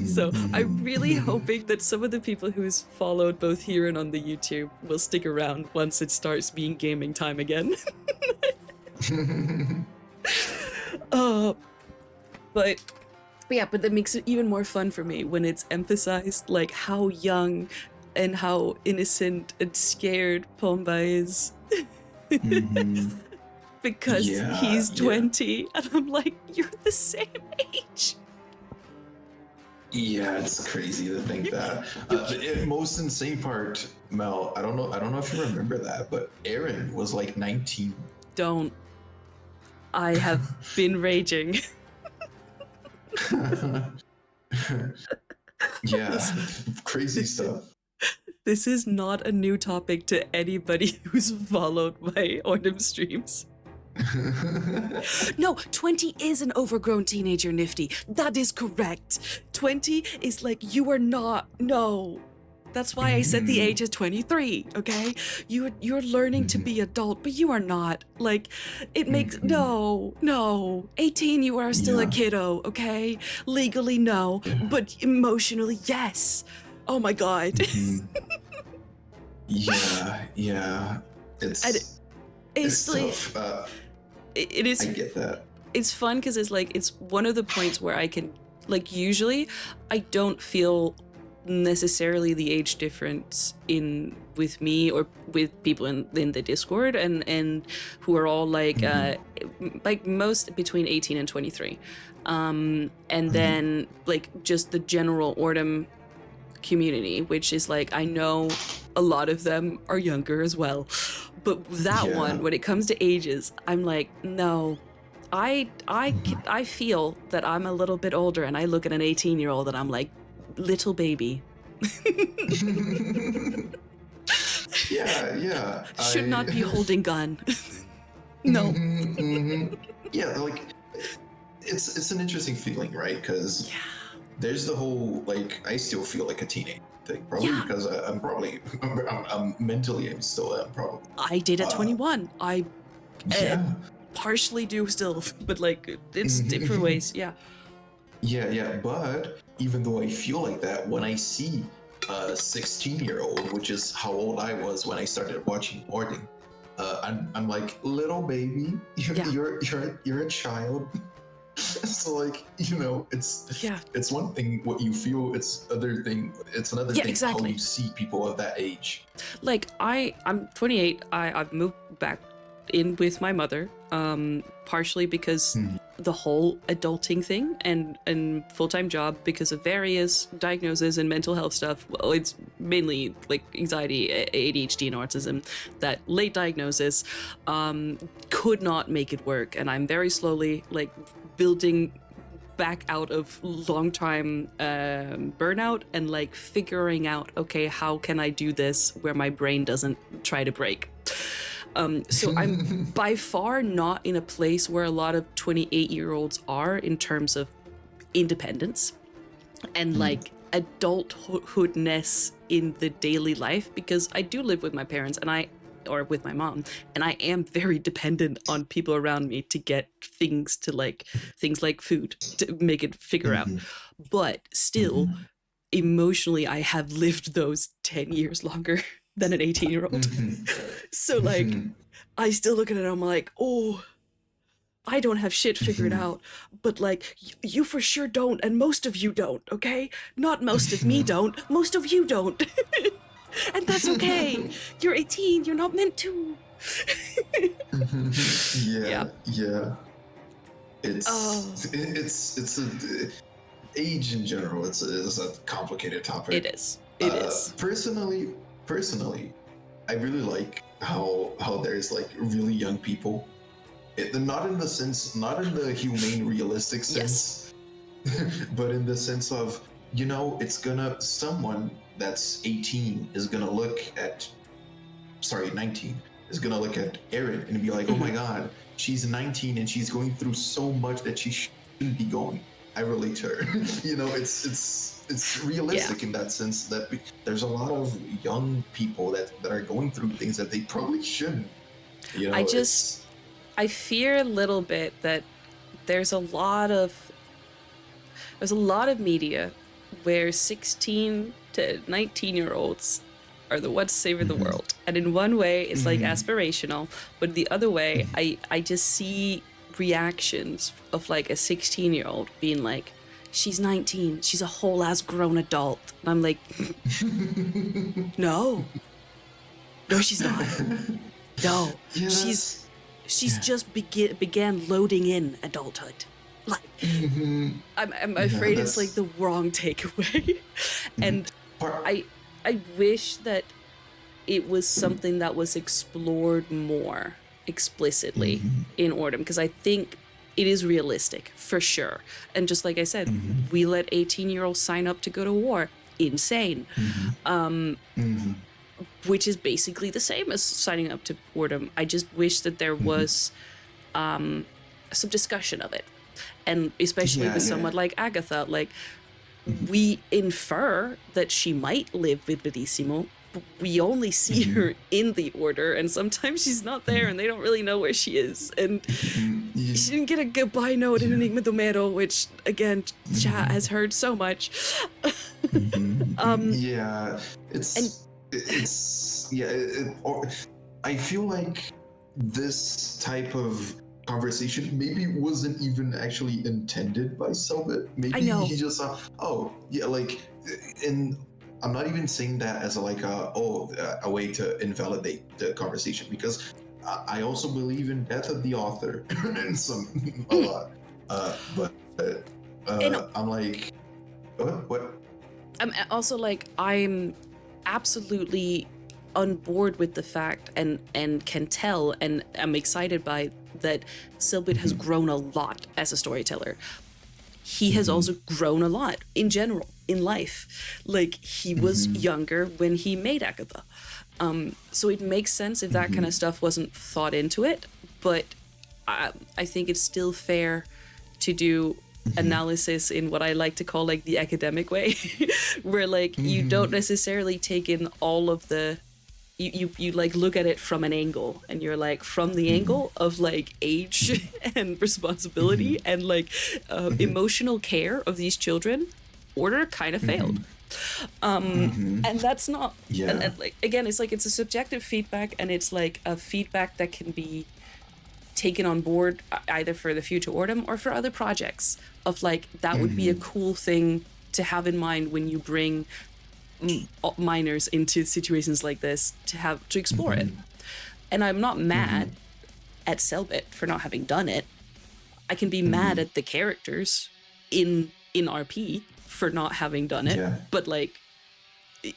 So I'm really hoping that some of the people who's followed both here and on the YouTube will stick around once it starts being gaming time again. But that makes it even more fun for me when it's emphasized like how young and how innocent and scared Pomba is. Because he's 20 and I'm like, you're the same age. Yeah, it's crazy to think that. The most insane part, Mel, I don't know if you remember that, but Aaron was like 19. Don't. I have been raging. Yeah, crazy stuff. This is not a new topic to anybody who's followed my Ordem streams. No, 20 is an overgrown teenager, Nifty. That is correct. 20 is like, you are not, no. That's why I said the age is 23, okay? You're learning to be adult, but you are not. Like, it makes, no. 18, you are still a kiddo, okay? Legally, no. But emotionally, yes. Oh my God. Yeah. It's like, tough. it is. I get that. It's fun because it's like, it's one of the points where I can, like, usually I don't feel necessarily the age difference with me or with people in the Discord and who are all like most between 18 and 23, and then like just the general Ordem community, which is like, I know a lot of them are younger as well, but that one, when it comes to ages, I'm like, no. I feel that I'm a little bit older, and I look at an 18-year-old and I'm like, little baby. Yeah. Should not be holding gun. No. Yeah, like it's an interesting feeling, right? Because there's the whole like, I still feel like a teenager thing, probably because I'm mentally I'm still probably. I did at 21. I partially do still, but like it's different ways. Yeah, but even though I feel like that, when I see a 16-year-old, which is how old I was when I started watching Ordem, I'm like, little baby, you're a child. So like, you know, it's one thing what you feel, it's another thing how you see people of that age. Like I'm 28. I've moved back in with my mother, partially because the whole adulting thing and full-time job because of various diagnoses and mental health stuff. Well, it's mainly like anxiety, ADHD, and autism. That late diagnosis could not make it work, and I'm very slowly like building back out of long time burnout and like figuring out, okay, how can I do this where my brain doesn't try to break? So I'm by far not in a place where a lot of 28-year-olds are in terms of independence and like adulthoodness in the daily life, because I do live with my parents or with my mom, and I am very dependent on people around me to get things like food to make it figure out. But still, emotionally, I have lived those 10 years longer than an 18-year-old. So like, I still look at it and I'm like, oh, I don't have shit figured out, but like, you for sure don't, and most of you don't, okay? Not most of me don't, most of you don't. And that's okay. You're 18, you're not meant to. Yeah. It's age in general. It's a complicated topic. It is. It is. Personally, I really like how there's like really young people. Not in the humane, realistic sense, but in the sense of, you know, someone that's 18 is gonna look at, 19 is gonna look at Erin and be like, oh my God, she's 19 and she's going through so much that she shouldn't be going. I relate to her. You know, it's realistic in that sense that there's a lot of young people that are going through things that they probably shouldn't. You know, I fear a little bit that there's a lot of media where 16 to 19-year-olds are the ones saving the world. And in one way, it's like aspirational, but the other way, I just see reactions of like a 16-year-old being like, she's 19, she's a whole ass grown adult. And I'm like, no, she's not. No, she's just began loading in adulthood. Like, I'm afraid it's like the wrong takeaway. And I wish that it was something that was explored more explicitly in Ordem, because I think it is realistic for sure. And just like I said, we let 18-year-olds sign up to go to war. Insane. Which is basically the same as signing up to Ordem. I just wish that there was some discussion of it. And especially with someone like Agatha, like, we infer that she might live with Bellissimo, but we only see her in the Order, and sometimes she's not there and they don't really know where she is. And she didn't get a goodbye note in Enigma Domero, which, again, chat has heard so much. I feel like this type of conversation maybe wasn't even actually intended by Cellbit. Maybe he just thought, and I'm not even saying that as a way to invalidate the conversation, because I also believe in death of the author and a lot. I'm like, what? I'm also like, I'm absolutely on board with the fact and can tell, and I'm excited by that Cellbit has grown a lot as a storyteller. He has also grown a lot in general in life. Like, he was younger when he made Agatha. So it makes sense if that kind of stuff wasn't thought into it, but I think it's still fair to do analysis in what I like to call like the academic way, where like you don't necessarily take in all of the you like look at it from an angle, and you're like, from the angle of like age and responsibility and like emotional care of these children, Order kind of failed. And that's not and like, again, it's like, it's a subjective feedback, and it's like a feedback that can be taken on board either for the future Ordem or for other projects, of like, that would be a cool thing to have in mind when you bring minors into situations like this, to explore it. And I'm not mad at Cellbit for not having done it. I can be mad at the characters in RP for not having done it, but like,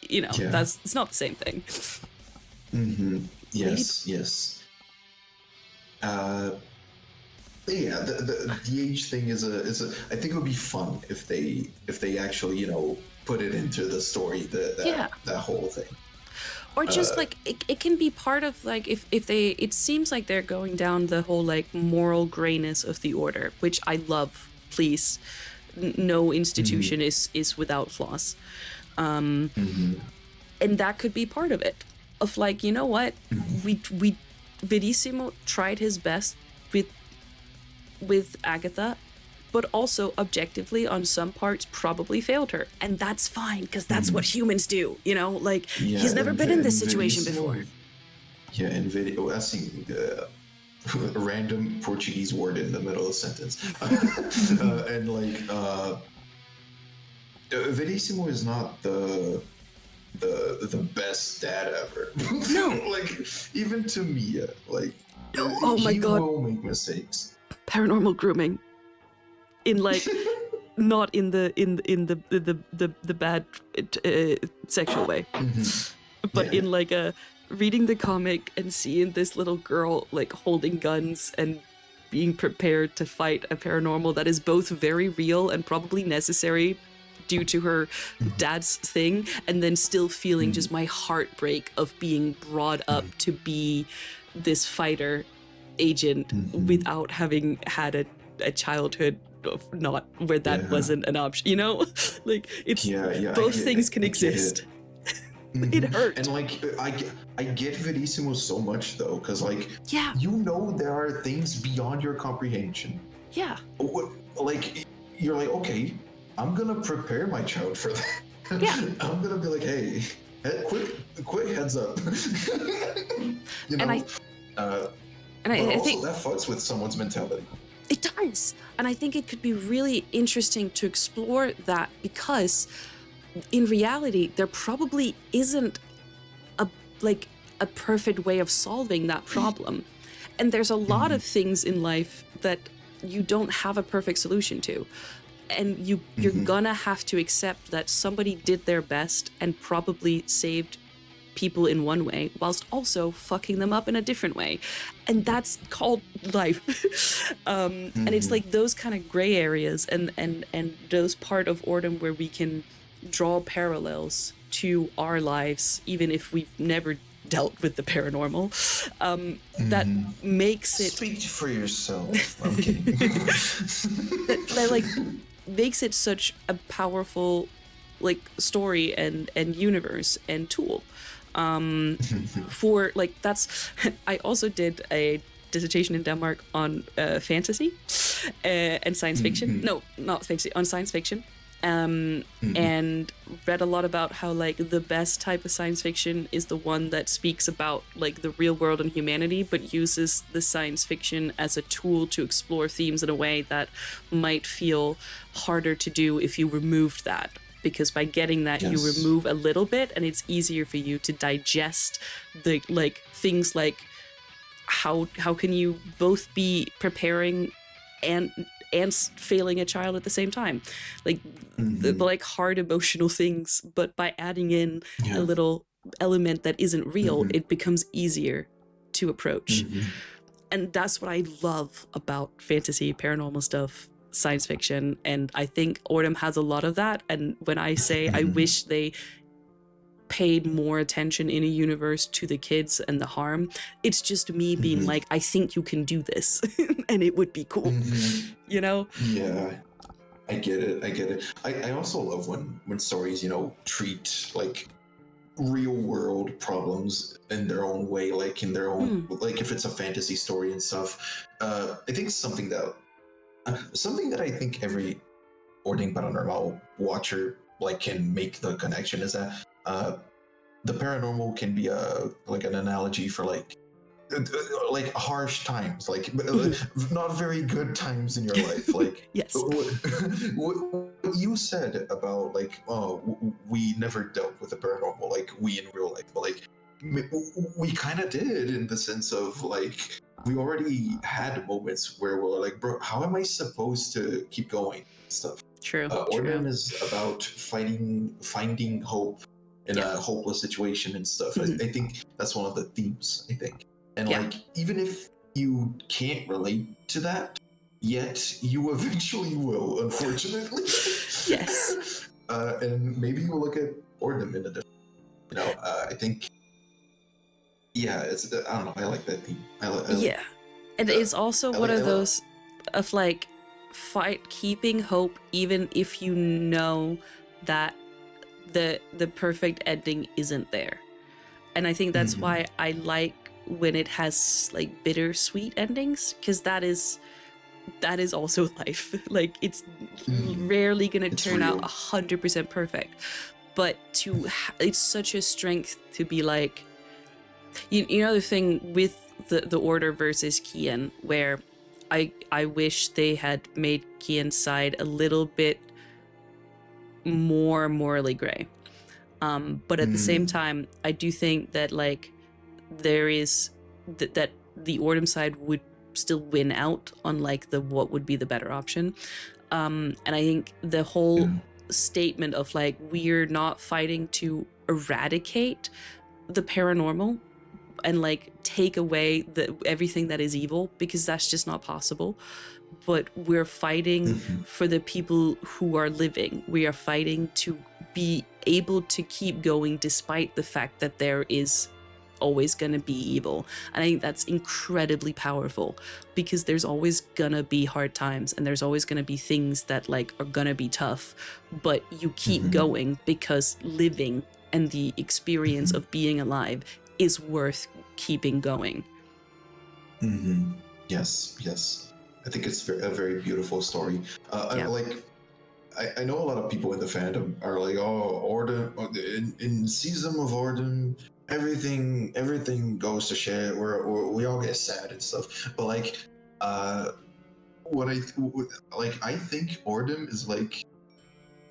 you know, it's not the same thing. Yes. Yeah, the age thing is a I think it would be fun if they actually, you know, put it into the story, that whole thing. Or just like it can be part of like if they, it seems like they're going down the whole like moral grayness of the order, which I love. Please, no institution is without flaws, Mm-hmm. and that could be part of it. Of like, you know what, we Verissimo tried his best with Agatha, but also objectively on some parts probably failed her, and that's fine because that's what humans do. You know, like Yeah, he's never been in this and situation Verissimo, before. Yeah, and video. I see a random Portuguese word in the middle of the sentence, and like Verissimo is not the best dad ever. No. Like even to Mia, like Oh my he God. will make mistakes. Paranormal grooming. In like, not in the bad sexual way, but Yeah. in like a reading the comic and seeing this little girl like holding guns and being prepared to fight a paranormal that is both very real and probably necessary due to her dad's thing, and then still feeling just my heartbreak of being brought up to be this fighter agent without having had a childhood of not where that wasn't an option, you know. Like it's both things can exist. It hurt. And like I get Verissimo so much though, because like Yeah. you know there are things beyond your comprehension. Yeah. Like you're like, okay, I'm gonna prepare my child for that. Yeah. I'm gonna be like, hey, quick heads up. You know, and I also think that fucks with someone's mentality. it does. And I think it could be really interesting to explore that, because in reality, there probably isn't a perfect way of solving that problem. And there's a lot of things in life that you don't have a perfect solution to. And you're gonna have to accept that somebody did their best and probably saved people in one way whilst also fucking them up in a different way, and that's called life. And it's like those kind of gray areas and those part of Ordem where we can draw parallels to our lives even if we've never dealt with the paranormal, that makes it Speak for yourself. I'm kidding. that like makes it such a powerful like story and universe and tool. For like that's I also did a dissertation in Denmark on fantasy and science fiction. No, not fantasy, on science fiction. And read a lot about how like the best type of science fiction is the one that speaks about like the real world and humanity, but uses the science fiction as a tool to explore themes in a way that might feel harder to do if you removed that. Because by getting that, you remove a little bit, and it's easier for you to digest the like things like how can you both be preparing and failing a child at the same time, like the like hard emotional things. But by adding in a little element that isn't real, it becomes easier to approach. And that's what I love about fantasy, paranormal stuff, science fiction, and I think Ordem has a lot of that. And when I say I wish they paid more attention in a universe to the kids and the harm, it's just me being like, I think you can do this and it would be cool, you know? Yeah, I get it. I also love when stories, you know, treat like real world problems in their own way, like in their own, like if it's a fantasy story and stuff. I think something that I think every Ordem Paranormal watcher like can make the connection is that the paranormal can be like an analogy for like harsh times, like not very good times in your life. Like yes, what you said about like, oh, we never dealt with the paranormal, like we in real life, but like we kind of did, in the sense of like we already had moments where we're like, bro, how am I supposed to keep going? Stuff. True. Ordem is about finding hope in a hopeless situation and stuff. I think that's one of the themes, I think. And like, even if you can't relate to that, yet you eventually will, unfortunately. Yes. And maybe you'll look at Ordem in a different, I think, yeah, I don't know, I like that theme. Yeah. And it's also one of those of like keeping hope even if you know that the perfect ending isn't there. And I think that's why I like when it has like bittersweet endings, because that is also life. Like it's rarely gonna turn out 100% perfect, but it's such a strength to be like, you know, the thing with the Order versus Kian, where I wish they had made Kian's side a little bit more morally gray. But at the same time, I do think that like there is that the Ordem side would still win out on like what would be the better option. And I think the whole statement of like, we're not fighting to eradicate the paranormal and like take away everything that is evil, because that's just not possible. But we're fighting for the people who are living. We are fighting to be able to keep going despite the fact that there is always going to be evil. And I think that's incredibly powerful, because there's always going to be hard times and there's always going to be things that like are going to be tough, but you keep going because living and the experience of being alive is worth keeping going. Yes. I think it's a very beautiful story. I know a lot of people in the fandom are like, oh, Ordem, in season of Ordem, everything goes to shit. We all get sad and stuff. But like, I think Ordem is like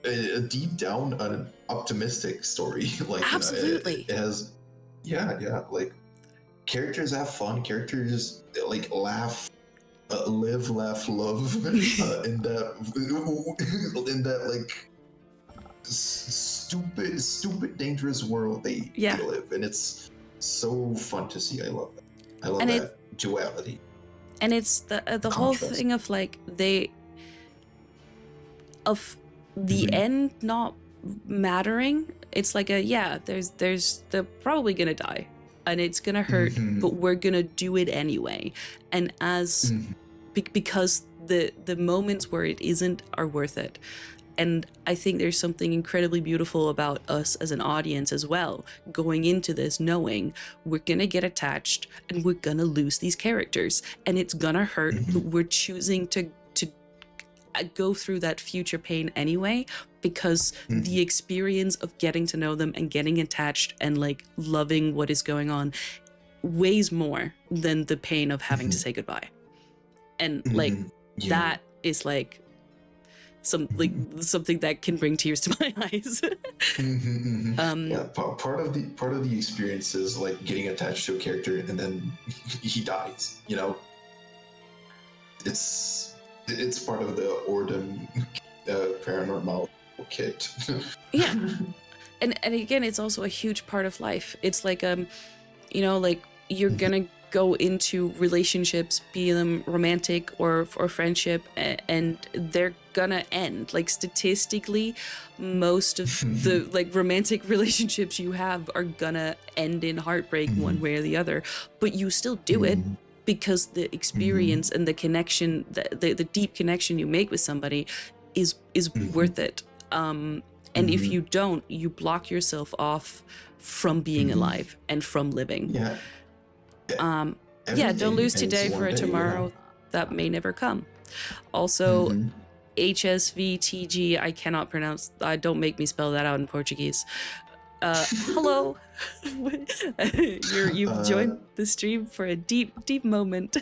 a deep down an optimistic story. Like, absolutely, it has, like characters have fun. Characters like laugh. Live, laugh, love in that like stupid, dangerous world they live, and it's so fun to see. I love that. I love that duality. And it's the whole thing of like the end not mattering. It's like they're probably gonna die and it's gonna hurt, but we're gonna do it anyway. And as because the moments where it isn't are worth it. And I think there's something incredibly beautiful about us as an audience as well, going into this knowing we're gonna get attached and we're gonna lose these characters and it's gonna hurt, but we're choosing to go through that future pain anyway, because the experience of getting to know them and getting attached and like loving what is going on weighs more than the pain of having to say goodbye. And like that is like something that can bring tears to my eyes. Part of the experience is like getting attached to a character and then he dies, you know. It's part of the Ordem Paranormal kit. Yeah. And again, it's also a huge part of life. It's like you know, like you're gonna go into relationships, be them romantic or friendship, and they're gonna end. Like statistically, most of the like romantic relationships you have are gonna end in heartbreak one way or the other, but you still do it because the experience and the connection, the deep connection you make with somebody is worth it. And if you don't, you block yourself off from being alive and from living. Don't lose today for a tomorrow that may never come. Also, HSVTG, I cannot pronounce, don't make me spell that out in Portuguese. Hello. You've joined the stream for a deep moment.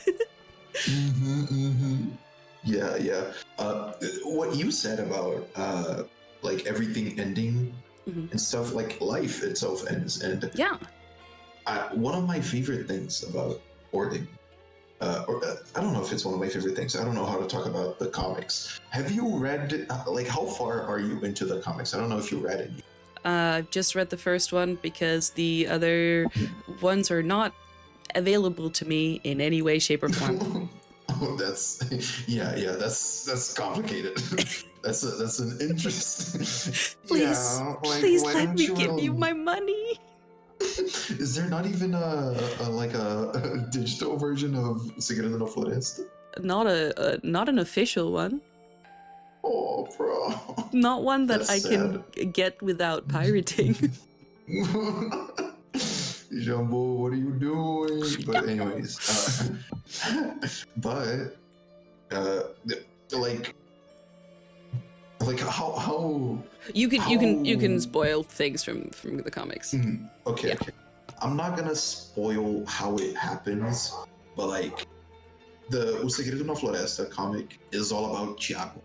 What you said about like everything ending and stuff, like life itself ends, and one of my favorite things about Ordem, or I don't know if it's one of my favorite things. I don't know how to talk about the comics. Have you read, like, how far are you into the comics? I don't know if you read any. I've just read the first one because the other ones are not available to me in any way, shape, or form. Oh, that's that's complicated. that's an interesting. Please, Yeah, like please why let don't me you? give you my money. Is there not even a digital version of Segredo da Floresta? Not an official one. Oh, bro. Not one that That's I can get without pirating. Jumbo, what are you doing? But anyways, but uh, like how you can spoil things from the comics. Okay, Yeah. okay. I'm not gonna spoil how it happens, but like O Segredo na Floresta comic is all about Tiago,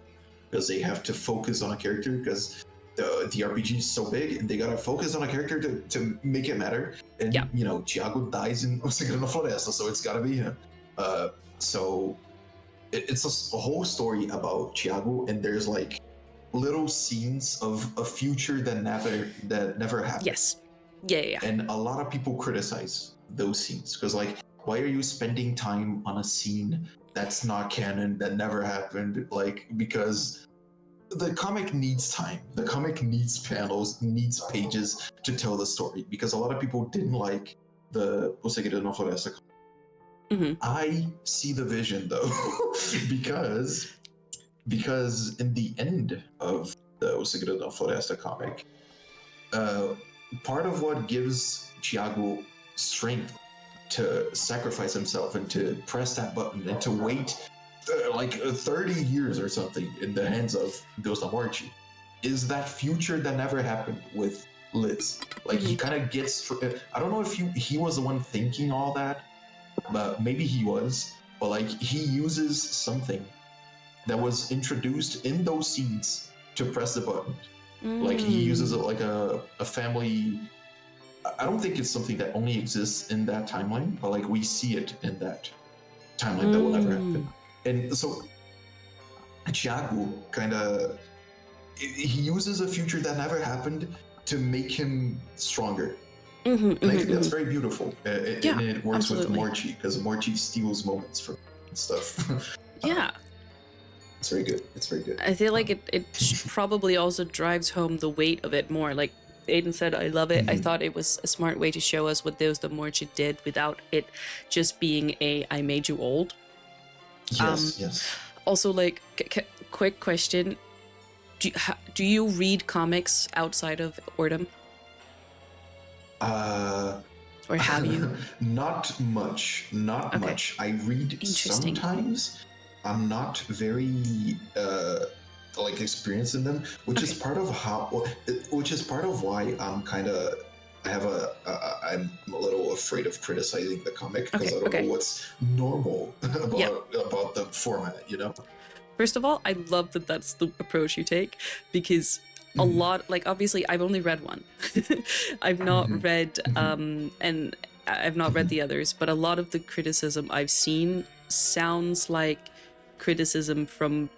because they have to focus on a character because the RPG is so big and they gotta focus on a character to make it matter. And Yeah. you know, Tiago dies in O Segredo na Floresta, so it's gotta be him. So it's a whole story about Tiago, and there's like little scenes of a future that never happened. Yes. Yeah. And a lot of people criticize those scenes because, like, why are you spending time on a scene that's not canon, that never happened? Like, because the comic needs time. The comic needs panels, needs pages to tell the story. Because a lot of people didn't like the O Segredo na Floresta comic. Mm-hmm. I see the vision though, because in the end of the O Segredo da Floresta comic, part of what gives Tiago strength to sacrifice himself and to press that button and to wait like 30 years or something in the hands of Deus da Morte is that future that never happened with Liz. Like he kind of gets, I don't know if he was the one thinking all that, but maybe he was, but like he uses something that was introduced in those scenes to press the button. Like he uses it like a family. I don't think it's something that only exists in that timeline, but like we see it in that timeline that will never happen. And so Tiago kind of, he uses a future that never happened to make him stronger. And I think that's very beautiful. And it works with Morchi, because Morchi steals moments from stuff. Yeah. It's very good. It's very good. I feel like it probably also drives home the weight of it more. Like Aiden said, I love it. I thought it was a smart way to show us what Deus da Morte did without it just being I made you old. Yes. Also, like, quick question. Do you read comics outside of Ordem? Or have you? Not much. Not much. I read sometimes. I'm not very like experienced in them, which is part of why I'm kind of I'm a little afraid of criticizing the comic because I don't know what's normal about the format, you know. First of all, I love that that's the approach you take, because a lot, like, obviously I've only read one. I've not read and I've not read the others, but a lot of the criticism I've seen sounds like criticism from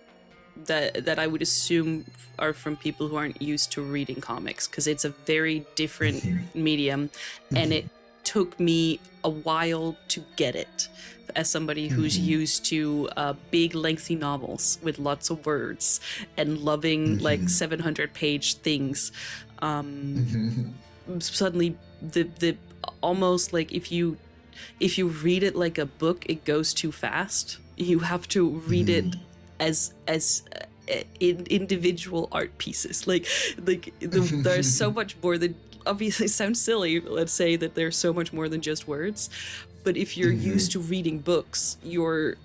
that I would assume are from people who aren't used to reading comics, because it's a very different medium, and it took me a while to get it as somebody who's used to big lengthy novels with lots of words and loving like 700-page things. Suddenly the almost like if you read it like a book, it goes too fast. You have to read it as individual art pieces. Like there's so much more than, obviously it sounds silly, let's say that there's so much more than just words, but if you're used to reading books, you're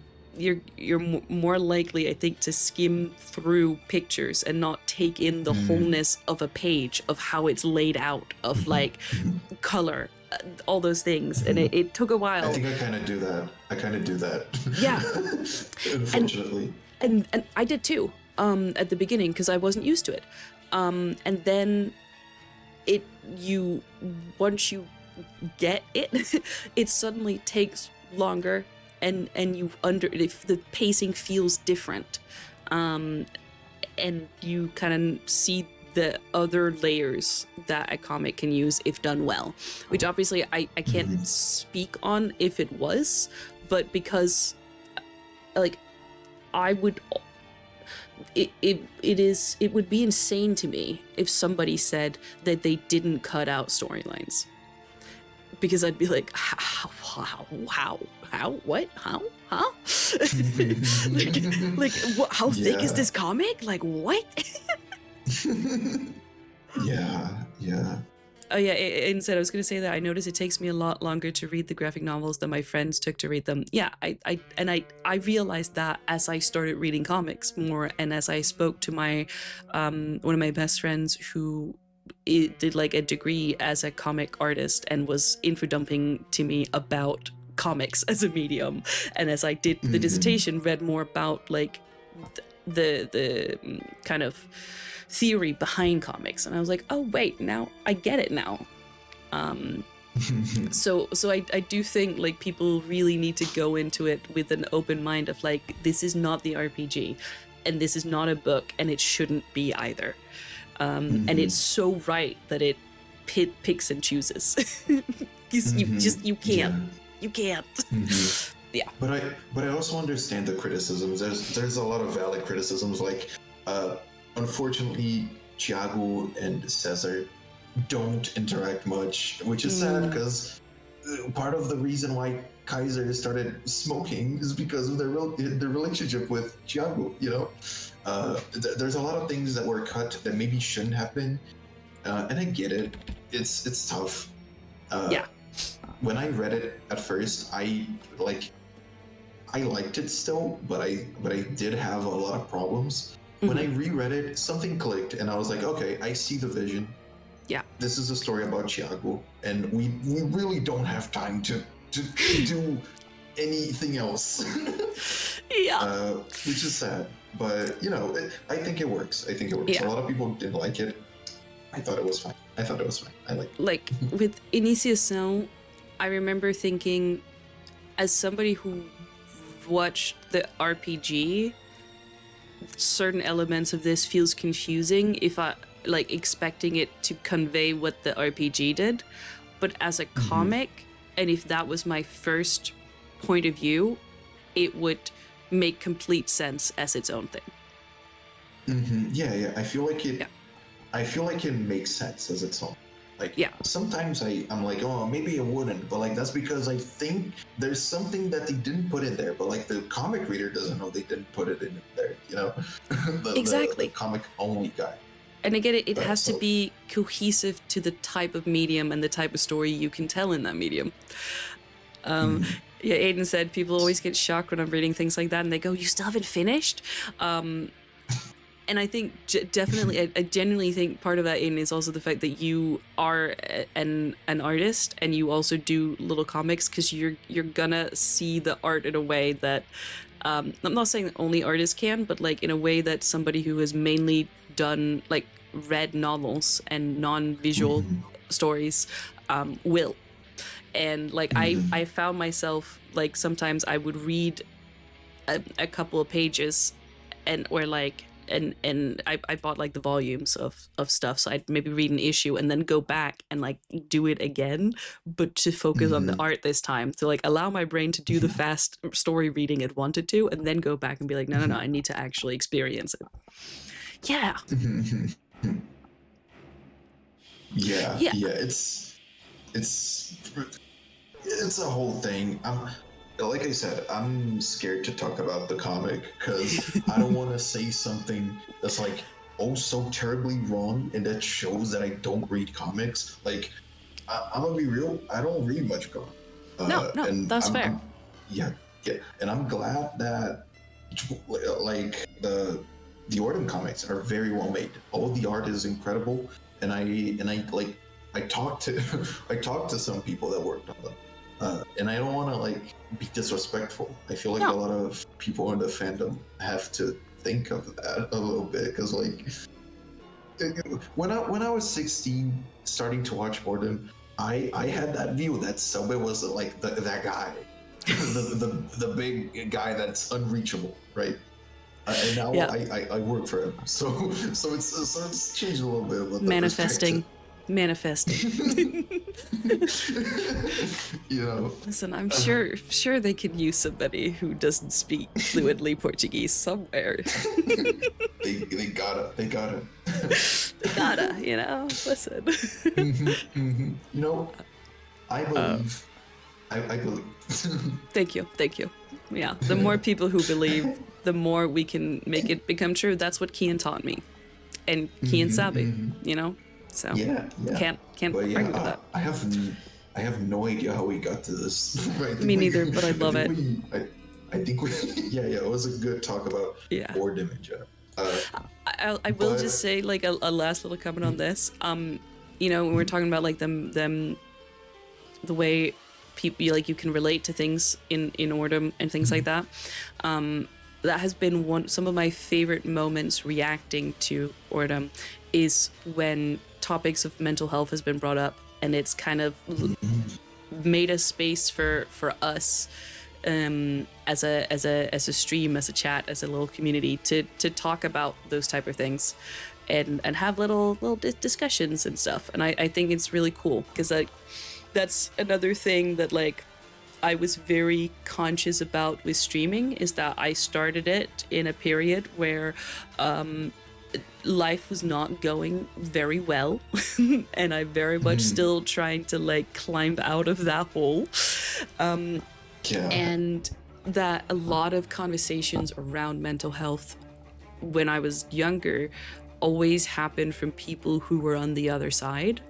more likely, I think, to skim through pictures and not take in the wholeness of a page, of how it's laid out, of like color, all those things. And it took a while. I think I kind of do that. Yeah. Unfortunately. And I did too, at the beginning, because I wasn't used to it. And then once you get it, it suddenly takes longer, and if the pacing feels different, and you kind of see the other layers that a comic can use if done well, which obviously I can't speak on if it was, but because like, I would, it would be insane to me if somebody said that they didn't cut out storylines, because I'd be like, how, what, how, huh? How thick is this comic? Like, what? Yeah. Oh yeah, instead I was going to say that I notice it takes me a lot longer to read the graphic novels than my friends took to read them. Yeah, I realized that as I started reading comics more, and as I spoke to my one of my best friends who did like a degree as a comic artist and was info dumping to me about comics as a medium, and as I did the dissertation, read more about like the kind of theory behind comics, and I was like, oh wait, now I get it now. So I do think like people really need to go into it with an open mind of like, this is not the RPG, and this is not a book, and it shouldn't be either. And it's so right that it picks and chooses. You can't. You can't. Yeah. But I also understand the criticisms. There's a lot of valid criticisms. Like, unfortunately, Thiago and Cesar don't interact much, which is sad, because part of the reason why Kaiser started smoking is because of their relationship with Thiago. You know, there's a lot of things that were cut that maybe shouldn't have been, and I get it. It's tough. Yeah. When I read it at first, I liked it still, but I did have a lot of problems. When I reread it, something clicked, and I was like, okay, I see the vision. Yeah. This is a story about Thiago, and we really don't have time to do anything else. Yeah. Which is sad, but you know, I think it works. Yeah. A lot of people didn't like it. I thought it was fine. I liked it. Like with Iniciação, I remember thinking, as somebody who watched the RPG, certain elements of this feels confusing if I like expecting it to convey what the RPG did. But as a comic, and if that was my first point of view, it would make complete sense as its own thing. Yeah. I feel like it makes sense as its own. Like, sometimes I'm like, oh, maybe it wouldn't, but like that's because I think there's something that they didn't put in there, but like the comic reader doesn't know they didn't put it in there, you know? Exactly. The comic only guy. And again, it has to be cohesive to the type of medium and the type of story you can tell in that medium. Yeah, Aiden said people always get shocked when I'm reading things like that, and they go, "You still haven't finished?" And I think definitely, I genuinely think part of that, Aiden, is also the fact that you are an artist, and you also do little comics, because you're gonna see the art in a way that I'm not saying that only artists can, but like in a way that somebody who has mainly done like read novels and non-visual stories will. And like I found myself like sometimes I would read a couple of pages and I bought like the volumes of stuff, so I'd maybe read an issue and then go back and like do it again, but to focus on the art this time, to like allow my brain to do the fast story reading it wanted to, and then go back and be like, no, I need to actually experience it. Yeah. Yeah, it's a whole thing. Like I said, I'm scared to talk about the comic because I don't want to say something that's like, oh, so terribly wrong, and that shows that I don't read comics. Like, I'm gonna be real, I don't read much comic. No, that's fair. Yeah, and I'm glad that like the Ordem comics are very well made. All the art is incredible, and I talked to some people that worked on them. And I don't want to like be disrespectful. I feel like a lot of people in the fandom have to think of that a little bit, because like when I was 16 starting to watch Ordem, I had that view that Cellbit was like that guy, the big guy that's unreachable, right? And now I work for him, so it's changed a little bit. Manifesting. Manifesting. You know, Listen, I'm sure they could use somebody who doesn't speak fluently Portuguese somewhere. they gotta. They gotta, you know. Listen. You know, I believe. I believe. Thank you. Yeah, the more people who believe, the more we can make it become true. That's what Kian taught me, and Kian Sabi, you know. So yeah. can't But argue with that. I have no idea how we got to this. Me neither, but I love it. I think we yeah, it was a good talk about Ordem in general. I will just say like a last little comment on this. You know, when we're talking about like them the way people like you can relate to things in Ordem and things like that. That has been some of my favorite moments reacting to Ordem is when topics of mental health has been brought up, and it's kind of made a space for us as a stream, as a chat, as a little community to talk about those type of things and have little discussions and stuff. And I think it's really cool because that's another thing that like I was very conscious about with streaming, is that I started it in a period where life was not going very well and I'm very much still trying to like climb out of that hole. And that a lot of conversations around mental health when I was younger always happened from people who were on the other side,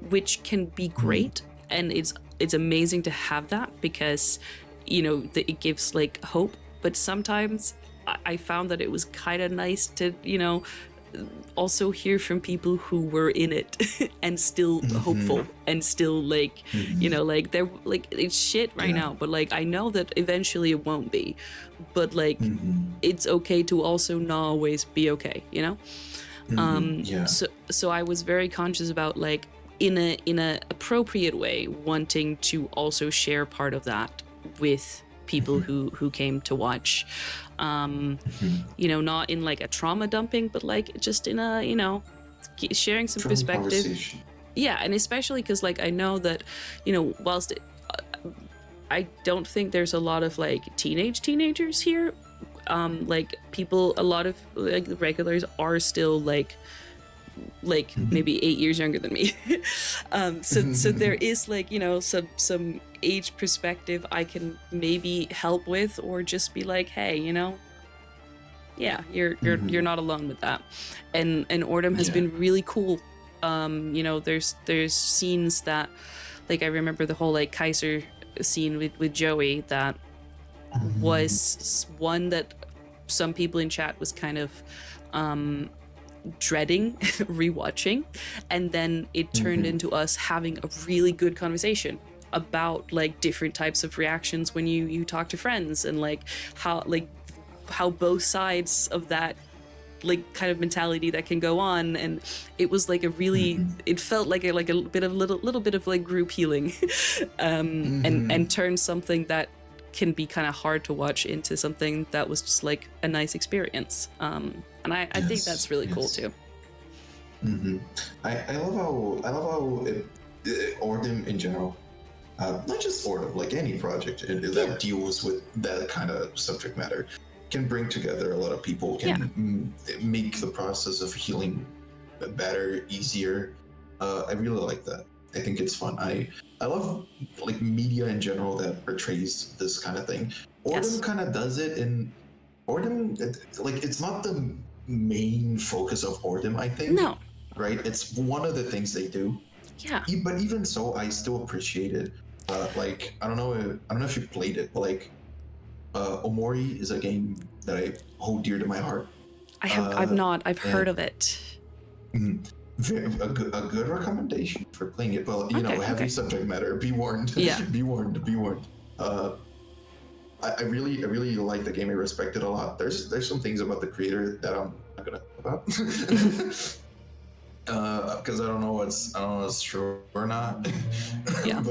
which can be great. And it's amazing to have that because, you know, it gives like hope. But sometimes I found that it was kind of nice to, you know, also hear from people who were in it and still hopeful and still like, you know, like they're like, it's shit right now, but like I know that eventually it won't be, but like it's okay to also not always be okay, you know. So I was very conscious about like in a appropriate way wanting to also share part of that with people who came to watch, you know, not in like a trauma dumping, but like just in a, you know, sharing some perspective. Yeah, and especially because like I know that, you know, whilst I don't think there's a lot of like teenagers here, like people, a lot of like the regulars are still like maybe 8 years younger than me. So there is like, you know, some age perspective I can maybe help with, or just be like, hey, you know, yeah, you're not alone with that. And Ordem has been really cool. You know, there's scenes that like I remember the whole like Kaiser scene with Joey that was one that some people in chat was kind of dreading rewatching, and then it turned into us having a really good conversation about like different types of reactions when you talk to friends, and like how both sides of that like kind of mentality that can go on. And it was like a really it felt like a little bit of like group healing and turned something that can be kind of hard to watch into something that was just like a nice experience. And I think that's really cool too. I love how Ordem in general, not just Ordem, like any project that deals with that kind of subject matter, can bring together a lot of people, can make the process of healing better, easier. I really like that. I think it's fun. I love like media in general that portrays this kind of thing. Ordem kind of does it in Ordem, like it's not the main focus of Ordem, I think. No. Right? It's one of the things they do. Yeah. But even so, I still appreciate it. Like I don't know if you played it, but like Omori is a game that I hold dear to my heart. I've not. I've heard of it. A good recommendation for playing it, but you know, heavy subject matter. Be warned. Yeah. Be warned. I really like the game. I respect it a lot. There's some things about the creator that I'm not gonna talk about because I don't know what's true or not. Yeah.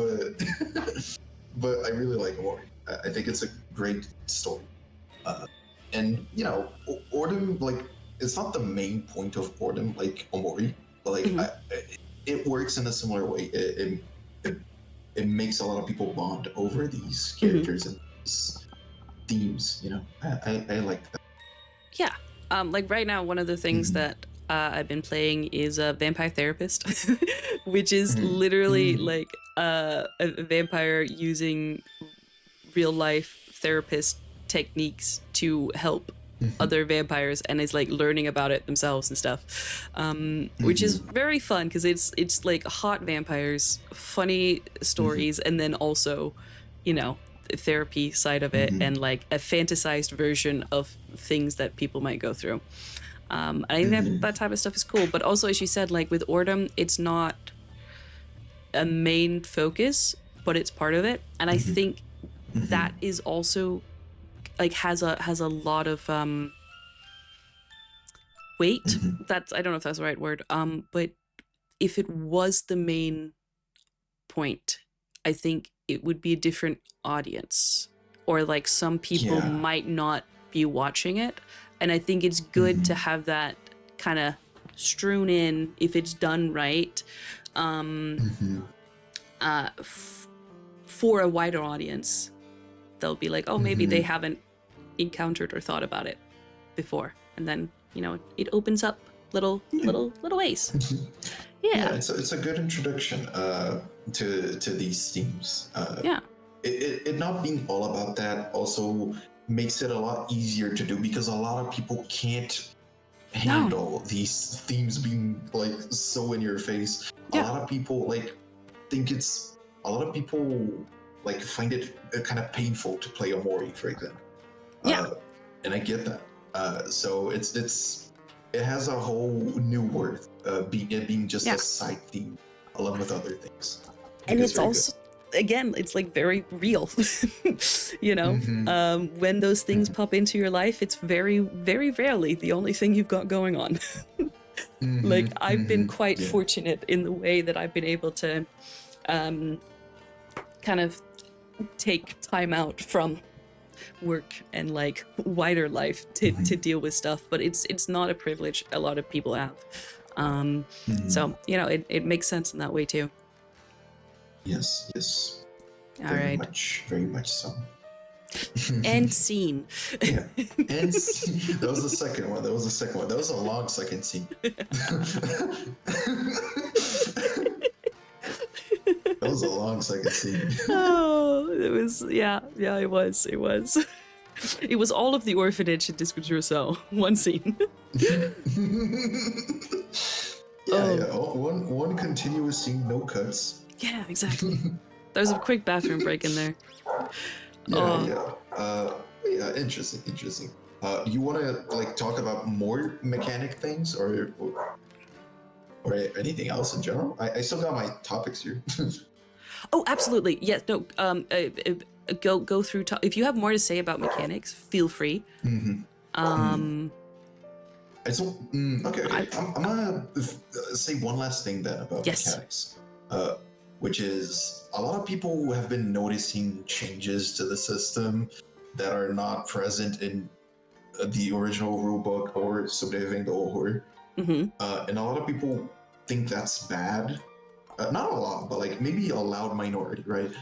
but I really like Omori. I think it's a great story. And you know, Ordem, like it's not the main point of Ordem like Omori, but like it works in a similar way. It makes a lot of people bond over these Mm-hmm. characters and these themes. You know, I like that. Yeah. Like right now, one of the things that I've been playing is a Vampire Therapist, which is literally like a vampire using real life therapist techniques to help other vampires, and is like learning about it themselves and stuff, which is very fun because it's like hot vampires, funny stories, and then also, you know, the therapy side of it, and like a fantasized version of things that people might go through. I think that type of stuff is cool, but also, as you said, like with Ordem, it's not a main focus, but it's part of it, and I think that is also like has a lot of weight. That's, I don't know if that's the right word, but if it was the main point, I think it would be a different audience, or like some people might not be watching it, and I think it's good to have that kind of strewn in if it's done right, for a wider audience. They'll be like, oh, maybe they haven't encountered or thought about it before, and then, you know, it opens up little ways. Yeah, it's a good introduction to these themes. It not being all about that also makes it a lot easier to do, because a lot of people can't handle these themes being like so in your face. A lot of people a lot of people like find it kind of painful to play Omori, for example. And I get that. So it has a whole new worth, it being just a side theme along with other things. And it's also good. Again, it's like very real. You know, when those things pop into your life, it's very, very rarely the only thing you've got going on. Like I've been quite fortunate in the way that I've been able to kind of take time out from work and like wider life to deal with stuff, but it's not a privilege a lot of people have. So, you know, it makes sense in that way too. Yes. All right. Very much so. End scene. Yeah. And that was the second one. That was a long second scene. That was a long second scene. Oh, it was, it was. It was all of the orphanage in Disco Rousseau. One scene. One continuous scene, no cuts. Yeah, exactly. There's a quick bathroom break in there. Interesting. You want to like talk about more mechanic things or anything else in general? I still got my topics here. Oh, absolutely. Yes. No. Go through. If you have more to say about mechanics, feel free. Okay. I'm gonna say one last thing then about mechanics, which is a lot of people have been noticing changes to the system that are not present in the original rulebook or Sobrevivendo Horror. And a lot of people think that's bad. Not a lot, but like maybe a loud minority, right?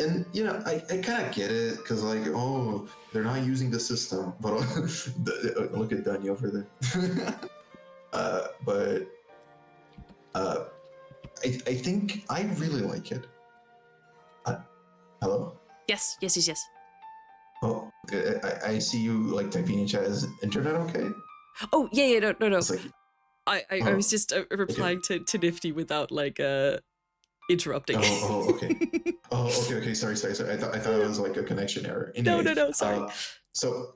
And you know, I kind of get it, because like, oh, they're not using the system, but look at Dunny over there. I think I really like it. Hello? Yes. Oh, I see you like typing in chat. Is internet okay? Oh, yeah, no. It's like, I was just replying to Nifty without like interrupting. Okay. Okay. Sorry. I thought it was like a connection error. Anyway, No. Sorry. So,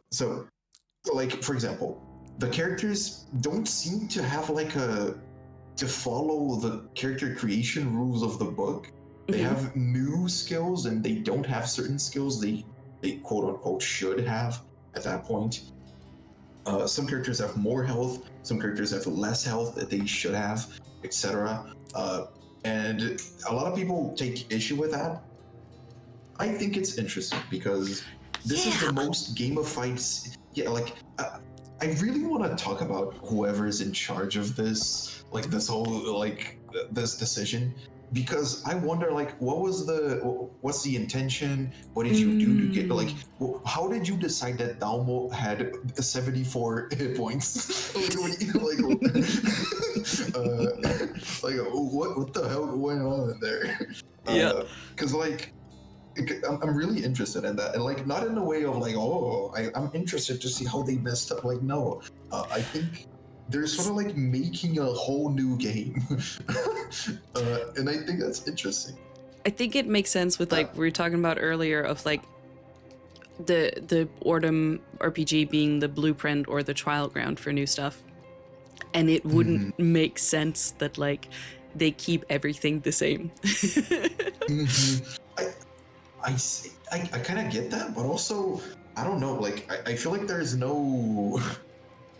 like for example, the characters don't seem to have like to follow the character creation rules of the book. They have new skills, and they don't have certain skills they quote unquote should have at that point. Some characters have more health, some characters have less health that they should have, etc. And a lot of people take issue with that. I think it's interesting, because this is the most gamified. I really want to talk about whoever's in charge of this, like this whole like this decision, because I wonder like what's the intention? What did you do to get like how did you decide that Dalmo had 74 hit points? Like what the hell went on there? Yeah. Because like I'm really interested in that, and like not in a way of like, oh, I'm interested to see how they messed up. Like, no, I think they're sort of like making a whole new game, and I think that's interesting. I think it makes sense with like we were talking about earlier of like the Ordem RPG being the blueprint or the trial ground for new stuff, and it wouldn't make sense that like they keep everything the same. I kind of get that, but also I don't know. Like I feel like there's no.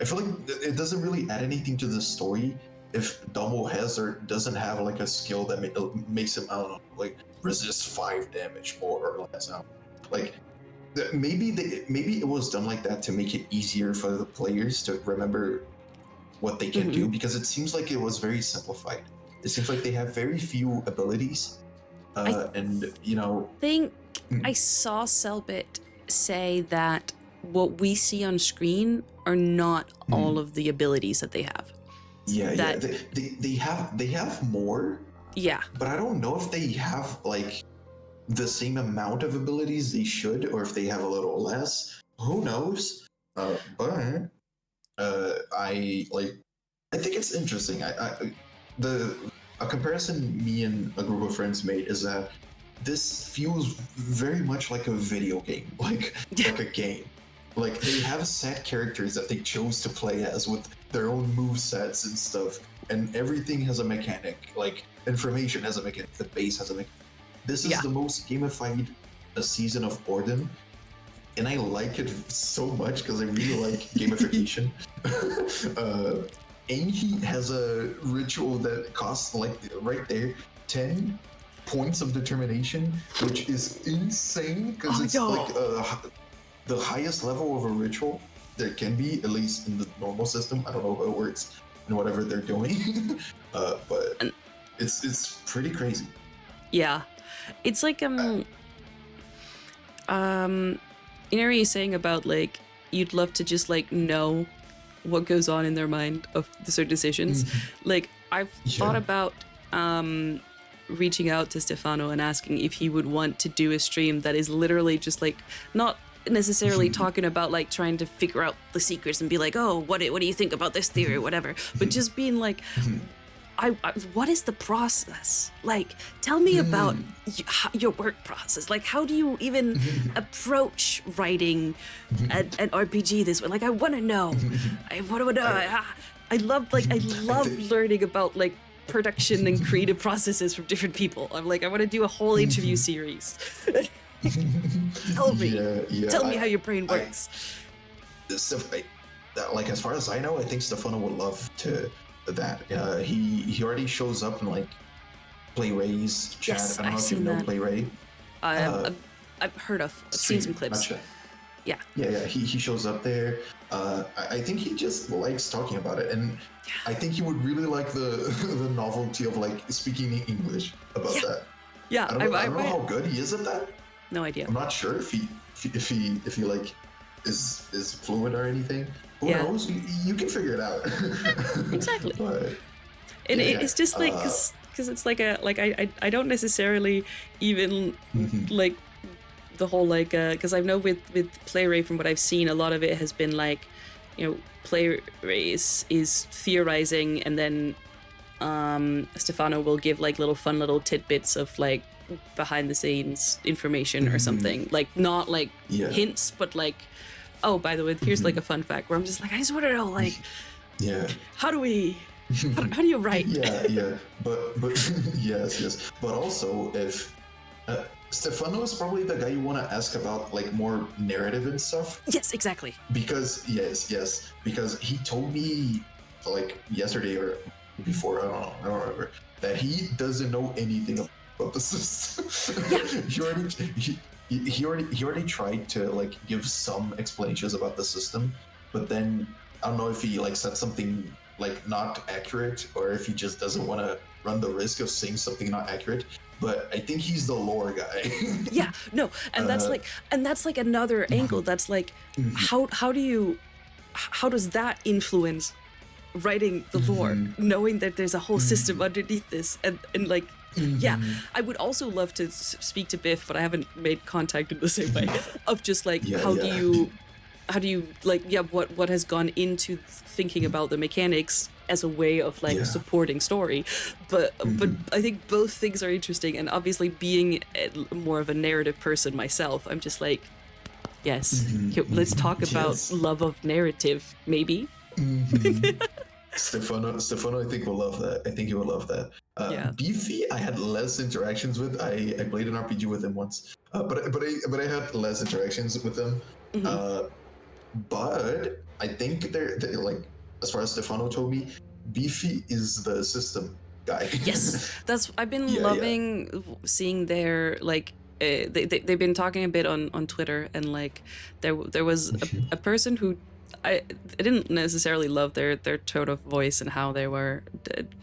I feel like it doesn't really add anything to the story if Dumbo has or doesn't have like a skill that makes him, I don't know, like resist 5 damage more or less. Like maybe it was done like that to make it easier for the players to remember what they can do, because it seems like it was very simplified. It seems like they have very few abilities. And you know, I think I saw Cellbit say that what we see on screen are not all of the abilities that they have. Yeah, they have more. Yeah, but I don't know if they have like the same amount of abilities they should, or if they have a little less. Who knows? But I think it's interesting. A comparison me and a group of friends made is that this feels very much like a video game, like a game. Like they have set characters that they chose to play as with their own move sets and stuff, and everything has a mechanic. Like information has a mechanic, the base has a mechanic. This is the most gamified season of Ordem, and I like it so much because I really like gamification. Henri has a ritual that costs like right there 10 points of determination, which is insane because it's like the highest level of a ritual there can be, at least in the normal system. I don't know how it works and whatever they're doing, but it's pretty crazy. Yeah, it's like you know what you're saying about like you'd love to just like know what goes on in their mind of the certain decisions. Like I've thought about reaching out to Stefano and asking if he would want to do a stream that is literally just like not necessarily talking about like trying to figure out the secrets and be like, oh, what do you think about this theory or whatever, but just being like, I what is the process? Like, tell me about your work process. Like, how do you even approach writing an RPG this way? Like, I want to know. I love learning about like production and creative processes from different people. I'm like, I want to do a whole interview series. Tell me. Tell me how your brain works. Like, as far as I know, I think Stefano would love to that. He already shows up in like Play Ray's chat. Yes, I don't know I've if you seen know that. Play Ray. I've heard of. I've seen some clips. Gotcha. Yeah. He shows up there. I think he just likes talking about it, and I think he would really like the novelty of like speaking in English about that. Yeah, I don't know how good he is at that. No idea. I'm not sure if he like is fluent or anything. Who knows? You can figure it out. Exactly. But, it's just like because it's like I don't necessarily even like the whole like because I know with Playwray, from what I've seen, a lot of it has been like, you know, Playwray is theorizing, and then Stefano will give like fun little tidbits of like behind the scenes information or something, like not like hints, but like, oh, by the way, here's like a fun fact, where I'm just like, I just want to know, like, how do you write? But yes, but also if Stefano is probably the guy you want to ask about like more narrative and stuff. Yes, exactly. Because because he told me like yesterday or before, I don't remember, that he doesn't know anything about the system. he already tried to like give some explanations about the system, but then I don't know if he like said something like not accurate or if he just doesn't want to run the risk of saying something not accurate. But I think he's the lore guy. Yeah, no, and that's like another angle. That's like, how does that influence writing the lore, knowing that there's a whole system underneath this, and like, yeah, I would also love to speak to Biff, but I haven't made contact in the same way. Of just like, how do you like, what has gone into thinking about the mechanics as a way of like supporting story, but I think both things are interesting, and obviously being more of a narrative person myself, I'm just like, yes, let's talk about love of narrative, maybe. Stefano, I think will love that. I think he will love that. Beefy, I had less interactions with. I played an RPG with him once, but I had less interactions with him. But I think they're like, as far as Stefano told me, Beefy is the system guy. Yes, I've been loving seeing their like. They've been talking a bit on Twitter, and like there was a person who I didn't necessarily love their tone of voice and how they were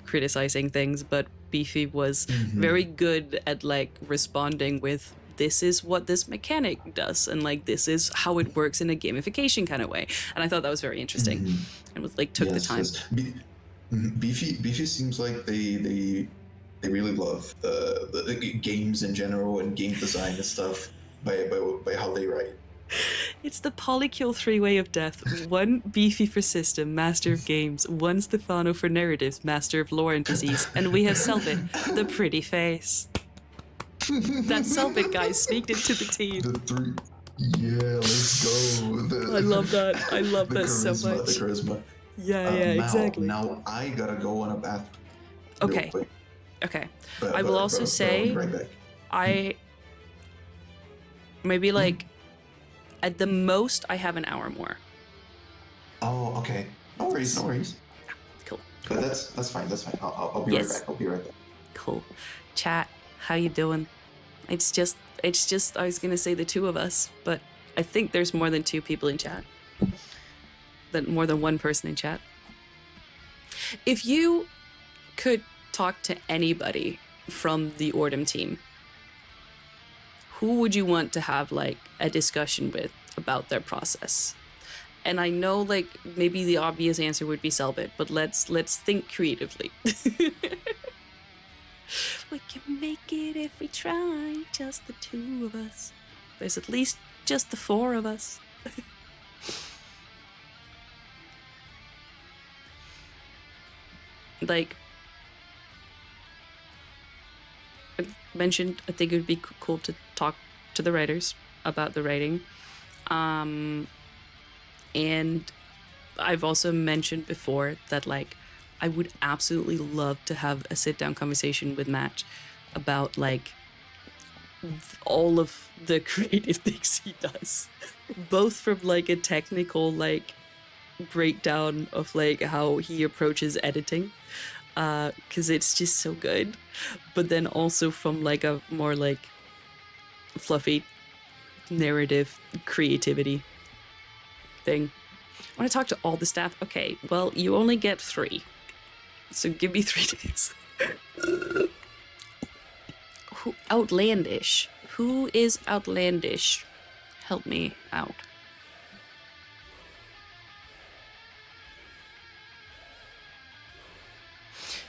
criticizing things, but Beefy was very good at like responding with, this is what this mechanic does, and like this is how it works in a gamification kind of way, and I thought that was very interesting, and was like took the time. Beefy seems like they really love the games in general and game design and stuff by how they write. It's the Polykill three-way of death. One Beefy for system, master of games. One Stefano for narratives, master of lore and disease. And we have Cellbit, the pretty face. That Cellbit guy sneaked into the team. The three. Yeah, let's go. I love that. I love that charisma, so much. The charisma. Yeah, exactly. Now I gotta go on a bath. Okay. I will also say, right maybe like, at the most, I have an hour more. Oh, okay. No worries. Cool. But that's fine. I'll be right back. I'll be right back. Cool. Chat, how you doing? It's just. I was gonna say the two of us, but I think there's more than two people in chat. More than one person in chat. If you could talk to anybody from the Ordem team, who would you want to have like a discussion with about their process? And I know like maybe the obvious answer would be Cellbit, but let's think creatively. We can make it if we try, just the two of us. There's at least just the four of us. Like I mentioned, I think it would be cool to talk to the writers about the writing. And I've also mentioned before that like I would absolutely love to have a sit-down conversation with Matt about like all of the creative things he does, both from like a technical like breakdown of like how he approaches editing, because it's just so good, but then also from like a more like fluffy narrative creativity thing. I want to talk to all the staff. Okay, well, you only get 3, so give me 3 days. Outlandish. Who is outlandish? Help me out.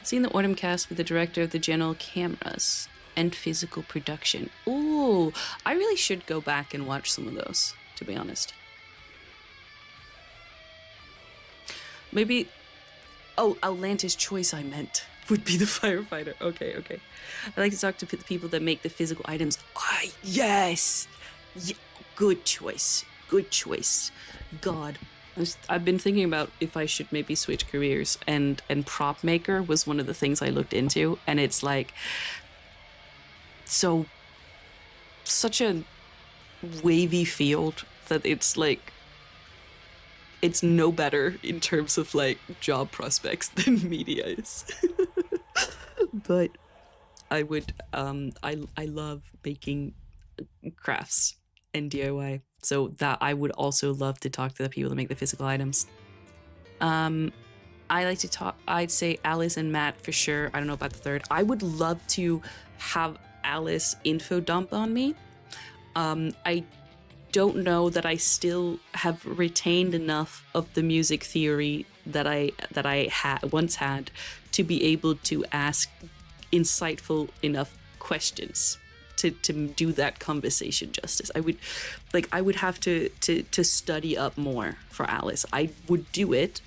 Seeing the Ordem cast with the director of the general cameras and physical production. Ooh, I really should go back and watch some of those, to be honest. Maybe, oh, outlandish choice I meant would be the firefighter. Okay. I like to talk to the people that make the physical items. Yes! Yeah, good choice. God. I've been thinking about if I should maybe switch careers, and prop maker was one of the things I looked into, and it's like such a wavy field that it's like it's no better in terms of like job prospects than media is. But I would I love making crafts and DIY. So that I would also love to talk to the people that make the physical items. I like to talk. I'd say Alice and Matt for sure. I don't know about the third. I would love to have Alice info dump on me. I don't know that I still have retained enough of the music theory that I once had to be able to ask insightful enough questions to do that conversation justice. I would have to study up more for Alice. I would do it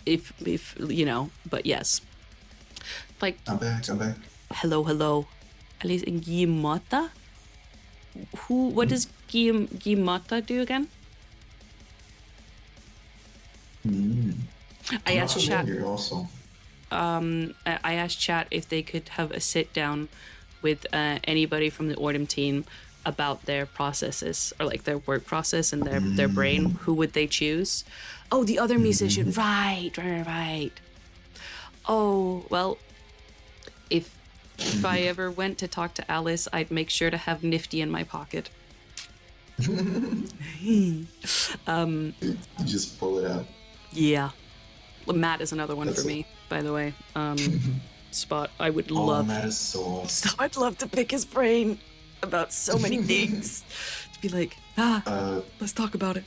if you know, but yes. Like I'm back. hello. Alice and Guillemota? What does Guillemota do again? I asked chat. Also. I asked chat if they could have a sit down with anybody from the Ordem team about their processes, or like their work process and their brain. Who would they choose? Oh, the other musician. Right. Oh, well, if I ever went to talk to Alice, I'd make sure to have Nifty in my pocket. You just pull it out. Yeah. Matt is another one for me, by the way. Spot. I would love. Matt is so awesome. I'd love to pick his brain about so many things. To be like, let's talk about it.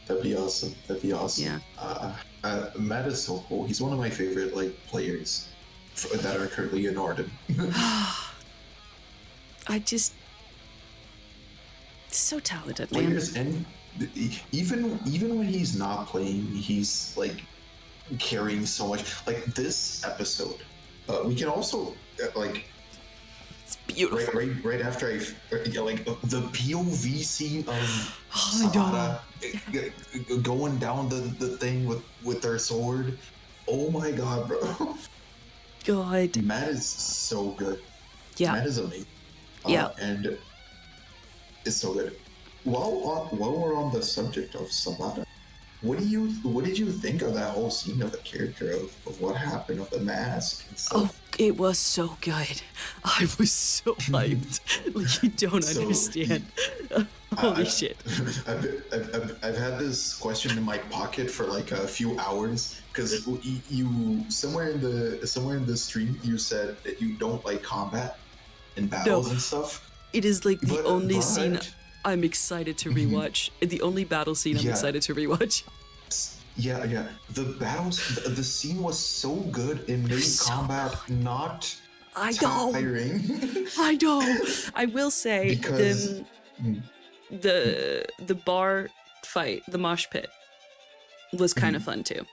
That'd be awesome. Yeah. Matt is so cool. He's one of my favorite players that are currently in Ordem. So talented, man. Players, and even when he's not playing, he's like carrying so much. Like this episode, we can also it's beautiful. Right after the POV scene of Sabata going down the thing with their sword. Oh my god, bro. God. Matt is so good. Yeah. Matt is amazing. Yeah. And it's so good. While we're on the subject of Sabata, what did you think of that whole scene of the character of what happened, of the mask and stuff? Oh, it was so good. I was so hyped. Like, you don't understand. Holy shit. I've had this question in my pocket for like a few hours, because you somewhere in the stream you said that you don't like combat and battles and stuff. It is like the only scene I'm excited to rewatch. The only battle scene I'm excited to rewatch. Yeah. The scene was so good. It made combat not tiring. I know. I will say because the bar fight, the mosh pit, was kind of fun too.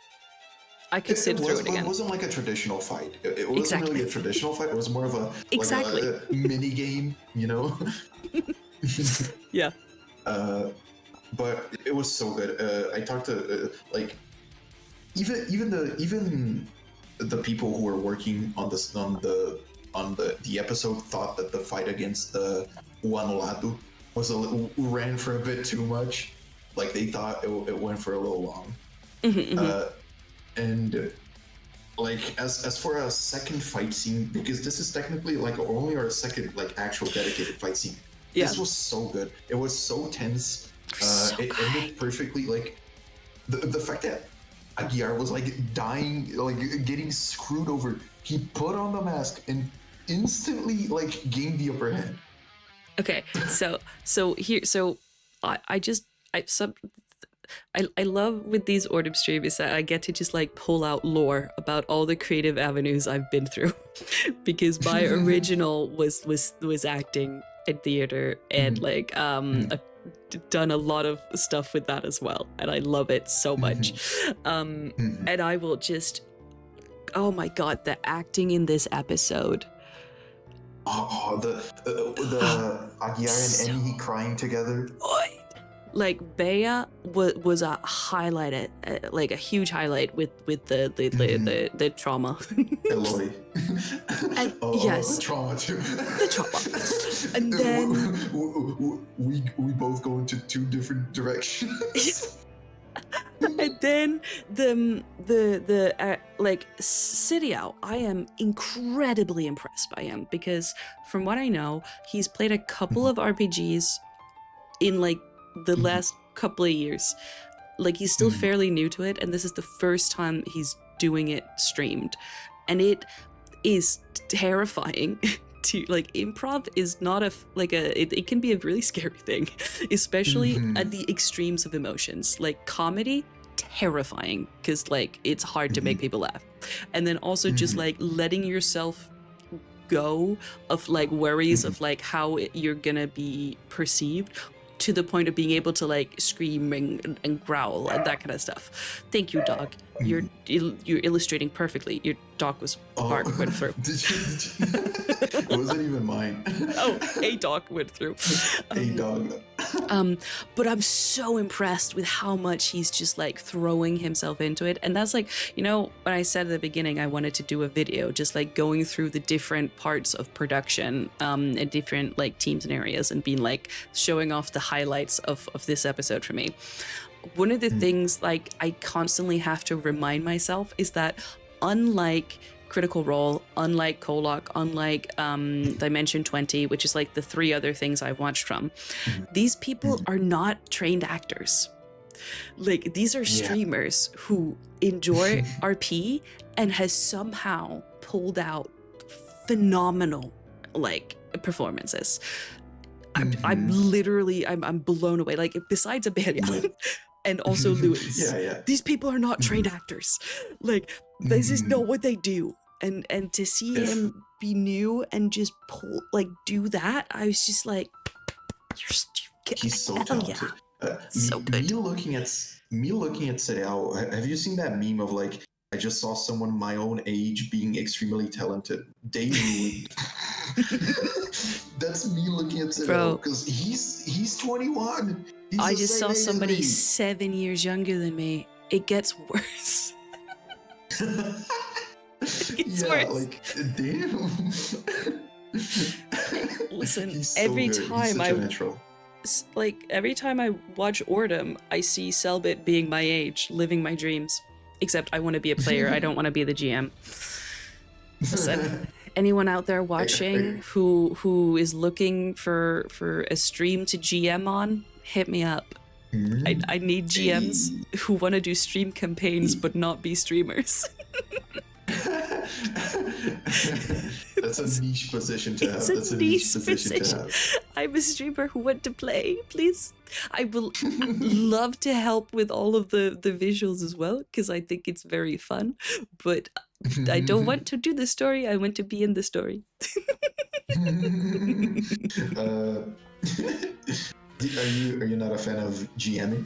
I could sit through it again. It wasn't like a traditional fight. It wasn't really a traditional fight. It was more of a a mini game, you know. Yeah. But it was so good. I talked to even the people who were working on the episode thought that the fight against the Wanolatu ran for a bit too much. Like they thought it went for a little long. And as for a second fight scene, because this is technically only our second actual dedicated fight scene. Yeah. This was so good. It was so tense. It ended perfectly. The fact that Aguiar was dying, getting screwed over. He put on the mask and instantly gained the upper hand. Okay, so I love with these Ordem streams that I get to just pull out lore about all the creative avenues I've been through, because my original was acting in theater, and I've done a lot of stuff with that as well, and I love it so much. And I will just, oh my god, the acting in this episode. The Aguiar and Henri crying together. Bea was a highlight, a huge highlight with the trauma. Eloy. And yes, the trauma too. The trauma, and then we both go into two different directions. And then the Sidiao, I am incredibly impressed by him, because from what I know, he's played a couple of RPGs in the last couple of years. Like, he's still fairly new to it, and this is the first time he's doing it streamed. And it is terrifying. To like, improv is not it can be a really scary thing, especially at the extremes of emotions. Like, comedy, terrifying, because like it's hard to make people laugh, and then also just like letting yourself go of like worries of like how you're gonna be perceived, to the point of being able to like scream and growl and that kind of stuff. Thank you, dog. You're illustrating perfectly. Your dog was bark went through. Did you? It wasn't even mine. Oh, a dog went through. A dog. But I'm so impressed with how much he's just like throwing himself into it. And that's like, you know, when I said at the beginning I wanted to do a video, just like going through the different parts of production and different like teams and areas, and being like showing off the highlights of this episode for me. One of the things like I constantly have to remind myself is that, unlike Critical Role, unlike Kolok, unlike Dimension 20, which is like the 3 other things I've watched from, these people are not trained actors. Like, these are streamers who enjoy RP and has somehow pulled out phenomenal like performances. I'm literally blown away. Like, besides Abelia and also Louis, these people are not trained actors. Like, this is not what they do. And to see him be new and just do that, I was just like, he's so talented. So good. Me looking at Seao, have you seen that meme of like, I just saw someone my own age being extremely talented? Jae-yoon. That's me looking at Seao, because he's 21. I just saw somebody 7 years younger than me. It gets worse. It's worse. Like, damn. Listen, So every good. time every time I watch Ordem, I see Cellbit being my age, living my dreams. Except I want to be a player. I don't want to be the GM. Listen, anyone out there watching who is looking for a stream to GM on, hit me up. I need GMs who want to do stream campaigns but not be streamers. That's a niche position to have. That's a niche position to have. I'm a streamer who want to play. Please, I will love to help with all of the visuals as well, because I think it's very fun. But I don't want to do the story. I want to be in the story. Are you not a fan of GMing?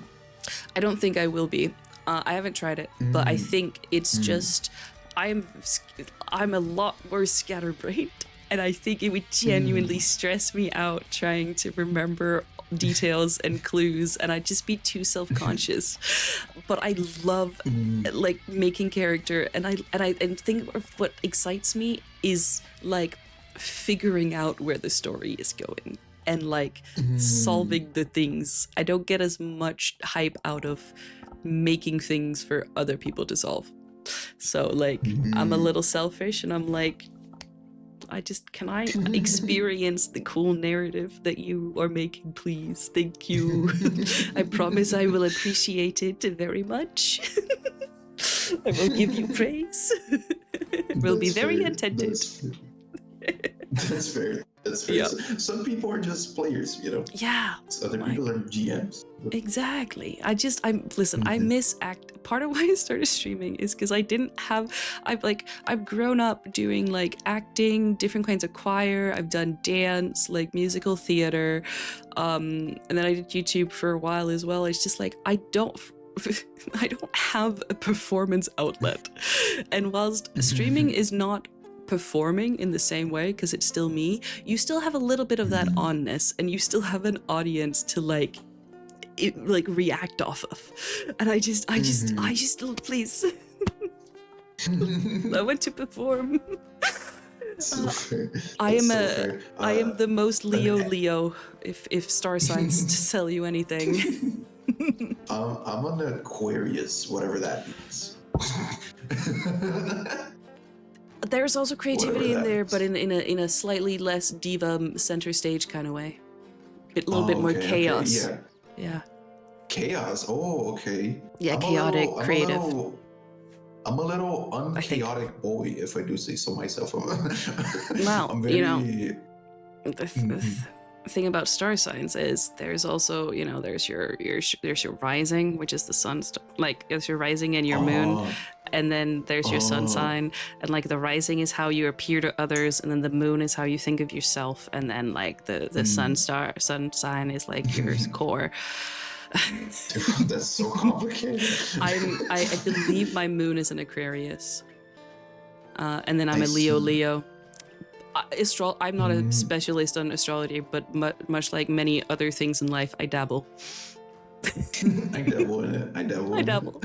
I don't think I will be. I haven't tried it, but I think it's just I'm a lot more scatterbrained, and I think it would genuinely stress me out trying to remember details and clues, and I'd just be too self-conscious. But I love like making character, and I think what excites me is like figuring out where the story is going and like solving the things. I don't get as much hype out of making things for other people to solve. So like I'm a little selfish, and I'm like, can I experience the cool narrative that you are making, please? Thank you. I promise I will appreciate it very much. I will give you praise. Will be very attentive. That's fair. That's fair. Yeah. Some people are just players, you know. Yeah. Other people are GMs. Exactly. I miss act. Part of why I started streaming is because I've grown up doing like acting, different kinds of choir. I've done dance, like musical theater, and then I did YouTube for a while as well. It's just like I don't have a performance outlet, and whilst streaming is not performing in the same way because it's still me, you still have a little bit of that onness, and you still have an audience to react off of. And I just please. I want to perform. So fair. I am the most Leo if star signs to sell you anything. I'm an Aquarius, whatever that means. There's also creativity in there, but in a slightly less diva center stage kind of way. A little bit more chaos. Okay, yeah. Chaos. Oh, okay. Yeah, chaotic, creative. I'm a little unchaotic boy, if I do say so myself. Well, I'm very. The thing about star signs is there's also, there's your rising, which is the sun, like it's your rising and your moon, and then there's your sun sign, and like the rising is how you appear to others, and then the moon is how you think of yourself, and then like the sun sign is like your core. Dude, that's so complicated. I believe my moon is an Aquarius, and then I'm a Leo. I'm not a specialist on astrology, but much like many other things in life, I dabble. I dabble in it. I dabble.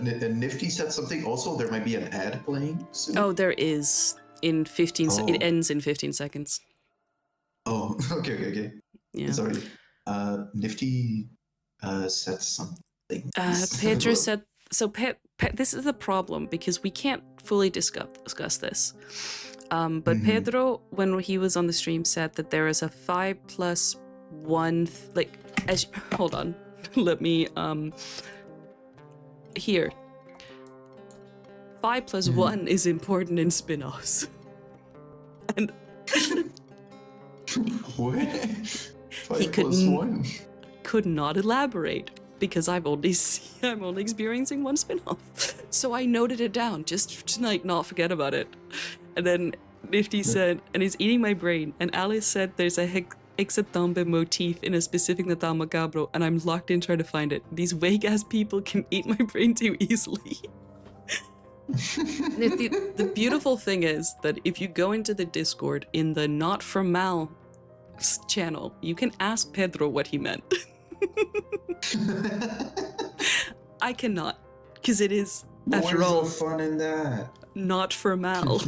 Nifty said something. Also, there might be an ad playing soon. Oh, there is. In 15 it ends in 15 seconds. Oh, okay. Yeah. Sorry. Nifty said something. Pedro said, so this is the problem because we can't fully discuss this. But Pedro, when he was on the stream, said that there is a 5+1, hold on, let me, here. 5+1 is important in spin-offs. And what? 5+1? Could not elaborate because I'm only experiencing one spin-off. So I noted it down just to not forget about it. And then Nifty said, and it's eating my brain. And Alice said there's a Hexatombe motif in a specific Natal Macabro, and I'm locked in trying to find it. These vague-ass people can eat my brain too easily. Nifty, the beautiful thing is that if you go into the Discord in the Not For Mal channel, you can ask Pedro what he meant. I cannot, because it is, after all, what's the fun in that? Not for Mal.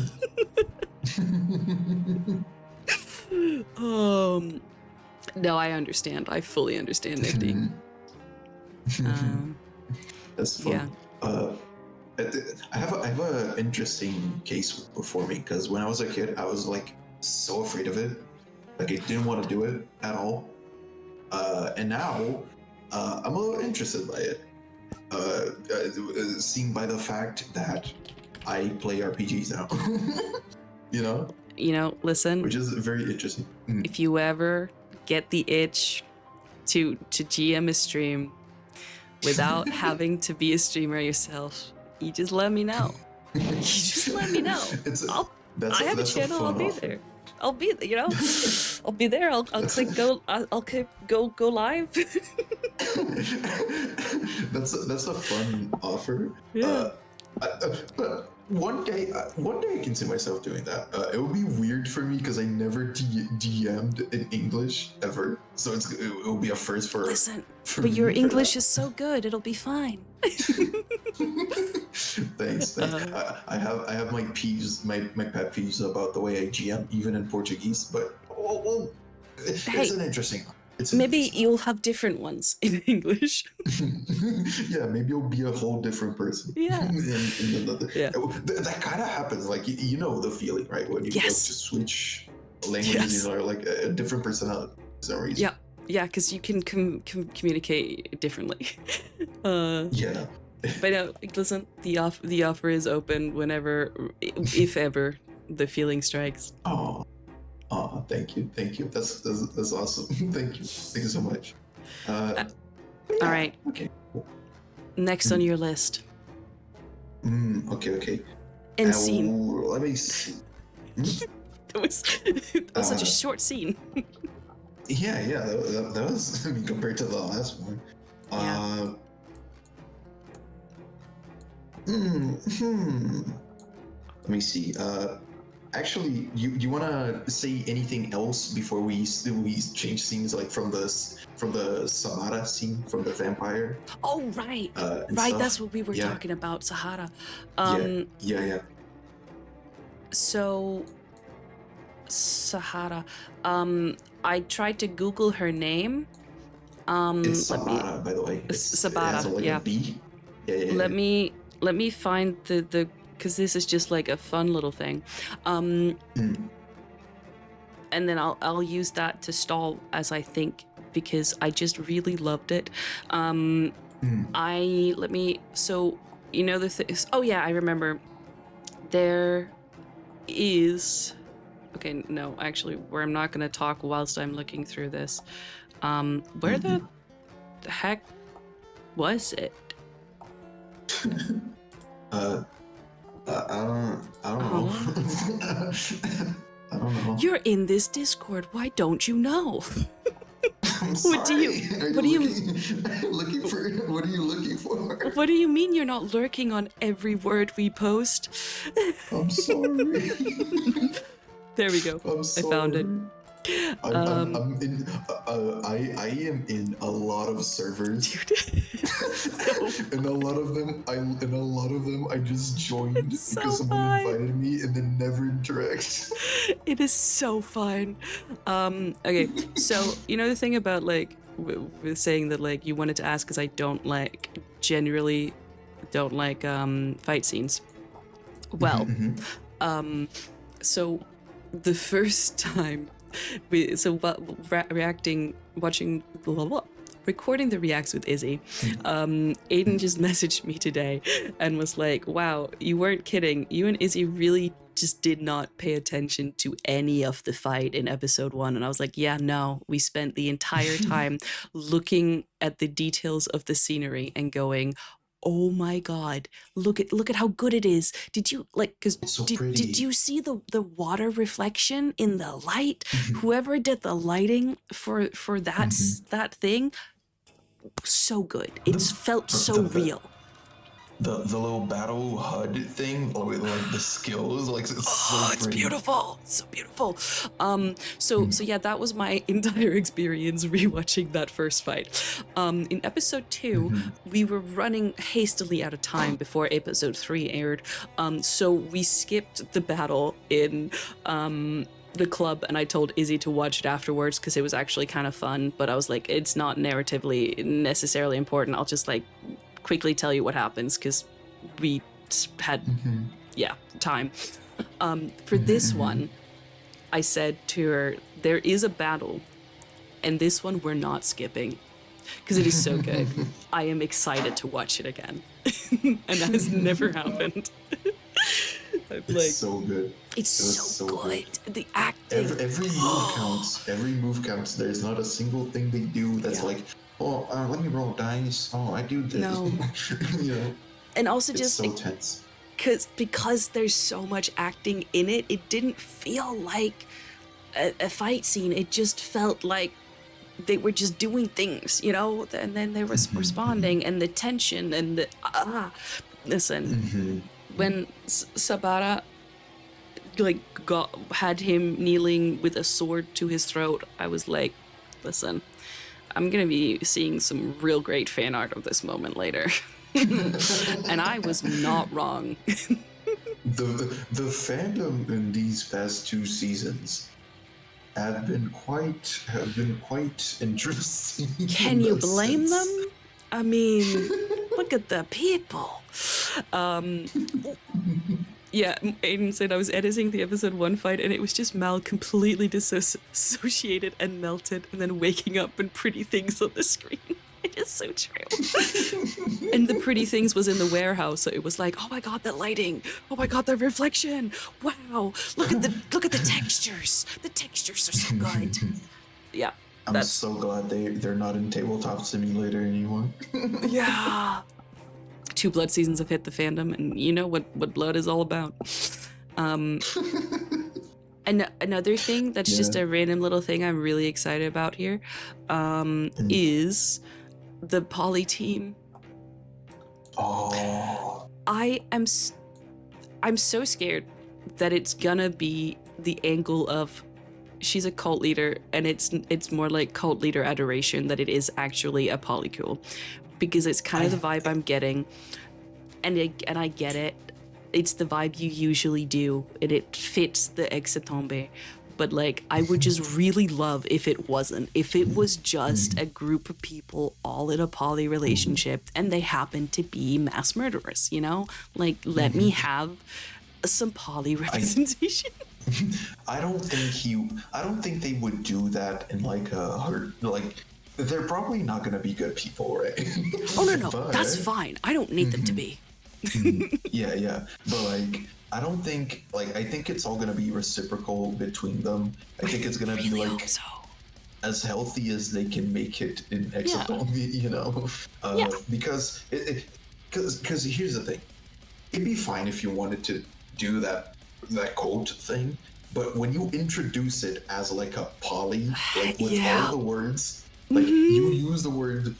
No, I understand. I fully understand, Nifty. That's fun. Yeah. I have an interesting case before me, because when I was a kid, I was like so afraid of it. Like I didn't want to do it at all. And now I'm a little interested by it. Seen by the fact that I play RPGs now. Listen. Which is very interesting. If you ever get the itch to GM a stream without having to be a streamer yourself, you just let me know. I have a channel. I'll be there. I'll be there. I'll be there. I'll click go. I'll click go live. That's a fun offer. Yeah. But one day I can see myself doing that. It would be weird for me because I never DM'd in English ever, so it will be a first for. Listen, but your English is so good, it'll be fine. Thanks. I have my peeves, my pet peeves about the way I GM, even in Portuguese. But it's an interesting. Maybe you'll have different ones in English. Yeah, maybe you'll be a whole different person. Yeah. That kind of happens. Like you know the feeling, right? When you just switch languages, or like a different personality for some reason. Yeah, because you can communicate differently. Yeah. But listen, the offer is open whenever, if ever, the feeling strikes. Oh, thank you. That's awesome. Thank you so much. All right. Okay. Cool. Next on your list. Okay. End scene. Let me see. That was such a short scene. Yeah. That was compared to the last one. Let me see. Actually, you wanna say anything else before we change scenes, like from the Sahara scene from the vampire? Oh right, stuff? That's what we were talking about, Sahara. Yeah. So, Sahara. I tried to Google her name. It's Sahara, by the way. Sabara, a B. Yeah. Let me find the because this is just like a fun little thing. And then I'll use that to stall as I think because I just really loved it. So you know the thing. Oh yeah, I remember. There is. Okay, no, actually, where I'm not going to talk whilst I'm looking through this. Where the heck was it? I don't know. I don't know. You're in this Discord. Why don't you know? I'm sorry. What are you looking for? What are you looking for? What do you mean you're not lurking on every word we post? I'm sorry. There we go. I'm sorry. I found it. I'm in. I am in a lot of servers. Dude. And a lot of them, I just joined It's because so someone fine. invited me and then never interact. It is so fun. Okay, so you know the thing about like with saying that like you wanted to ask because I generally don't like fight scenes. Well, so the first time recording the reacts with Izzy, Aiden just messaged me today and was like, wow, you weren't kidding. You and Izzy really just did not pay attention to any of the fight in episode 1. And I was like, yeah, no, we spent the entire time looking at the details of the scenery and going, oh my god, look at how good it is. Did you did you see the water reflection in the light? Whoever did the lighting for that thing, so good. It felt so real. The little battle HUD thing, like the skills, like it's so it's pretty. beautiful. It's so beautiful. So yeah, that was my entire experience rewatching that first fight. In episode 2, we were running hastily out of time before episode 3 aired. So we skipped the battle in the club, and I told Izzy to watch it afterwards because it was actually kind of fun. But I was like, it's not narratively necessarily important. I'll just like quickly tell you what happens because we had time. For this one, I said to her, there is a battle, and this one we're not skipping because it is so good. I am excited to watch it again. And that has never happened. It's so good. It's so good. The acting. Every move counts. Every move counts. There's not a single thing they do that's like, oh, let me roll dice. Oh, I do this. No. You know? And also it's just so tense. Because there's so much acting in it, it didn't feel like a fight scene. It just felt like they were just doing things, you know, and then they were responding, and the tension and the listen, when Sabara had him kneeling with a sword to his throat, I was like, listen, I'm gonna be seeing some real great fan art of this moment later. And I was not wrong. The fandom in these past 2 seasons have been quite interesting. Can you blame them? I mean, look at the people. Yeah, Aiden said I was editing the episode 1 fight and it was just Mal completely dissociated and melted and then waking up and pretty things on the screen. It is so true. And the pretty things was in the warehouse, so it was like, oh my god, the lighting. Oh my god, the reflection. Wow, look at the textures. The textures are so good. Yeah. I'm so glad they're not in Tabletop Simulator anymore. Yeah. 2 blood seasons have hit the fandom, and you know what blood is all about. And another thing that's just a random little thing I'm really excited about here is the poly team. Oh. I'm so scared that it's gonna be the angle of she's a cult leader, and it's more like cult leader adoration that it is actually a polycule, because it's kind of the vibe I'm getting, and I get it. It's the vibe you usually do, and it fits the Hexatombe. But like, I would just really love if it wasn't. If it was just a group of people all in a poly relationship, and they happen to be mass murderers, you know? Like, let me have some poly representation. I don't think they would do that in like a they're probably not going to be good people, right? Oh no, But, that's fine. I don't need them to be. yeah. But like, I don't think I think it's all going to be reciprocal between them. I think it's going to be really like hope so. as healthy as they can make it in Hexatombe, you know? Yeah. Because because here's the thing. It'd be fine if you wanted to do that quote thing, but when you introduce it as like a poly, like with all the words, like you use the word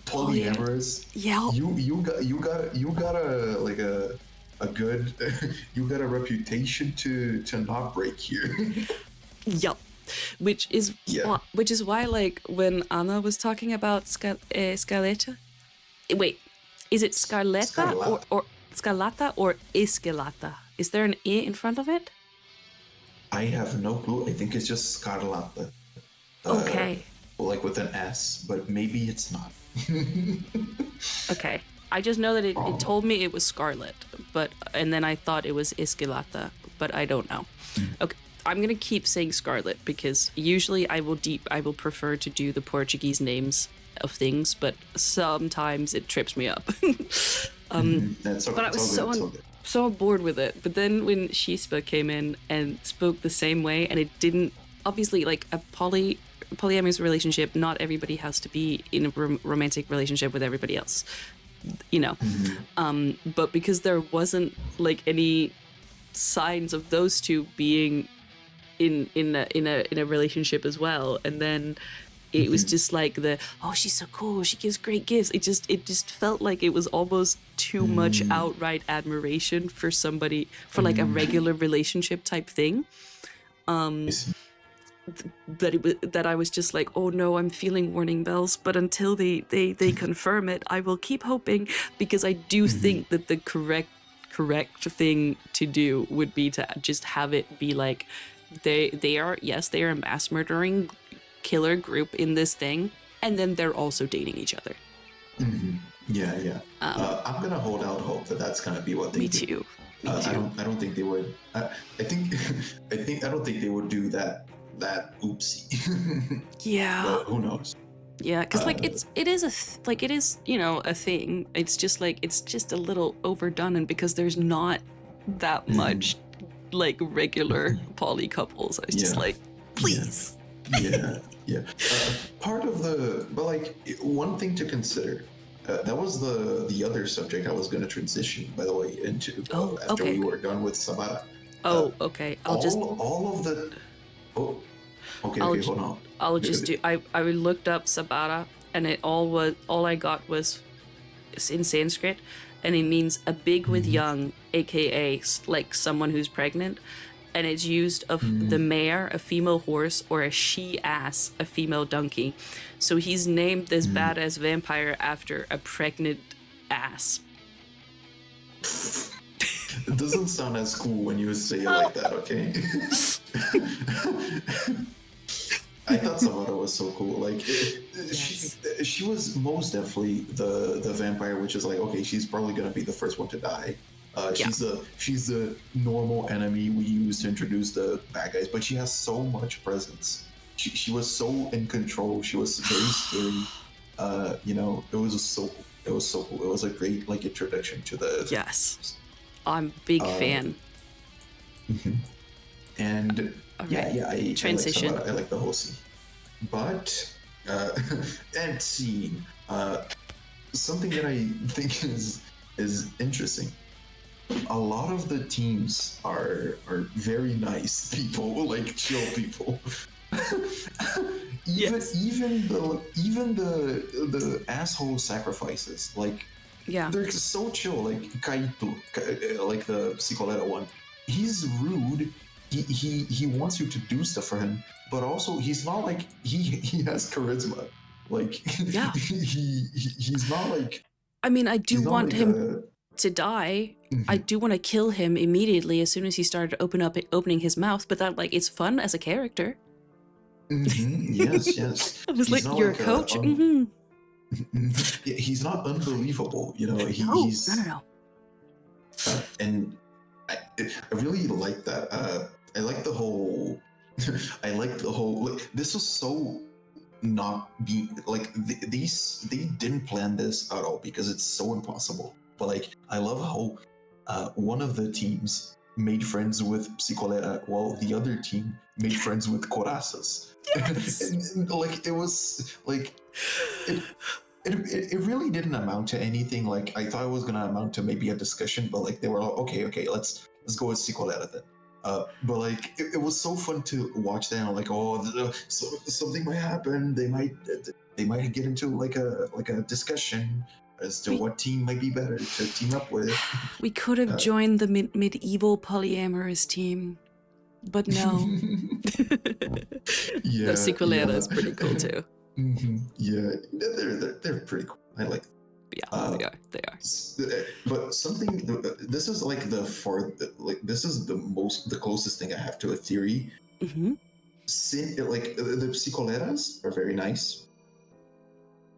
polyamorous, Yeah. you got a like a good you got a reputation to not break here. Yep. Which is why, like, when Anna was talking about Scaletta, wait, is it Scarletta or Scalata or Escalata? Is there an E in front of it? I have no clue. I think it's just Scarlata. Okay. Like with an S, but maybe it's not. Okay. I just know that it told me it was Scarlet, and then I thought it was Escalata, but I don't know. Okay. I'm gonna keep saying Scarlet because usually I will prefer to do the Portuguese names of things, but sometimes it trips me up. But I was so bored with it. But then when Shispa came in and spoke the same way, and it didn't obviously like a polyamorous relationship. Not everybody has to be in a romantic relationship with everybody else, you know. But because there wasn't like any signs of those two being in a relationship as well, and then it was just like she's so cool, she gives great gifts. It just felt like it was almost too much outright admiration for somebody, for like a regular relationship type thing. That I was just like, oh no, I'm feeling warning bells, but until they confirm it, I will keep hoping, because I do think that the correct thing to do would be to just have it be like they are a mass murdering killer group in this thing, and then they're also dating each other. Yeah. I'm gonna hold out hope that that's gonna be what they do. Me too. I don't think they would. I don't think they would do that oopsie. Yeah. But who knows? Yeah, because like it is a thing. It's just like it's just a little overdone, and because there's not that much like regular poly couples, I was just like, please. Yeah. Part of but like one thing to consider. That was the other subject I was going to transition, by the way, into after we were done with Sabara. Okay. All of the. Oh, okay. Hold on. I'll just do. I looked up Sabara, and all I got was in Sanskrit, and it means a big with young, aka like someone who's pregnant, and it's used of the mare, a female horse, or a she-ass, a female donkey. So he's named this badass vampire after a pregnant ass. It doesn't sound as cool when you say it like that, okay? I thought Samara was so cool. Like, she was most definitely the vampire, which is like, okay, she's probably gonna be the first one to die. She's the normal enemy we use to introduce the bad guys, but she has so much presence. She was so in control. She was very scary. You know, it was so cool. It was a great like introduction to the. Yes, I'm a big fan. And I transition. I like the whole scene, but and scene. Something that I think is interesting. A lot of the teams are very nice people, like chill people. even the asshole sacrifices, like they're so chill. Like Kaito, like the Psicoleta one, he's rude. He wants you to do stuff for him, but also he's not like he has charisma. Like he's not like. I mean, I do want him to die. I do want to kill him immediately as soon as he started opening his mouth. But that, like, it's fun as a character. Yes. I was like, you're a coach. He's not unbelievable, you know. He's no. And I really like that. I like the whole. Like, this was so not being like they didn't plan this at all because it's so impossible. But like I love how one of the teams made friends with Psicolera while the other team made friends with Corazas. Yes. and like it was like it really didn't amount to anything. Like I thought it was gonna amount to maybe a discussion, but like they were all okay, let's go with Psicolera then. But like it was so fun to watch that, and like so something might happen. They might get into like a discussion as to what team might be better to team up with. We could have joined the medieval polyamorous team, but no. Yeah, The Sequelera is pretty cool too. Mm-hmm. Yeah, they're pretty cool. I like them. Yeah, they are. But something, this is like this is the closest thing I have to a theory. Mm-hmm. Like the Psicoleras are very nice.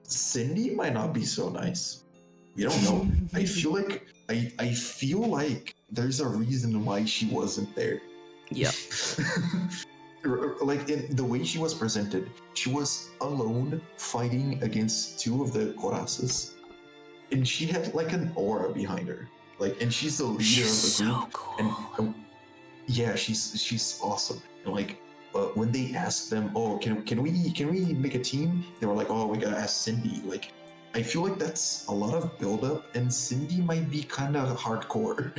Cindy might not be so nice. We don't know. I feel like there's a reason why she wasn't there. Yeah. Like in the way she was presented, she was alone fighting against two of the Corazas, and she had like an aura behind her. Like, and she's the leader of the group. So cool. And yeah, she's awesome. And like, when they asked them, "Oh, can we make a team?" They were like, "Oh, we gotta ask Cindy." Like, I feel like that's a lot of build-up, and Cindy might be kind of hardcore.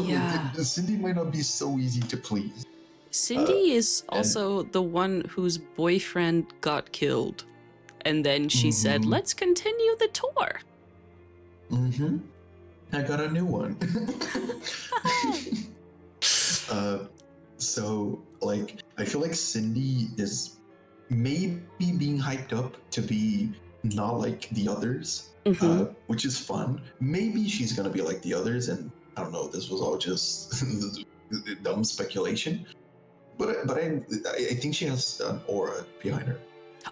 Yeah. Like, Cindy might not be so easy to please. Cindy is also the one whose boyfriend got killed. And then she said, let's continue the tour. Mm-hmm. I got a new one. So, like, I feel like Cindy is maybe being hyped up to be not like the others, which is fun. Maybe she's gonna be like the others, and I don't know, this was all just dumb speculation. But I think she has an aura behind her.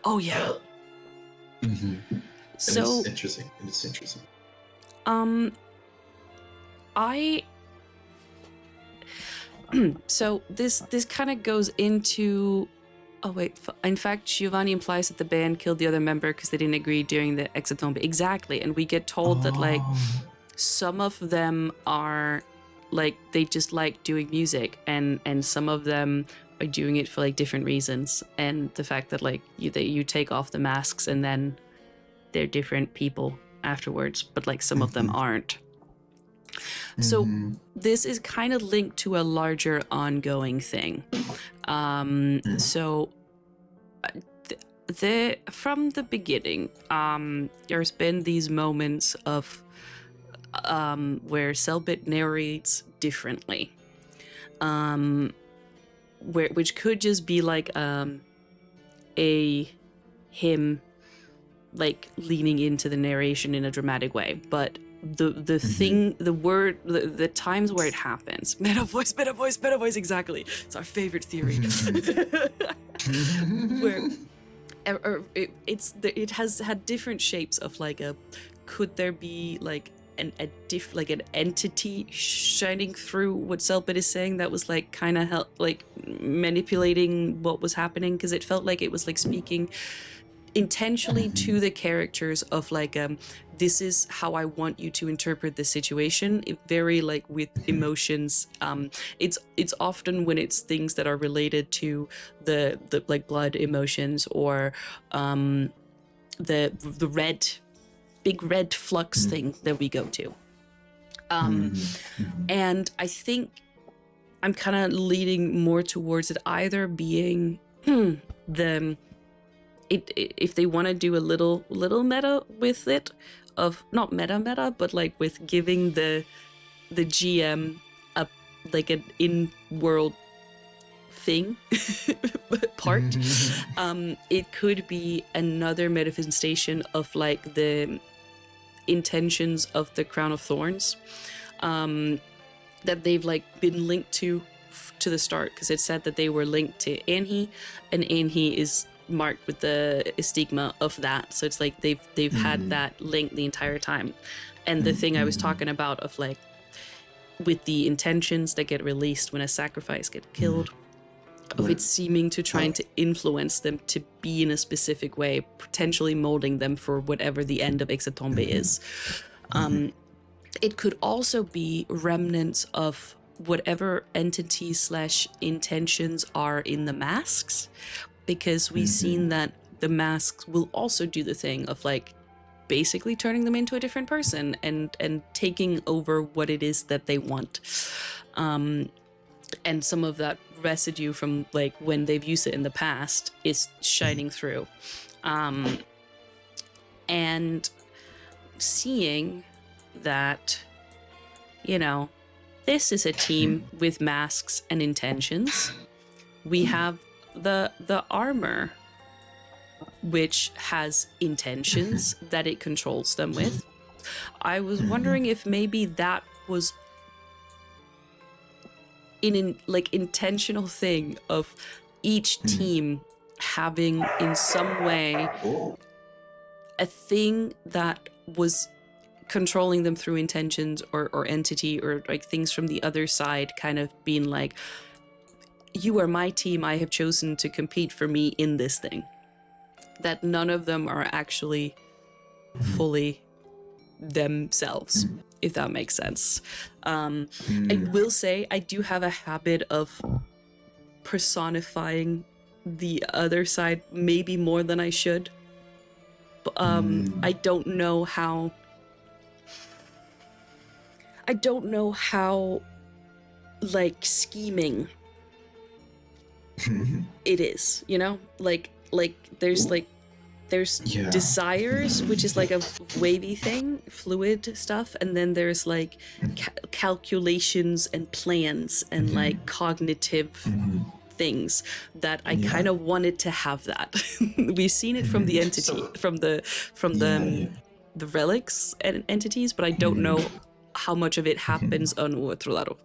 Oh yeah. So it's interesting. It's interesting. So this kind of goes into. Oh wait. In fact, Giovanni implies that the band killed the other member because they didn't agree during the Hexatombe. Exactly, and we get told that like some of them are like they just like doing music, and some of them are doing it for like different reasons, and the fact that like you take off the masks and then they're different people afterwards, but like some of them aren't. So this is kind of linked to a larger ongoing thing. So from the beginning, there's been these moments of where Cellbit narrates differently, which could just be like him like leaning into the narration in a dramatic way, but the thing, the times where it happens, meta voice, exactly. It's our favorite theory. Where it has had different shapes of like could there be like an entity shining through what Cellbit is saying that was like kind of like manipulating what was happening, because it felt like it was like speaking intentionally to the characters of like this is how I want you to interpret the situation, very like with emotions. It's often when it's things that are related to the like blood emotions, or the big red flux thing that we go to. And I think I'm kind of leaning more towards it either being if they want to do a little meta with it, of not meta, but like with giving the GM a like an in-world thing part, it could be another manifestation of like the intentions of the Crown of Thorns, that they've like been linked to the start, because it said that they were linked to Henri, and Henri is marked with the stigma of that, so it's like they've had that link the entire time. And the thing I was talking about of like with the intentions that get released when a sacrifice gets killed, of it seeming to trying to influence them to be in a specific way, potentially molding them for whatever the end of Hexatombe is. It could also be remnants of whatever entities / intentions are in the masks, because we've seen that the masks will also do the thing of like basically turning them into a different person and taking over what it is that they want. And some of that residue from like when they've used it in the past is shining through. And seeing that, you know, this is a team with masks and intentions. We have the armor, which has intentions that it controls them with. I was wondering if maybe that was in like intentional thing of each team having in some way a thing that was controlling them through intentions or entity or like things from the other side kind of being like, you are my team, I have chosen to compete for me in this thing. That none of them are actually fully themselves, if that makes sense. I will say I do have a habit of personifying the other side maybe more than I should. I don't know how like scheming it is, you know? Like there's desires, which is like a wavy thing, fluid stuff, and then there's like calculations and plans and like cognitive things that I kind of wanted to have that. We've seen it from the entity, from the relics and entities, but I don't know how much of it happens on Uatrolaro.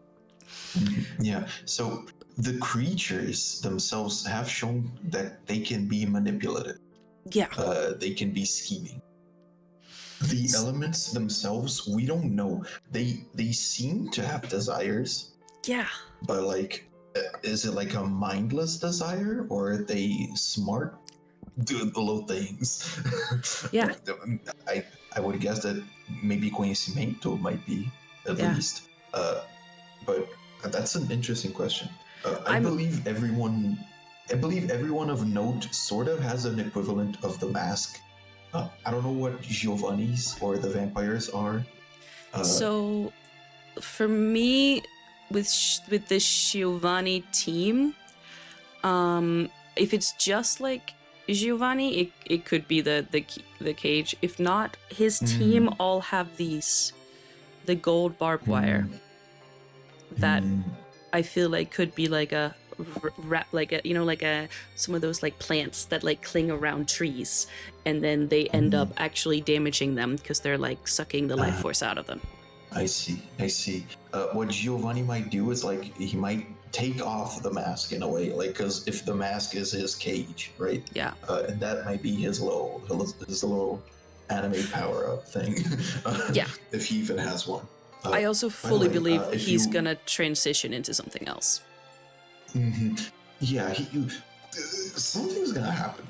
Yeah, so the creatures themselves have shown that they can be manipulative. Yeah. They can be scheming. The elements themselves, we don't know. They seem to have desires. Yeah. But like, is it like a mindless desire, or are they smart, doing the little things? Yeah. I would guess that maybe conhecimento might be at least. But that's an interesting question. I believe everyone of note sort of has an equivalent of the mask. I don't know what Giovanni's or the vampires are. So, for me, with the Giovanni team, if it's just like Giovanni, it could be the cage. If not, his team all have the gold barbed wire that I feel like could be like a some of those like plants that like cling around trees, and then they end up actually damaging them because they're like sucking the life force out of them. I see. What Giovanni might do is like he might take off the mask in a way, like, because if the mask is his cage, right? Yeah. And that might be his little anime power up thing. Yeah. If he even has one. I also fully believe he's gonna transition into something else. Yeah, something's gonna happen.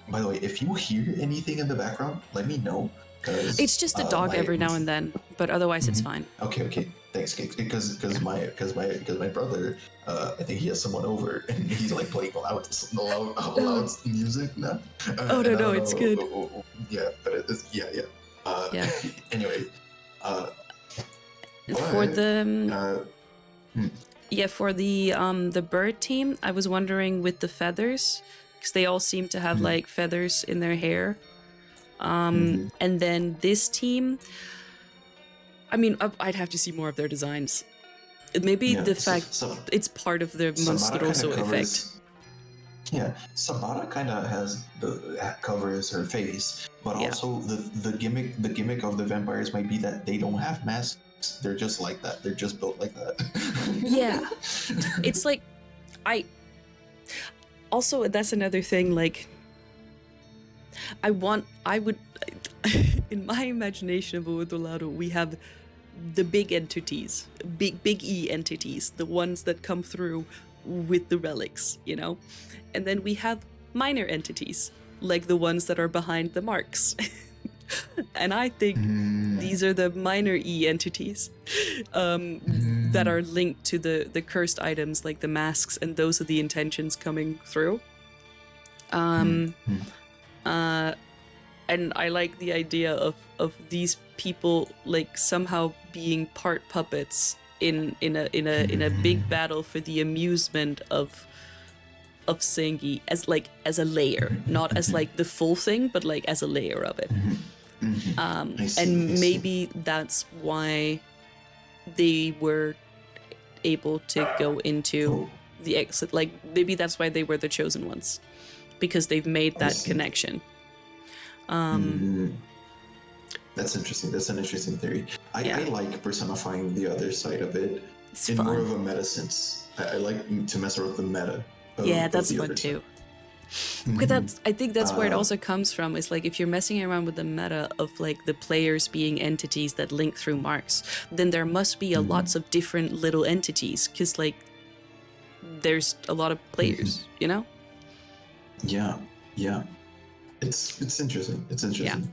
By the way, if you hear anything in the background, let me know. It's just a dog every now and then, but otherwise it's fine. Okay. Thanks, because my brother, I think he has someone over and he's like playing loud music now. No, it's good. Yeah, but it's yeah. Anyway, for the bird team, I was wondering with the feathers, because they all seem to have like feathers in their hair. And then this team, I mean, I'd have to see more of their designs. Maybe the fact it's part of the Monstroso effect. Yeah, Sabata kind of covers her face, but also the gimmick of the vampires might be that they don't have masks. They're just like that. They're just built like that. Yeah, it's like Also, that's another thing. Like, I would, in my imagination of Uodolaro, we have the big entities, big E entities, the ones that come through with the relics, you know? And then we have minor entities, like the ones that are behind the marks. And I think these are the minor E entities that are linked to the cursed items, like the masks, and those are the intentions coming through. And I like the idea of these people like somehow being part puppets in a big battle for the amusement of Sengi as a layer, not as like the full thing, but like as a layer of it. And maybe that's why they were able to go into the exit. Like maybe that's why they were the chosen ones, because they've made that connection. That's interesting. That's an interesting theory. I like personifying the other side of it It's in fun. more of a meta sense. I like to mess around with the meta. Yeah, that's fun too. Because I think that's where it also comes from. Is like if you're messing around with the meta of like the players being entities that link through marks, then there must be lots of different little entities. Because like there's a lot of players, you know? Yeah. It's interesting. It's interesting.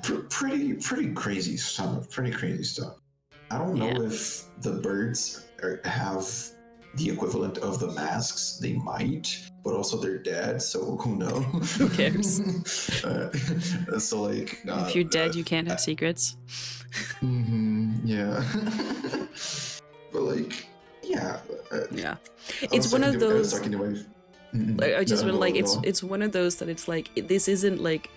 Pretty crazy stuff. Pretty crazy stuff. I don't know if the birds have the equivalent of the masks. They might, but also they're dead, so who knows? Who cares? So like, if you're dead, you can't have secrets. Yeah. But like, yeah. It's one of those. I was talking to I just want like it's one of those that it's like this isn't like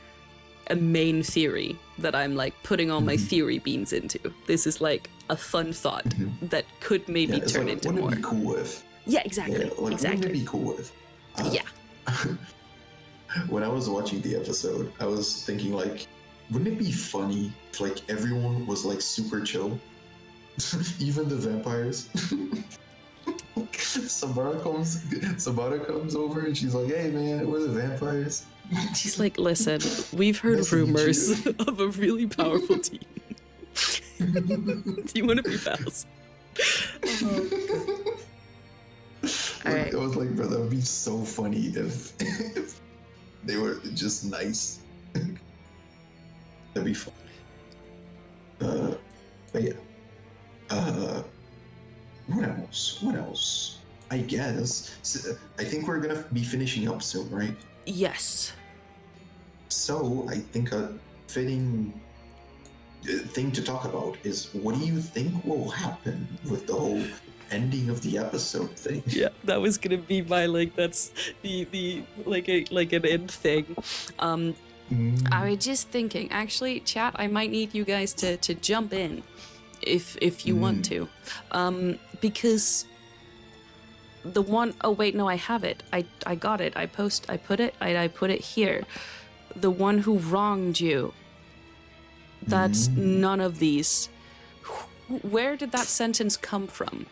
a main theory that I'm like putting all my theory beans into. This is like a fun thought that could maybe turn like, into more. Wouldn't it be cool with? Yeah, exactly. Yeah, like, exactly. Wouldn't it be cool with? When I was watching the episode, I was thinking like, wouldn't it be funny if like everyone was like super chill, even the vampires? Samara comes over and she's like, "Hey man, we're the vampires." She's like, "Listen, we've heard rumors of a really powerful team. Do you want to be pals?" I was like, bro, that would be so funny if they were just nice. That'd be fun. But yeah. What else? I guess. I think we're gonna be finishing up soon, right? Yes. So I think a fitting thing to talk about is, what do you think will happen with the whole ending of the episode thing? Yeah, that was gonna be my like. That's the like an end thing. I was just thinking, actually, chat. I might need you guys to jump in, if you want to, because the one oh wait, no, I have it. I got it. I put it here. The one who wronged you. That's none of these. Where did that sentence come from?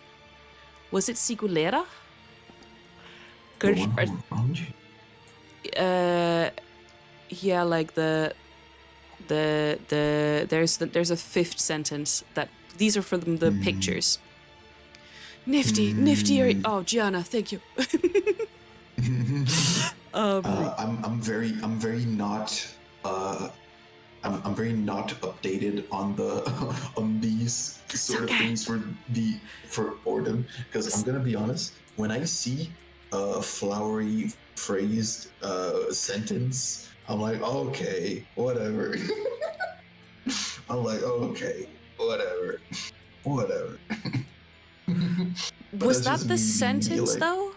Was it Sigulera? The one who wronged you? Yeah, like there's a fifth sentence that these are for the pictures. Nifty. Oh, Gianna, thank you. I'm very not updated on these sort of things for Ordem, because I'm gonna be honest, when I see a flowery phrased sentence, I'm like, okay, whatever. I'm like, okay, whatever. Was that the sentence though?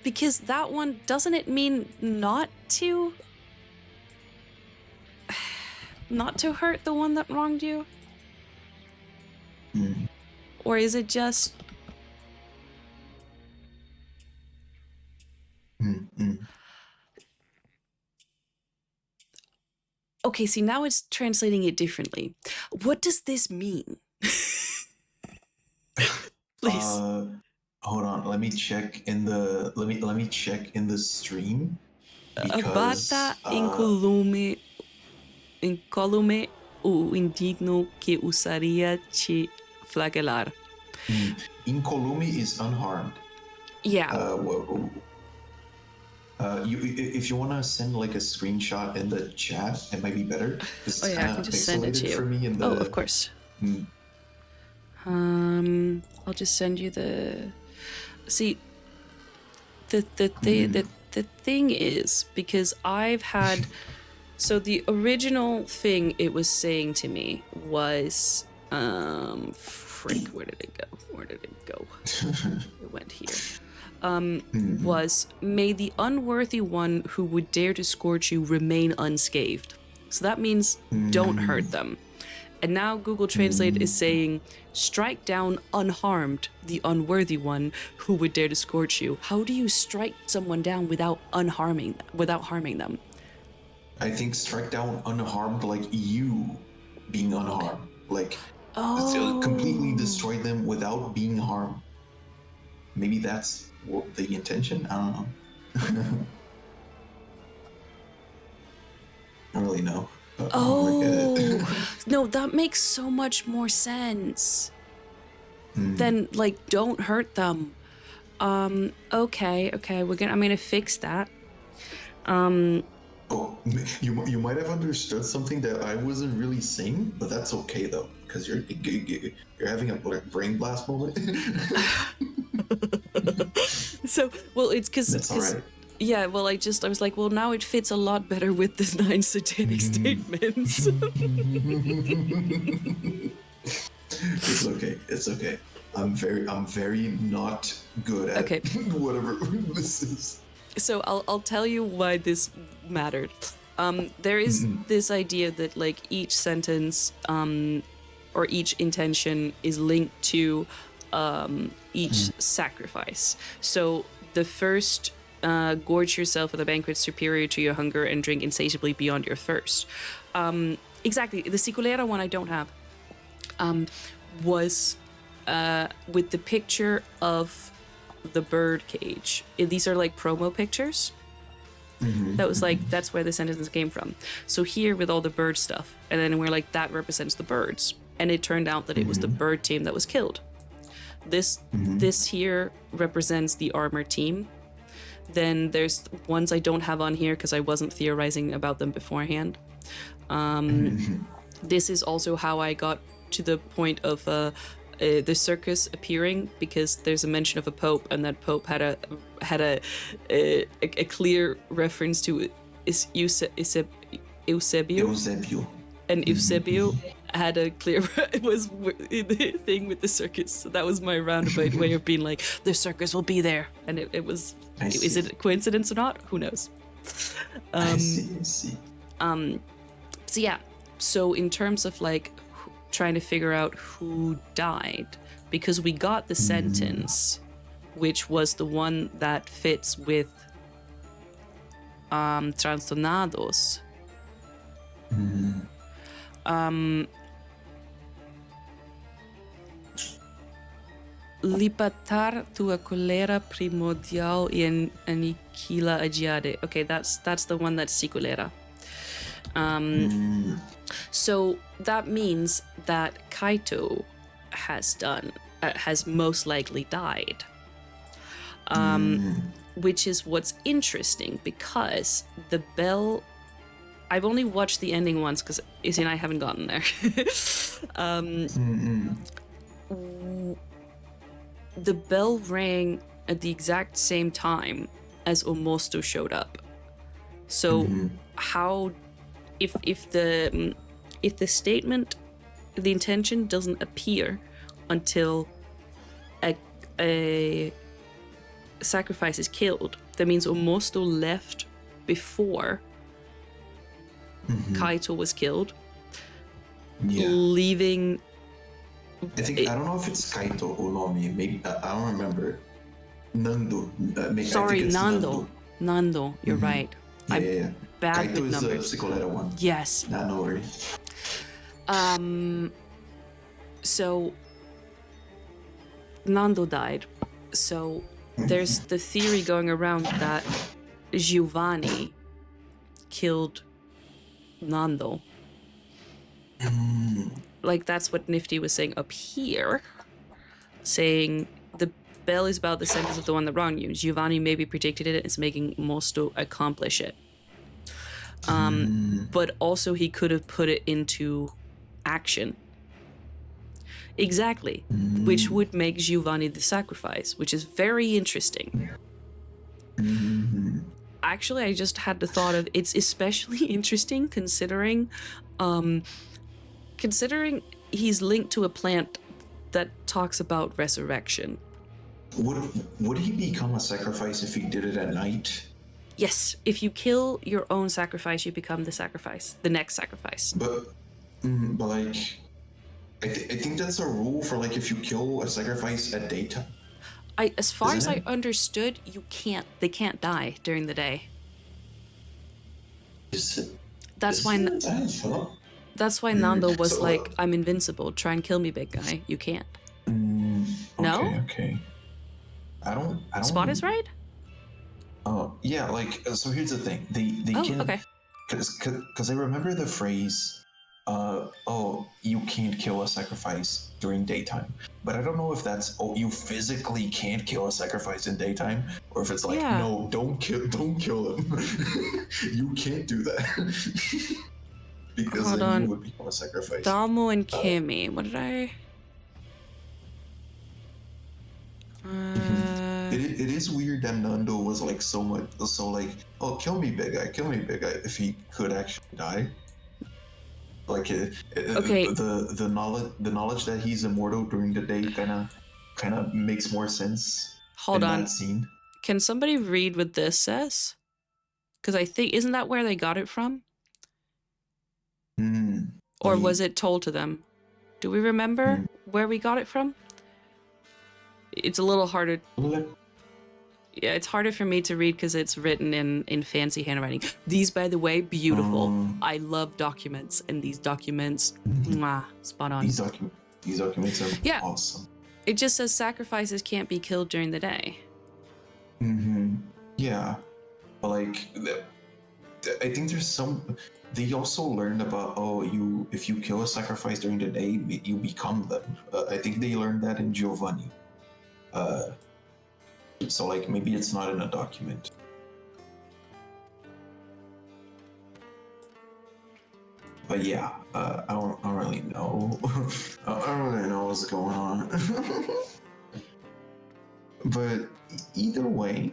Because that one, doesn't it mean not to hurt the one that wronged you? Or is it just Okay, see, now it's translating it differently. What does this mean? Please. Hold on, let me check in the stream. Abata incolume o indigno que usaría te flagelar. Incolume is unharmed. Yeah. If you want to send like a screenshot in the chat, it might be better. It's I kind can of just send it to pixelated you. for me in the. Oh, of course. I'll just send you the. See, the thing is, because I've had, so the original thing it was saying to me was, frick, where did it go? It went here. Was, may the unworthy one who would dare to scorch you remain unscathed. So that means don't hurt them. And now Google Translate is saying, strike down unharmed the unworthy one who would dare to scorch you. How do you strike someone down without harming them? I think strike down unharmed, like you being unharmed. Like, completely destroy them without being harmed. Maybe that's the intention? I don't know. I don't really know. No, that makes so much more sense than like don't hurt them. Okay, I'm gonna fix that. Oh, you might have understood something that I wasn't really saying, but that's okay though, because you're having a brain blast moment. So, well, it's because that's all right. Yeah, well, I was like, well, now it fits a lot better with the 9 satanic statements. It's okay. I'm very not good at whatever this is. So I'll tell you why this mattered. There is this idea that like each sentence or each intention is linked to each sacrifice. So the first gorge yourself at a banquet superior to your hunger and drink insatiably beyond your thirst. Exactly. The Siculera one I don't have was with the picture of the bird cage. These are like promo pictures. That was like, that's where the sentence came from. So here with all the bird stuff, and then we're like, that represents the birds. And it turned out that it was the bird team that was killed. This here represents the armor team. Then there's ones I don't have on here because I wasn't theorizing about them beforehand. This is also how I got to the point of the circus appearing, because there's a mention of a pope, and that pope had a clear reference to Eusebio. And Eusebio had a clear it was the thing with the circus. So that was my roundabout way of being like, the circus will be there, and it was. Is it a coincidence or not? Who knows? I see. So yeah. So in terms of like trying to figure out who died, because we got the sentence, which was the one that fits with trastornados. Lipatar tua colera primordial y aniquila agiade. Okay, that's the one that's Siculera. So that means that Kaito has most likely died. Which is what's interesting, because the bell, I've only watched the ending once because Izzy and I haven't gotten there. The bell rang at the exact same time as Omosto showed up. So how, if the statement, the intention doesn't appear until a sacrifice is killed, that means Omosto left before Kaito was killed, leaving. I don't know if it's Kaito or Nomi. Maybe I don't remember. Nando. Sorry, Nando. Nando, you're right. I'm bad Kaito with numbers. Is the Siculera one. Yes. Nah, no worries. So Nando died. So there's the theory going around that Giovanni killed Nando. Like, that's what Nifty was saying up here, saying the bell is about the sentence of the one that wronged you. Giovanni maybe predicted it and is making Mosto accomplish it. But also he could have put it into action. Exactly. Which would make Giovanni the sacrifice, which is very interesting. Actually, I just had the thought of it's especially interesting considering he's linked to a plant that talks about resurrection. Would he become a sacrifice if he did it at night? Yes, if you kill your own sacrifice, you become the sacrifice, the next sacrifice. But like, I think that's a rule for like if you kill a sacrifice at daytime. As far as I understood, they can't die during the day. That's why Nando was like, I'm invincible, try and kill me, big guy. You can't. No? Okay. I don't Spot is right? Oh, yeah, like, so here's the thing. They can... Okay. Because I remember the phrase, you can't kill a sacrifice during daytime. But I don't know if that's, you physically can't kill a sacrifice in daytime, or if it's like, no, don't kill him. You can't do that. Because Hold then on. you would become a sacrifice. Damo and Kimmy. What did I... It is weird that Nando was like so like, oh, kill me, big guy, if he could actually die. Like Okay. The knowledge that he's immortal during the day kind of makes more sense. Hold on. That scene. Can somebody read what this says? Because I think, isn't that where they got it from? Or was it told to them? Do we remember where we got it from? It's a little harder. Yeah, it's harder for me to read because it's written in fancy handwriting. These, by the way, beautiful. I love documents, and these documents, spot on. These documents are awesome. It just says sacrifices can't be killed during the day. Yeah, but like, I think there's some. They also learned about if you kill a sacrifice during the day, you become them. I think they learned that in Giovanni. So like maybe it's not in a document. But yeah, I don't really know. I don't really know what's going on. But either way,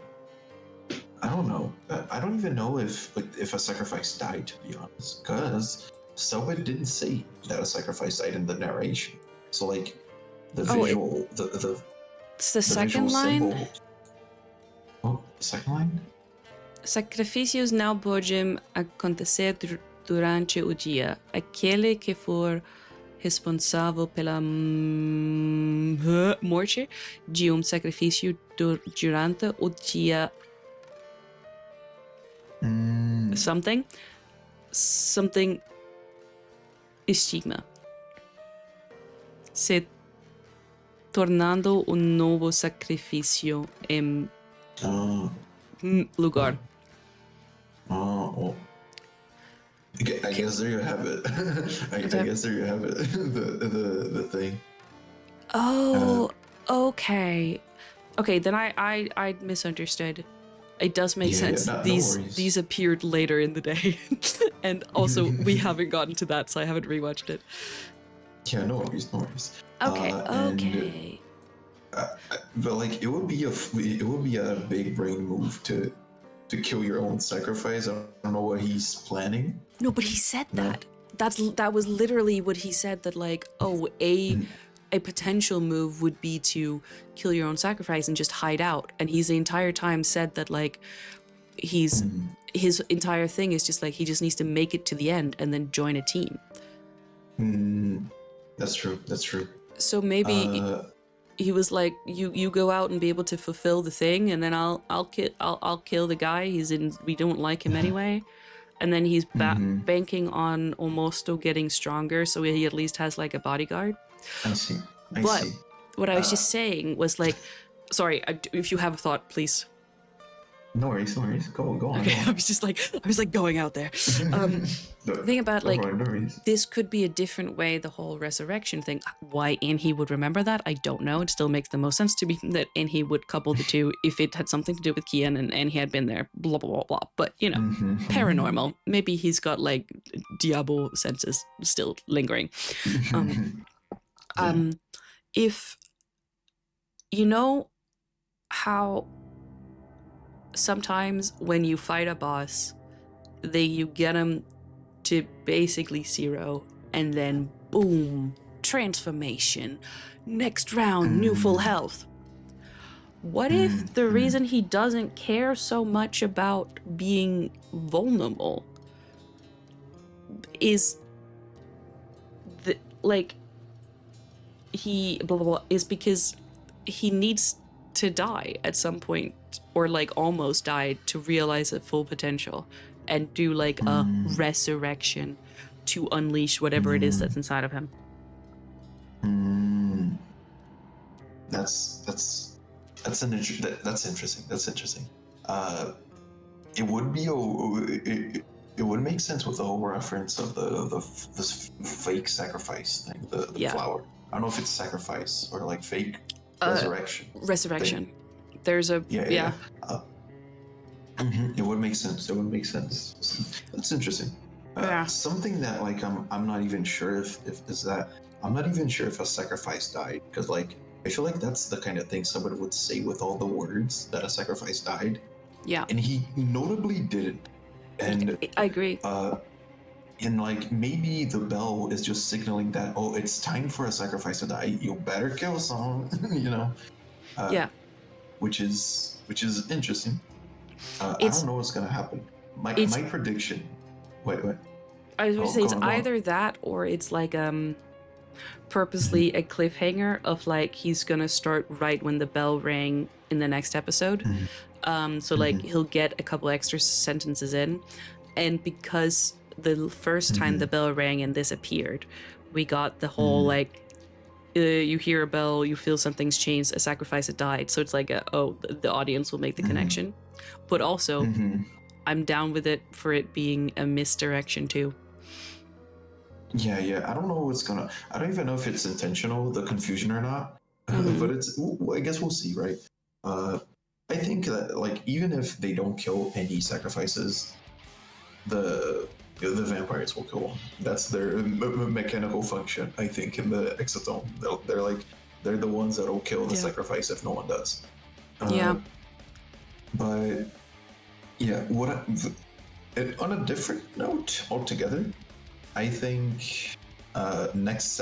I don't know. I don't even know if a sacrifice died, to be honest, because Cellbit didn't say that a sacrifice died in the narration. So like the visual, it's the second line. Second line. Sacrifícios não podem acontecer durante o dia. Aquele que for responsável pela morte de sacrifício durante o dia. Something estigma. Se tornando novo sacrifício em lugar. I guess there you have it. I guess there you have it. the thing. Oh, okay. Okay, then I misunderstood. It does make sense. These appeared later in the day, and also we haven't gotten to that, so I haven't rewatched it. Yeah, no worries. Okay. But like, it would be a big brain move to kill your own sacrifice. I don't know what he's planning. No, but he said that. That was literally what he said. That like, a potential move would be to kill your own sacrifice and just hide out. And he's the entire time said that like his entire thing is just like he just needs to make it to the end and then join a team. That's true. So maybe he was like, you go out and be able to fulfill the thing, and then I'll kill the guy. We don't like him anyway. And then he's banking on Omosto getting stronger, so he at least has like a bodyguard. I see. What I was just saying was like, sorry, if you have a thought, please. No worries, no worries. Go on. Okay, Go I was like going out there. on. Think about like No worries. this could be a different way. The whole resurrection thing. Why Henri would remember that, I don't know. It still makes the most sense to me that Henri would couple the two if it had something to do with Kian and he had been there. Blah blah blah blah. But you know, paranormal. Maybe he's got like Diabo senses still lingering. If you know how sometimes when you fight a boss, you get him to basically 0 and then boom, transformation, next round, new full health. What if the reason he doesn't care so much about being vulnerable is he blah blah blah is because he needs to die at some point, or like almost died, to realize his full potential and do like a resurrection to unleash whatever it is that's inside of him. That's interesting. That's interesting. It would be it would make sense with the whole reference of this fake sacrifice thing, the flower. I don't know if it's sacrifice or like fake resurrection. Resurrection. Thing. There's a It would make sense. It would make sense. That's interesting. Something that like I'm not even sure if is that I'm not even sure if a sacrifice died, because like I feel like that's the kind of thing somebody would say with all the words that a sacrifice died. Yeah. And he notably didn't. And I agree. And like maybe the bell is just signaling that, oh, it's time for a sacrifice to die. You better kill someone, you know. Which is interesting. I don't know what's gonna happen. My prediction. Wait. I was going to say it's either that or it's like purposely a cliffhanger of like he's gonna start right when the bell rang in the next episode. So like he'll get a couple extra sentences in, and because the first time the bell rang and this appeared, we got the whole like you hear a bell, you feel something's changed, a sacrifice had died. So it's like the audience will make the connection, but also I'm down with it for it being a misdirection too. Yeah. I don't know I don't even know if it's intentional, the confusion or not. But I guess we'll see, right? I think that like even if they don't kill any sacrifices, the vampires will kill them. That's their mechanical function, I think, in the Hexatombe. They're the ones that'll kill the sacrifice if no one does. But yeah, on a different note altogether, I think next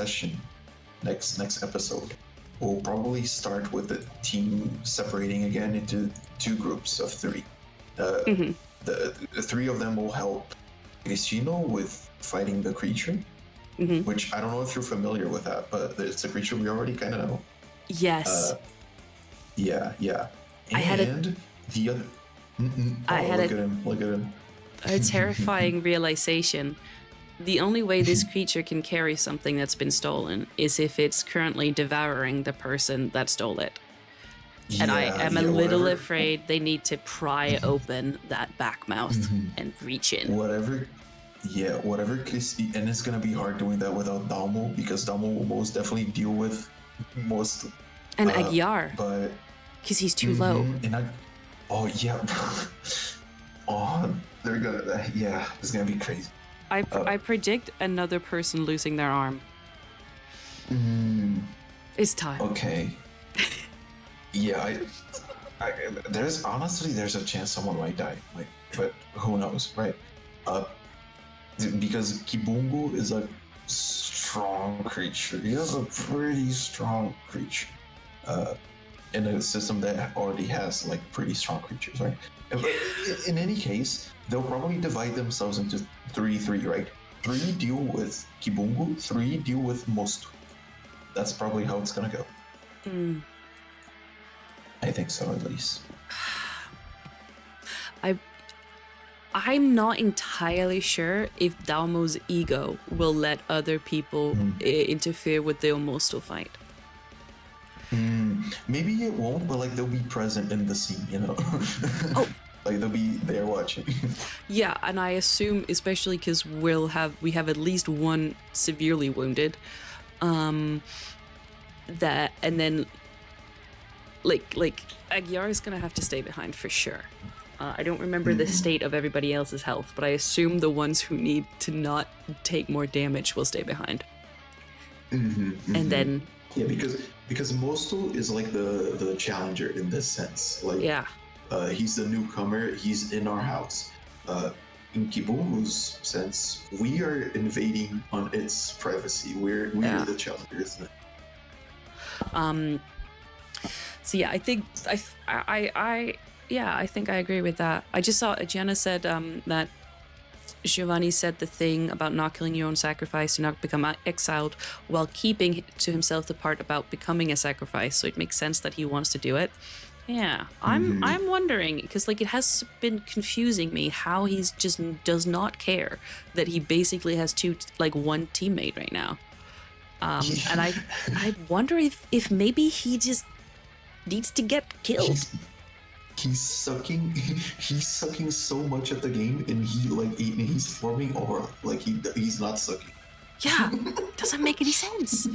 episode, we'll probably start with the team separating again into 2 groups of 3. The 3 of them will help Cristino with fighting the creature, which I don't know if you're familiar with that, but it's a creature we already kind of know. Yes. Yeah. And the other. Look at him. A terrifying realization. The only way this creature can carry something that's been stolen is if it's currently devouring the person that stole it. And I am a little afraid they need to pry open that back mouth and reach in. Whatever Cristi, and it's gonna be hard doing that without Dalmo, because Dalmo will most definitely deal with most. And Aguiar, but because he's too low. They're gonna. It's gonna be crazy. I predict another person losing their arm. It's time. Okay. There's a chance someone might die. But who knows, right? Because Kibungu is a strong creature. He is a pretty strong creature. In a system that already has like pretty strong creatures, right? But in any case, they'll probably divide themselves into 3-3, right? 3 deal with Kibungu, 3 deal with Mostu. That's probably how it's gonna go. I think so, at least. I'm not entirely sure if Dalmo's ego will let other people interfere with the Omosto fight. Maybe it won't, but like they'll be present in the scene, you know. Like they'll be there watching. Yeah, and I assume, especially because we have at least one severely wounded, that, and then like Aguiar is gonna have to stay behind for sure. I don't remember the state of everybody else's health, but I assume the ones who need to not take more damage will stay behind. And then because Mostel is like the challenger in this sense. Like he's the newcomer. He's in our house. In Kibumu's sense, we are invading on its privacy. We're the challengers. So yeah, I think I think I agree with that. I just saw Jenna said that Giovanni said the thing about not killing your own sacrifice to not become exiled, while keeping to himself the part about becoming a sacrifice. So it makes sense that he wants to do it. Yeah, I'm wondering, because like it has been confusing me how he's just does not care that he basically has one teammate right now. And I wonder if maybe he just needs to get killed. He's sucking so much at the game, and he's forming aura. Like he's not sucking. Yeah, doesn't make any sense.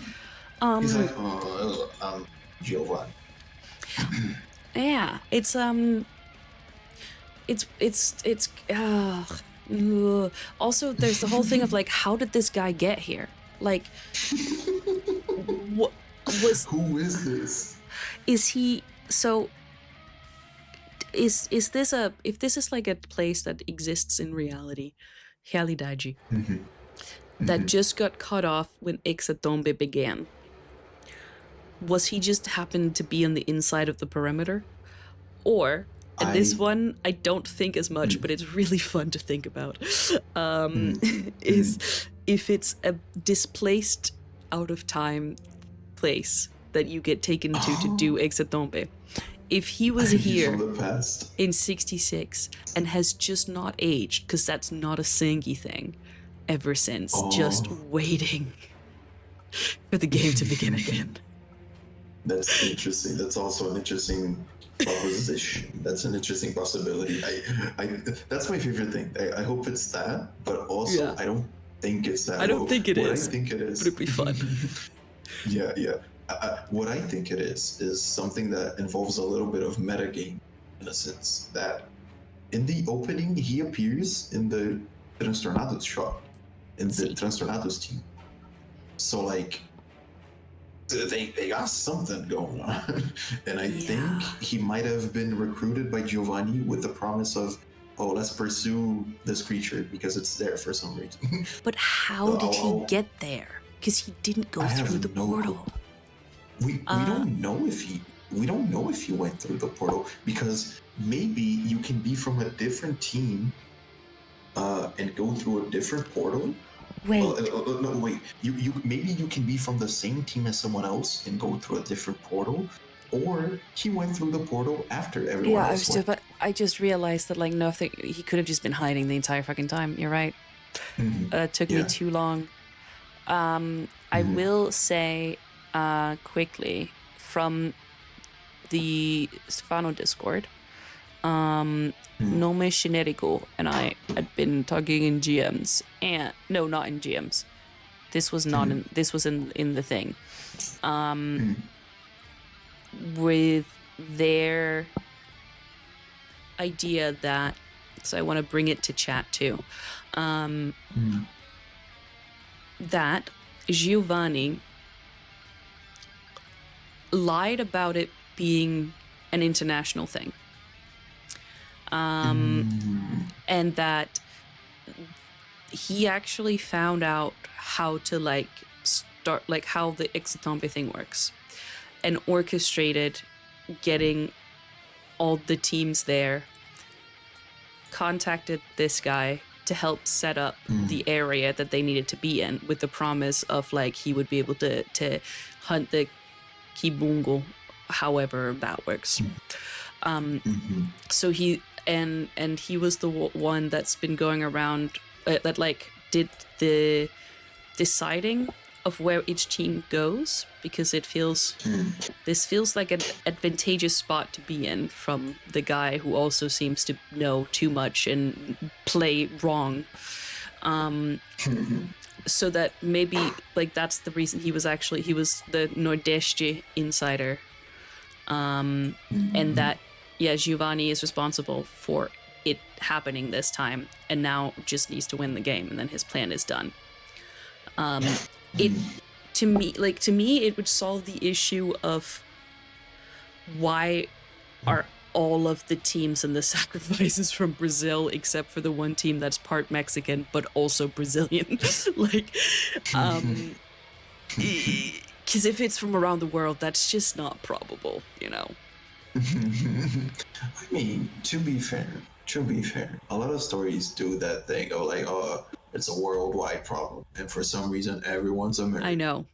He's like, Giovanni. Yeah, it's also there's the whole thing of like, how did this guy get here? Like, what was? Who is this? Is he so? Is this if this is like a place that exists in reality, realidade, that just got cut off when Hexatombe began? Was he just happened to be on the inside of the perimeter? Or, and this one I don't think as much, but it's really fun to think about, is if it's a displaced out of time place that you get taken to do Hexatombe. If he was here in 66 and has just not aged, because that's not a Sengi thing, ever since, just waiting for the game to begin again. That's interesting. That's also an interesting proposition. That's an interesting possibility. I that's my favorite thing. I hope it's that, but also I don't think it's that. I don't think it is. I think it is. But it'd be fun. Yeah. What I think it is something that involves a little bit of metagame, in a sense, that in the opening he appears in the Transtornados shop, in the Transtornados team. So like they got something going on. And I think he might have been recruited by Giovanni with the promise of, let's pursue this creature because it's there for some reason. But how did he get there? Because he didn't go through the portal. We don't know if he went through the portal, because maybe you can be from a different team and go through a different portal. Wait. No, wait. You maybe you can be from the same team as someone else and go through a different portal, or he went through the portal after everyone else went. But I just realized that like nothing. He could have just been hiding the entire fucking time. You're right. It took me too long. I will say quickly from the Stefano Discord. Nome Shinerico and I had been talking in GMs, and no, not in GMs. This was not in. This was in the thing. With their idea that, so I want to bring it to chat too. That Giovanni lied about it being an international thing. And that he actually found out how to start how the Hexatombe thing works, and orchestrated getting all the teams there, contacted this guy to help set up the area that they needed to be in, with the promise of he would be able to hunt the Kibungo, however that works. So he and he was the one that's been going around that did the deciding of where each team goes, because this feels like an advantageous spot to be in from the guy who also seems to know too much and play wrong. So that maybe like that's the reason he was the Nordeste insider. And that, Giovanni is responsible for it happening this time and now just needs to win the game and then his plan is done. To me, it would solve the issue of why are all of the teams in the sacrifices from Brazil except for the one team that's part Mexican but also Brazilian. Because if it's from around the world, that's just not probable, I mean, to be fair, a lot of stories do that thing of like, oh, it's a worldwide problem, and for some reason, everyone's American. I know.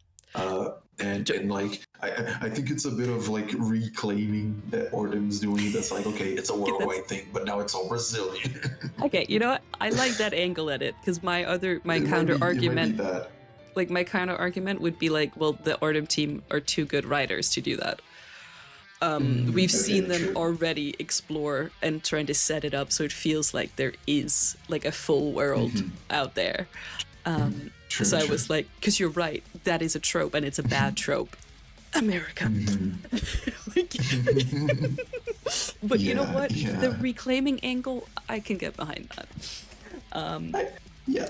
And like, I think it's a bit of like reclaiming that Ordem's doing. That's like, okay, it's a worldwide thing, but now it's all Brazilian. Okay, you know what? I like that angle at it because my counter argument would be like, well, the Ordem team are too good writers to do that. We've seen them already explore and trying to set it up so it feels like there is like a full world out there. So I was like, because you're right, that is a trope and it's a bad trope. America. But you know what? The reclaiming angle, I can get behind that. I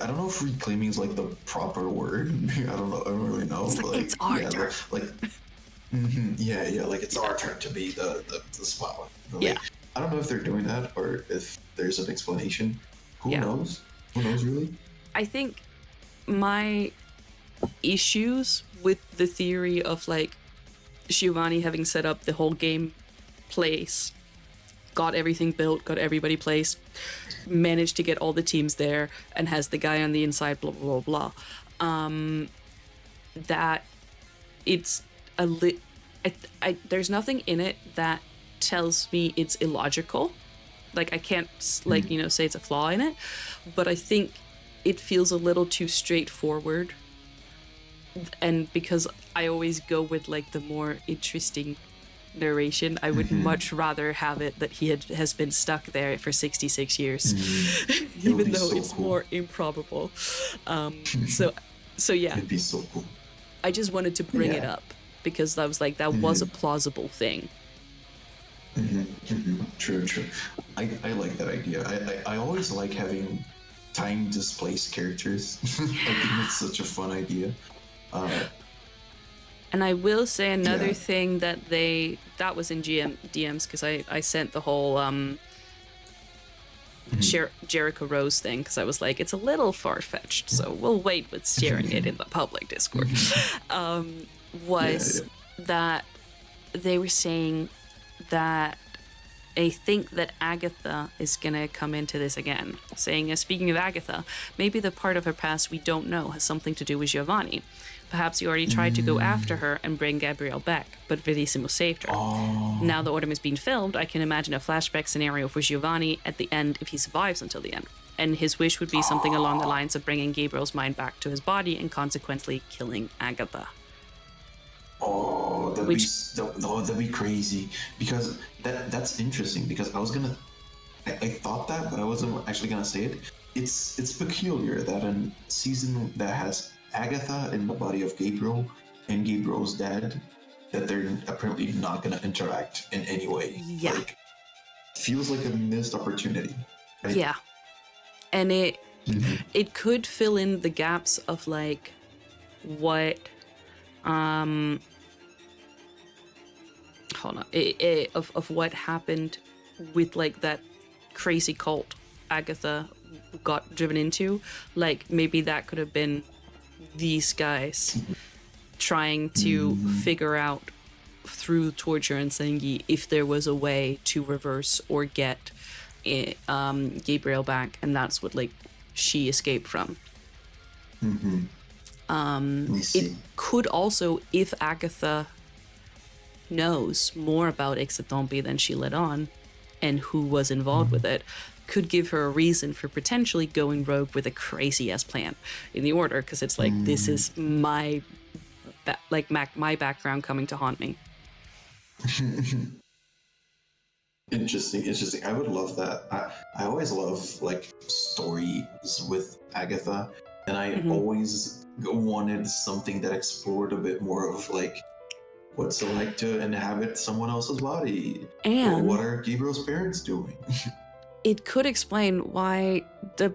don't know if reclaiming is like the proper word. I don't really know. It's like it's our turn. Like it's our turn to be the spotlight. Like, I don't know if they're doing that or if there's an explanation. Who knows? Who knows really? I think my issues with the theory of like Giovanni having set up the whole game place, got everything built, got everybody placed, managed to get all the teams there, and has the guy on the inside, blah, blah, blah, blah. That it's there's nothing in it that tells me it's illogical. Like, I can't, say it's a flaw in it, but I think it feels a little too straightforward. And because I always go with, like, the more interesting narration, I would much rather have it that he has been stuck there for 66 years, even though it's more improbable. So yeah. It'd be so cool. I just wanted to bring it up because I was like, that was a plausible thing. True. I like that idea. I always like having time displaced characters. I think it's such a fun idea. And I will say another thing that was in DMs because I sent the whole Jericho Rose thing because I was like, it's a little far-fetched, so we'll wait with sharing it in the public Discord. That they were saying that I think that Agatha is going to come into this again, saying, speaking of Agatha, maybe the part of her past we don't know has something to do with Giovanni. Perhaps you already tried to go after her and bring Gabrielle back, but Verissimo saved her. Now the Ordem is being filmed, I can imagine a flashback scenario for Giovanni at the end if he survives until the end. And his wish would be something along the lines of bringing Gabriel's mind back to his body and consequently killing Agatha. That'd be crazy. Because that's interesting, because I thought that, but I wasn't actually gonna say it. It's peculiar that a season that has Agatha in the body of Gabriel and Gabriel's dad, that they're apparently not gonna interact in any way. Yeah. Like, feels like a missed opportunity. Right? Yeah. And it could fill in the gaps of like what of what happened with like that crazy cult Agatha got driven into. Like, maybe that could have been these guys trying to figure out through torture and Sengi if there was a way to reverse or get Gabriel back, and that's what like she escaped from. It could also, if Agatha knows more about Hexatombe than she let on and who was involved with it, could give her a reason for potentially going rogue with a crazy ass plan in the Order, because it's like, this is my my background coming to haunt me. Interesting. I would love that. I always love like stories with Agatha, and I always wanted something that explored a bit more of like what's it like to inhabit someone else's body, And what are Gabriel's parents doing. it could explain why the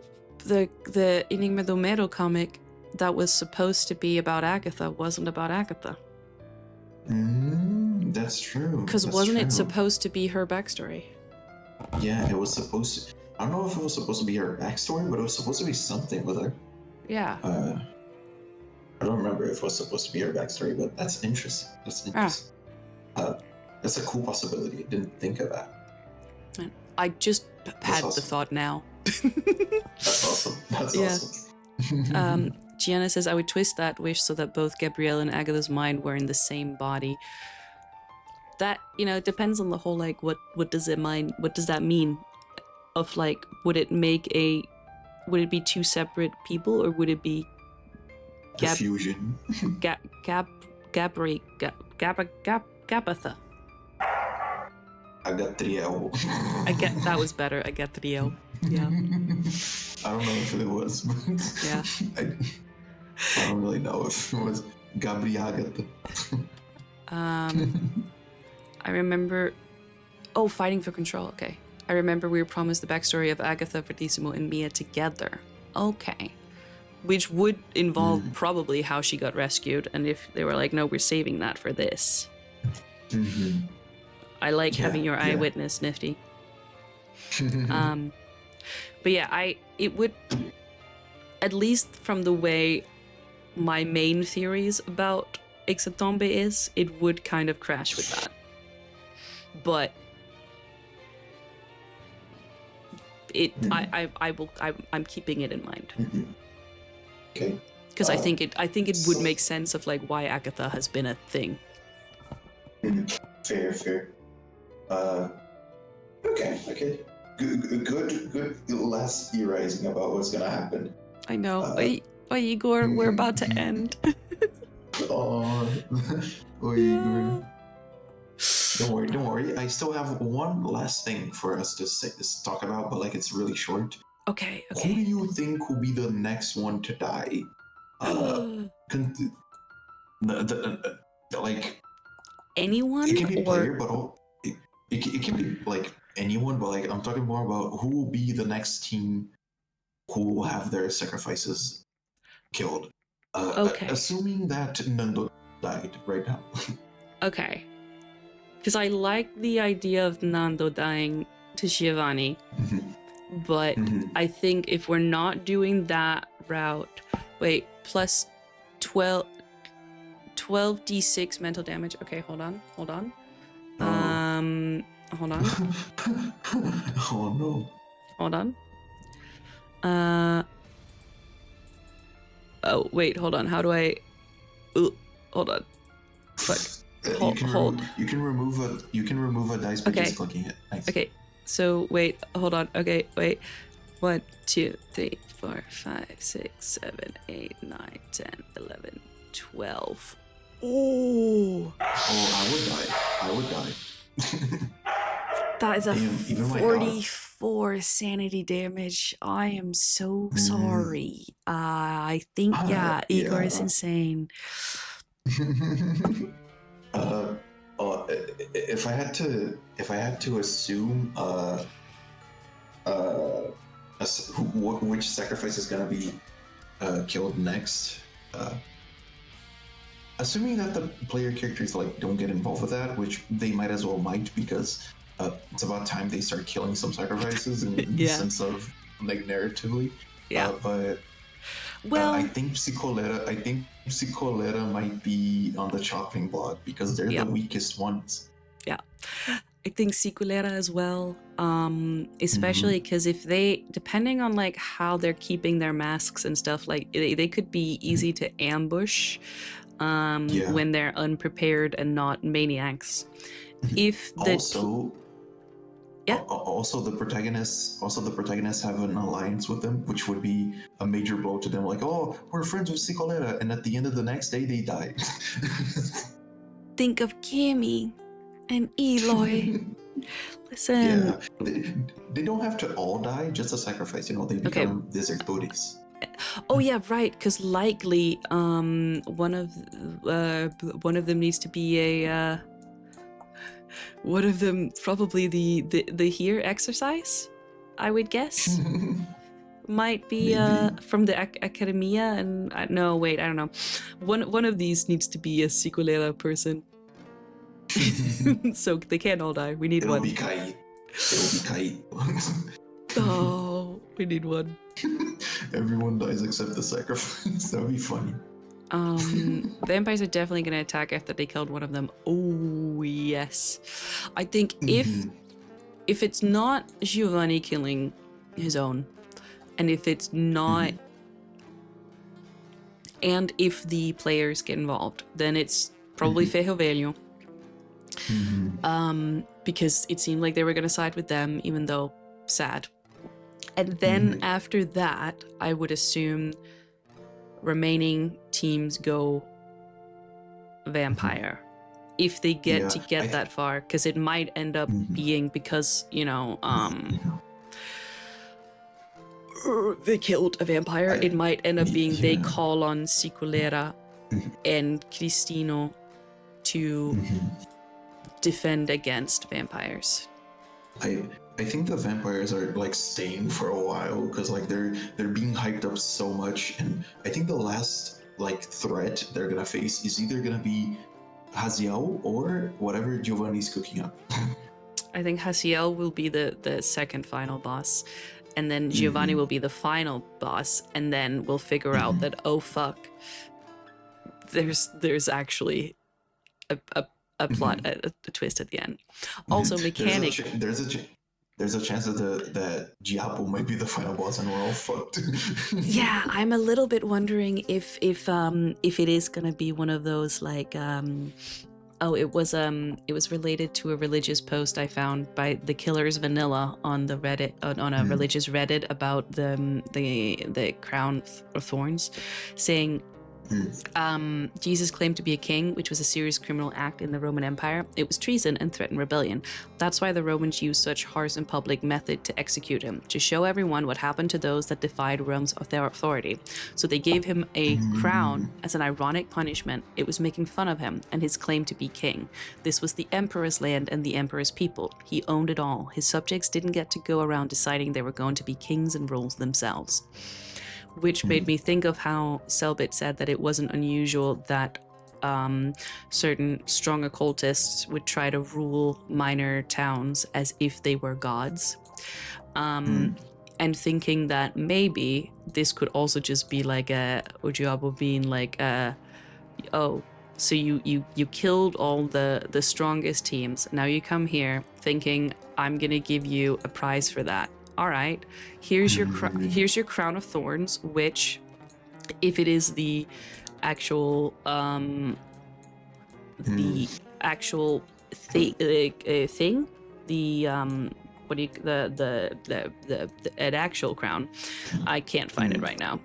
Enigma do Medo comic that was supposed to be about Agatha wasn't about Agatha. That's true. Because wasn't it supposed to be her backstory? Yeah, it was supposed to. I don't know if it was supposed to be her backstory, but it was supposed to be something with her. Yeah. I don't remember if it was supposed to be her backstory, but that's interesting. That's interesting. That's a cool possibility. I didn't think of that. I just had the thought now. That's awesome. That's awesome. Gianna says, I would twist that wish so that both Gabrielle and Agatha's mind were in the same body. That, it depends on the whole, like, what does that mean? Of, like, would it be two separate people, or would it be fusion? Gabatha. Agatriel. That was better. Agatriel. Yeah. I don't know if it was, but yeah. I don't really know if it was Gabriagata. I remember. Oh, fighting for control. Okay. I remember we were promised the backstory of Agatha, Verdissimo, and Mia together. Okay. Which would involve probably how she got rescued, and if they were like, no, we're saving that for this. I like having your eyewitness, Nifty. But yeah, it would, at least from the way my main theories about Hexatombe is, it would kind of crash with that. But I'm keeping it in mind. Okay. Because I think it would make sense of like why Agatha has been a thing. Fair. Okay. Good last theorizing about what's gonna happen. I know. Igor, we're about to end. Oh, Igor. Don't worry. I still have one last thing for us to talk about, but like it's really short. Okay. Who do you think will be the next one to die? Like anyone? It can be player, but it can be like anyone. But like I'm talking more about who will be the next team who will have their sacrifices killed. Okay. Assuming that Nando died right now. Okay. Because I like the idea of Nando dying to Giovanni, but I think if we're not doing that route, plus 12d6 mental damage. Okay, hold on. Hold on. Oh no. Hold on. Oh wait, hold on. How do I? Hold on. Fuck. Hold. You can remove a dice by just clicking it. Nice. Okay. So wait, hold on. Okay, wait. 1, 2, 3, 4, 5, 6, 7, 8, 9, 10, 11, 12. Oh, I would die. That is a 44 sanity damage. I am so sorry. I think Igor is insane. If I had to assume which sacrifice is gonna be killed next, assuming that the player characters like don't get involved with that, which they might as well because it's about time they start killing some sacrifices in the sense of like narratively. But I think Psicolera might be on the chopping block because they're the weakest ones. Yeah, I think Psicolera as well. Especially because if they, depending on like how they're keeping their masks and stuff, like they could be easy to ambush when they're unprepared and not maniacs. If the Yeah. Also, the protagonists have an alliance with them, which would be a major blow to them. Like, oh, we're friends with Cicolera, and at the end of the next day, they die. Think of Kimmy and Eloy. Listen. Yeah, they don't have to all die. Just a sacrifice. You know, they become desertores. Oh yeah, right. Because likely, one of them needs to be a. One of them probably the here exercise, I would guess. Might be from the academia, and no, wait, I don't know. One of these needs to be a Cicolera person. So they can't all die. We need It'll one. Be Kai. It'll be Kai. Oh, we need one. Everyone dies except the sacrifice. That would be funny. Vampires are definitely going to attack after they killed one of them. Oh yes, I think if it's not Giovanni killing his own, and if it's not, and if the players get involved, then it's probably Ferro Velho. Because it seemed like they were going to side with them, even though sad. And then after that, I would assume remaining teams go vampire. If they get that far, because it might end up being because, you know, they killed a vampire. It might end up being they call on Cicolera and Cristino to defend against vampires. I think the vampires are like staying for a while because like they're being hyped up so much, and I think the last like threat they're gonna face is either gonna be Haziel or whatever Giovanni's cooking up. I think Haziel will be the second final boss, and then Giovanni will be the final boss, and then we'll figure out that, oh fuck, there's actually a plot, a twist at the end. Also, mechanic. There's a chance that Diabo might be the final boss, and we're all fucked. Yeah, I'm a little bit wondering if it is gonna be one of those like it was related to a religious post I found by the Killers Vanilla on the Reddit on a religious Reddit about the crown of thorns, saying Jesus claimed to be a king, which was a serious criminal act in the Roman Empire. It was treason and threatened rebellion. That's why the Romans used such harsh and public method to execute him, to show everyone what happened to those that defied Rome's authority. So they gave him a crown as an ironic punishment. It was making fun of him and his claim to be king. This was the emperor's land and the emperor's people. He owned it all. His subjects didn't get to go around deciding they were going to be kings and rules themselves. Which made me think of how Cellbit said that it wasn't unusual that certain strong occultists would try to rule minor towns as if they were gods. And thinking that maybe this could also just be like a Diabo being like, oh, so you killed all the strongest teams. Now you come here thinking I'm gonna give you a prize for that. All right, here's your crown of thorns, which, if it is the actual thing, an actual crown, I can't find it right now.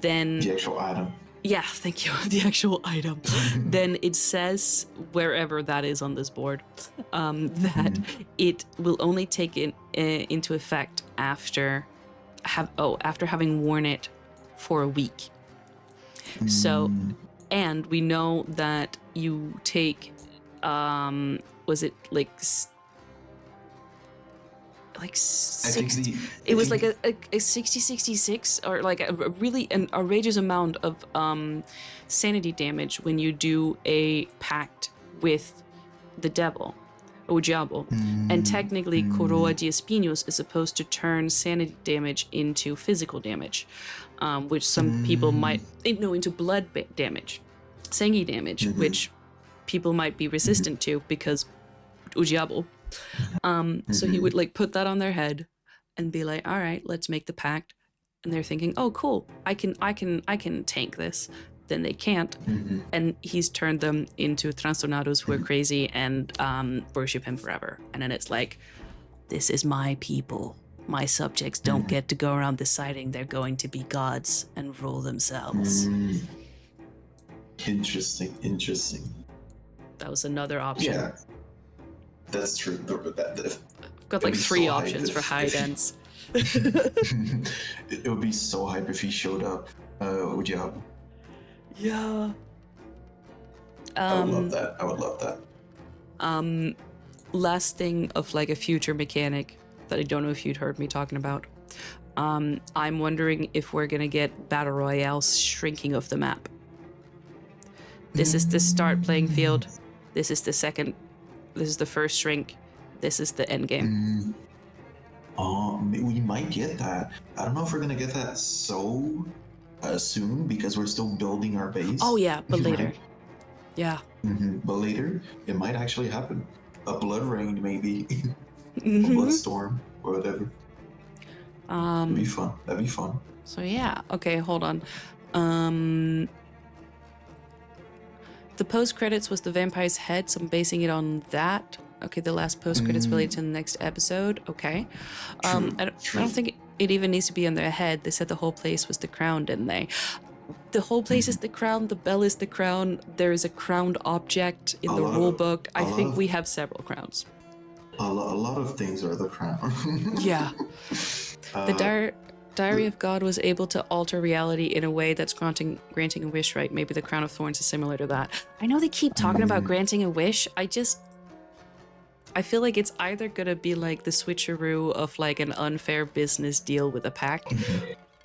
Then the actual item. Yeah, thank you. The actual item. Then it says wherever that is on this board that it will only take it into effect after having worn it for a week. So, and we know that you take was it like 60, it was like a 60-66 or like a really an outrageous amount of sanity damage when you do a pact with the devil, or Diabo. And technically Coroa de Espinhos is supposed to turn sanity damage into physical damage, which some people might into blood damage, sangue damage, which people might be resistant to because Diabo. So he would like put that on their head and be like, all right, let's make the pact. And they're thinking, oh cool, I can tank this. Then they can't. And he's turned them into trastornados who are crazy and worship him forever. And then it's like, this is my people. My subjects don't get to go around deciding they're going to be gods and rule themselves. Interesting. That was another option. Yeah, that's true. I've got like be 3 so hype options for high dents. It would be so hype if he showed up with Diabo. Yeah. I would love that. Last thing of like a future mechanic that I don't know if you'd heard me talking about. I'm wondering if we're gonna get Battle Royale's shrinking of the map. This is the start playing field. This is the second. This is the first shrink. This is the end game. We might get that. I don't know if we're gonna get that so soon because we're still building our base. Oh yeah, but later. Right? Yeah. But later, it might actually happen. A blood rain, maybe. A blood storm, or whatever. That'd be fun. So yeah. Okay, hold on. The post credits was the vampire's head, so I'm basing it on that. Okay, the last post credits related to the next episode. Okay. I don't think it even needs to be on their head. They said the whole place was the crown, didn't they? The whole place is the crown. The bell is the crown. There is a crowned object in the rulebook. I think we have several crowns. A lot of things are the crown. Yeah. The Diary of God was able to alter reality in a way that's granting a wish, right? Maybe the Crown of Thorns is similar to that. I know they keep talking about granting a wish. I feel like it's either gonna be like the switcheroo of like an unfair business deal with a pact,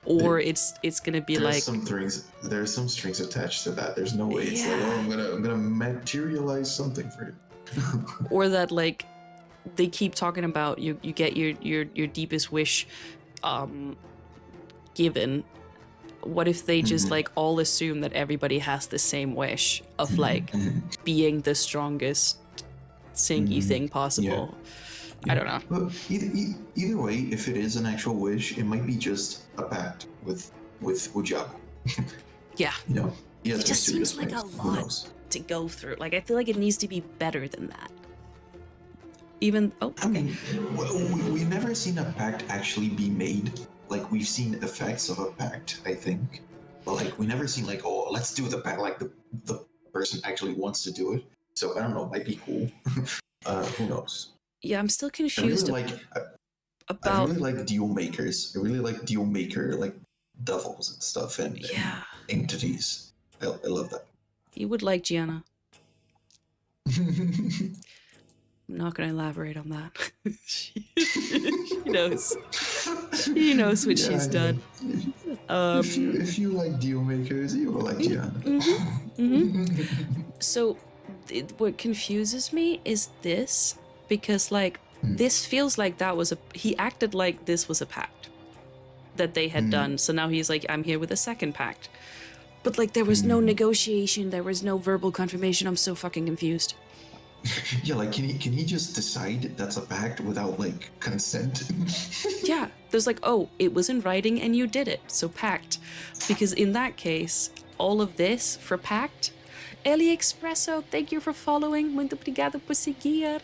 or it's gonna be there's some strings attached to that. There's no way it's like, oh, I'm gonna materialize something for you. Or that like they keep talking about you get your deepest wish given. What if they just like all assume that everybody has the same wish of like being the strongest singy thing possible? Yeah. I don't know. But either way, if it is an actual wish, it might be just a pact with Diabo. Yeah. You know, it just seems like a lot to go through. Like I feel like it needs to be better than that. I mean, we've never seen a pact actually be made. Like we've seen effects of a pact, I think, but like we never seen like, oh, let's do the pact. Like the person actually wants to do it. So I don't know, might be cool. Who knows? Yeah, I'm still confused. I really like deal makers. I really like deal maker like devils and stuff and entities. I love that. You would like Gianna. I'm not going to elaborate on that. she knows. She knows what she's done. If you like deal makers, you will like Gianna. So, what confuses me is this, because like this feels like he acted like this was a pact that they had done. So now he's like, I'm here with a second pact. But like there was no negotiation, there was no verbal confirmation. I'm so fucking confused. Yeah, like can he just decide that's a pact without like consent? Yeah, there's like, oh, it was in writing and you did it, so pact. Because in that case, all of this for pact. Eli Expresso, thank you for following. Muito obrigado por seguir.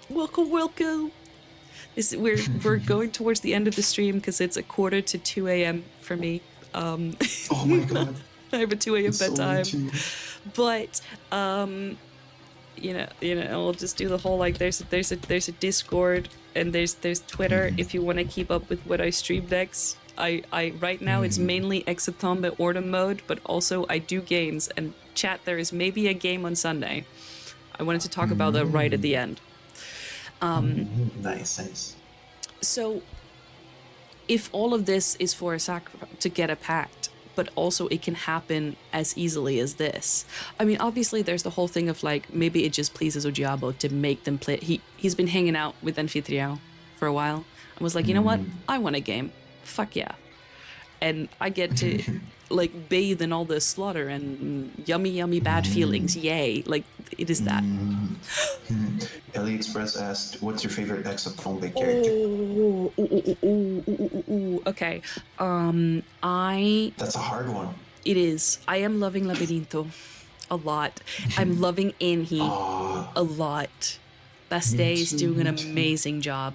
Welcome. We're going towards the end of the stream because it's 1:45 a.m. for me. Oh my god. I have a 2 a.m. bedtime. But we'll just do the whole like there's a Discord and there's Twitter if you want to keep up with what I stream next. I right now it's mainly Hexatombe Ordem mode, but also I do games, and chat, there is maybe a game on Sunday. I wanted to talk about that right at the end. Nice. So if all of this is for a sacrifice to get a pact, but also it can happen as easily as this. I mean, obviously there's the whole thing of like, maybe it just pleases Diabo to make them play. He's been hanging out with Anfitrião for a while and was like, you know what? I want a game. Fuck yeah. And I get to like bathe in all the slaughter and yummy bad feelings. Yay. Like it is that. AliExpress asked, what's your favorite Hexatombe character? Okay. That's a hard one. It is. I am loving Labirinto a lot. I'm loving Henri a lot. Bastet is doing an amazing job.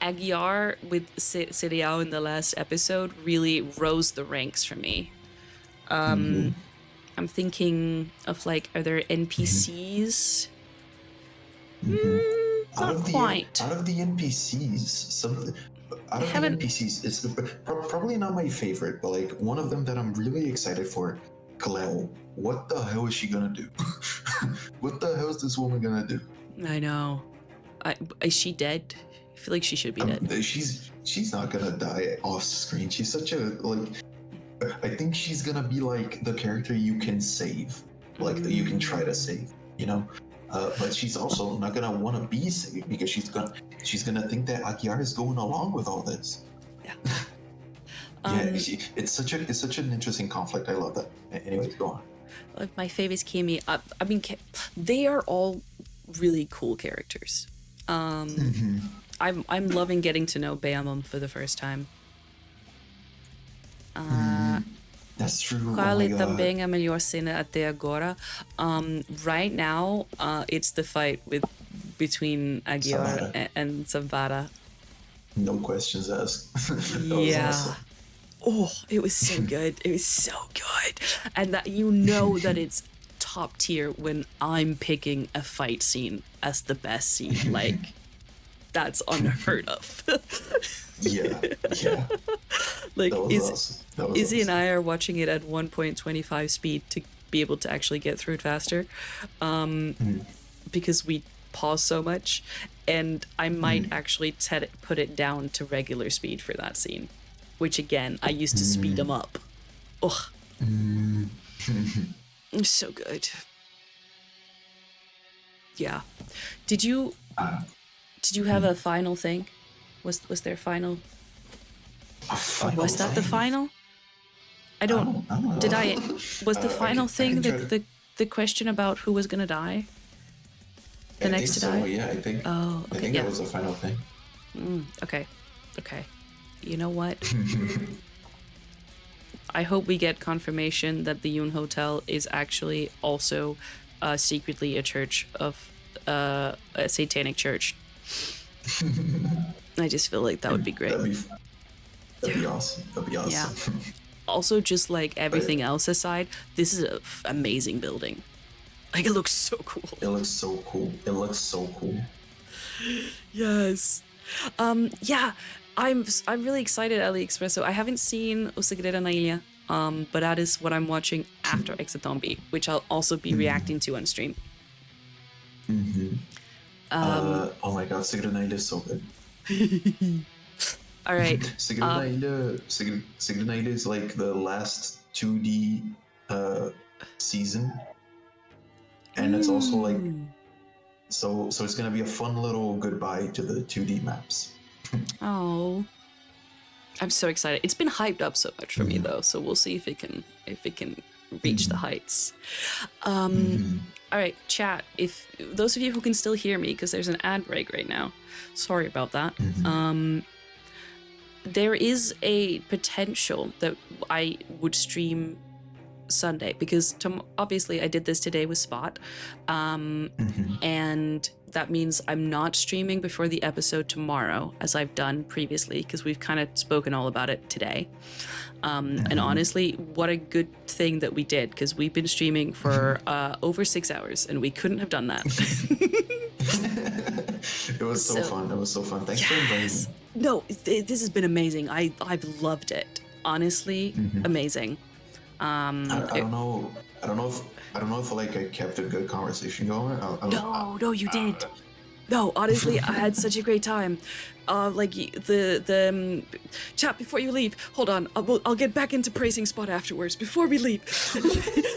Aguiar with Serial in the last episode really rose the ranks for me. I'm thinking of like, are there NPCs? Not quite. Out of the NPCs, it's probably not my favorite, but like one of them that I'm really excited for, Cleo. What the hell is she gonna do? What the hell is this woman gonna do? I know. Is she dead? I feel like she should be dead. She's not gonna die off screen. She's such a I think she's gonna be like the character you can save, like that you can try to save, you know. But she's also not gonna want to be saved because she's gonna think that Aguiar is going along with all this. Yeah. It's such an interesting conflict. I love that. Anyways, go on. My favorite Kimi. I mean, they are all really cool characters. I'm loving getting to know Beamon for the first time. That's true. Qual é também a melhor cena até agora? Right now, it's the fight between Aguiar and Zavara. No questions asked. Yeah. Awesome. Oh, it was so good. It was so good. And that you know that it's top tier when I'm picking a fight scene as the best scene. Like, that's unheard of. Yeah. Like, awesome. Izzy and I are watching it at 1.25 speed to be able to actually get through it faster. Because we pause so much. And I might actually put it down to regular speed for that scene. Which, again, I used to speed them up. Ugh. So good. Yeah. Did you have a final thing? Was there final? Was that the final? I don't. Did I? Was the final thing the question about who was gonna die? The next to die? Yeah, I think. Oh, okay. I think that was the final thing. Okay. You know what? I hope we get confirmation that the Yoon Hotel is actually also secretly a church of a satanic church. I just feel like that would be great. That'd be awesome. Yeah. Also, just like everything else aside, this is an amazing building. Like, it looks so cool. It looks so cool. Yes. Yeah. I'm really excited, AliExpresso. I haven't seen O Segredo na Ilha, but that is what I'm watching after Hexatombe, which I'll also be reacting to on stream. Oh my god, Segredo na Ilha is so good. All right. Segredo na Ilha is like the last 2D season, and it's also like so it's gonna be a fun little goodbye to the 2D maps. Oh, I'm so excited. It's been hyped up so much for me though, so we'll see if it can reach the heights. All right, chat, if those of you who can still hear me, because there's an ad break right now, sorry about that. There is a potential that I would stream Sunday, because obviously I did this today with Spot, and that means I'm not streaming before the episode tomorrow, as I've done previously, because we've kind of spoken all about it today. And honestly, what a good thing that we did, because we've been streaming for over 6 hours, and we couldn't have done that. It was so fun. It was so fun. Thanks for inviting me. No, this has been amazing. I've loved it. Honestly, amazing. I don't know if like I kept a good conversation going. No, you did. No, honestly, I had such a great time. Like the chat, before you leave, hold on. I'll get back into praising Spot afterwards. Before we leave,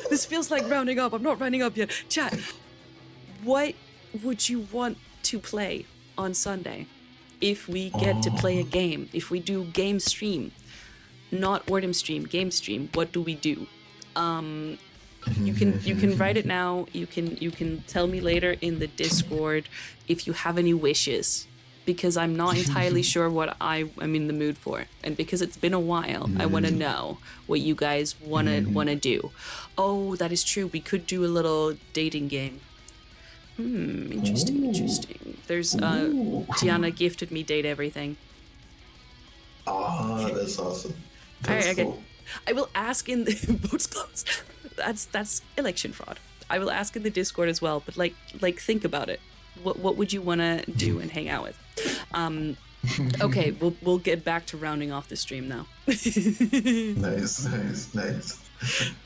this feels like rounding up. I'm not rounding up yet. Chat, what would you want to play on Sunday? If we get to play a game, if we do game stream, not Ordem stream, game stream, what do we do? You can write it now. You can tell me later in the Discord if you have any wishes, because I'm not entirely sure what I am in the mood for, and because it's been a while, I want to know what you guys wanna do. Oh, that is true. We could do a little dating game. Interesting, interesting. There's Gianna gifted me Date Everything. Ah, that's awesome. All right, okay. Cool. I will ask in the votes closed. That's election fraud. I will ask in the Discord as well, but like think about it. What would you want to do and hang out with? Okay, we'll get back to rounding off the stream now. Nice.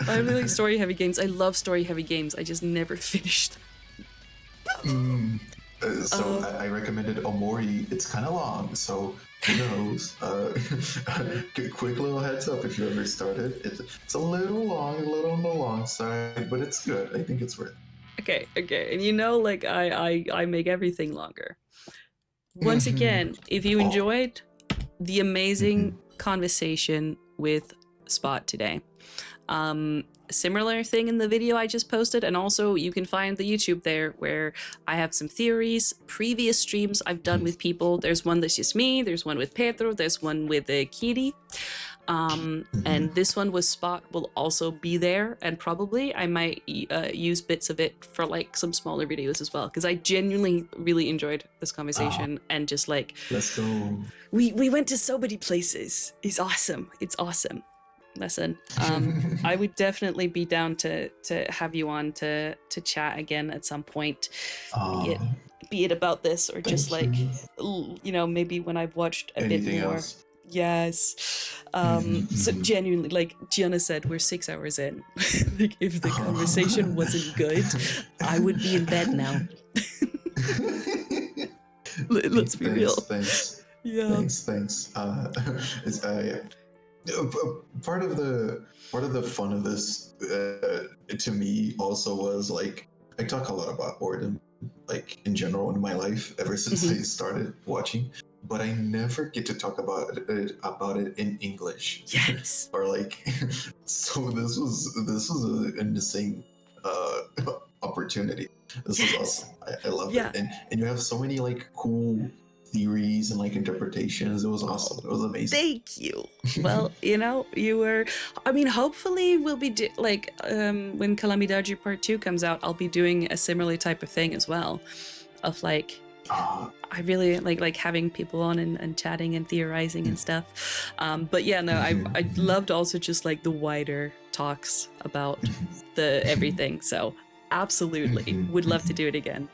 I really like story heavy games. I love story heavy games. I just never finished. I recommended Omori. It's kind of long, so who knows? Quick little heads up if you ever started. It's a little long, a little on the long side, but it's good. I think it's worth it. Okay. And you know, like I make everything longer. Once again, if you enjoyed the amazing conversation with Spot today, similar thing in the video I just posted, and also you can find the YouTube there where I have some theories, previous streams I've done with people. There's one that's just me, there's one with Pedro, there's one with Kiri, and this one with Spot will also be there, and probably I might use bits of it for like some smaller videos as well, because I genuinely really enjoyed this conversation. And just like, let's go. We went to so many places. It's awesome. Listen, I would definitely be down to have you on to chat again at some point, be it about this or just like, you know, maybe when I've watched a bit more. Else? Yes. So genuinely, like Gianna said, we're 6 hours in. Like if the conversation wasn't good, I would be in bed now. Let's be real. Thanks. Yeah. Thanks. Part of the fun of this to me also was like I talk a lot about Ordem like in general in my life ever since I started watching, but I never get to talk about it in English. Yes. Or like, so this was an insane opportunity. This was awesome. I love it, and you have so many like cool theories and like interpretations. It was awesome. It was amazing. Thank you. Well, you know, you were, I mean, hopefully we'll be when Calamidade Part 2 comes out, I'll be doing a similar type of thing as well, of like I really like having people on and chatting and theorizing and stuff. But yeah, no, I loved also just like the wider talks about the everything. So absolutely would love to do it again.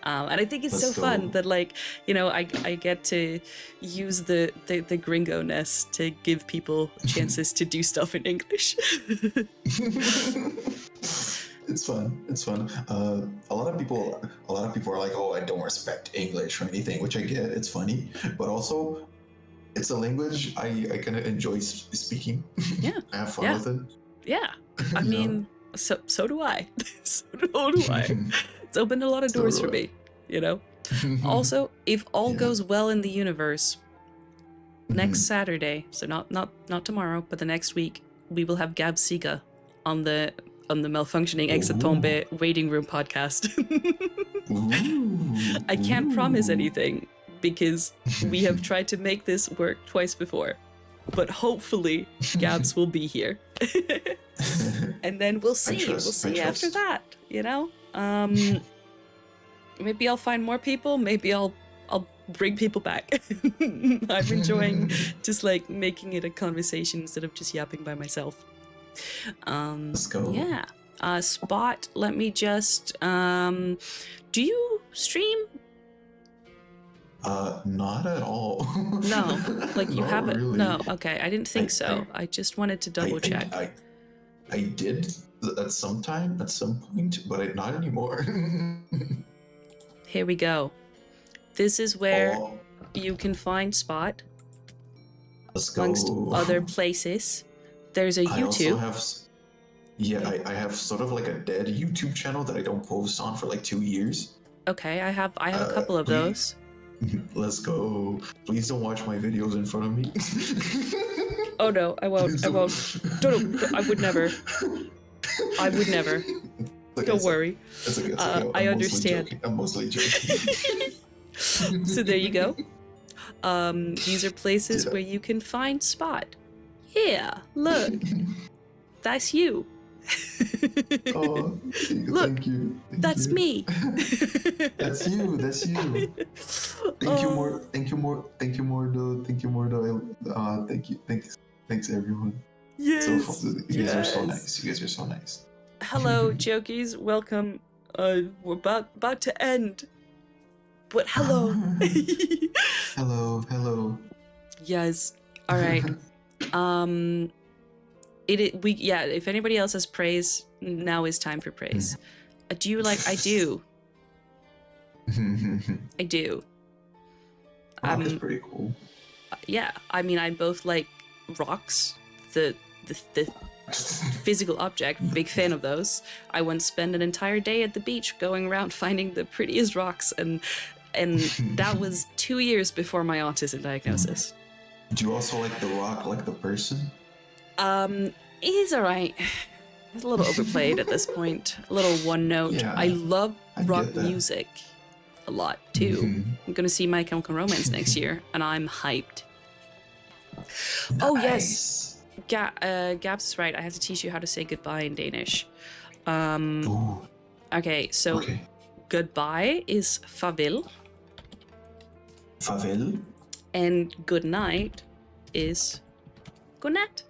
And I think it's so fun that, like, you know, I get to use the gringo-ness to give people chances to do stuff in English. It's fun. A lot of people are like, oh, I don't respect English or anything, which I get. It's funny, but also it's a language I kind of enjoy speaking. Yeah. I have fun with it. Yeah. I mean, so do I. So do I. It's opened a lot of doors for me, you know? Also, if all goes well in the universe, next Saturday, so not tomorrow, but the next week, we will have Gab Siga on the Malfunctioning Hexatombe waiting room podcast. I can't promise anything because we have tried to make this work twice before, but hopefully Gabs will be here. And then we'll see. We'll see after that, you know? Maybe I'll find more people. Maybe I'll bring people back. I'm enjoying just like making it a conversation instead of just yapping by myself. Let's go. Yeah. Spot, let me just do you stream? Not at all. No, like you haven't. Really. No, okay. I didn't think so. I just wanted to double check. I did at some point, but not anymore. Here we go. This is where you can find Spot. Let's go. Amongst other places. There's a YouTube. I have sort of like a dead YouTube channel that I don't post on for like 2 years. Okay, I have a couple of those. Let's go. Please don't watch my videos in front of me. Oh no, I won't. Don't, I would never. Don't worry. It's okay. I understand. I'm mostly joking. So there you go. These are places where you can find Spot. Yeah, look. That's you. Oh, Look, thank you. That's me. That's you. That's you. Thank you more. Thank you more. Thank you more. Though. Thank you more. Though. Thank you. Thanks everyone. Yes. So fun. You guys are so nice. You guys are so nice. Hello, Jokies. Welcome. We're about to end. But hello. Hello. Yes. All right. If anybody else has praise, now is time for praise. Do you like? I do. I do. Rock is pretty cool. Yeah, I mean, I both like rocks, the physical object, big fan of those. I once spent an entire day at the beach going around finding the prettiest rocks, and that was 2 years before my autism diagnosis. Do you also like the rock, like the person? He's alright. He's a little overplayed at this point. A little one note. Yeah, I love rock get that. music a lot too. I'm gonna see My Chemical Romance next year, and I'm hyped. Nice. Oh yes, Gabs is right. I have to teach you how to say goodbye in Danish. Ooh. Okay, so goodbye is farvel, Favel. and good night is godnat.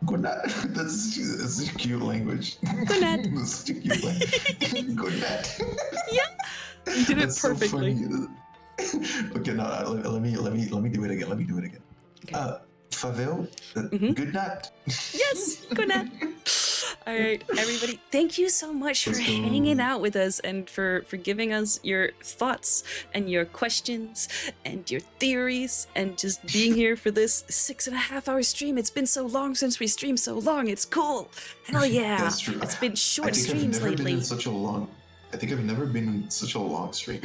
Good night. That's a cute language. Good night. That's such a cute language. Good night. Yeah, you did it That's perfectly. So funny. Okay, no, let me do it again. Okay. Favel. Good night. Yes, good night. All right, everybody, thank you so much for hanging out with us and for giving us your thoughts and your questions and your theories and just being here for this 6.5-hour stream. It's been so long since we streamed so long. It's cool. Hell yeah. That's true. It's been short I think streams I've never lately. Been in such a long. I think I've never been in such a long stream.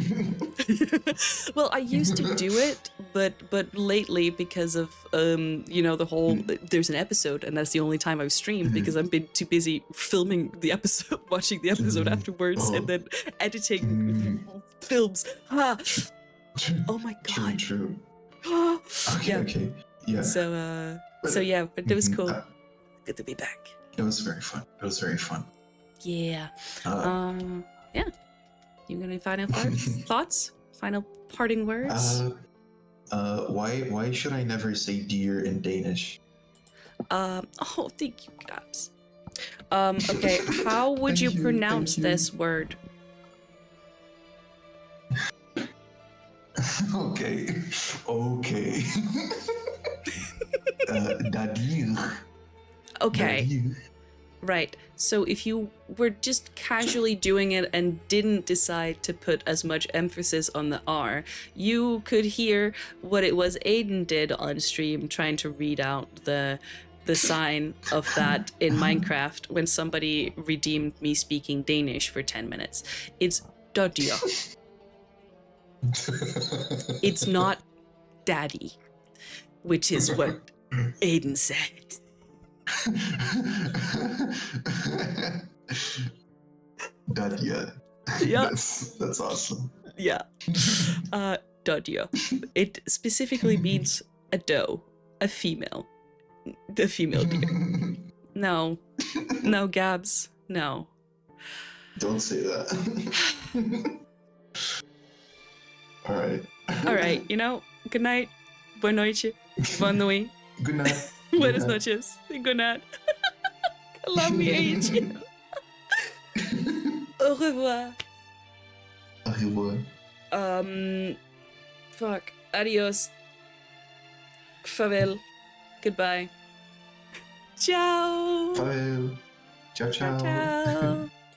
Well, I used to do it, but lately because of the whole there's an episode and that's the only time I've streamed because I've been too busy filming the episode, watching the episode afterwards, and then editing films. Oh my god. True. Yeah. Okay. Yeah. So yeah, but it was cool. Good to be back. It was very fun. Yeah. Yeah. You got any final thoughts? Final parting words? Why should I never say dear in Danish? Oh, thank you, Gabs. Okay, how would you pronounce this word? Okay. Dadir. Okay. Dadir. Right. So if you were just casually doing it and didn't decide to put as much emphasis on the R, you could hear what it was Aiden did on stream trying to read out the sign of that in Minecraft when somebody redeemed me speaking Danish for 10 minutes. It's dadia. It's not daddy, which is what Aiden said. Dadia. Yeah. That's awesome. Yeah. Dadia. It specifically means a doe, a female. The female deer. No, Gabs. No. Don't say that. All right. Good night. Boa noite. Boa nuit. Good night. Buenas noches. Good night. I love me, age. Au revoir. Au revoir. Fuck. Adios. Farewell. Goodbye. Ciao. Farewell. Ciao, ciao. Ciao.